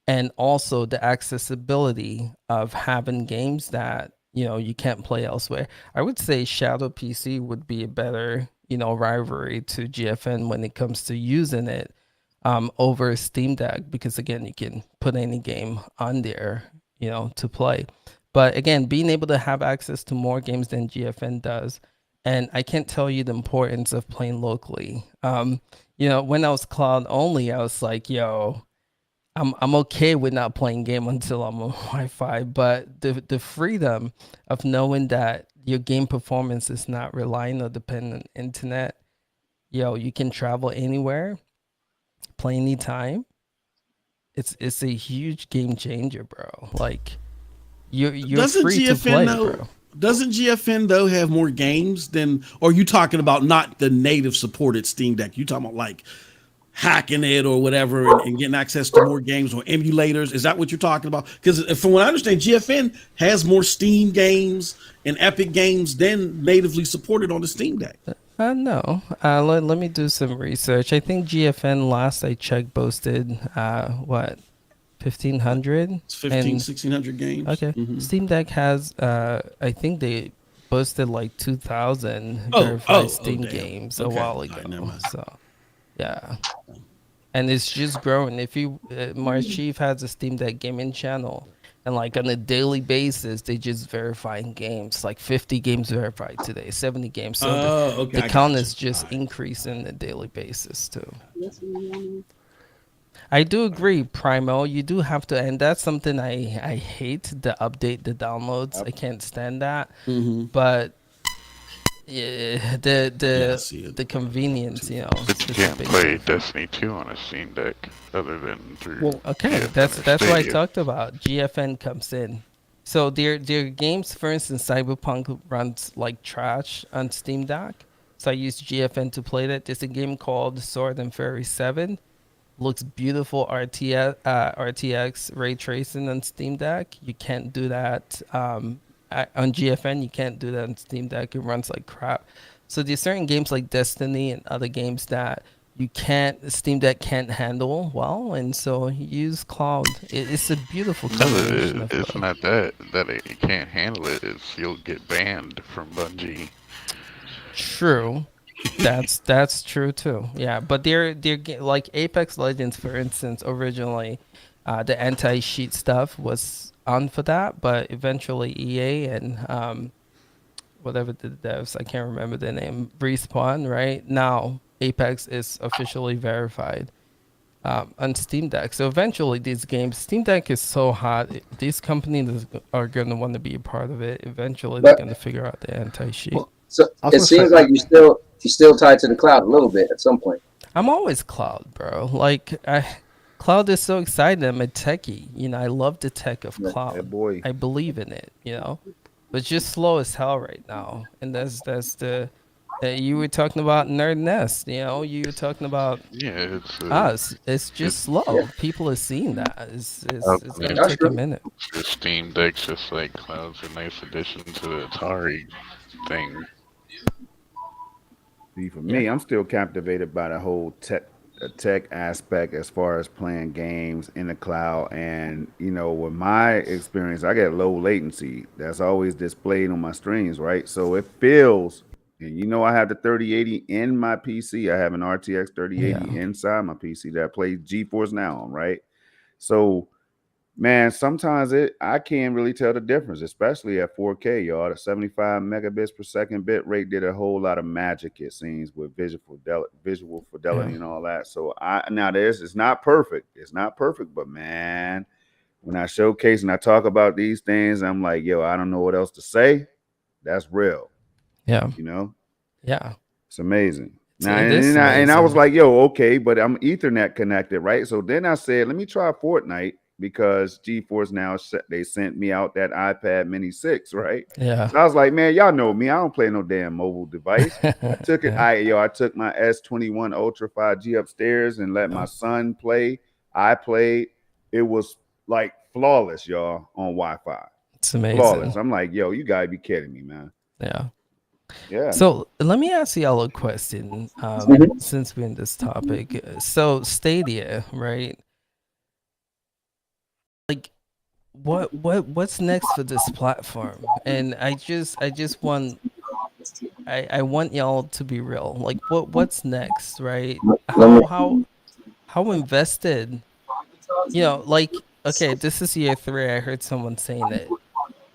and also the accessibility of having games that you can't play elsewhere. I would say Shadow PC would be a better rivalry to GFN when it comes to using it. over Steam Deck, because again, you can put any game on there, you know, to play. But again, being able to have access to more games than GFN does, and I can't tell you the importance of playing locally. You know, when I was cloud only, I was like, yo, I'm okay with not playing game until I'm on Wi-Fi, but the freedom of knowing that your game performance is not relying or dependent on internet, yo, you can travel anywhere, play anytime. It's a huge game changer, bro. Like you're Doesn't free to GFN play, though? bro. Doesn't GFN though have more games than? Or are you talking about not the native supported Steam Deck? You talking about like hacking it or whatever and getting access to more games or emulators? Is that what you're talking about? Because from what I understand, GFN has more Steam games and Epic games than natively supported on the Steam Deck. No. Let me do some research. I think GFN last I checked boasted what, 1,500? It's 1,600 games. Okay. Steam Deck has I think they boasted like 2,000 verified Steam games a while ago. So yeah. And it's just growing. If you Mars Chief has a Steam Deck gaming channel, and like on a daily basis they just verifying games, like 50 games verified today, 70 games. So the count is just increasing on a daily basis too. I do agree, Primo, you do have to, and that's something I hate, the update, the downloads. I can't stand that. But yeah, the convenience, you know. But you can't play Destiny 2 on a Steam Deck other than through. Well, okay, that's what I talked about. GFN comes in, so their games, for instance, Cyberpunk runs like trash on Steam Deck. So I use GFN to play that. There's a game called Sword and Fairy 7. Looks beautiful, RTX ray tracing on Steam Deck. You can't do that on GFN. You can't do that on Steam Deck. It runs like crap. So there's certain games like Destiny and other games that Steam Deck can't handle well, and so you use Cloud. It's a beautiful combination. No, it's not that it can't handle it. It's you'll get banned from Bungie. True. That's true too. Yeah, but they're like Apex Legends, for instance. Originally, the anti-cheat stuff was on for that, but eventually EA and whatever the devs, I can't remember their name, Respawn. Right now, Apex is officially verified on Steam Deck. So eventually, these games, Steam Deck is so hot. These companies are going to want to be a part of it. Eventually, they're going to figure out the anti-cheat. So it seems like you're still tied to the cloud a little bit at some point. I'm always cloud, bro. Like cloud is so exciting. I'm a techie. You know, I love the tech of cloud. Yeah, boy. I believe in it. You know, but it's just slow as hell right now. And that's the you were talking about Nerd Nest. You know, you were talking about us. It's just slow. Yeah. People are seeing that. It's gonna take a minute. The Steam Deck's just like cloud's a nice addition to the Atari thing. See, for me, I'm still captivated by the whole tech aspect as far as playing games in the cloud. And, you know, with my experience, I get low latency. That's always displayed on my streams, right? So it feels, and you know, I have the 3080 in my PC. I have an RTX 3080 inside my PC that I play GeForce Now on, right? So, man, sometimes I can't really tell the difference, especially at 4K, y'all. The 75 megabits per second bit rate did a whole lot of magic, it seems, with visual fidelity and all that. So it's not perfect. It's not perfect, but man, when I showcase and I talk about these things, I'm like, yo, I don't know what else to say. That's real. Yeah. You know? Yeah. It's amazing. And I was like, yo, okay, but I'm Ethernet connected, right? So then I said, let me try Fortnite. Because GeForce Now, they sent me out that iPad Mini 6, right? Yeah. So I was like, man, y'all know me. I don't play no damn mobile device. I took it. I took my S21 Ultra 5G upstairs and let my son play. I played. It was like flawless, y'all, on Wi-Fi. It's amazing. Flawless. I'm like, yo, you gotta be kidding me, man. Yeah. Yeah. So let me ask y'all a question. Since we're in this topic, so Stadia, right? Like, what's next for this platform? And I just want I want y'all to be real. Like, what's next, right? How how invested, like, okay, this is year 3. I heard someone saying that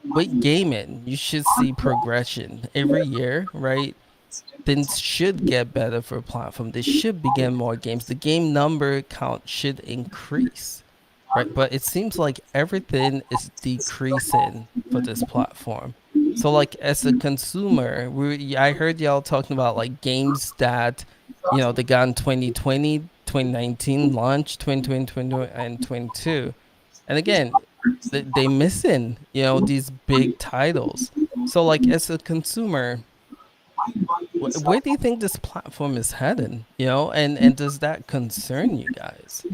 with gaming, you should see progression every year, right? Things should get better for a platform. They should begin more games. The game number count should increase, right? But it seems like everything is decreasing for this platform. So, like, as a consumer, I heard y'all talking about like games that, they got in 2020, 2019 launch, 2020, 2021, and 22. And again, they missing, these big titles. So, like, as a consumer, where do you think this platform is heading? And does that concern you guys?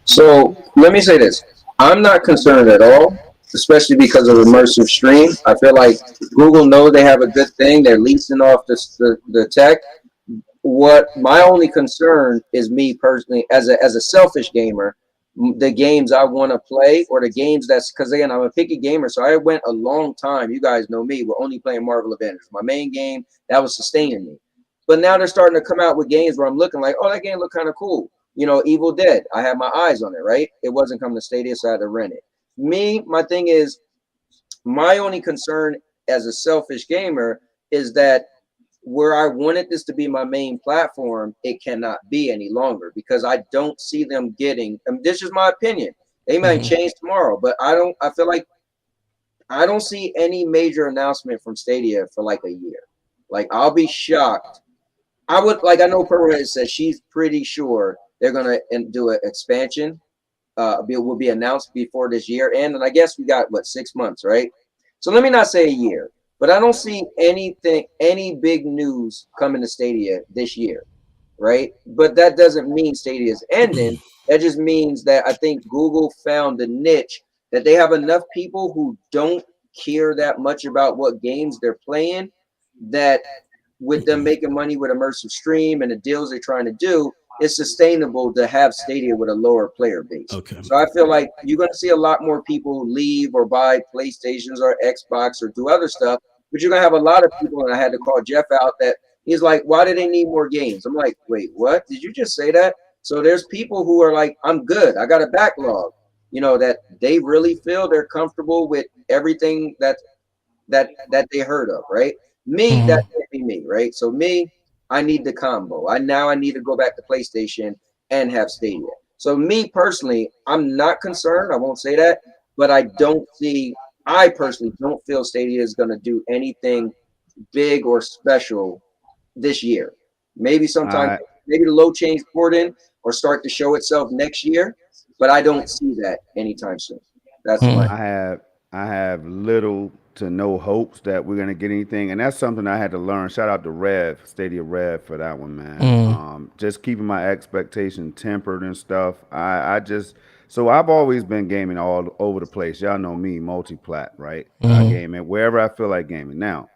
So let me say this: I'm not concerned at all, especially because of immersive stream. I feel like Google knows they have a good thing. They're leasing off the tech. What my only concern is, me personally, as a selfish gamer, the games I want to play, or the games that's, because again, I'm a picky gamer, so I went a long time. You guys know me. We're only playing Marvel Avengers, my main game that was sustaining me. But now they're starting to come out with games where I'm looking like, oh, that game looked kind of cool. Evil Dead. I had my eyes on it, right? It wasn't coming to Stadia, so I had to rent it. My thing is, my only concern as a selfish gamer is that where I wanted this to be my main platform, it cannot be any longer, because I don't see them getting, this is my opinion. They might change tomorrow, but I feel like I don't see any major announcement from Stadia for like a year. Like, I'll be shocked. I know Pearl says she's pretty sure they're going to do an expansion. Will be announced before this year. And I guess we got, 6 months, right? So let me not say a year. But I don't see any big news coming to Stadia this year, right? But that doesn't mean Stadia is ending. That just means that I think Google found the niche, that they have enough people who don't care that much about what games they're playing, that with them making money with immersive stream and the deals they're trying to do, it's sustainable to have Stadia with a lower player base. Okay. So I feel like you're going to see a lot more people leave or buy PlayStations or Xbox or do other stuff. But you're going to have a lot of people, and I had to call Jeff out, that he's like, why do they need more games? I'm like, wait, what? Did you just say that? So there's people who are like, I'm good. I got a backlog, that they really feel they're comfortable with everything that they heard of, right? Me, that can't be me, right? So me, I need the combo. I need to go back to PlayStation and have Stadia. So me personally, I'm not concerned. I won't say that, but I personally don't feel Stadia is going to do anything big or special this year. Maybe sometime, maybe the low change port in or start to show itself next year, but I don't see that anytime soon. That's my. I have little to no hopes that we're gonna get anything, and that's something I had to learn. Shout out to Stadia Rev for that one, man. Just keeping my expectation tempered and stuff. So I've always been gaming all over the place. Y'all know me, multi-plat, right? I game it wherever I feel like gaming. Now,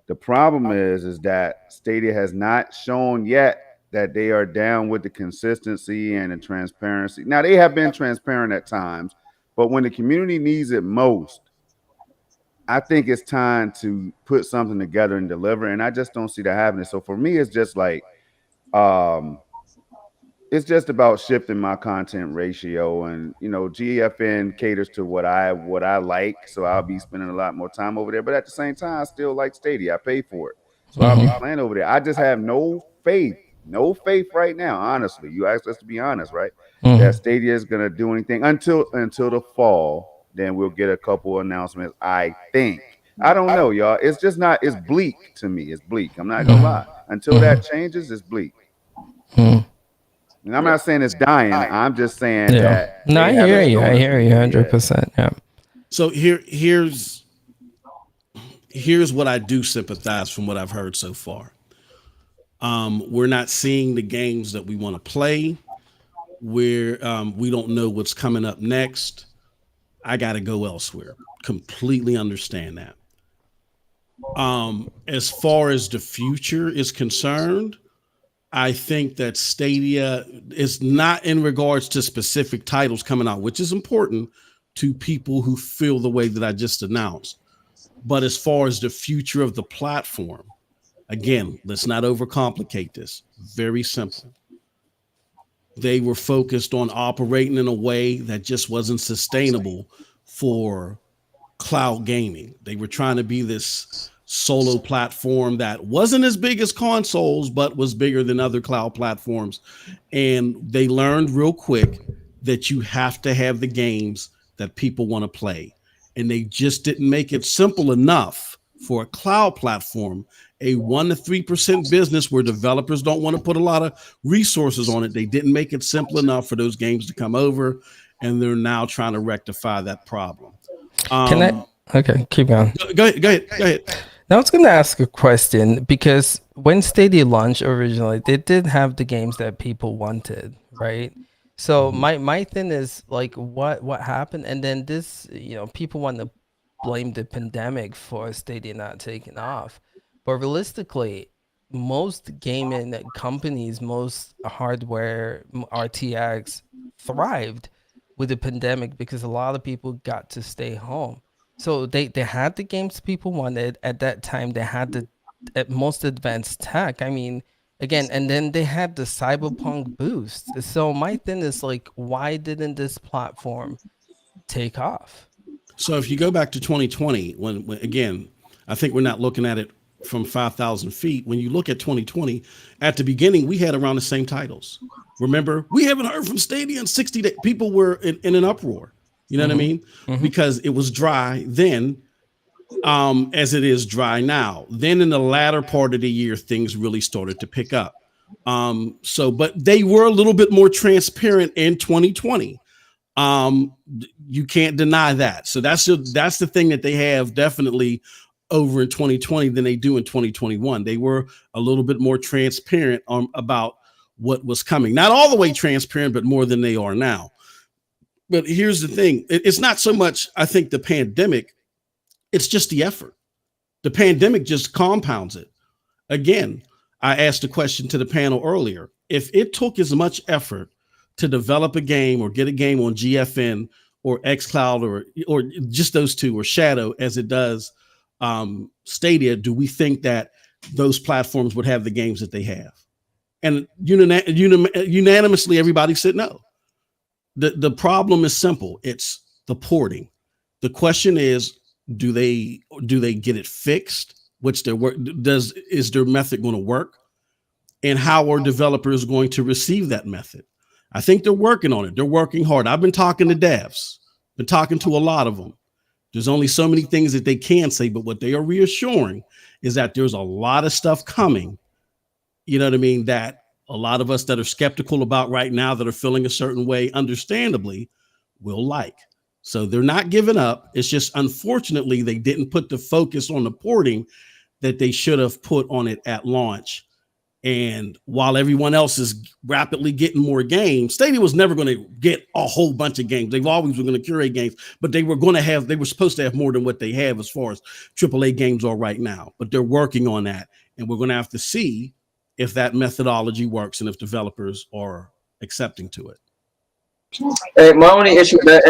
the problem is that Stadia has not shown yet that they are down with the consistency and the transparency. Now, they have been transparent at times, but when the community needs it most, I think it's time to put something together and deliver, and I just don't see that happening. So for me, it's just like, it's just about shifting my content ratio, and GFN caters to what I like, so I'll be spending a lot more time over there. But at the same time, I still like Stadia. I pay for it, so I'll be playing over there. I just have no faith right now. Honestly, you asked us to be honest, right? That Stadia is gonna do anything until the fall. Then we'll get a couple announcements. I think. I don't know, y'all. It's just not. It's bleak to me. It's bleak. I'm not gonna lie. Until that changes, it's bleak. And I'm not saying it's dying. I'm just saying that. No, I hear you. I hear you 100%. Yeah. So here's what I do sympathize from what I've heard so far. We're not seeing the games that we want to play. We don't know what's coming up next. I got to go elsewhere. Completely understand that. As far as the future is concerned, I think that Stadia is not in regards to specific titles coming out, which is important to people who feel the way that I just announced. But as far as the future of the platform, again, let's not overcomplicate this. Very simple. they were focused on operating in a way that just wasn't sustainable for cloud gaming. They were trying to be this solo platform that wasn't as big as consoles, but was bigger than other cloud platforms. And they learned real quick that you have to have the games that people want to play. And they just didn't make it simple enough for a cloud platform, a 1 to 3% business where developers don't want to put a lot of resources on it. They didn't make it simple enough for those games to come over, and they're now trying to rectify that problem. Okay, keep going. Go ahead. Now I was going to ask a question, because when Stadia launched originally, they did have the games that people wanted, right? So my thing is like, what happened? And then this, people want to blame the pandemic for Stadia not taking off, but realistically, most gaming companies, most hardware RTX thrived with the pandemic because a lot of people got to stay home. So they had the games people wanted at that time. They had the most advanced tech. I mean, again, and then they had the cyberpunk boost. So my thing is like, why didn't this platform take off? So if you go back to 2020, when again, I think we're not looking at it from 5,000 feet. When you look at 2020, at the beginning, we had around the same titles. Remember, we haven't heard from Stadia in 60 days. People were in an uproar. You know what I mean? Because it was dry then, as it is dry now. Then in the latter part of the year, things really started to pick up. But they were a little bit more transparent in 2020. You can't deny that. So that's the thing that they have definitely over in 2020 than they do in 2021. They were a little bit more transparent about what was coming. Not all the way transparent, but more than they are now. But here's the thing. It's not so much, I think, the pandemic. It's just the effort. The pandemic just compounds it. Again, I asked a question to the panel earlier. If it took as much effort to develop a game or get a game on GFN or xCloud or just those two or Shadow as it does Stadia, do we think that those platforms would have the games that they have? And unanimously, everybody said no. The problem is simple. It's the porting. The question is, do they get it fixed? Is their method going to work? And how are developers going to receive that method? I think they're working on it. They're working hard. I've been talking to devs, been talking to a lot of them. There's only so many things that they can say, but what they are reassuring is that there's a lot of stuff coming. You know what I mean? That a lot of us that are skeptical about right now, that are feeling a certain way, understandably, will like. So they're not giving up. It's just, unfortunately, they didn't put the focus on the porting that they should have put on it at launch. And while everyone else is rapidly getting more games, Stadia was never going to get a whole bunch of games. They've always been going to curate games, but they were supposed to have more than what they have as far as AAA games are right now. But they're working on that. And we're going to have to see if that methodology works and if developers are accepting to it. Hey, my only issue with that,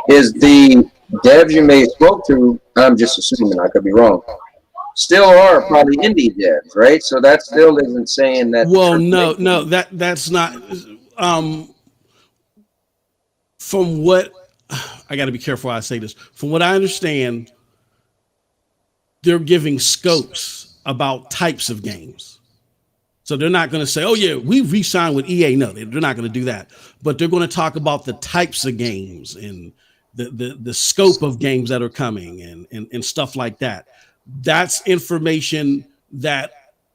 is the devs you may have spoke to, I'm just assuming, I could be wrong, still are probably indie devs, right? So that still isn't saying that. Well, no, that's not. From what I got to be careful how I say this. From what I understand, they're giving scopes about types of games. So they're not going to say, "Oh yeah, we re-signed with EA." No, they're not going to do that. But they're going to talk about the types of games and the scope of games that are coming and stuff like that. That's information that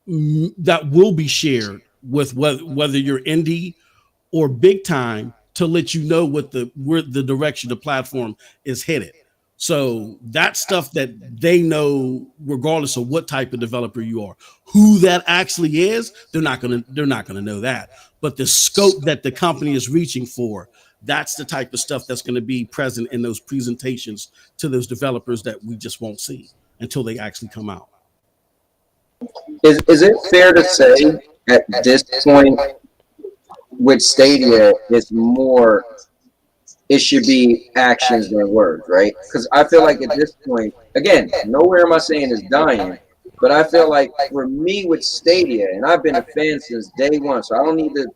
will be shared with whether you're indie or big time, to let you know where the direction the platform is headed. So that's stuff that they know, regardless of what type of developer you are. Who that actually is, they're not gonna know that. But the scope that the company is reaching for, that's the type of stuff that's going to be present in those presentations to those developers that we just won't see until they actually come out. Is it fair to say at this point with Stadia, it's more, it should be actions than words, right? Because I feel like at this point, again, nowhere am I saying it's dying, But I feel like for me with Stadia, and I've been a fan since day one, so I don't need to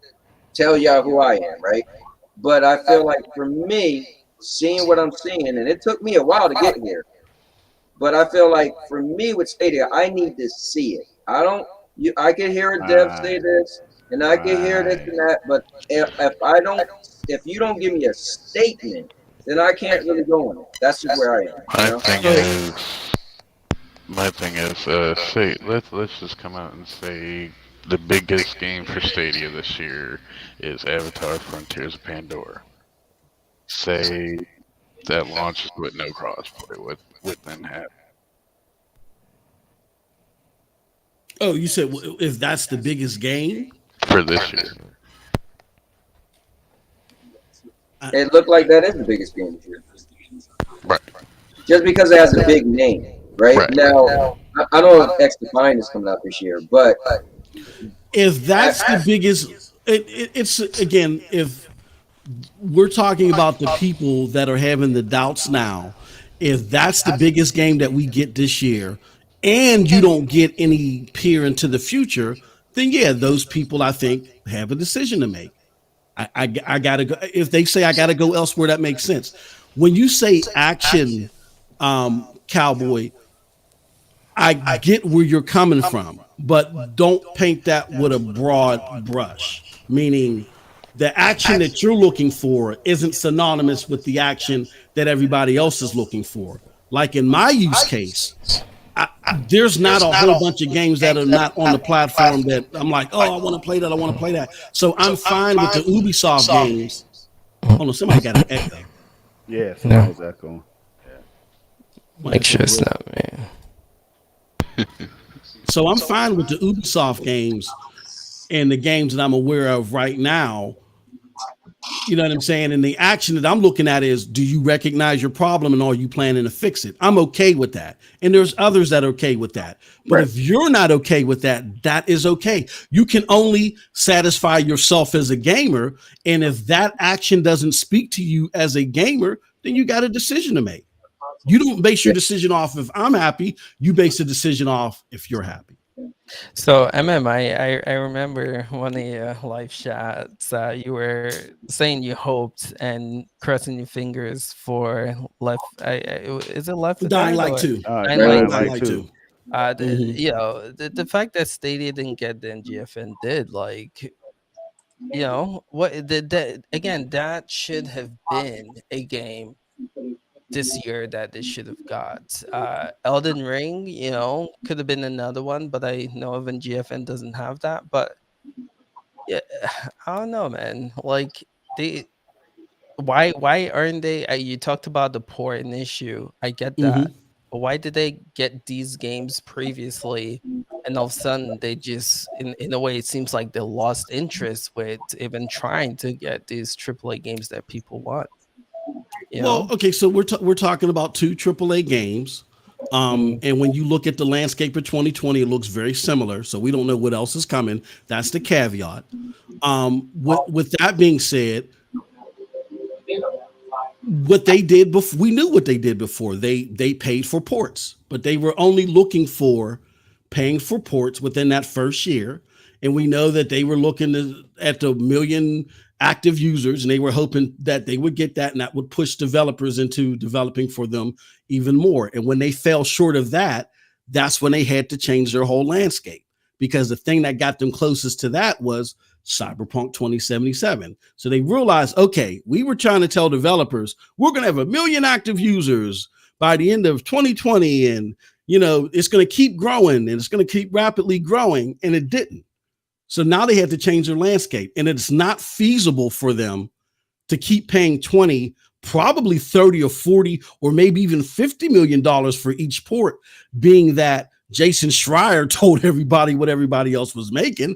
tell y'all who I am, right? But I feel like for me, seeing what I'm seeing, and it took me a while to get here, but I feel like for me with Stadia, I need to see it. I can hear a dev say this, and I can hear this and that, but if you don't give me a statement, then I can't really go on it. That's just where I am. My thing is, say let's just come out and say the biggest game for Stadia this year is Avatar: Frontiers of Pandora. Say that launches with no crossplay. What then happen? Oh, you said if that's the biggest game for this year? It looked like that is the biggest game this year. Right. Just because it has a big name, right? Now, I don't know if X Defiant is coming out this year, but if that's the biggest, it's again, if we're talking about the people that are having the doubts now, if that's the biggest game that we get this year, and you don't get any peer into the future, then yeah, those people I think have a decision to make. I gotta go. If they say I gotta go elsewhere, that makes sense. When you say action, Cowboy, I get where you're coming from, but don't paint that with a broad brush. Meaning, the action that you're looking for isn't synonymous with the action that everybody else is looking for. Like in my use case, there's not a whole bunch of games that are not on the platform that I'm like, oh, I want to play that. I want to play that. So I'm fine with the Ubisoft games. Hold on, somebody got an echo. Yeah, somebody's echoing. Make sure it's not me. So I'm fine with the Ubisoft games and the games that I'm aware of right now. You know what I'm saying? And the action that I'm looking at is, do you recognize your problem and are you planning to fix it? I'm okay with that. And there's others that are okay with that. But if you're not okay with that, that is okay. You can only satisfy yourself as a gamer. And if that action doesn't speak to you as a gamer, then you got a decision to make. You don't base your decision off if I'm happy. You base the decision off if you're happy. So I remember one of your live chats. You were saying you hoped and crossing your fingers for left. Is it left? Dying Light 2. Dying Light 2. You know, the fact that Stadia didn't get the GFN did, like, you know, what that again, that should have been a game this year that they should have got. Elden Ring, you know, could have been another one, but I know even GFN doesn't have that. But yeah, I don't know, man. Like why aren't they? You talked about the porting issue. I get that. But why did they get these games previously, and all of a sudden they just, in a way, it seems like they lost interest with even trying to get these AAA games that people want. Well, okay, so we're talking about 2 AAA games, and when you look at the landscape of 2020, it looks very similar. So we don't know what else is coming. That's the caveat. With that being said, what they did before, we knew what they did before. They paid for ports, but they were only looking for paying for ports within that first year, and we know that they were looking at the million active users, and they were hoping that they would get that, and that would push developers into developing for them even more. And when they fell short of that, that's when they had to change their whole landscape, because the thing that got them closest to that was Cyberpunk 2077. So they realized, okay, we were trying to tell developers we're going to have 1 million active users by the end of 2020, and you know it's going to keep growing, and it's going to keep rapidly growing, and it didn't. So now they had to change their landscape, and it's not feasible for them to keep paying 20, probably 30 or 40, or maybe even $50 million for each port, being that Jason Schreier told everybody what everybody else was making.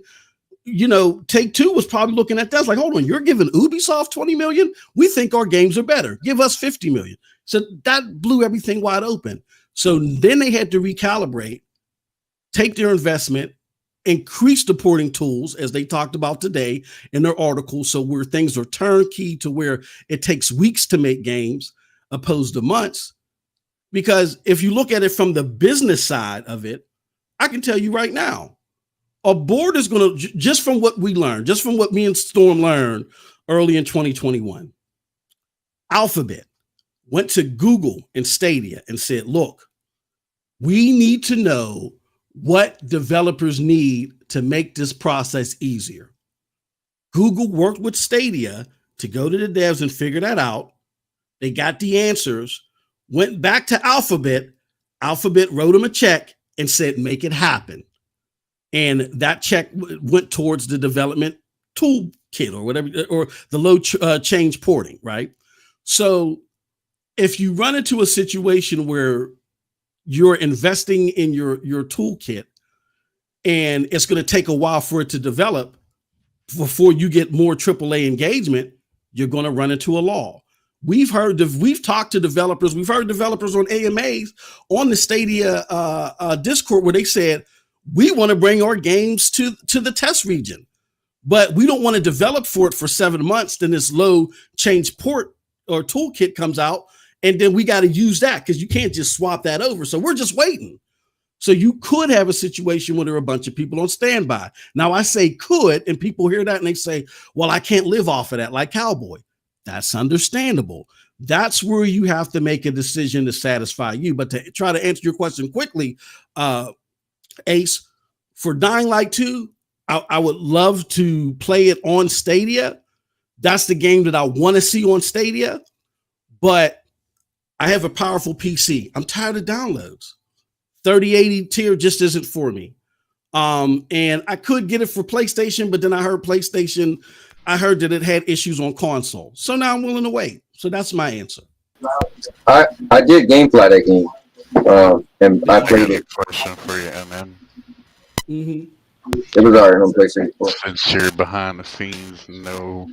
You know, Take-Two was probably looking at that. It's like, hold on, you're giving Ubisoft 20 million? We think our games are better. Give us 50 million. So that blew everything wide open. So then they had to recalibrate, take their investment, increase the porting tools, as they talked about today in their article, so where things are turnkey to where it takes weeks to make games opposed to months. Because if you look at it from the business side of it, I can tell you right now, a board is going to, just from what we learned, just from what me and Storm learned early in 2021, Alphabet went to Google and Stadia and said, look, we need to know what developers need to make this process easier. Google worked with Stadia to go to the devs and figure that out. They got the answers, went back to Alphabet. Alphabet wrote them a check and said, make it happen. And that check went towards the development toolkit or whatever, or the low change porting, right? So if you run into a situation where you're investing in your toolkit and it's going to take a while for it to develop before you get more AAA engagement, you're going to run into a law. We've talked to developers. We've heard developers on AMAs on the Stadia Discord where they said, we want to bring our games to the test region, but we don't want to develop for it for 7 months. Then this low change port or toolkit comes out, and then we got to use that because you can't just swap that over. So we're just waiting. So you could have a situation where there are a bunch of people on standby. Now I say could, and people hear that and they say, well, I can't live off of that like Cowboy. That's understandable. That's where you have to make a decision to satisfy you. But to try to answer your question quickly, Ace, for Dying Light 2, I would love to play it on Stadia. That's the game that I want to see on Stadia. But I have a powerful PC. I'm tired of downloads. 3080 tier just isn't for me. And I could get it for PlayStation, but then I heard that it had issues on console. So now I'm willing to wait. So that's my answer. I did gameplay that game. And I played it. Question for you, MM. Mm-hmm. It was already on PlayStation 4. Since you're behind the scenes, know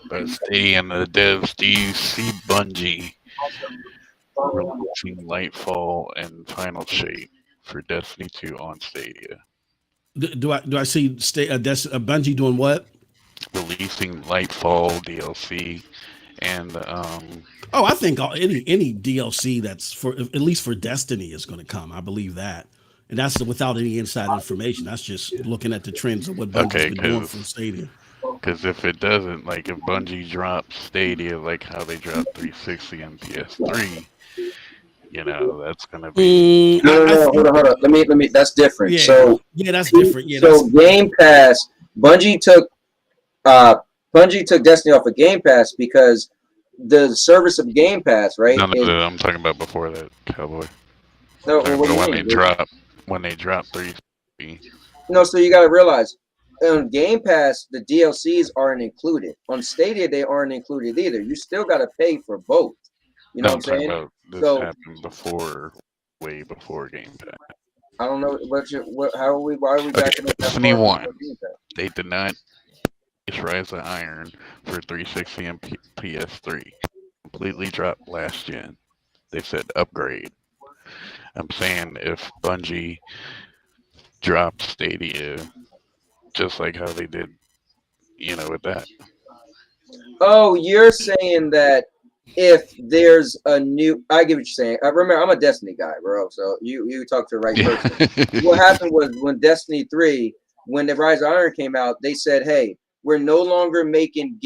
about Stadia and the devs, do you see Bungie releasing Lightfall and Final Shape for Destiny 2 on Stadia? Do I see Bungie doing what? Releasing Lightfall DLC and I think any DLC that's for at least for Destiny is going to come. I believe that, and that's without any inside information. That's just looking at the trends of what Bungie's been doing from Stadia. Because if it doesn't, like if Bungie drops Stadia, like how they dropped 360 and PS3, you know, that's gonna be. No, hold on. Let me. That's different. Yeah, so that's different. Yeah. So Game Pass, Bungie took Destiny off of Game Pass because the service of Game Pass, right? No, I'm talking about before that, Cowboy. No, when they dropped 360. No, so you got to realize, on Game Pass, the DLCs aren't included. On Stadia, they aren't included either. You still got to pay for both. You know what I'm saying? About this happened way before Game Pass. I don't know why are we backing up? Destiny 1. They did not Rise of Iron for 360 and PS3. Completely dropped last gen. They said upgrade. I'm saying if Bungie dropped Stadia, just like how they did, you know, with that. Oh, you're saying that if there's a new, I get what you're saying. I remember I'm a Destiny guy, bro. So you talk to the right person. What happened was when Destiny 3, when the Rise of Iron came out, they said, "Hey, we're no longer making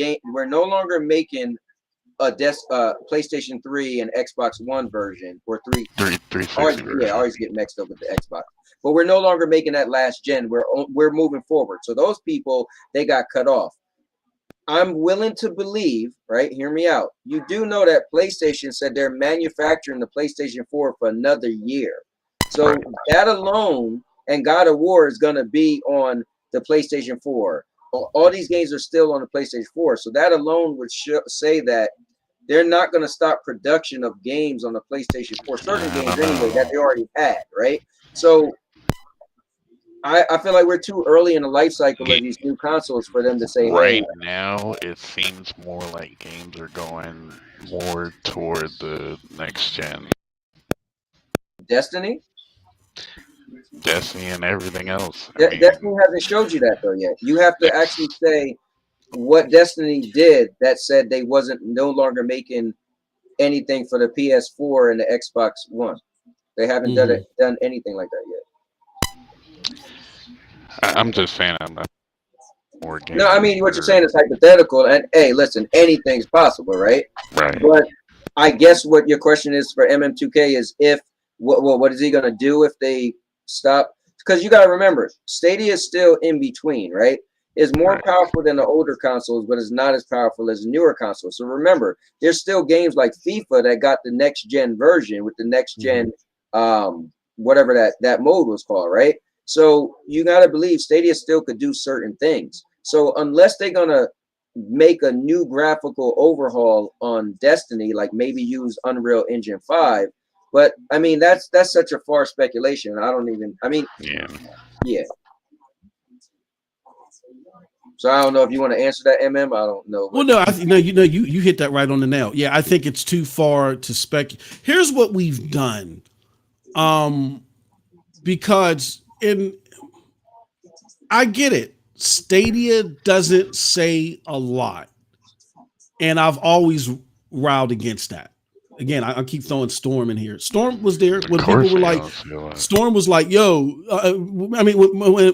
a PlayStation 3 and Xbox One version or 360. I always get mixed up with the Xbox. But we're no longer making that last gen. We're moving forward. So those people, they got cut off. I'm willing to believe, right? Hear me out. You do know that PlayStation said they're manufacturing the PlayStation 4 for another year. So that alone, and God of War is going to be on the PlayStation 4. All these games are still on the PlayStation 4. So that alone would say that they're not going to stop production of games on the PlayStation 4. Certain games anyway that they already had, right? So I feel like we're too early in the life cycle of these new consoles for them to say, right now, it seems more like games are going more toward the next gen. Destiny and everything else. Destiny hasn't showed you that though yet. You have to actually say what Destiny did that said they wasn't no longer making anything for the PS4 and the Xbox One. They haven't done anything like that yet. I'm just saying I'm not more game. No, I mean what you're saying is hypothetical, and hey, listen, anything's possible, right? Right. But I guess what your question is for MM2K is if what is he gonna do if they stop? Because you gotta remember, Stadia is still in between, right? It's more powerful than the older consoles, but it's not as powerful as the newer consoles. So remember, there's still games like FIFA that got the next gen version with the next gen, whatever that mode was called, right? So you gotta believe Stadia still could do certain things. So unless they're gonna make a new graphical overhaul on Destiny, like maybe use Unreal Engine 5, but I mean that's such a far speculation. I don't even. I mean, yeah. So I don't know if you want to answer that, MM. I don't know. Well, no, you hit that right on the nail. Yeah, I think it's too far to speculate. Here's what we've done, because I get it. Stadia doesn't say a lot, and I've always riled against that. Again, I keep throwing Storm in here. Storm was there when people were like, Storm was like, yo, I mean,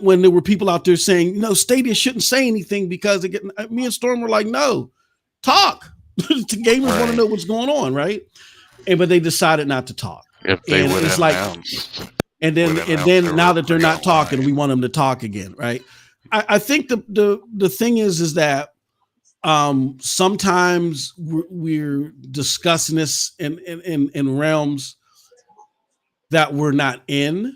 when there were people out there saying, no, Stadia shouldn't say anything because me and Storm were like, no, talk. The gamers want to know what's going on, right? But they decided not to talk. If they would have announced. And then now that they're not talking, we want them to talk again, right? I think the thing is that sometimes we're discussing this in realms that we're not in.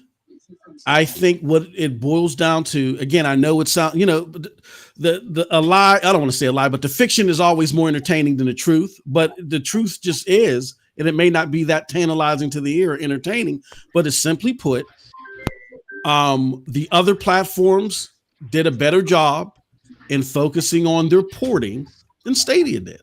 I think what it boils down to, again, I know it sounds, a lie, I don't want to say a lie, but the fiction is always more entertaining than the truth, but the truth just is, and it may not be that tantalizing to the ear or entertaining, but it's simply put, the other platforms did a better job in focusing on their porting than Stadia did.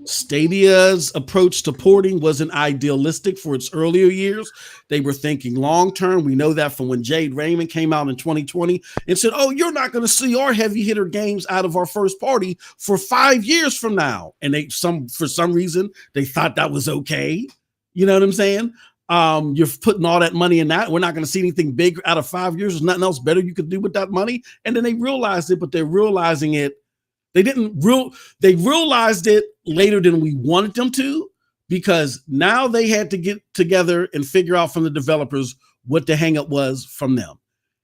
Stadia's approach to porting wasn't idealistic for its earlier years. They were thinking long term. We know that from when Jade Raymond came out in 2020 and said, oh, you're not going to see our heavy hitter games out of our first party for 5 years from now. And for some reason, they thought that was okay. You know what I'm saying? You're putting all that money in that. We're not going to see anything big out of 5 years. There's nothing else better you could do with that money. And then they realized it, but they're realizing it. They realized it later than we wanted them to, because now they had to get together and figure out from the developers what the hang up was from them.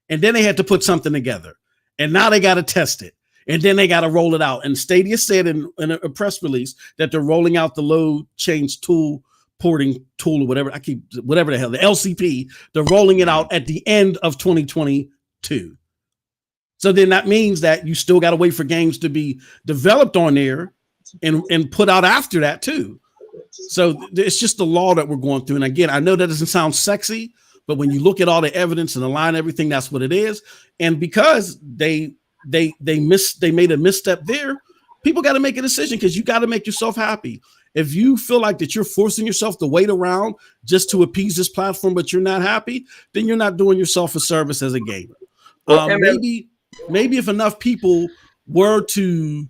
And then they had to put something together. And now they got to test it. And then they got to roll it out. And Stadia said in a press release that they're rolling out the load change tool, porting tool, or whatever the hell, the LCP, they're rolling it out at the end of 2022. So then that means that you still got to wait for games to be developed on there and put out after that too. So it's just the law that we're going through. And again, I know that doesn't sound sexy, but when you look at all the evidence and align everything, that's what it is. And because they made a misstep there, people got to make a decision, because you got to make yourself happy. If you feel like that you're forcing yourself to wait around just to appease this platform, but you're not happy, then you're not doing yourself a service as a gamer. Maybe if enough people were to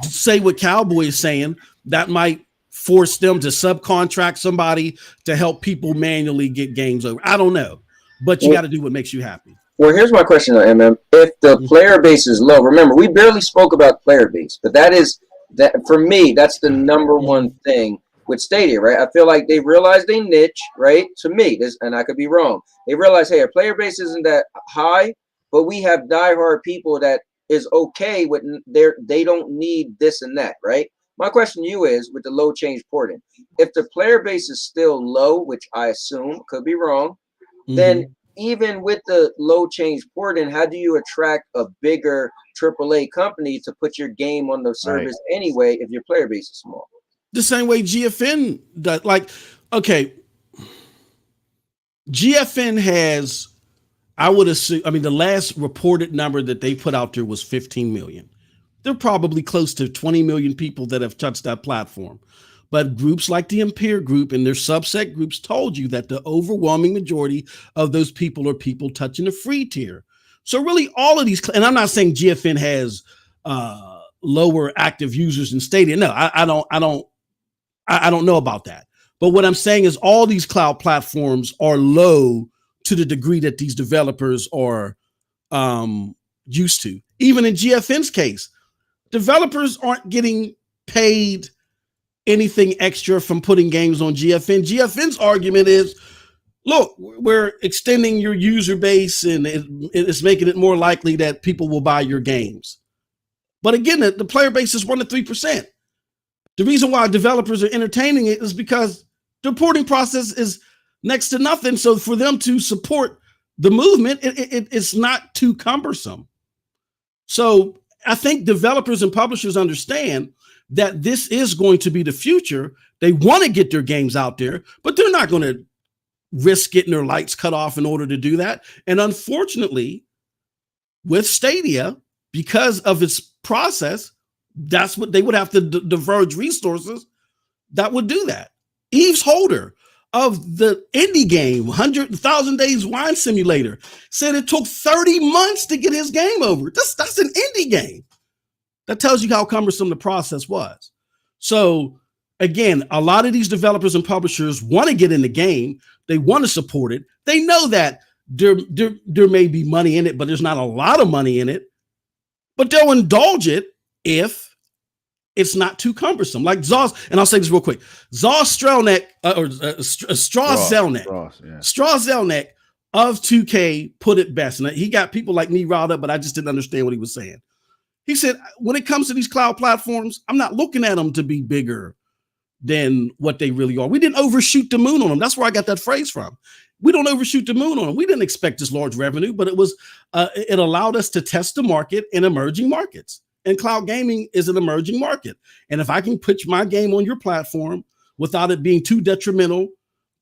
say what Cowboy is saying, that might force them to subcontract somebody to help people manually get games over. I don't know, but you got to do what makes you happy. Well, here's my question, MM. If the player base is low, remember, we barely spoke about player base, but that for me, that's the number one thing with Stadia, right? I feel like they realized they niche, right? To me, and I could be wrong. They realized, hey, our player base isn't that high, but we have diehard people that is okay with they don't need this and that, right? My question to you is, with the low change porting, if the player base is still low, which I assume, could be wrong, then even with the low change porting, how do you attract a bigger AAA company to put your game on the service anyway if your player base is small? The same way GFN does. Like, okay, GFN has, I would assume, I mean, the last reported number that they put out there was 15 million. They're probably close to 20 million people that have touched that platform. But groups like the Ampere Group and their subset groups told you that the overwhelming majority of those people are people touching the free tier. So really all of these, and I'm not saying GFN has lower active users than Stadia. No, I don't know about that. But what I'm saying is all these cloud platforms are low to the degree that these developers are used to. Even in GFN's case, developers aren't getting paid anything extra from putting games on GFN. GFN's argument is, look, we're extending your user base and it's making it more likely that people will buy your games. But again, the player base is 1 to 3%. The reason why developers are entertaining it is because the reporting process is next to nothing. So for them to support the movement, it's not too cumbersome. So I think developers and publishers understand that this is going to be the future. They want to get their games out there, but they're not going to risk getting their lights cut off in order to do that. And unfortunately, with Stadia, because of its process, that's what they would have to diverge resources that would do that. Eves Holder of the indie game 100,000 Days Wine Simulator said it took 30 months to get his game over. That's an indie game. That tells you how cumbersome the process was. So again, a lot of these developers and publishers want to get in the game. They want to support it. They know that there may be money in it, but there's not a lot of money in it. But they'll indulge it if it's not too cumbersome. Like Zoss, and I'll say this real quick. Zoss Strelnick, Straw Zelnick of 2K put it best. And he got people like me riled up, but I just didn't understand what he was saying. He said, when it comes to these cloud platforms, I'm not looking at them to be bigger than what they really are. We didn't overshoot the moon on them. That's where I got that phrase from. We don't overshoot the moon on them. We didn't expect this large revenue, but it allowed us to test the market in emerging markets. And cloud gaming is an emerging market. And if I can pitch my game on your platform without it being too detrimental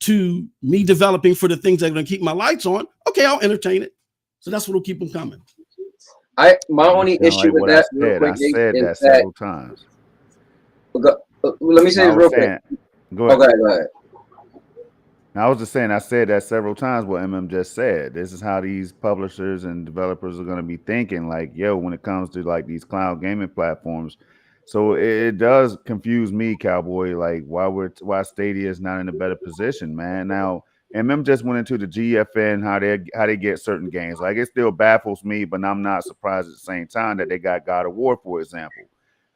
to me developing for the things that are going to keep my lights on, okay, I'll entertain it. So that's what will keep them coming. My only issue with that, I said that several times. Let me say this real quick. Go ahead. Go ahead. I was just saying, I said that several times what MM just said. This is how these publishers and developers are going to be thinking, like, yo, when it comes to like these cloud gaming platforms. So it does confuse me, Cowboy, like why Stadia is not in a better position, man. Now, MM just went into the GFN, how they get certain games. Like, it still baffles me, but I'm not surprised at the same time that they got God of War, for example.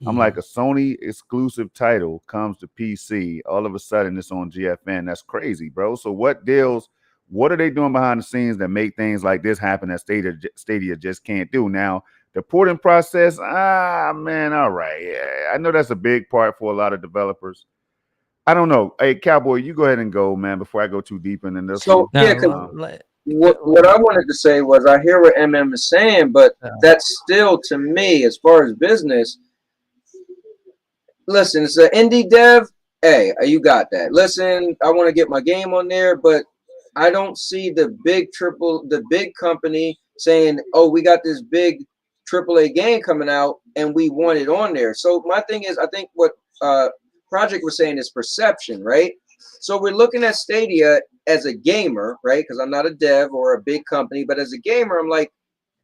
I'm like, a Sony exclusive title comes to PC. All of a sudden, it's on GFN. That's crazy, bro. So what are they doing behind the scenes that make things like this happen that Stadia just can't do? Now, the porting process, man, all right. Yeah, I know that's a big part for a lot of developers. I don't know. Hey, Cowboy, you go ahead and go, man, before I go too deep into this. So, yeah, what I wanted to say was I hear what MM is saying, but that's still, to me, as far as business, listen, it's an indie dev. Hey, you got that. Listen, I want to get my game on there, but I don't see the big company saying, oh, we got this big AAA game coming out and we want it on there. So my thing is, I think what Project was saying is perception, right? So we're looking at Stadia as a gamer, right? Because I'm not a dev or a big company, but as a gamer, I'm like,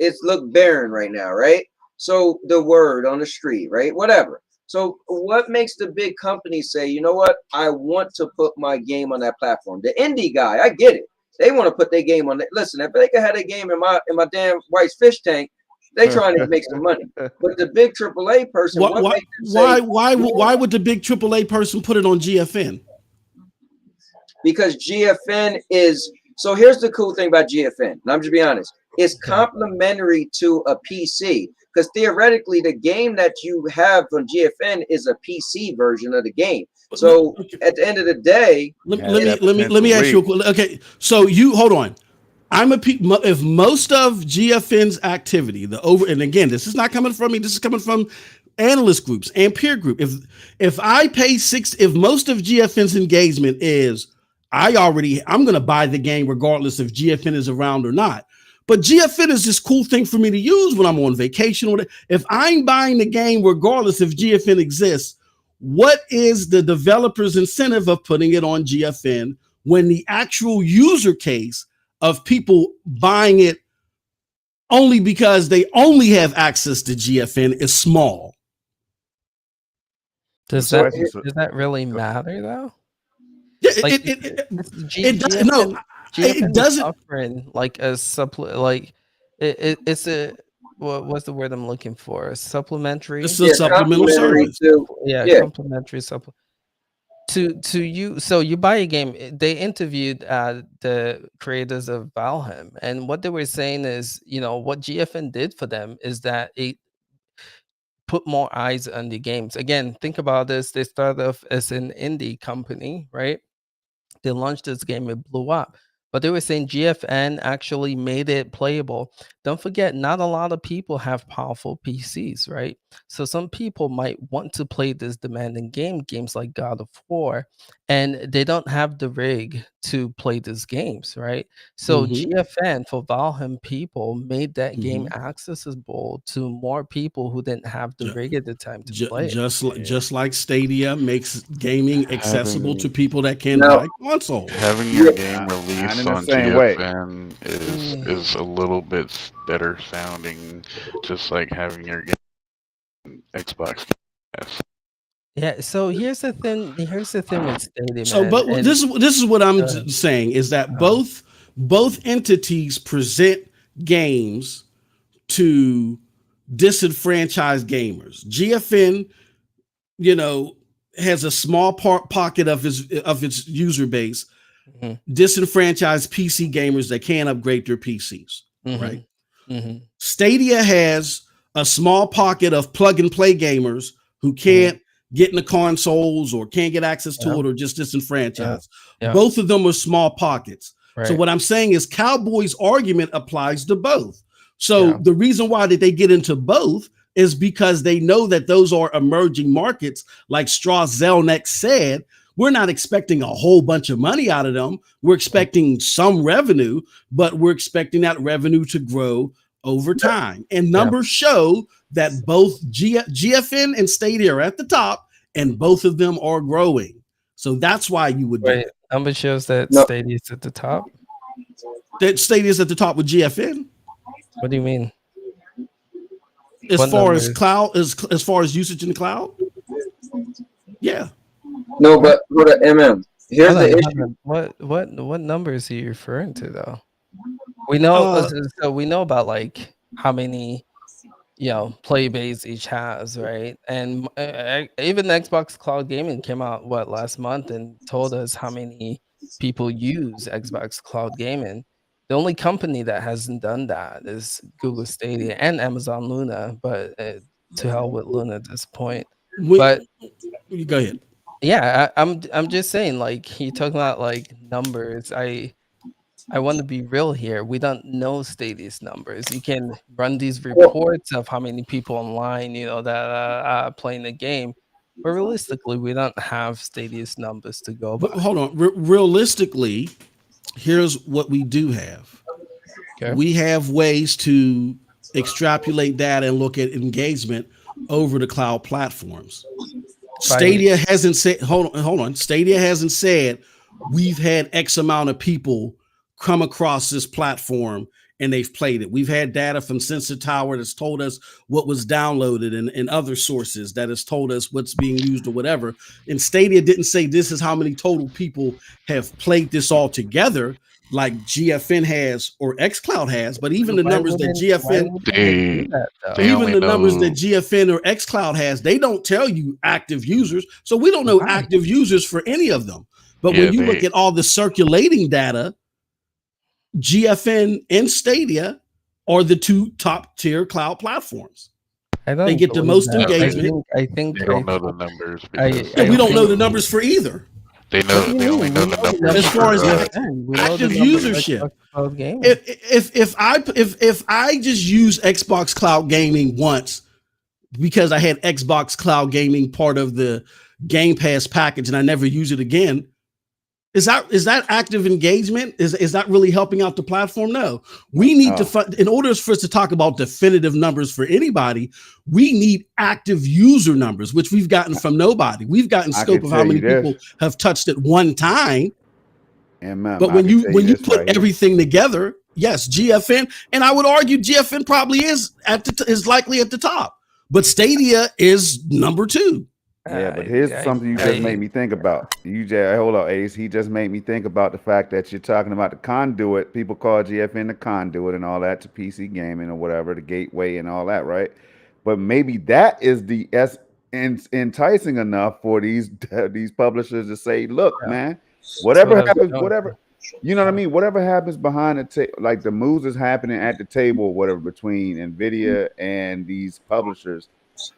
it's look barren right now, right? So the word on the street, right? Whatever. So what makes the big companies say, you know what, I want to put my game on that platform? The indie guy, I get it. They want to put their game on it. Listen, if they could have a game in my damn White's fish tank, they trying to make some money. But the big AAA person, why would the big AAA person put it on GFN? Because GFN is, so here's the cool thing about GFN, and I'm just being honest, it's complementary to a PC. Because theoretically, the game that you have on GFN is a PC version of the game. So at the end of the day, let me ask you. Okay, so you hold on. If most of GFN's activity, and again, this is not coming from me. This is coming from analyst groups and peer group. If I pay if most of GFN's engagement is I'm going to buy the game regardless if GFN is around or not. But GFN is this cool thing for me to use when I'm on vacation. If I'm buying the game, regardless if GFN exists, what is the developer's incentive of putting it on GFN when the actual user case of people buying it only because they only have access to GFN is small? Does that really matter though? It doesn't. GFN is offering like a It's a what's the word I'm looking for? Supplementary. It's a supplemental service. Yeah, complimentary supplement. To you, so you buy a game. They interviewed the creators of Valheim, and what they were saying is, what GFN did for them is that it put more eyes on the games. Again, think about this. They started off as an indie company, right? They launched this game, it blew up. But they were saying GFN actually made it playable. Don't forget, not a lot of people have powerful PCs, right? So some people might want to play this demanding games like God of War, and they don't have the rig to play these games, right? So GFN for Valheim people made that game accessible to more people who didn't have the rig at the time to play. Just like Stadia makes gaming accessible to people that can't buy consoles. Having your game released on GFN is a little bit better sounding, just like having your game on Xbox. Yeah, so here's the thing with Stadia, So, man. but this is what I'm saying is that both entities present games to disenfranchised gamers. GFN, has a small pocket of its user base, disenfranchised PC gamers that can't upgrade their PCs, right? Stadia has a small pocket of plug and play gamers who can't get in the consoles or can't get access to it or just disenfranchised. Both of them are small pockets. So what I'm saying is Cowboy's argument applies to both. So the reason why did they get into both is because they know that those are emerging markets. Like Strauss Zelnick said, we're not expecting a whole bunch of money out of them. We're expecting some revenue, but we're expecting that revenue to grow over time. And numbers show that both GFN and Stadia are at the top, and both of them are growing. So that's why you would do it. Number shows that Stadia is at the top. That Stadia is at the top with GFN. What do you mean? As far as cloud, as far as usage in the cloud? Yeah. No, but for the here's the issue. What number is he referring to though? We know so we know about like how many play base each has, right? And even Xbox Cloud Gaming came out last month and told us how many people use Xbox Cloud Gaming. The only company that hasn't done that is Google Stadia and Amazon Luna, but to hell with Luna at this point. But you go ahead. Yeah, I'm just saying, like, you're talking about like numbers. I want to be real here. We don't know Stadia's numbers. You can run these reports of how many people online, that are playing the game, but realistically, we don't have Stadia's numbers to go by. But hold on, realistically, here's what we do have. Okay. We have ways to extrapolate data and look at engagement over the cloud platforms. Stadia hasn't said, hold on. Stadia hasn't said we've had X amount of people come across this platform and they've played it. We've had data from Sensor Tower that's told us what was downloaded and other sources that has told us what's being used or whatever. And Stadia didn't say this is how many total people have played this all together like GFN has or xCloud has, but even the numbers that GFN, even the numbers that GFN or xCloud has, they don't tell you active users. So we don't know active users for any of them. But when you look at all the circulating data, GFN and Stadia are the two top tier cloud platforms. They get the most engagement. I think they don't know the numbers. We don't know the numbers for either. They only know the numbers as far as active usership. If I just use Xbox Cloud Gaming once because I had Xbox Cloud Gaming part of the Game Pass package and I never use it again, is that active engagement? Is that really helping out the platform? No. We need to in order for us to talk about definitive numbers for anybody, we need active user numbers, which we've gotten from nobody. We've gotten scope of how many people have touched it one time. But when you put everything together, yes, GFN, and I would argue GFN probably is likely at the top, but Stadia is number 2. Yeah, but here's something you just made me think about. Hold on, Ace. He just made me think about the fact that you're talking about the conduit. People call GFN the conduit and all that to PC gaming or whatever, the gateway and all that, right? But maybe that is enticing enough for these publishers to say, look, man, whatever happens, whatever. You know what I mean? Whatever happens behind the table, like the moves is happening at the table, whatever, between NVIDIA and these publishers,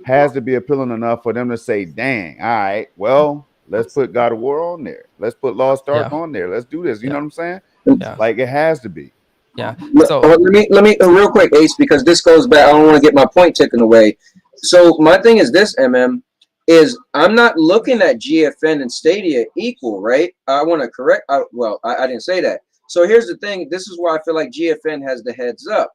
has to be appealing enough for them to say, dang, all right, well, let's put God of War on there. Let's put Lost Ark on there. Let's do this. You know what I'm saying? Yeah. Like, it has to be. Yeah. So let me real quick, Ace, because this goes back. I don't want to get my point taken away. So my thing is this, is I'm not looking at GFN and Stadia equal, right? I want to correct. I didn't say that. So here's the thing. This is why I feel like GFN has the heads up.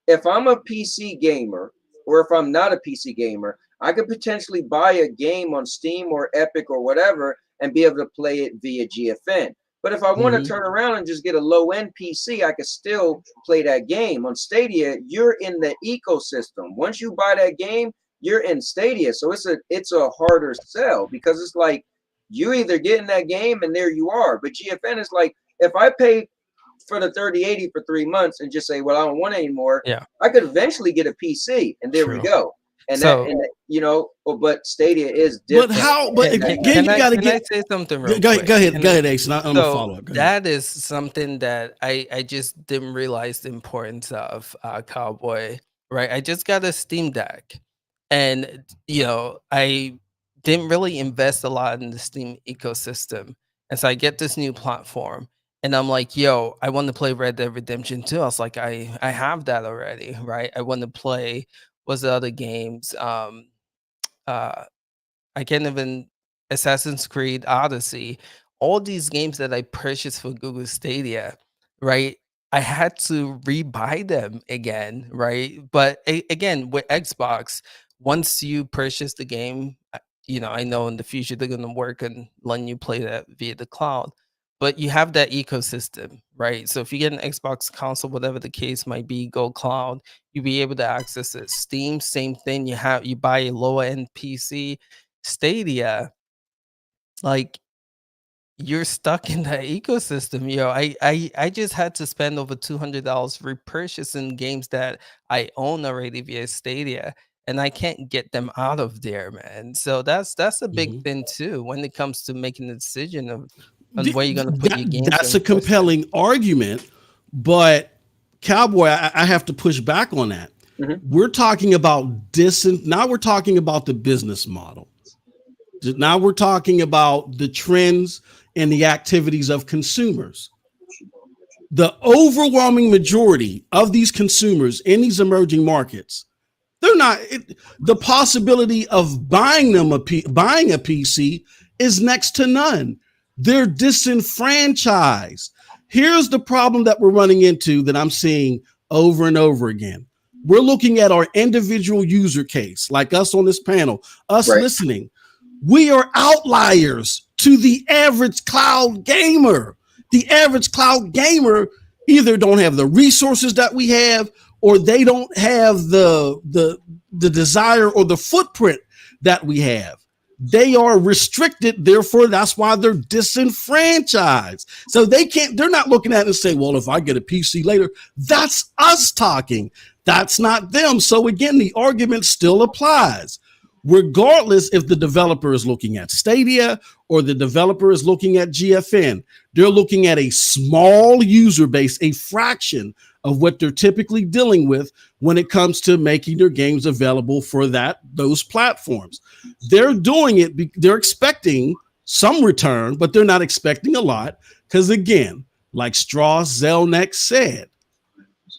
If I'm a PC gamer, or if I'm not a PC gamer, I could potentially buy a game on Steam or Epic or whatever and be able to play it via GFN. But if I want to turn around and just get a low-end PC, I could still play that game. On Stadia, you're in the ecosystem. Once you buy that game, you're in Stadia. So it's a harder sell, because it's like you either get in that game and there you are. But GFN is like, if I pay for the 3080 for 3 months and just say, well, I don't want it anymore, I could eventually get a PC, and there we go. And so, but Stadia is different. But how? But again, you got to get. Can I say something real go quick? Go ahead, Ace. I'm gonna follow up. That is something that I just didn't realize the importance of, Cowboy. Right, I just got a Steam Deck, and I didn't really invest a lot in the Steam ecosystem, and so I get this new platform. And I'm like, yo, I want to play Red Dead Redemption 2. I was like, I have that already, right? I want to play, what's the other games? I can't even, Assassin's Creed Odyssey. All these games that I purchased for Google Stadia, right? I had to rebuy them again, right? But again, with Xbox, once you purchase the game, I know in the future they're going to work on letting you play that via the cloud. But you have that ecosystem, right? So if you get an Xbox console, whatever the case might be, go cloud, you'll be able to access it. Steam, same thing. You buy a lower end PC. Stadia, like, you're stuck in that ecosystem. I just had to spend over $200 repurchasing games that I own already via Stadia, and I can't get them out of there, man. So that's a big thing too when it comes to making a decision of where you're going to put your games. That's a compelling argument, but Cowboy, I have to push back on that. We're talking about now we're talking about the business model. Now we're talking about the trends and the activities of consumers. The overwhelming majority of these consumers in these emerging markets, they're not. The possibility of buying a PC is next to none. They're disenfranchised. Here's the problem that we're running into that I'm seeing over and over again. We're looking at our individual user case, like us on this panel, us listening. We are outliers to the average cloud gamer. The average cloud gamer either don't have the resources that we have, or they don't have the desire or the footprint that we have. They are restricted, therefore that's why they're disenfranchised. So they're not looking at it and saying, well, if I get a PC later, that's us talking. That's not them. So again, the argument still applies. Regardless if the developer is looking at Stadia or the developer is looking at GFN, they're looking at a small user base, a fraction of what they're typically dealing with when it comes to making their games available for those platforms. They're doing it, they're expecting some return, but they're not expecting a lot because, again, like Strauss Zelnick said,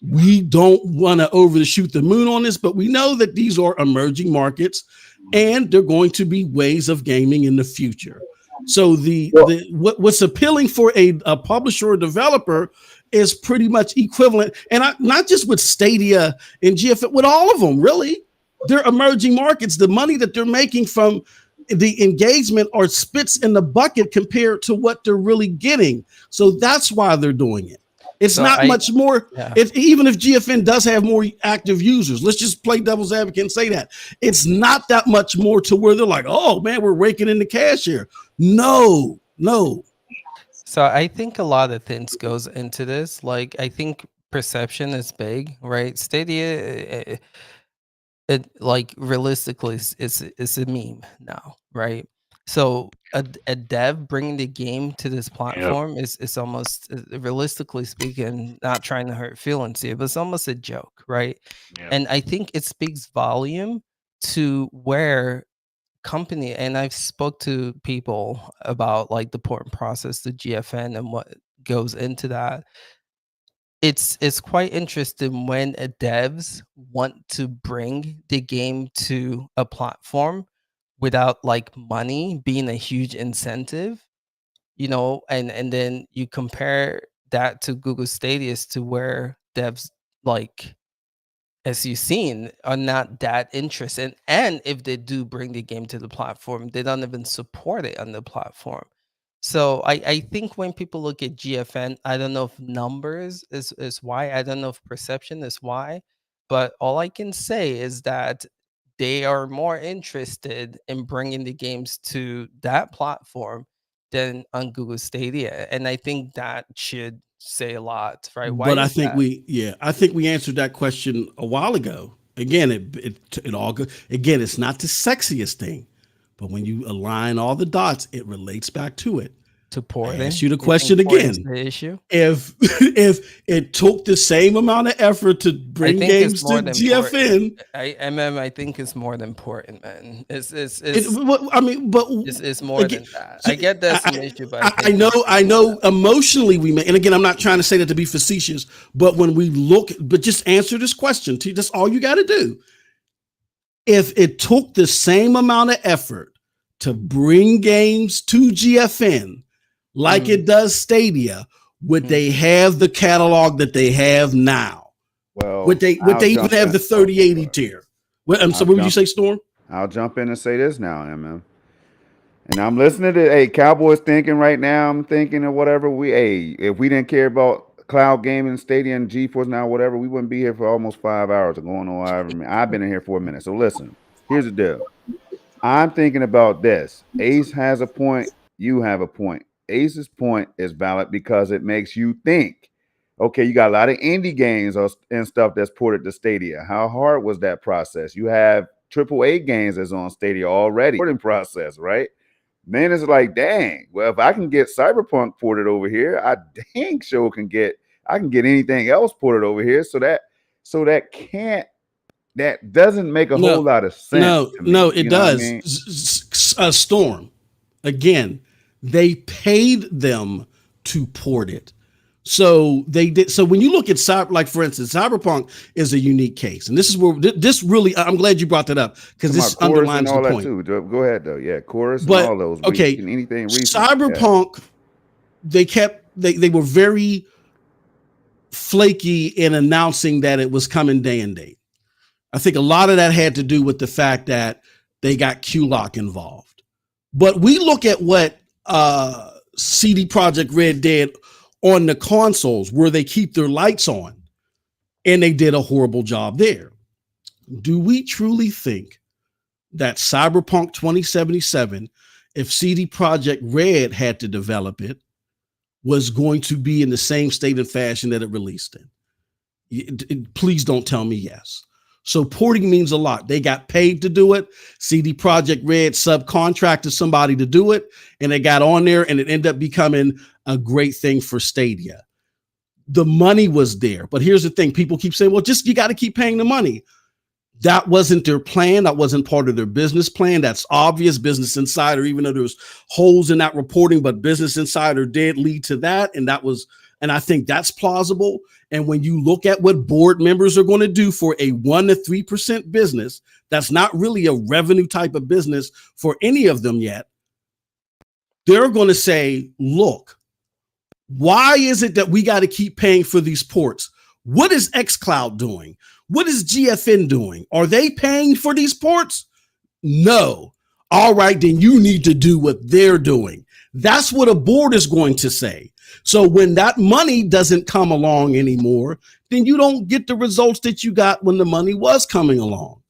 we don't want to overshoot the moon on this, but we know that these are emerging markets and they're going to be ways of gaming in the future. So what's appealing for a publisher or developer is pretty much equivalent, and not just with Stadia and GFN, with all of them, really. They're emerging markets. The money that they're making from the engagement are spits in the bucket compared to what they're really getting. So that's why they're doing it. It's So not much more. Yeah. Even if GFN does have more active users, let's just play devil's advocate and say that. It's not that much more to where they're like, oh man, we're raking in the cash here. No. So I think a lot of things goes into this. Like, I think perception is big, right? Stadia, it like realistically, it's a meme now, right? So a dev bringing the game to this platform is almost, realistically speaking, not trying to hurt feelings here, but it's almost a joke, right? And I think it speaks volume to where company, and I've spoke to people about like the port process, the GFN, and what goes into that. It's quite interesting when devs want to bring the game to a platform without like money being a huge incentive, and then you compare that to Google Stadia, to where devs, like, as you've seen, are not that interested. And if they do bring the game to the platform, they don't even support it on the platform. So I think when people look at GFN, I don't know if numbers is why. I don't know if perception is why. But all I can say is that they are more interested in bringing the games to that platform than on Google Stadia. And I think that should say a lot, right? Why But I is think that? I think we answered that question a while ago. Again, it all good. Again, it's not the sexiest thing, but when you align all the dots, it relates back to it. To porting? I ask you the You think question porting's again. the issue? If it took the same amount of effort to I bring think games it's more to than GFN, I think it's more than important, man. I mean, but It's more again, than that. so I get that's an issue, but I I think know, it's I more than know. Emotionally, we may, and again, I'm not trying to say that to be facetious, but when we look, but just answer this question. That's all you got to do. If it took the same amount of effort to bring games to GFN like it does Stadia, would they have the catalog that they have now? Well, would they even have the 3080 tier? So what would you say, Storm? I'll jump in and say this now, MM. And I'm listening to Cowboys thinking right now. I'm thinking of whatever if we didn't care about Cloud Gaming, Stadia, and GeForce now, whatever, we wouldn't be here for almost 5 hours or going on however many. I've been in here for a minute. So listen, here's the deal. I'm thinking about this. Ace has a point. You have a point. Ace's point is valid because it makes you think. Okay, you got a lot of indie games and stuff that's ported to Stadia. How hard was that process? You have AAA games that's on Stadia already. Porting process, right? Then it's like, dang. Well, if I can get Cyberpunk ported over here, I dang sure can get anything else ported over here. So that doesn't make a whole lot of sense. No, it does. Storm. Again, they paid them to port it. So they did. So when you look at like for instance, Cyberpunk is a unique case, and this is where this really. I'm glad you brought that up because this underlines the point. Too. Go ahead though. Yeah, Chorus and all those. Okay, anything recent. Cyberpunk, they were very flaky in announcing that it was coming day and date. I think a lot of that had to do with the fact that they got Q-Lock involved. But we look at what CD Projekt Red did on the consoles where they keep their lights on, and they did a horrible job there. Do we truly think that Cyberpunk 2077, if CD Projekt Red had to develop it, was going to be in the same state and fashion that it released in? Please don't tell me yes. So porting means a lot. They got paid to do it. CD Projekt Red subcontracted somebody to do it, and they got on there, and it ended up becoming a great thing for Stadia. The money was there, but here's the thing. People keep saying, well, you got to keep paying the money. That wasn't their plan. That wasn't part of their business plan. That's obvious. Business Insider, even though there's holes in that reporting, but Business Insider did lead to that. And I think that's plausible. And when you look at what board members are going to do for a 1 to 3% business, that's not really a revenue type of business for any of them yet. They're going to say, look, why is it that we got to keep paying for these ports? What is xCloud doing? What is GFN doing? Are they paying for these ports? No. All right, then you need to do what they're doing. That's what a board is going to say. So when that money doesn't come along anymore, then you don't get the results that you got when the money was coming along.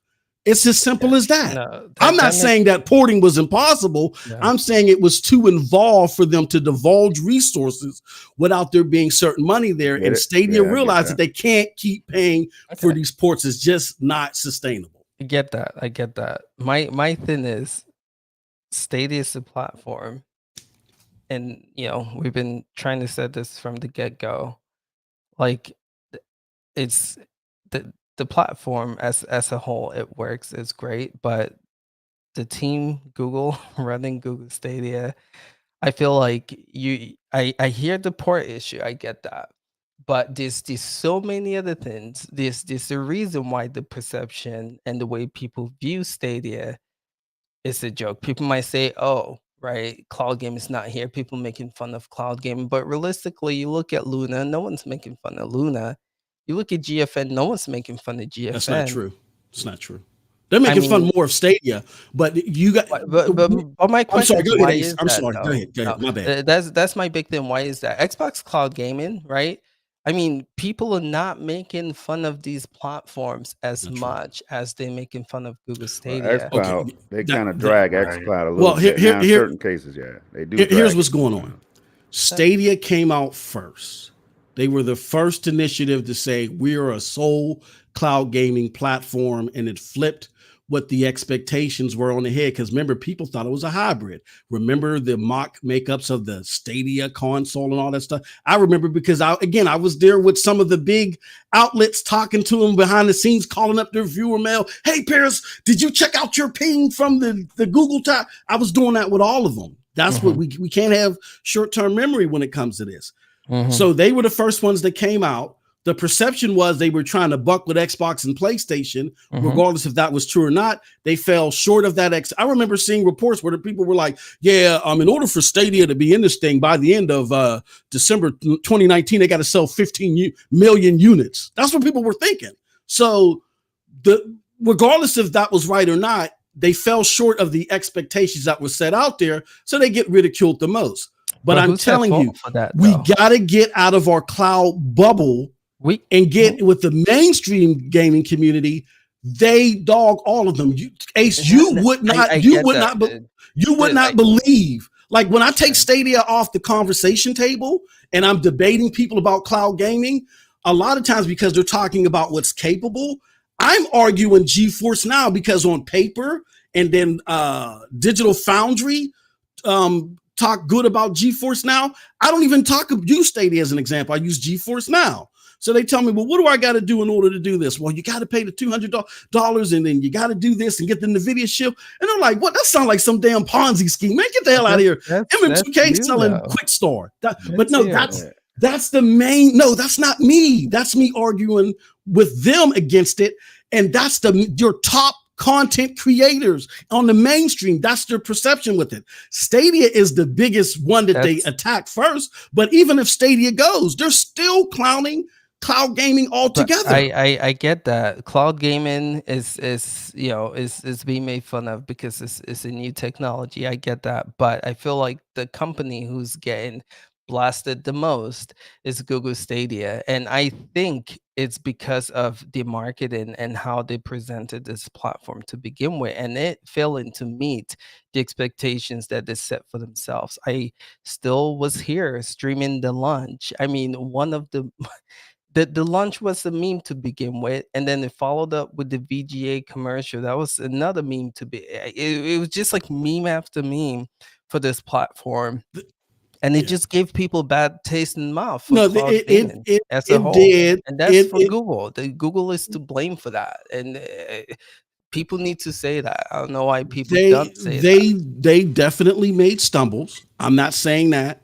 It's as simple as that. No, I'm not saying that porting was impossible. Yeah. I'm saying it was too involved for them to divulge resources without there being certain money there. And Stadia realized that they can't keep paying for these ports. It's just not sustainable. I get that. I get that. My thing is, Stadia is a platform, and we've been trying to set this from the get-go. Like, it's the platform as a whole, it works, it's great, but the team Google running Google Stadia, I feel like I hear the port issue, I get that, but there's so many other things. There's a reason why the perception and the way people view Stadia is a joke. People might say, oh, right, cloud game is not here, people making fun of cloud gaming, but realistically, you look at Luna, no one's making fun of Luna. You look at GFN, no one's making fun of GFN. That's not true. It's not true. They're making fun more of Stadia, but you got. But my question I'm sorry. is, why is I'm that, sorry. though? Go ahead. My bad. That's my big thing. Why is that? Xbox Cloud Gaming, right? I mean, people are not making fun of these platforms as much as they're making fun of Google Stadia. Well, XCloud, they kind of drag XCloud a little bit. Now, in certain cases, they do. Here's what's going on. Stadia came out first. They were the first initiative to say we are a sole cloud gaming platform, and it flipped what the expectations were on the head. Because remember, people thought it was a hybrid. Remember the mock makeups of the Stadia console and all that stuff? I remember because I was there with some of the big outlets talking to them behind the scenes, calling up their viewer mail. Hey, Paris, did you check out your ping from the Google tab? I was doing that with all of them. That's what we can't have short-term memory when it comes to this. So they were the first ones that came out. The perception was they were trying to buck with Xbox and PlayStation, regardless if that was true or not. They fell short of that. I remember seeing reports where the people were like, yeah, in order for Stadia to be in this thing by the end of December 2019, they got to sell 15 million units. That's what people were thinking. So regardless if that was right or not, they fell short of the expectations that were set out there. So they get ridiculed the most. But I'm telling you, we got to get out of our cloud bubble and get with the mainstream gaming community. They dog all of them. You would not believe. Like when I take Stadia off the conversation table and I'm debating people about cloud gaming, a lot of times because they're talking about what's capable, I'm arguing GeForce Now because on paper and then Digital Foundry talk good about GeForce Now. I don't even use Stadia as an example. I use GeForce Now. So they tell me, well, what do I got to do in order to do this? Well, you got to pay the $200 and then you got to do this and get the NVIDIA chip. And I'm like, what? That sounds like some damn Ponzi scheme. Man, get the hell out of here. MM2K selling Quick Store. That's the main. No, that's not me. That's me arguing with them against it. And that's your top content creators on the mainstream. That's their perception with it. Stadia is the biggest one that they attack first. But even if Stadia goes, they're still clowning cloud gaming altogether. I get that cloud gaming is being made fun of because it's a new technology. I get that, but I feel like the company who's getting blasted the most is Google Stadia, and I think it's because of the marketing and how they presented this platform to begin with, and it failing to meet the expectations that they set for themselves. I still was here streaming the launch. I mean, one of the launch was a meme to begin with, and then it followed up with the VGA commercial. That was another meme to be. It was just like meme after meme for this platform. And it just gave people bad taste in the mouth. It as a whole. Did. And that's for Google. Google is to blame for that. And people need to say that. I don't know why people don't say that. They definitely made stumbles. I'm not saying that.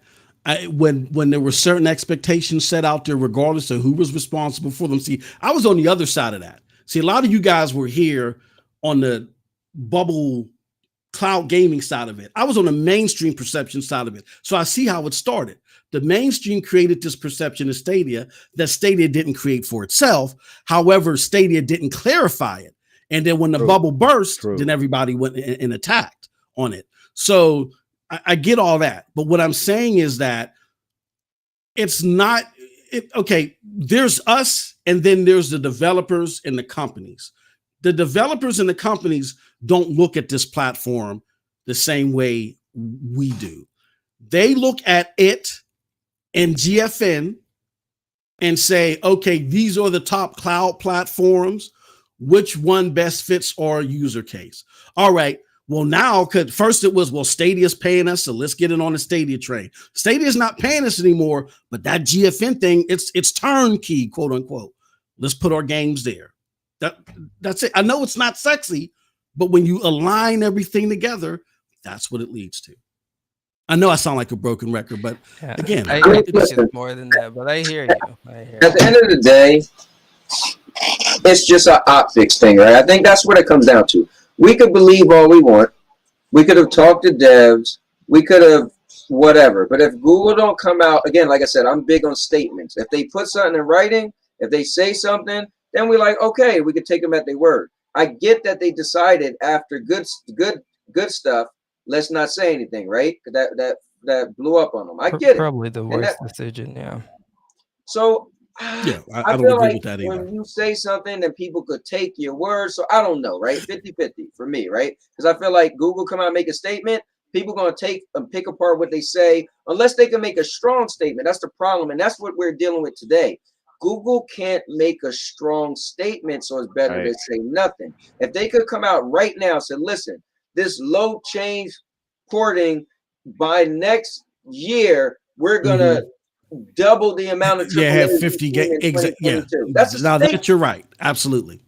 When there were certain expectations set out there, regardless of who was responsible for them. See, I was on the other side of that. See, a lot of you guys were here on the bubble cloud gaming side of it. I was on the mainstream perception side of it. So I see how it started. The mainstream created this perception of Stadia that Stadia didn't create for itself. However, Stadia didn't clarify it. And then when the bubble burst, then everybody went and attacked on it. So I get all that. But what I'm saying is that it's not okay. There's us, and then there's the developers and the companies. The developers and the companies don't look at this platform the same way we do. They look at it and GFN and say, okay, these are the top cloud platforms. Which one best fits our user case? All right. Well, now, first it was, well, Stadia's paying us, so let's get it on the Stadia train. Stadia's not paying us anymore, but that GFN thing, it's turnkey, quote unquote. Let's put our games there. That's it. I know it's not sexy, but when you align everything together, that's what it leads to. I know I sound like a broken record, but again, I think it's more than that, but I hear you. At the end of the day, it's just an optics thing, right? I think that's what it comes down to. We could believe all we want. We could have talked to devs. We could have whatever. But if Google don't come out, again, like I said, I'm big on statements. If they put something in writing, if they say something, then we're like, okay, we could take them at their word. I get that they decided after good stuff, let's not say anything, right? That blew up on them. I get it. Probably the worst decision, yeah. So yeah, I don't feel agree like with that either. when you say something, then people could take your word. So I don't know, right? 50-50 for me, right? Because I feel like Google come out and make a statement, people going to take and pick apart what they say, unless they can make a strong statement. That's the problem, and that's what we're dealing with today. Google can't make a strong statement, so it's better to say nothing. If they could come out right now and say, listen, this low change porting by next year, we're going to double the amount of have 50 games. Yeah, that you're right. Absolutely,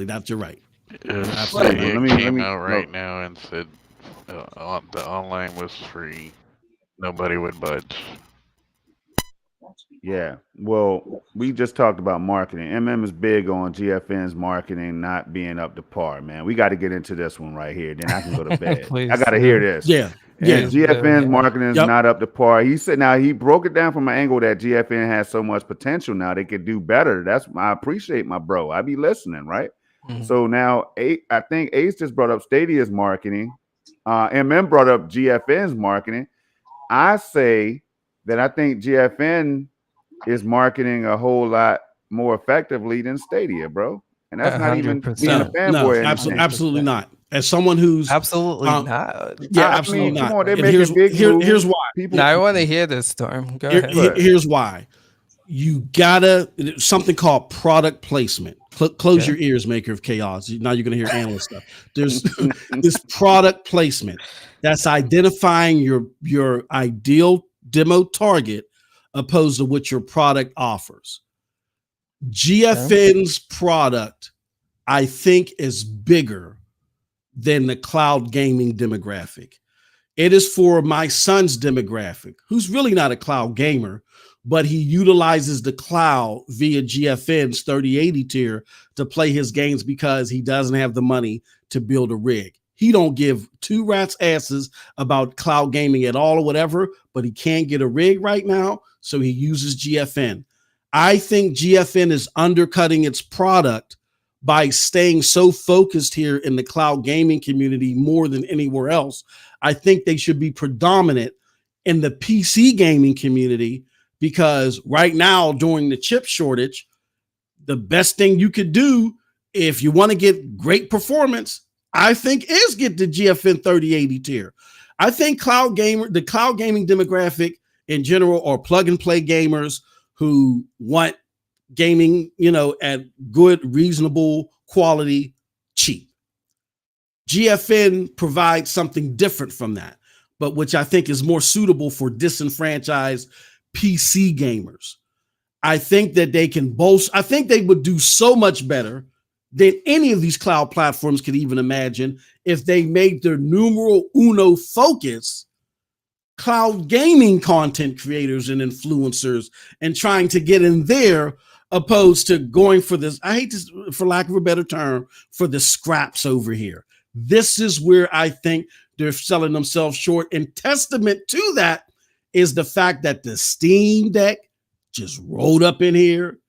that's you're right. Absolutely. It came out right now and said the online was free. Nobody would budge. Yeah, well, we just talked about marketing. MM is big on GFN's marketing not being up to par, man. We got to get into this one right here. Then I can go to bed. I got to hear this. Yeah. GFN's marketing is not up to par. He said, now he broke it down from an angle that GFN has so much potential now they could do better. I appreciate my bro. I be listening, right? So now I think Ace just brought up Stadia's marketing. MM brought up GFN's marketing. I say that I think GFN is marketing a whole lot more effectively than Stadia, bro. And that's not even being a fanboy. Absolutely not. As someone who's absolutely not. Yeah, absolutely not. Come on, they're making big moves. Here's why. Now I want to hear this, Storm. Go ahead. Here's why. You gotta something called product placement. Close your ears, maker of chaos. Now you're gonna hear analyst stuff. There's this product placement that's identifying your ideal demo target opposed to what your product offers. GFN's product, I think, is bigger than the cloud gaming demographic. It is for my son's demographic, who's really not a cloud gamer, but he utilizes the cloud via GFN's 3080 tier to play his games because he doesn't have the money to build a rig. He don't give two rats asses about cloud gaming at all or whatever, but he can't get a rig right now, so he uses GFN. I think GFN is undercutting its product by staying so focused here in the cloud gaming community more than anywhere else. I think they should be predominant in the PC gaming community because right now, during the chip shortage, the best thing you could do if you want to get great performance, I think, is get the GFN 3080 tier. I think the cloud gaming demographic in general are plug and play gamers who want gaming, at good, reasonable quality, cheap. GFN provides something different from that, but which I think is more suitable for disenfranchised PC gamers. I think that they can boast. I think they would do so much better than any of these cloud platforms could even imagine if they made their numero uno focus cloud gaming content creators and influencers and trying to get in there opposed to going for this. I hate this, for lack of a better term, for the scraps over here. This is where I think they're selling themselves short. And testament to that is the fact that the Steam Deck just rolled up in here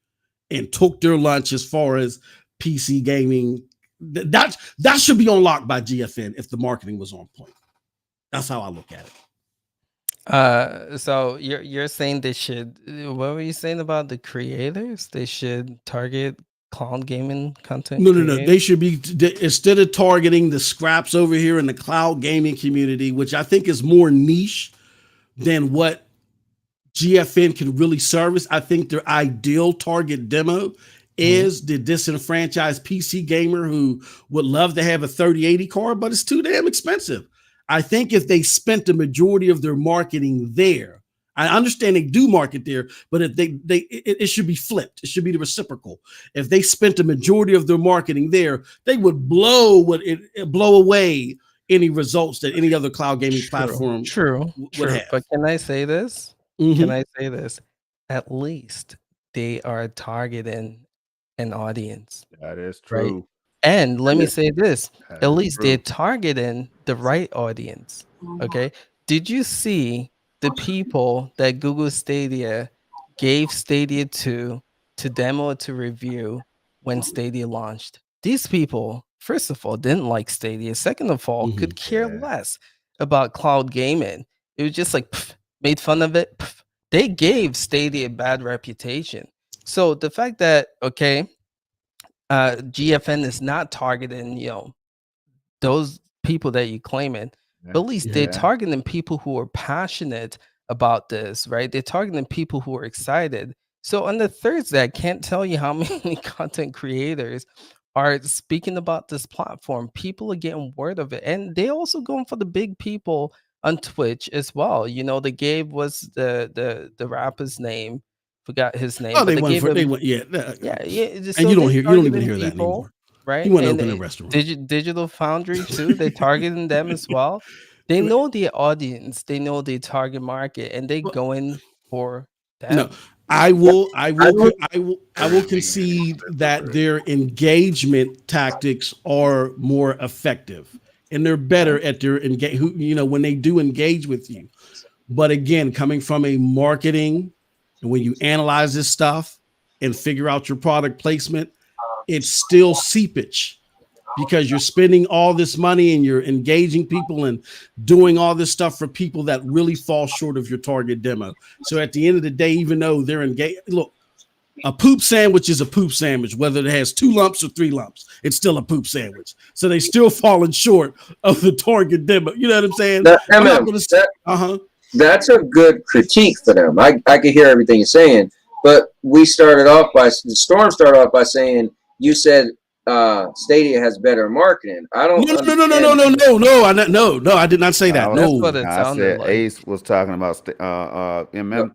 and took their lunch as far as PC gaming. That should be unlocked by GFN if the marketing was on point. That's how I look at it. So you're saying they should. What were you saying about the creators? They should target cloud gaming content. No. They should be instead of targeting the scraps over here in the cloud gaming community, which I think is more niche than what GFN can really service. I think their ideal target demo is the disenfranchised PC gamer who would love to have a 3080 card, but it's too damn expensive. I think if they spent the majority of their marketing there, I understand they do market there, but if it should be flipped. It should be the reciprocal. If they spent the majority of their marketing there, they would blow away any results that any other cloud gaming platform would have. But can I say this? Can I say this? At least they are targeting an audience. That is Right? true. And let me say this, That at is least true. they're targeting the right audience. Okay. Did you see the people that Google Stadia gave Stadia to demo, to review when Stadia launched? These people, first of all, didn't like Stadia. Second of all, could care less about cloud gaming. It was just like made fun of it. They gave Stadia a bad reputation. So the fact that GFN is not targeting, those people that you claim it, but at least they're targeting people who are passionate about this, right? They're targeting people who are excited. So on the Thursday, I can't tell you how many content creators are speaking about this platform. People are getting word of it, and they're also going for the big people on Twitch as well. The Gabe was the rapper's name. Forgot his name. Oh, but they went for him, and so you don't they're even hear that people, anymore. right? He went And open a restaurant. Digital Foundry too. They're targeting them as well. They know the audience. They know the target market, and they going for that. No, I will concede that their engagement tactics are more effective, and they're better at their engage. When they do engage with you. But again, coming from a marketing, and when you analyze this stuff and figure out your product placement, it's still seepage because you're spending all this money and you're engaging people and doing all this stuff for people that really fall short of your target demo. So at the end of the day, even though they're engaged, look, a poop sandwich is a poop sandwich, whether it has 2 lumps or 3 lumps, it's still a poop sandwich. So they still falling short of the target demo. You know what I'm saying? That's a good critique for them. I can hear everything you're saying, but the Storm started off by saying, you said Stadia has better marketing. I don't. No. I did not say that. I said like. Ace was talking about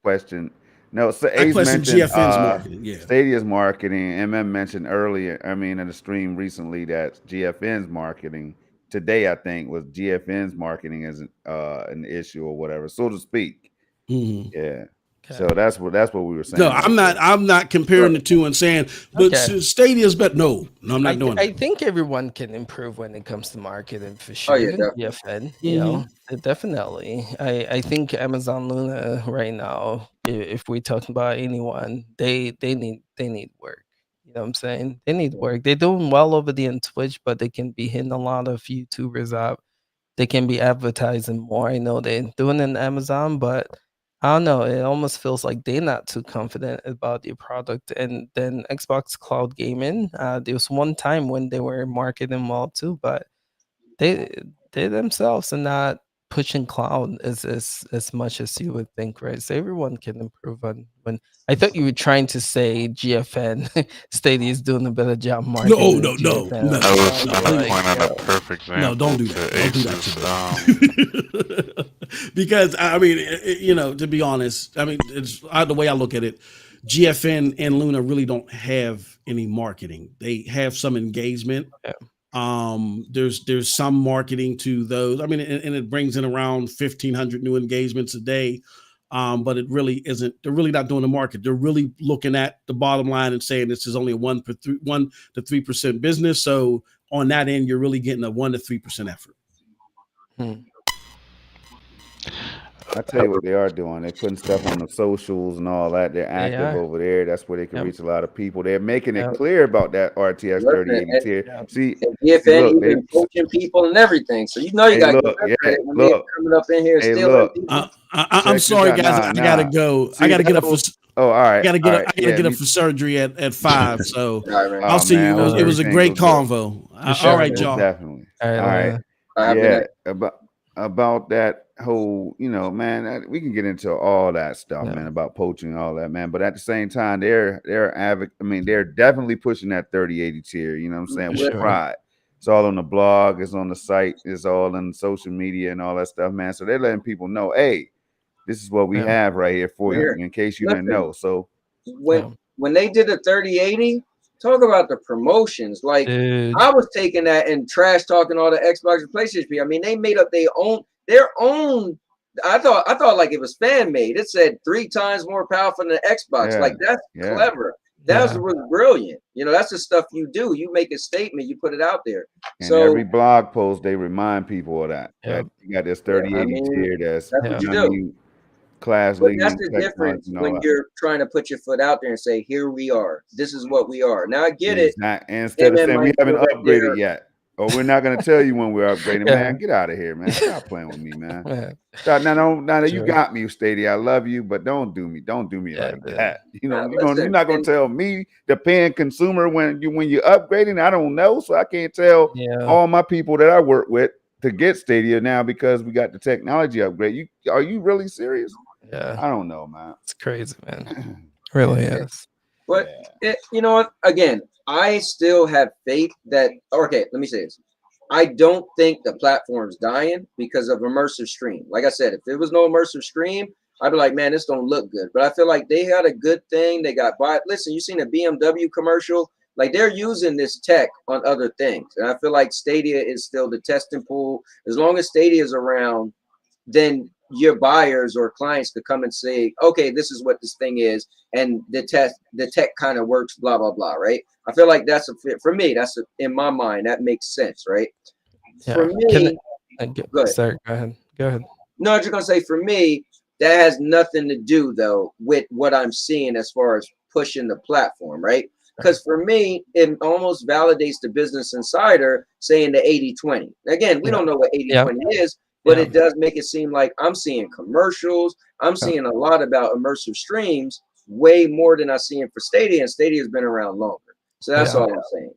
question. No, so Ace mentioned GFN's marketing. Yeah, Stadia's marketing. MM mentioned earlier. In the stream recently that GFN's marketing today, I think, was GFN's marketing is an issue or whatever, so to speak. Yeah. So that's what we were saying. No, I'm not comparing the two and saying, but Stadia's better. No, I'm not doing I think everyone can improve when it comes to marketing for sure. Definitely. I think Amazon Luna right now, if we're talking about anyone, they need work. You know what I'm saying? They need work. They're doing well over there on Twitch, but they can be hitting a lot of YouTubers up. They can be advertising more. I know they're doing it in Amazon, but I don't know. It almost feels like they're not too confident about their product. And then Xbox Cloud Gaming, there was one time when they were marketing well too, but they themselves are not pushing cloud as much as you would think, right? So everyone can improve on when. I thought you were trying to say GFN Stadia is doing a better job marketing. No. I was pointing out a perfect example. No, don't do that. Don't do that. Because to be honest, it's the way I look at it. GFN and Luna really don't have any marketing. They have some engagement. There's some marketing to those. And it brings in around 1,500 new engagements a day. But it really isn't. They're really not doing the market. They're really looking at the bottom line and saying this is only a 1 to 3% business. So on that end, you're really getting a 1 to 3% effort. I tell you what they are doing. They're putting stuff on the socials and all that. They're They active are. over there. That's where they can Yep. reach a lot of people. They're making it Yep. clear about that RTX Listen, 3080 tier. Yep. See, And GFN look, they even poaching people and everything. So you know you hey, got to look, give them yeah, credit when they're look, coming up in here hey, stealing look. people. I'm Check this sorry, out. guys. I gotta go. See, I gotta get up that for. was- Oh, all right. I gotta get all up. right. I gotta Yeah, get up me- for surgery at 5. So All right, man. I'll Oh, see man, you. I hope It was a everything great goes good. convo. sure, All right, man. y'all. Definitely. All right, All right. man. Have a good Yeah, night. about that whole, man, we can get into all that stuff, Yeah. man, about poaching and all that, man. But at the same time, they're they're definitely pushing that 3080 tier, you know what I'm saying, with Sure. pride. It's all on the blog, it's on the site, it's all in social media and all that stuff, man. So they're letting people know, hey, this is what we Yeah. have right here for Here. you, in case you didn't Listen. know. So When they did the 3080, talk about the promotions. Like Dude. I was taking that and trash talking all the Xbox and PlayStation people. I mean, they made up their own. I thought like it was fan made. It said 3 times more powerful than the Xbox. Yeah, like that's yeah. clever. That Yeah. was brilliant. That's the stuff you do. You make a statement, you put it out there. and So every blog post, they remind people of that. Yeah. That you got this 3080 mean, tier that's that's what you do. class But leading that's the technology difference and all when that. you're trying to put your foot out there and say, "Here we are. This is what we are." Now I get it. Exactly. And instead of Amen saying we might haven't feel that upgraded they're- yet, or we're not going to tell you when we're upgrading, Yeah. man, get out of here, man. Stop playing with me, man. Yeah. Stop. Now that you Sure. got me, Stadia. I love you, but don't do me Yeah, like man. that. Now, you're listen, not going and- to tell me, the paying consumer, when you're upgrading. I don't know, so I can't tell Yeah. all my people that I work with to get Stadia now because we got the technology upgrade. Are you really serious? Yeah. I don't know, man. It's crazy, man. Really is. But you know what? Again, I still have faith that. Okay, let me say this. I don't think the platform's dying because of immersive stream. Like I said, if there was no immersive stream, I'd be like, man, this don't look good. But I feel like they had a good thing. They got by. Listen, you seen a BMW commercial? Like they're using this tech on other things, and I feel like Stadia is still the testing pool. As long as Stadia is around, then your buyers or clients could come and say, okay, this is what this thing is, and the tech kind of works, blah blah blah, right? I feel like that's a fit for me. In my mind, that makes sense, right? Yeah. For me, go ahead. Sorry, go ahead. Go ahead. No, I'm just gonna say for me, that has nothing to do though with what I'm seeing as far as pushing the platform, right? Because for me, it almost validates the Business Insider saying the 80-20. Again, we don't know what 80-20 is, but it does make it seem like I'm seeing commercials. I'm seeing a lot about immersive streams, way more than I'm seeing for Stadia, and Stadia's been around longer. So that's all I'm saying,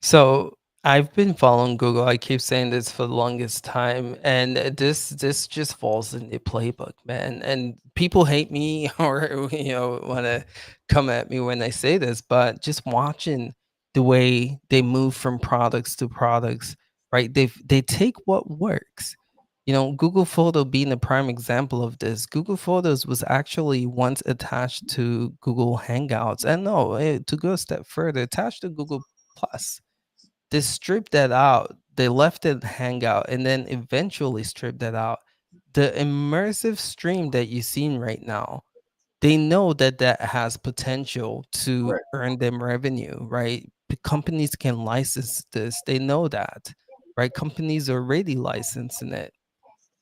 So I've been following Google. I keep saying this for the longest time, and this just falls in the playbook, man. And people hate me or want to come at me when I say this, but just watching the way they move from products to products, right? They take what works. Google Photo being a prime example of this. Google Photos was actually once attached to Google Hangouts, and to go a step further, attached to Google Plus. They stripped that out. They left it Hangout, and then eventually stripped that out. The immersive stream that you're seeing right now, they know that has potential to earn them revenue, right? The companies can license this. They know that, right? Companies are already licensing it.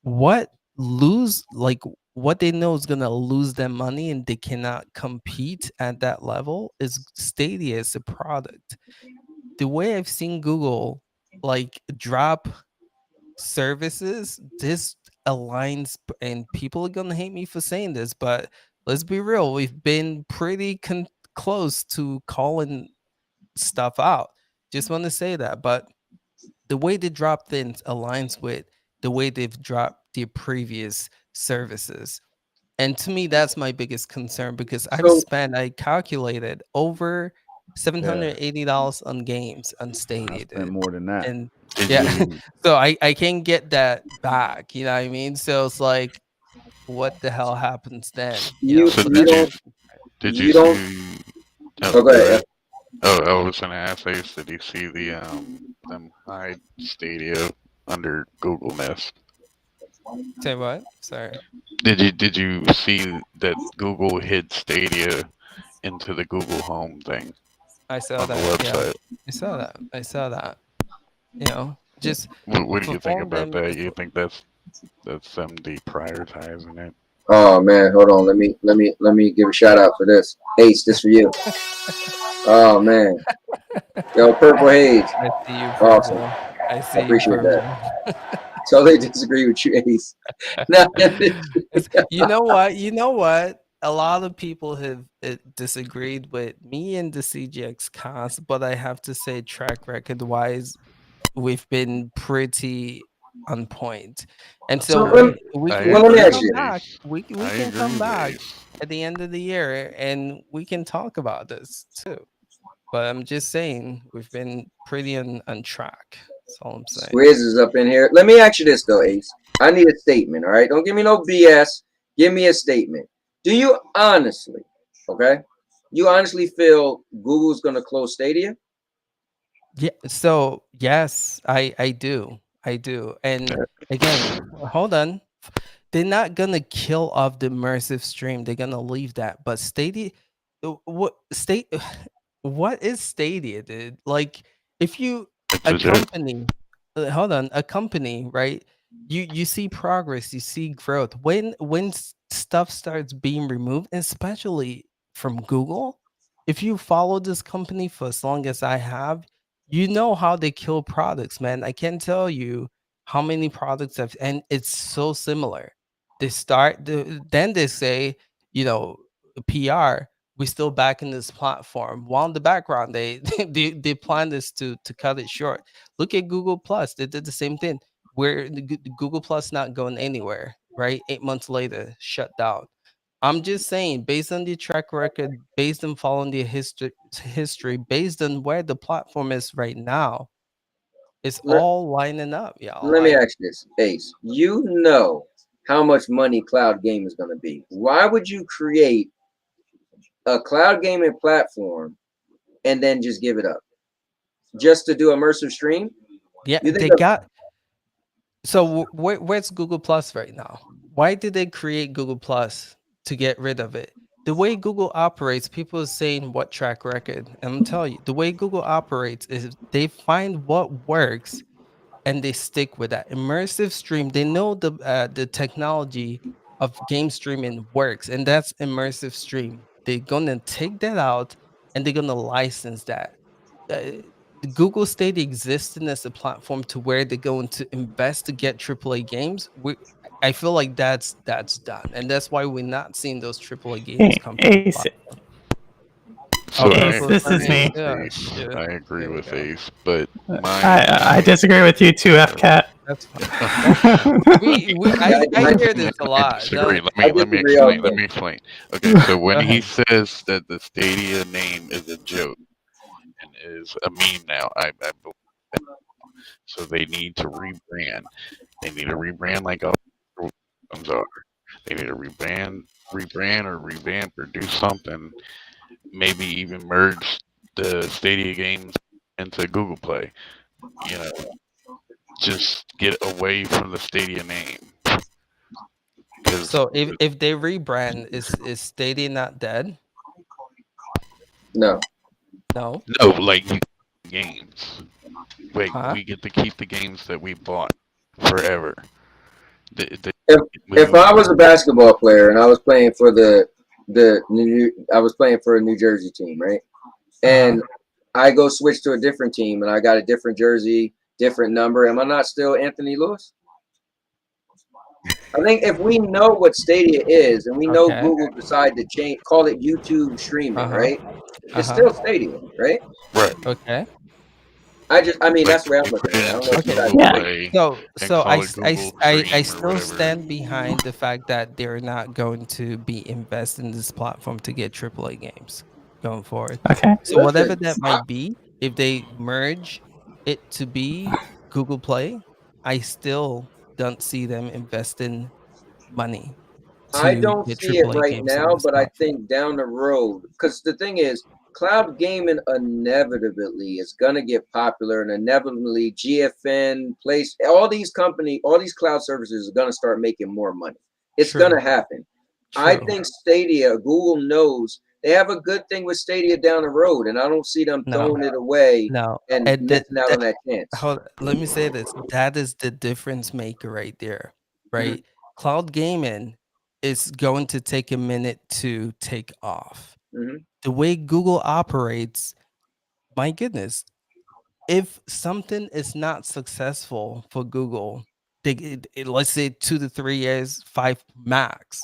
What they know is gonna lose them money and they cannot compete at that level is Stadia as a product. The way I've seen Google drop services, this aligns, and people are gonna hate me for saying this, but let's be real, we've been pretty close to calling stuff out. Just want to say that, but the way they drop things aligns with the way they've dropped their previous services. And to me, that's my biggest concern because I calculated over $780 on games on Stadia. I spent more than that. And so I can't get that back. You know what I mean? So it's like, what the hell happens then? You Did you see? Oh, go ahead. Oh, I was gonna ask Ace, did you see them hide Stadia under Google Nest? Say what? Sorry. Did you see that Google hid Stadia into the Google Home thing? I saw on that. the website. Yeah. I saw that. Just what do you think about that? You think that's That's them deprioritizing it. Oh man, hold on. Let me give a shout out for this. Ace, this for you. Oh man. Yo, Purple Haze. I see you, Awesome. Purple. I see I appreciate you, Purple. that. Totally disagree with you, Ace. No, You know what? You know what? A lot of people have disagreed with me and the CGX cast, but I have to say, track record wise, we've been pretty on point. And So so let we I can let me agree ask come you. with back. Ace. We I can agree come with back Ace. at the end of the year and we can talk about this too. But I'm just saying we've been pretty on track. That's all I'm saying. Squidzzz is up in here. Let me ask you this though, Ace. I need a statement, all right? Don't give me no BS. Give me a statement. Do you honestly, okay? You honestly feel Google's gonna close Stadia? Yeah, so yes, I do. I do. And again, hold on. They're not gonna kill off the immersive stream. They're gonna leave that. But Stadia, what is Stadia, dude? Like if you It's a a joke. company, hold on, a company, right? You see progress, you see growth. When stuff starts being removed, especially from Google, if you follow this company for as long as I have, you know how they kill products, man. I can't tell you how many products have, and it's so similar. They start, then they say, you know, PR, we're still back in this platform. While in the background, they they plan this to cut it short. Look at Google Plus; they did the same thing. Where the Google Plus not going anywhere, right? 8 months later, shut down. I'm just saying, based on the track record, based on following the history, based on where the platform is right now, it's Let, all lining up, y'all. let me Like, ask you this, Ace. You know how much money cloud game is gonna be. Why would you create a cloud gaming platform and then just give it up? Just to do immersive stream? yeah, You think they got. So where's Google Plus right now? Why did they create Google Plus to get rid of it? The way Google operates, people are saying what track record. And I'm telling you, the way Google operates is they find what works and they stick with that. Immersive stream, they know the technology of game streaming works, and that's immersive stream. They're gonna take that out and they're gonna license that. The Google Stadia existing as a platform to where they're going to invest to get AAA games. I feel like that's done, and that's why we're not seeing those AAA games come to the Ace, platform. Oh, So Ace, Purple this is agree me. agrees. with Yeah, Ace. yeah. I agree There we with go. Ace, but I disagree with you too, FCat. That's fine. That's fine. I hear this a I lot. disagree. I Let me disagree explain. Let also. me explain. Okay, so when Go he ahead. says that the Stadia name is a joke and is a meme now, I believe that. So they need to rebrand. They need to rebrand like all systems are. They need to rebrand or revamp or do something. Maybe even merge the Stadia games into Google Play. You know, just get away from the Stadia name. Because So if they rebrand, is Stadia not dead? No. No. no, like games. Wait, Huh? we get to keep the games that we bought forever. If We, I was a basketball player and I was playing for I was playing for a New Jersey team, right? And I go switch to a different team and I got a different jersey, different number. Am I not still Anthony Lewis? I think if we know what Stadia is and we know Okay. Google decided to change, call it YouTube streaming, right? It's still Stadia, right? right. Okay. I mean, Like that's the way I'm we looking put at it it. I don't know into if you Okay. guys Google Yeah. agree. Play So and so call it Google I Stream or still whatever. stand behind the fact that they're not going to be investing in this platform to get AAA games going forward. Okay. So whatever Listen, that might be, if they merge it to be Google Play, I still don't see them investing money I to don't get see it AAA right games on now, this but I platform. think down the road, because the thing is, cloud gaming inevitably is gonna get popular, and inevitably GFN, Place, all these cloud services are gonna start making more money. It's True. gonna happen. I True. think Stadia, Google knows they have a good thing with Stadia down the road, and I don't see them No. throwing it away No. and And missing out on that chance. let me say this. That is the difference maker right there. right? Cloud gaming is going to take a minute to take off. The way Google operates, my goodness, if something is not successful for Google, let's say 2 to 3 years, 5 max,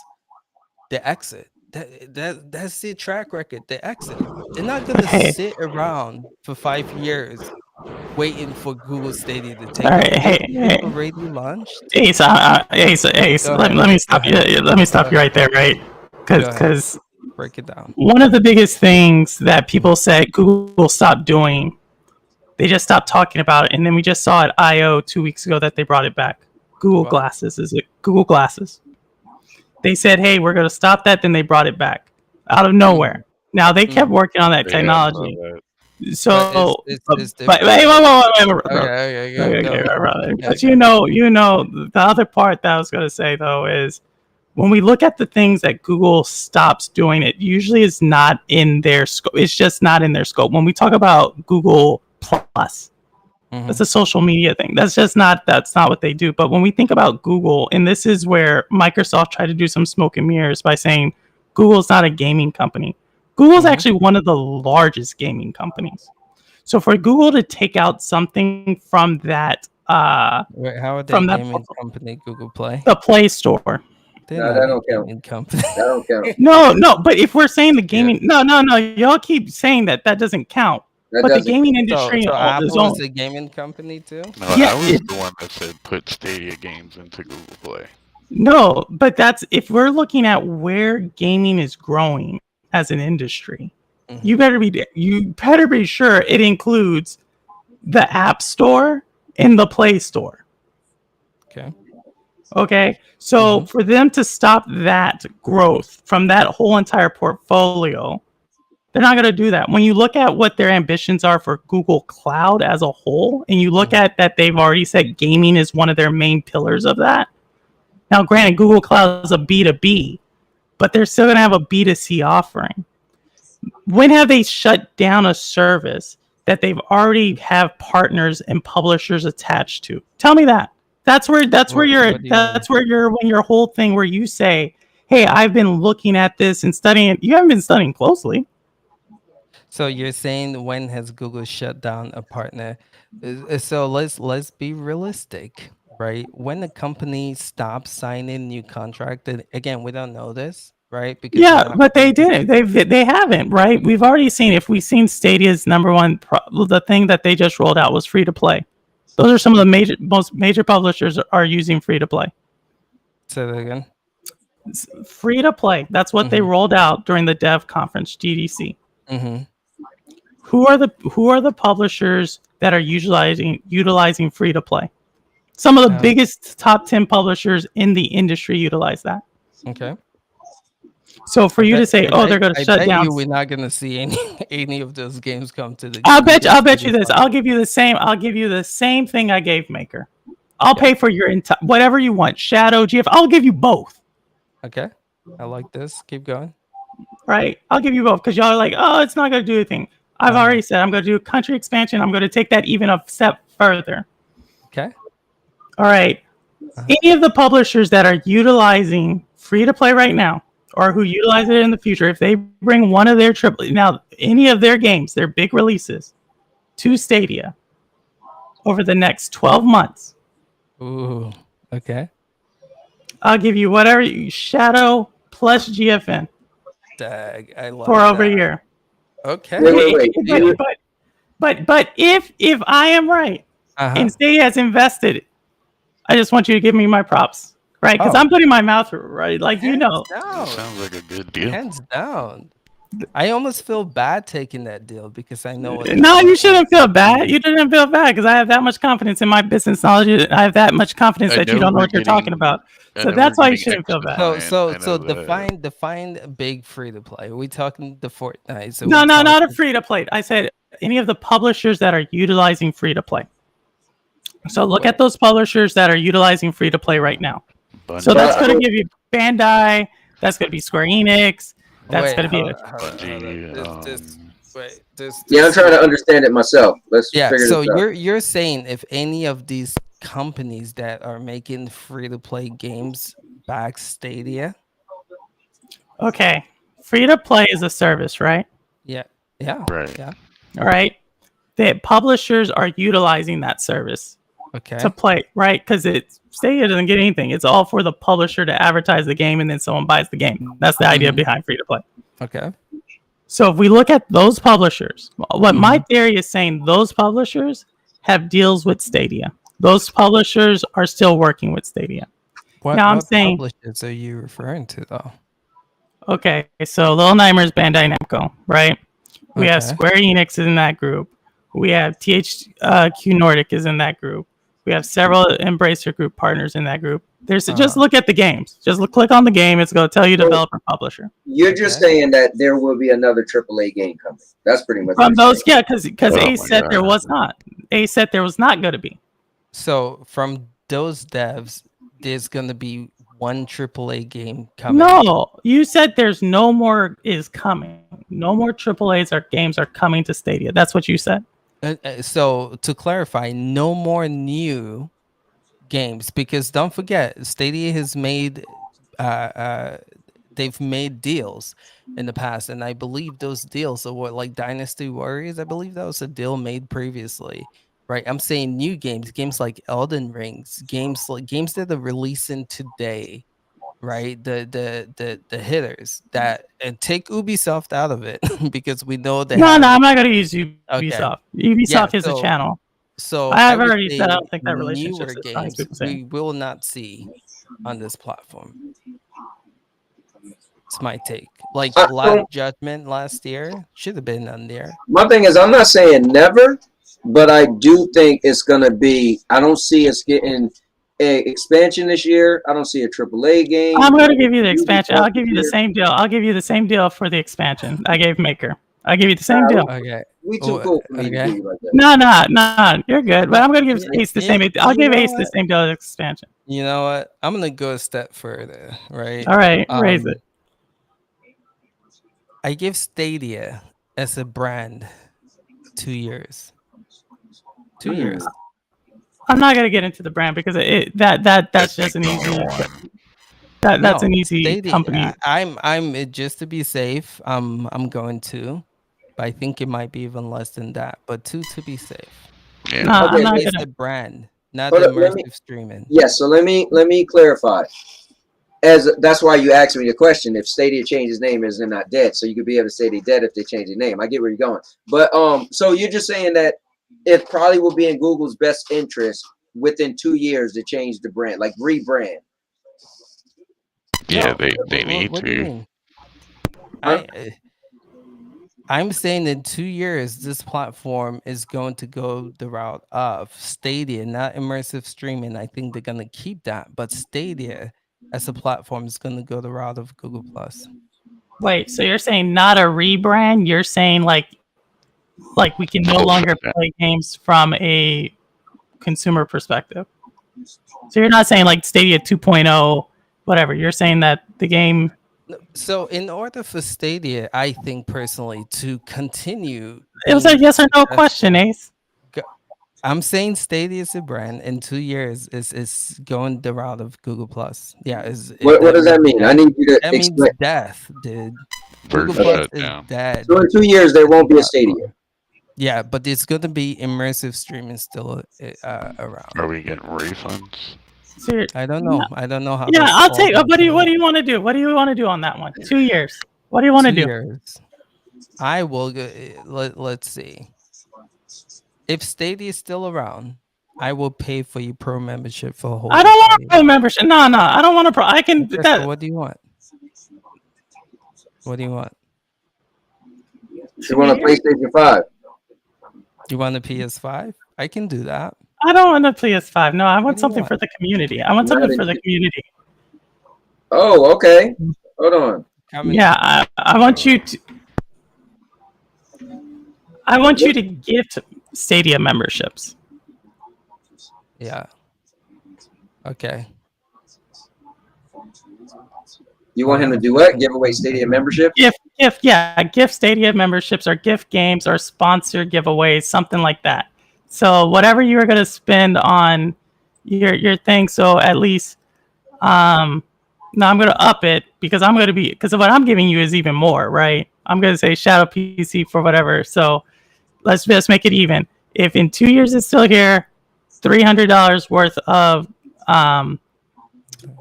they exit. That's the track record. They exit. They're not gonna sit around for 5 years waiting for Google Stadia to take off. They've already launched. Ace, let me stop you. Let me stop you right there, right? Because break it down. One of the biggest things that people said Google stopped doing, they just stopped talking about it, and then we just saw at I/O 2 weeks ago that they brought it back. Google Glasses. Is it Google Glasses? They said, "Hey, we're going to stop that." Then they brought it back out of nowhere. Now they kept working on that technology. So, but you know, the other part that I was going to say though is when we look at the things that Google stops doing, it usually is not in their scope. It's just not in their scope. When we talk about Google Plus, that's a social media thing. That's not what they do. But when we think about Google, and this is where Microsoft tried to do some smoke and mirrors by saying Google's not a gaming company. Google's actually one of the largest gaming companies. So for Google to take out something from that, wait, how are they a gaming company? Google Play, the Play Store. No, that don't count. Company. That don't count. No. But if we're saying the gaming, no. Y'all keep saying that doesn't count. But the gaming industry, so Apple is a gaming company too. No, I was the one that said put Stadia games into Google Play. No, but that's if we're looking at where gaming is growing as an industry, you better be sure it includes the App Store and the Play Store. Okay. So for them to stop that growth from that whole entire portfolio, they're not going to do that. When you look at what their ambitions are for Google Cloud as a whole, and you look at that, they've already said gaming is one of their main pillars of that. Now, granted, Google Cloud is a B2B, but they're still going to have a B2C offering. When have they shut down a service that they've already have partners and publishers attached to? Tell me that. That's where when your whole thing where you say, "Hey, I've been looking at this and studying." You haven't been studying closely. So you're saying when has Google shut down a partner? So let's be realistic, right? When a company stops signing new contract, and again, we don't know this, right? Because but they didn't. They haven't, right? We've already seen. If we've seen Stadia's number one, the thing that they just rolled out was free to play. Those are some of the most major publishers are using free to play. Say that again. Free to play. That's what they rolled out during the dev conference, GDC. Who are the publishers that are utilizing free to play? Some of the biggest top 10 publishers in the industry utilize that. Okay. So for you to say, they're going to shut down, we're not going to see any of those games come to the. I'll bet you this. I'll give you the same thing I gave Maker. I'll pay for your entire whatever you want. Shadow, GF. I'll give you both. Okay. I like this. Keep going. Right. I'll give you both because y'all are like, oh, it's not going to do anything. I've already said I'm going to do country expansion. I'm going to take that even a step further. Okay. All right. Any of the publishers that are utilizing free to play right now or who utilize it in the future, if they bring one of their any of their games, their big releases to Stadia over the next 12 months. Ooh. Okay. I'll give you whatever Shadow plus GFN. Dag, I love for that. over a year. Okay. But if I am right and Stadia has invested, I just want you to give me my props, right? Because I'm putting my mouth right, like Sounds like a good deal. Hands down. I almost feel bad taking that deal because I know. No, you shouldn't feel bad. You shouldn't feel bad because I have that much confidence in my business knowledge. I have that much confidence that you don't know what you're talking about. So that's why you shouldn't feel bad. So define big free to play. Are we talking the Fortnite? So no, not a free to play. I said any of the publishers that are utilizing free to play. So look at those publishers that are utilizing free to play right now. So that's going to give you Bandai. That's going to be Square Enix. That's going to be I'm trying to understand it myself. Let's figure this out. So you're saying if any of these companies that are making free-to-play games back Stadia? Okay, free to play is a service, right? Yeah. Right. Yeah. All right. The publishers are utilizing that service Okay. to play, right? Because Stadia doesn't get anything. It's all for the publisher to advertise the game, and then someone buys the game. That's the idea behind free to play. Okay. So if we look at those publishers, what my theory is saying, those publishers have deals with Stadia. Those publishers are still working with Stadia. What saying, publishers are you referring to, though? okay, so Little Nightmares, Bandai Namco, right? We have Okay. Square Enix is in that group. We have THQ Nordic is in that group. We have several Embracer Group partners in that group. Just look at the games. Click on the game. It's going to tell you developer, publisher. You're just saying that there will be another AAA game coming. That's pretty much From those, yeah, because Oh Ace my said God. there was not. Ace said there was not going to be. So from those devs, there's gonna be one AAA game coming. No, you said there's no more is coming. No more AAAs or games are coming to Stadia. That's what you said. So to clarify, no more new games, because don't forget, Stadia has made they've made deals in the past, and I believe those deals are what, like Dynasty Warriors. I believe that was a deal made previously, right? I'm saying new games like Elden Rings, games that are releasing today, right? The hitters that, and take Ubisoft out of it because we know that. No, I'm not going to use Ubisoft. Ubisoft is a channel. So I've would already say said I don't think that relationship newer is as strong as games people say. we will not see on this platform. It's my take. Like Last Judgment last year should have been on there. My thing is, I'm not saying never, but I do think it's gonna be. I don't see us getting a expansion this year. I don't see a AAA game. I'm going to give you the expansion. I'll give you the same deal. I'll give you the same deal for the expansion I gave Maker. I'll give you the same deal. Okay. We too cool for me to do you like that. No, you're good. But I'm going to give Ace the same. I'll give Ace the same deal as expansion. You know what? I'm gonna go a step further, right? All right, raise it. I give Stadia as a brand 2 years. 2 years. I'm not going to get into the brand because that's just an easy. That's an easy Stadia, company. I'm just to be safe. I'm going to, but I think it might be even less than that. But 2 to be safe. Yeah. No, I'm not It's gonna. the brand, not Hold the up, let me- immersive streaming. Yes, so let me clarify. As that's why you asked me the question. If Stadia changes name, is they're not dead, so you could be able to say they're dead if they change their name. I get where you're going, but so you're just saying that it probably will be in Google's best interest within 2 years to change the brand, like rebrand. Yeah, No, they need what do you to. mean? Huh? I'm saying in 2 years, this platform is going to go the route of Stadia, not immersive streaming. I think they're going to keep that, but Stadia as a platform is going to go the route of Google Plus. Wait, so you're saying not a rebrand? You're saying like we can no longer play games from a consumer perspective. So you're not saying like Stadia 2.0, whatever. You're saying that the game. So in order for Stadia, I think personally to continue, It was a yes or no question, Ace. I'm saying Stadia is a brand in 2 years is going the route of Google Plus. Yeah, What does that mean? I need you to That means explain. death, dude. Bird Google Plus shut is down. dead. So in 2 years there won't be a Stadia. Yeah, but it's going to be immersive streaming still around. Are we getting refunds? So I don't know. I don't know how. yeah, this I'll all take. goes What do you down. want to do? What do you want to do on that one? 2 years. What do you want to 2 do? years. I will go. Let's see. If Stadia is still around, I will pay for your pro membership for a whole. I don't want a pro membership. No, I don't want a pro. I can. Okay, That, so what do you want? What do you want? You want a PlayStation 5? You want a PS5? I can do that. I don't want a PS5. No, I want do you something want? for the community. I want something for the community. Oh, okay. Hold on. Yeah, I want you to. I want you to gift Stadia memberships. Yeah. Okay. You want him to do what? Give away Stadia membership? Gift Stadia memberships or gift games or sponsored giveaways, something like that. So whatever you are going to spend on your thing. So at least, no, I'm gonna up it because what I'm giving you is even more, right? I'm gonna say Shadow PC for whatever. So let's just make it even. If in 2 years it's still here, $300 worth of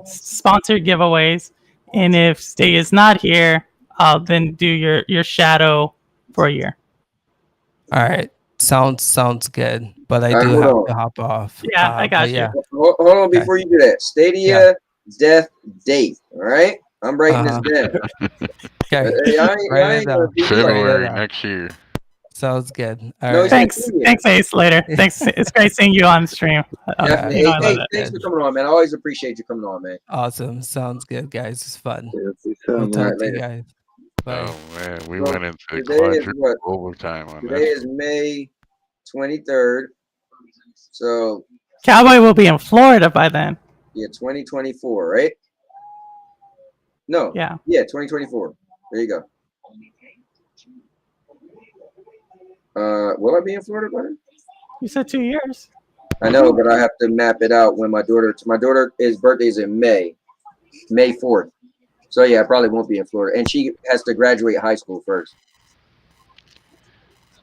sponsored giveaways, and if Stay is not here, I'll then do your Shadow for a year. All right. Sounds good. But I All right, do hold have on. to hop off. Yeah, I got you. Yeah. Hold on before you do that. Stadia Death Date. All right, I'm writing this down. Okay. Y'all Write ain't it gonna down. beat me like February that. next year. Sounds good. All No, right. he said Thanks, 2 years. thanks, Ace. Later. Thanks. It's great seeing you on stream. Definitely. You know, I Hey, love hey, that. thanks for coming on, man. I always appreciate you coming on, man. Awesome. Sounds good, guys. It's fun. Yeah, peace We'll out, talk man. to you later. guys. Bye. Oh man, we So, went into today is quadruple what? overtime on Today this. is May 23rd. So Cowboy will be in Florida by then. yeah, 2024, right? No. Yeah. Yeah, 2024. There you go. Will I be in Florida by then? You said 2 years. I know, but I have to map it out when my daughter's birthday is in May 4th. So yeah, I probably won't be in Florida, and she has to graduate high school first.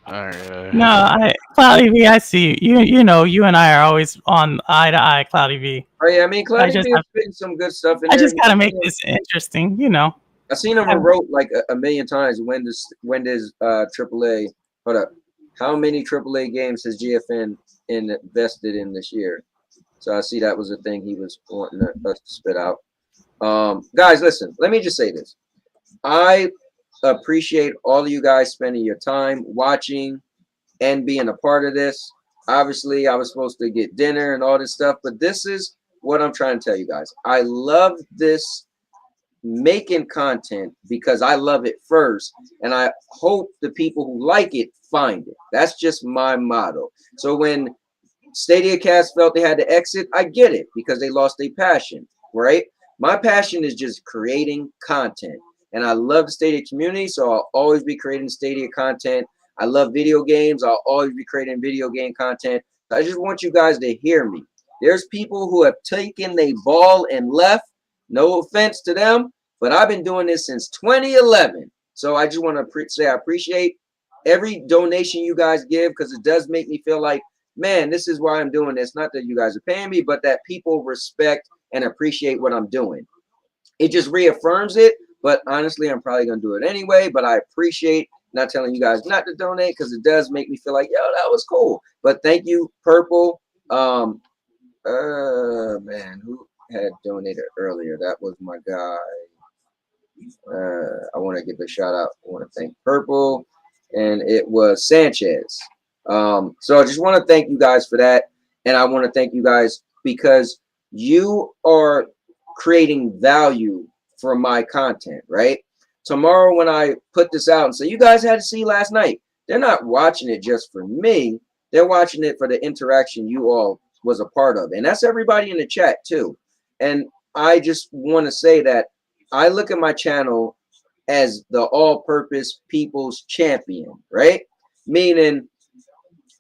All right. No, Cloudy V, I see you. You know, you and I are always on eye to eye, Cloudy V. Oh yeah, I mean, Cloudy just B is putting some good stuff in I there. just gotta make this interesting, you know. I seen him wrote like a million times. When does AAA? Hold up, how many AAA games has GFN invested in this year? So I see that was the thing he was wanting us to spit out. Guys, listen. Let me just say this. I appreciate all of you guys spending your time watching and being a part of this. Obviously, I was supposed to get dinner and all this stuff, but this is what I'm trying to tell you guys. I love this making content because I love it first, and I hope the people who like it find it. That's just my motto. So when StadiaCast felt they had to exit, I get it because they lost their passion, right? My passion is just creating content, and I love the Stadia community, so I'll always be creating Stadia content. I love video games. I'll always be creating video game content. I just want you guys to hear me. There's people who have taken their ball and left. No offense to them, but I've been doing this since 2011. So I just want to say I appreciate every donation you guys give because it does make me feel like, man, this is why I'm doing this. Not that you guys are paying me, but that people respect and appreciate what I'm doing. It just reaffirms it. But honestly, I'm probably going to do it anyway. But I appreciate not telling you guys not to donate because it does make me feel like, yo, that was cool. But thank you, Purple. Man, who had donated earlier? That was my guy. I want to give a shout out. I want to thank Purple, and it was Sanchez. So I just want to thank you guys for that, and I want to thank you guys because you are creating value for my content, right? Tomorrow when I put this out and say, you guys had to see last night, they're not watching it just for me. They're watching it for the interaction you all was a part of. And that's everybody in the chat too. And I just want to say that I look at my channel as the all-purpose people's champion, right? Meaning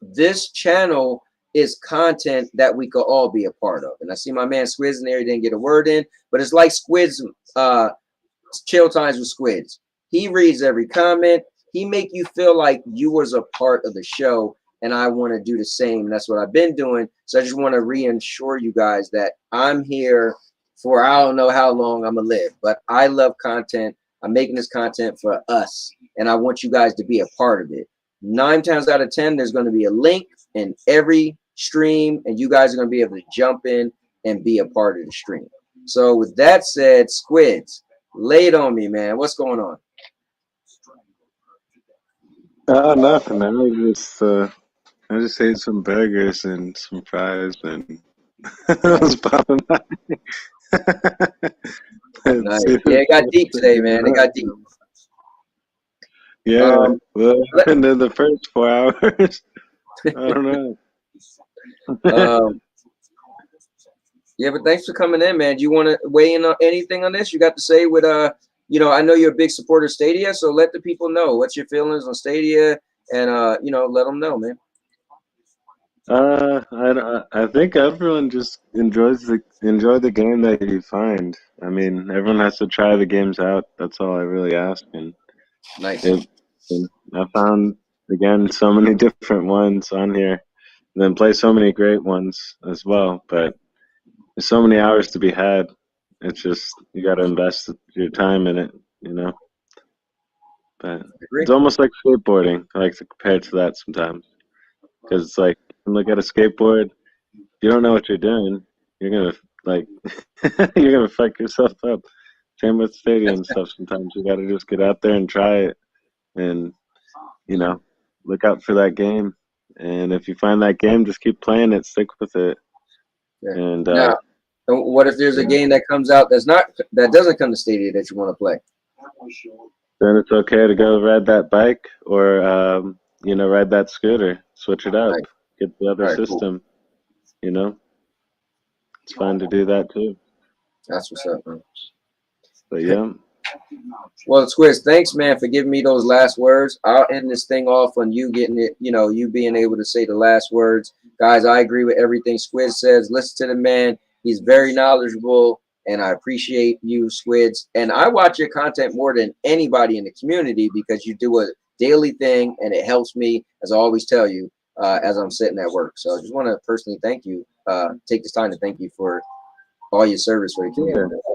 this channel is content that we could all be a part of. And I see my man Squidzzz in there. He didn't get a word in, but it's like Squidzzz, Chill Times with Squidzzz. He reads every comment. He make you feel like you was a part of the show, and I want to do the same. And that's what I've been doing. So I just want to reassure you guys that I'm here for I don't know how long I'm gonna live, but I love content. I'm making this content for us, and I want you guys to be a part of it. 9 times out of 10, there's going to be a link in every stream, and you guys are going to be able to jump in and be a part of the stream. So with that said, Squidzzz, lay it on me, man. What's going on? Nothing, man. I just ate some burgers and some fries and I was popping by. Nice. Yeah, it got deep today, man. It got deep. Yeah, well, in the first 4 hours, I don't know. Yeah, but thanks for coming in, man. Do you want to weigh in on anything on this? You got to say with you know, I know you're a big supporter of Stadia, so let the people know what's your feelings on Stadia, and you know, let them know, man. I think everyone just enjoyed the game that you find. I mean, everyone has to try the games out. That's all I really ask. And Nice. I found again so many different ones on here, and then play so many great ones as well. But there's so many hours to be had. It's just you got to invest your time in it, you know. But it's almost like skateboarding. I like to compare it to that sometimes, because it's like you can look at a skateboard. If you don't know what you're doing, you're gonna like you're gonna fuck yourself up. Same with Stadia and stuff. Sometimes you got to just get out there and try it, and you know, look out for that game. And if you find that game, just keep playing it, stick with it. Yeah. And now, what if there's a game that comes out that doesn't come to Stadia that you want to play? Then it's okay to go ride that bike or ride that scooter. Switch it up. Get the other system. Cool. You know, it's fun to do that too. That's what's up, man. But yeah. Well, Squidzzz, thanks, man, for giving me those last words. I'll end this thing off on you getting it, you being able to say the last words. Guys, I agree with everything Squidzzz says. Listen to the man. He's very knowledgeable, and I appreciate you, Squidzzz. And I watch your content more than anybody in the community because you do a daily thing, and it helps me, as I always tell you, as I'm sitting at work. So I just want to personally thank you, take this time to thank you for all your service for the community. Yeah.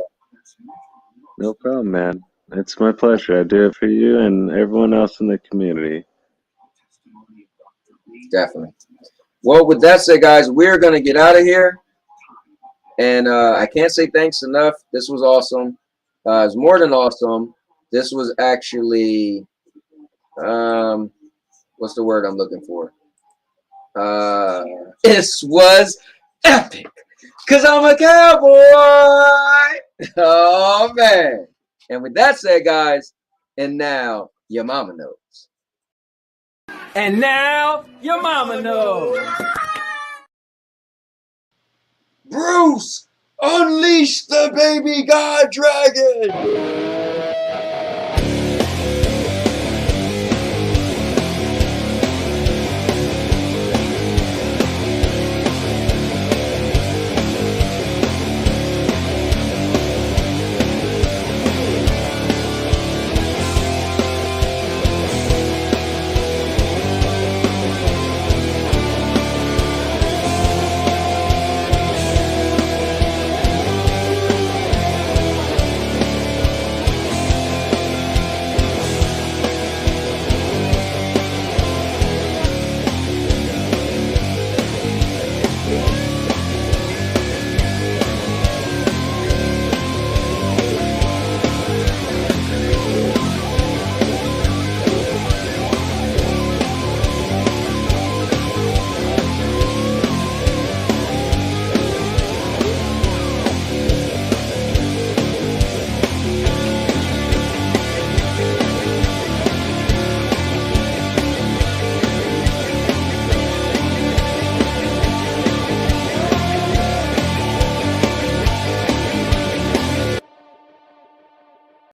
No problem, man. It's my pleasure. I do it for you and everyone else in the community. Definitely. Well, with that said, guys, we're going to get out of here. And I can't say thanks enough. This was awesome. It's more than awesome. This was actually, what's the word I'm looking for? This was epic. Because I'm a cowboy. Oh, man. And with that said, guys, and now your mama knows. And now your mama knows. Bruce, unleash the baby god dragon.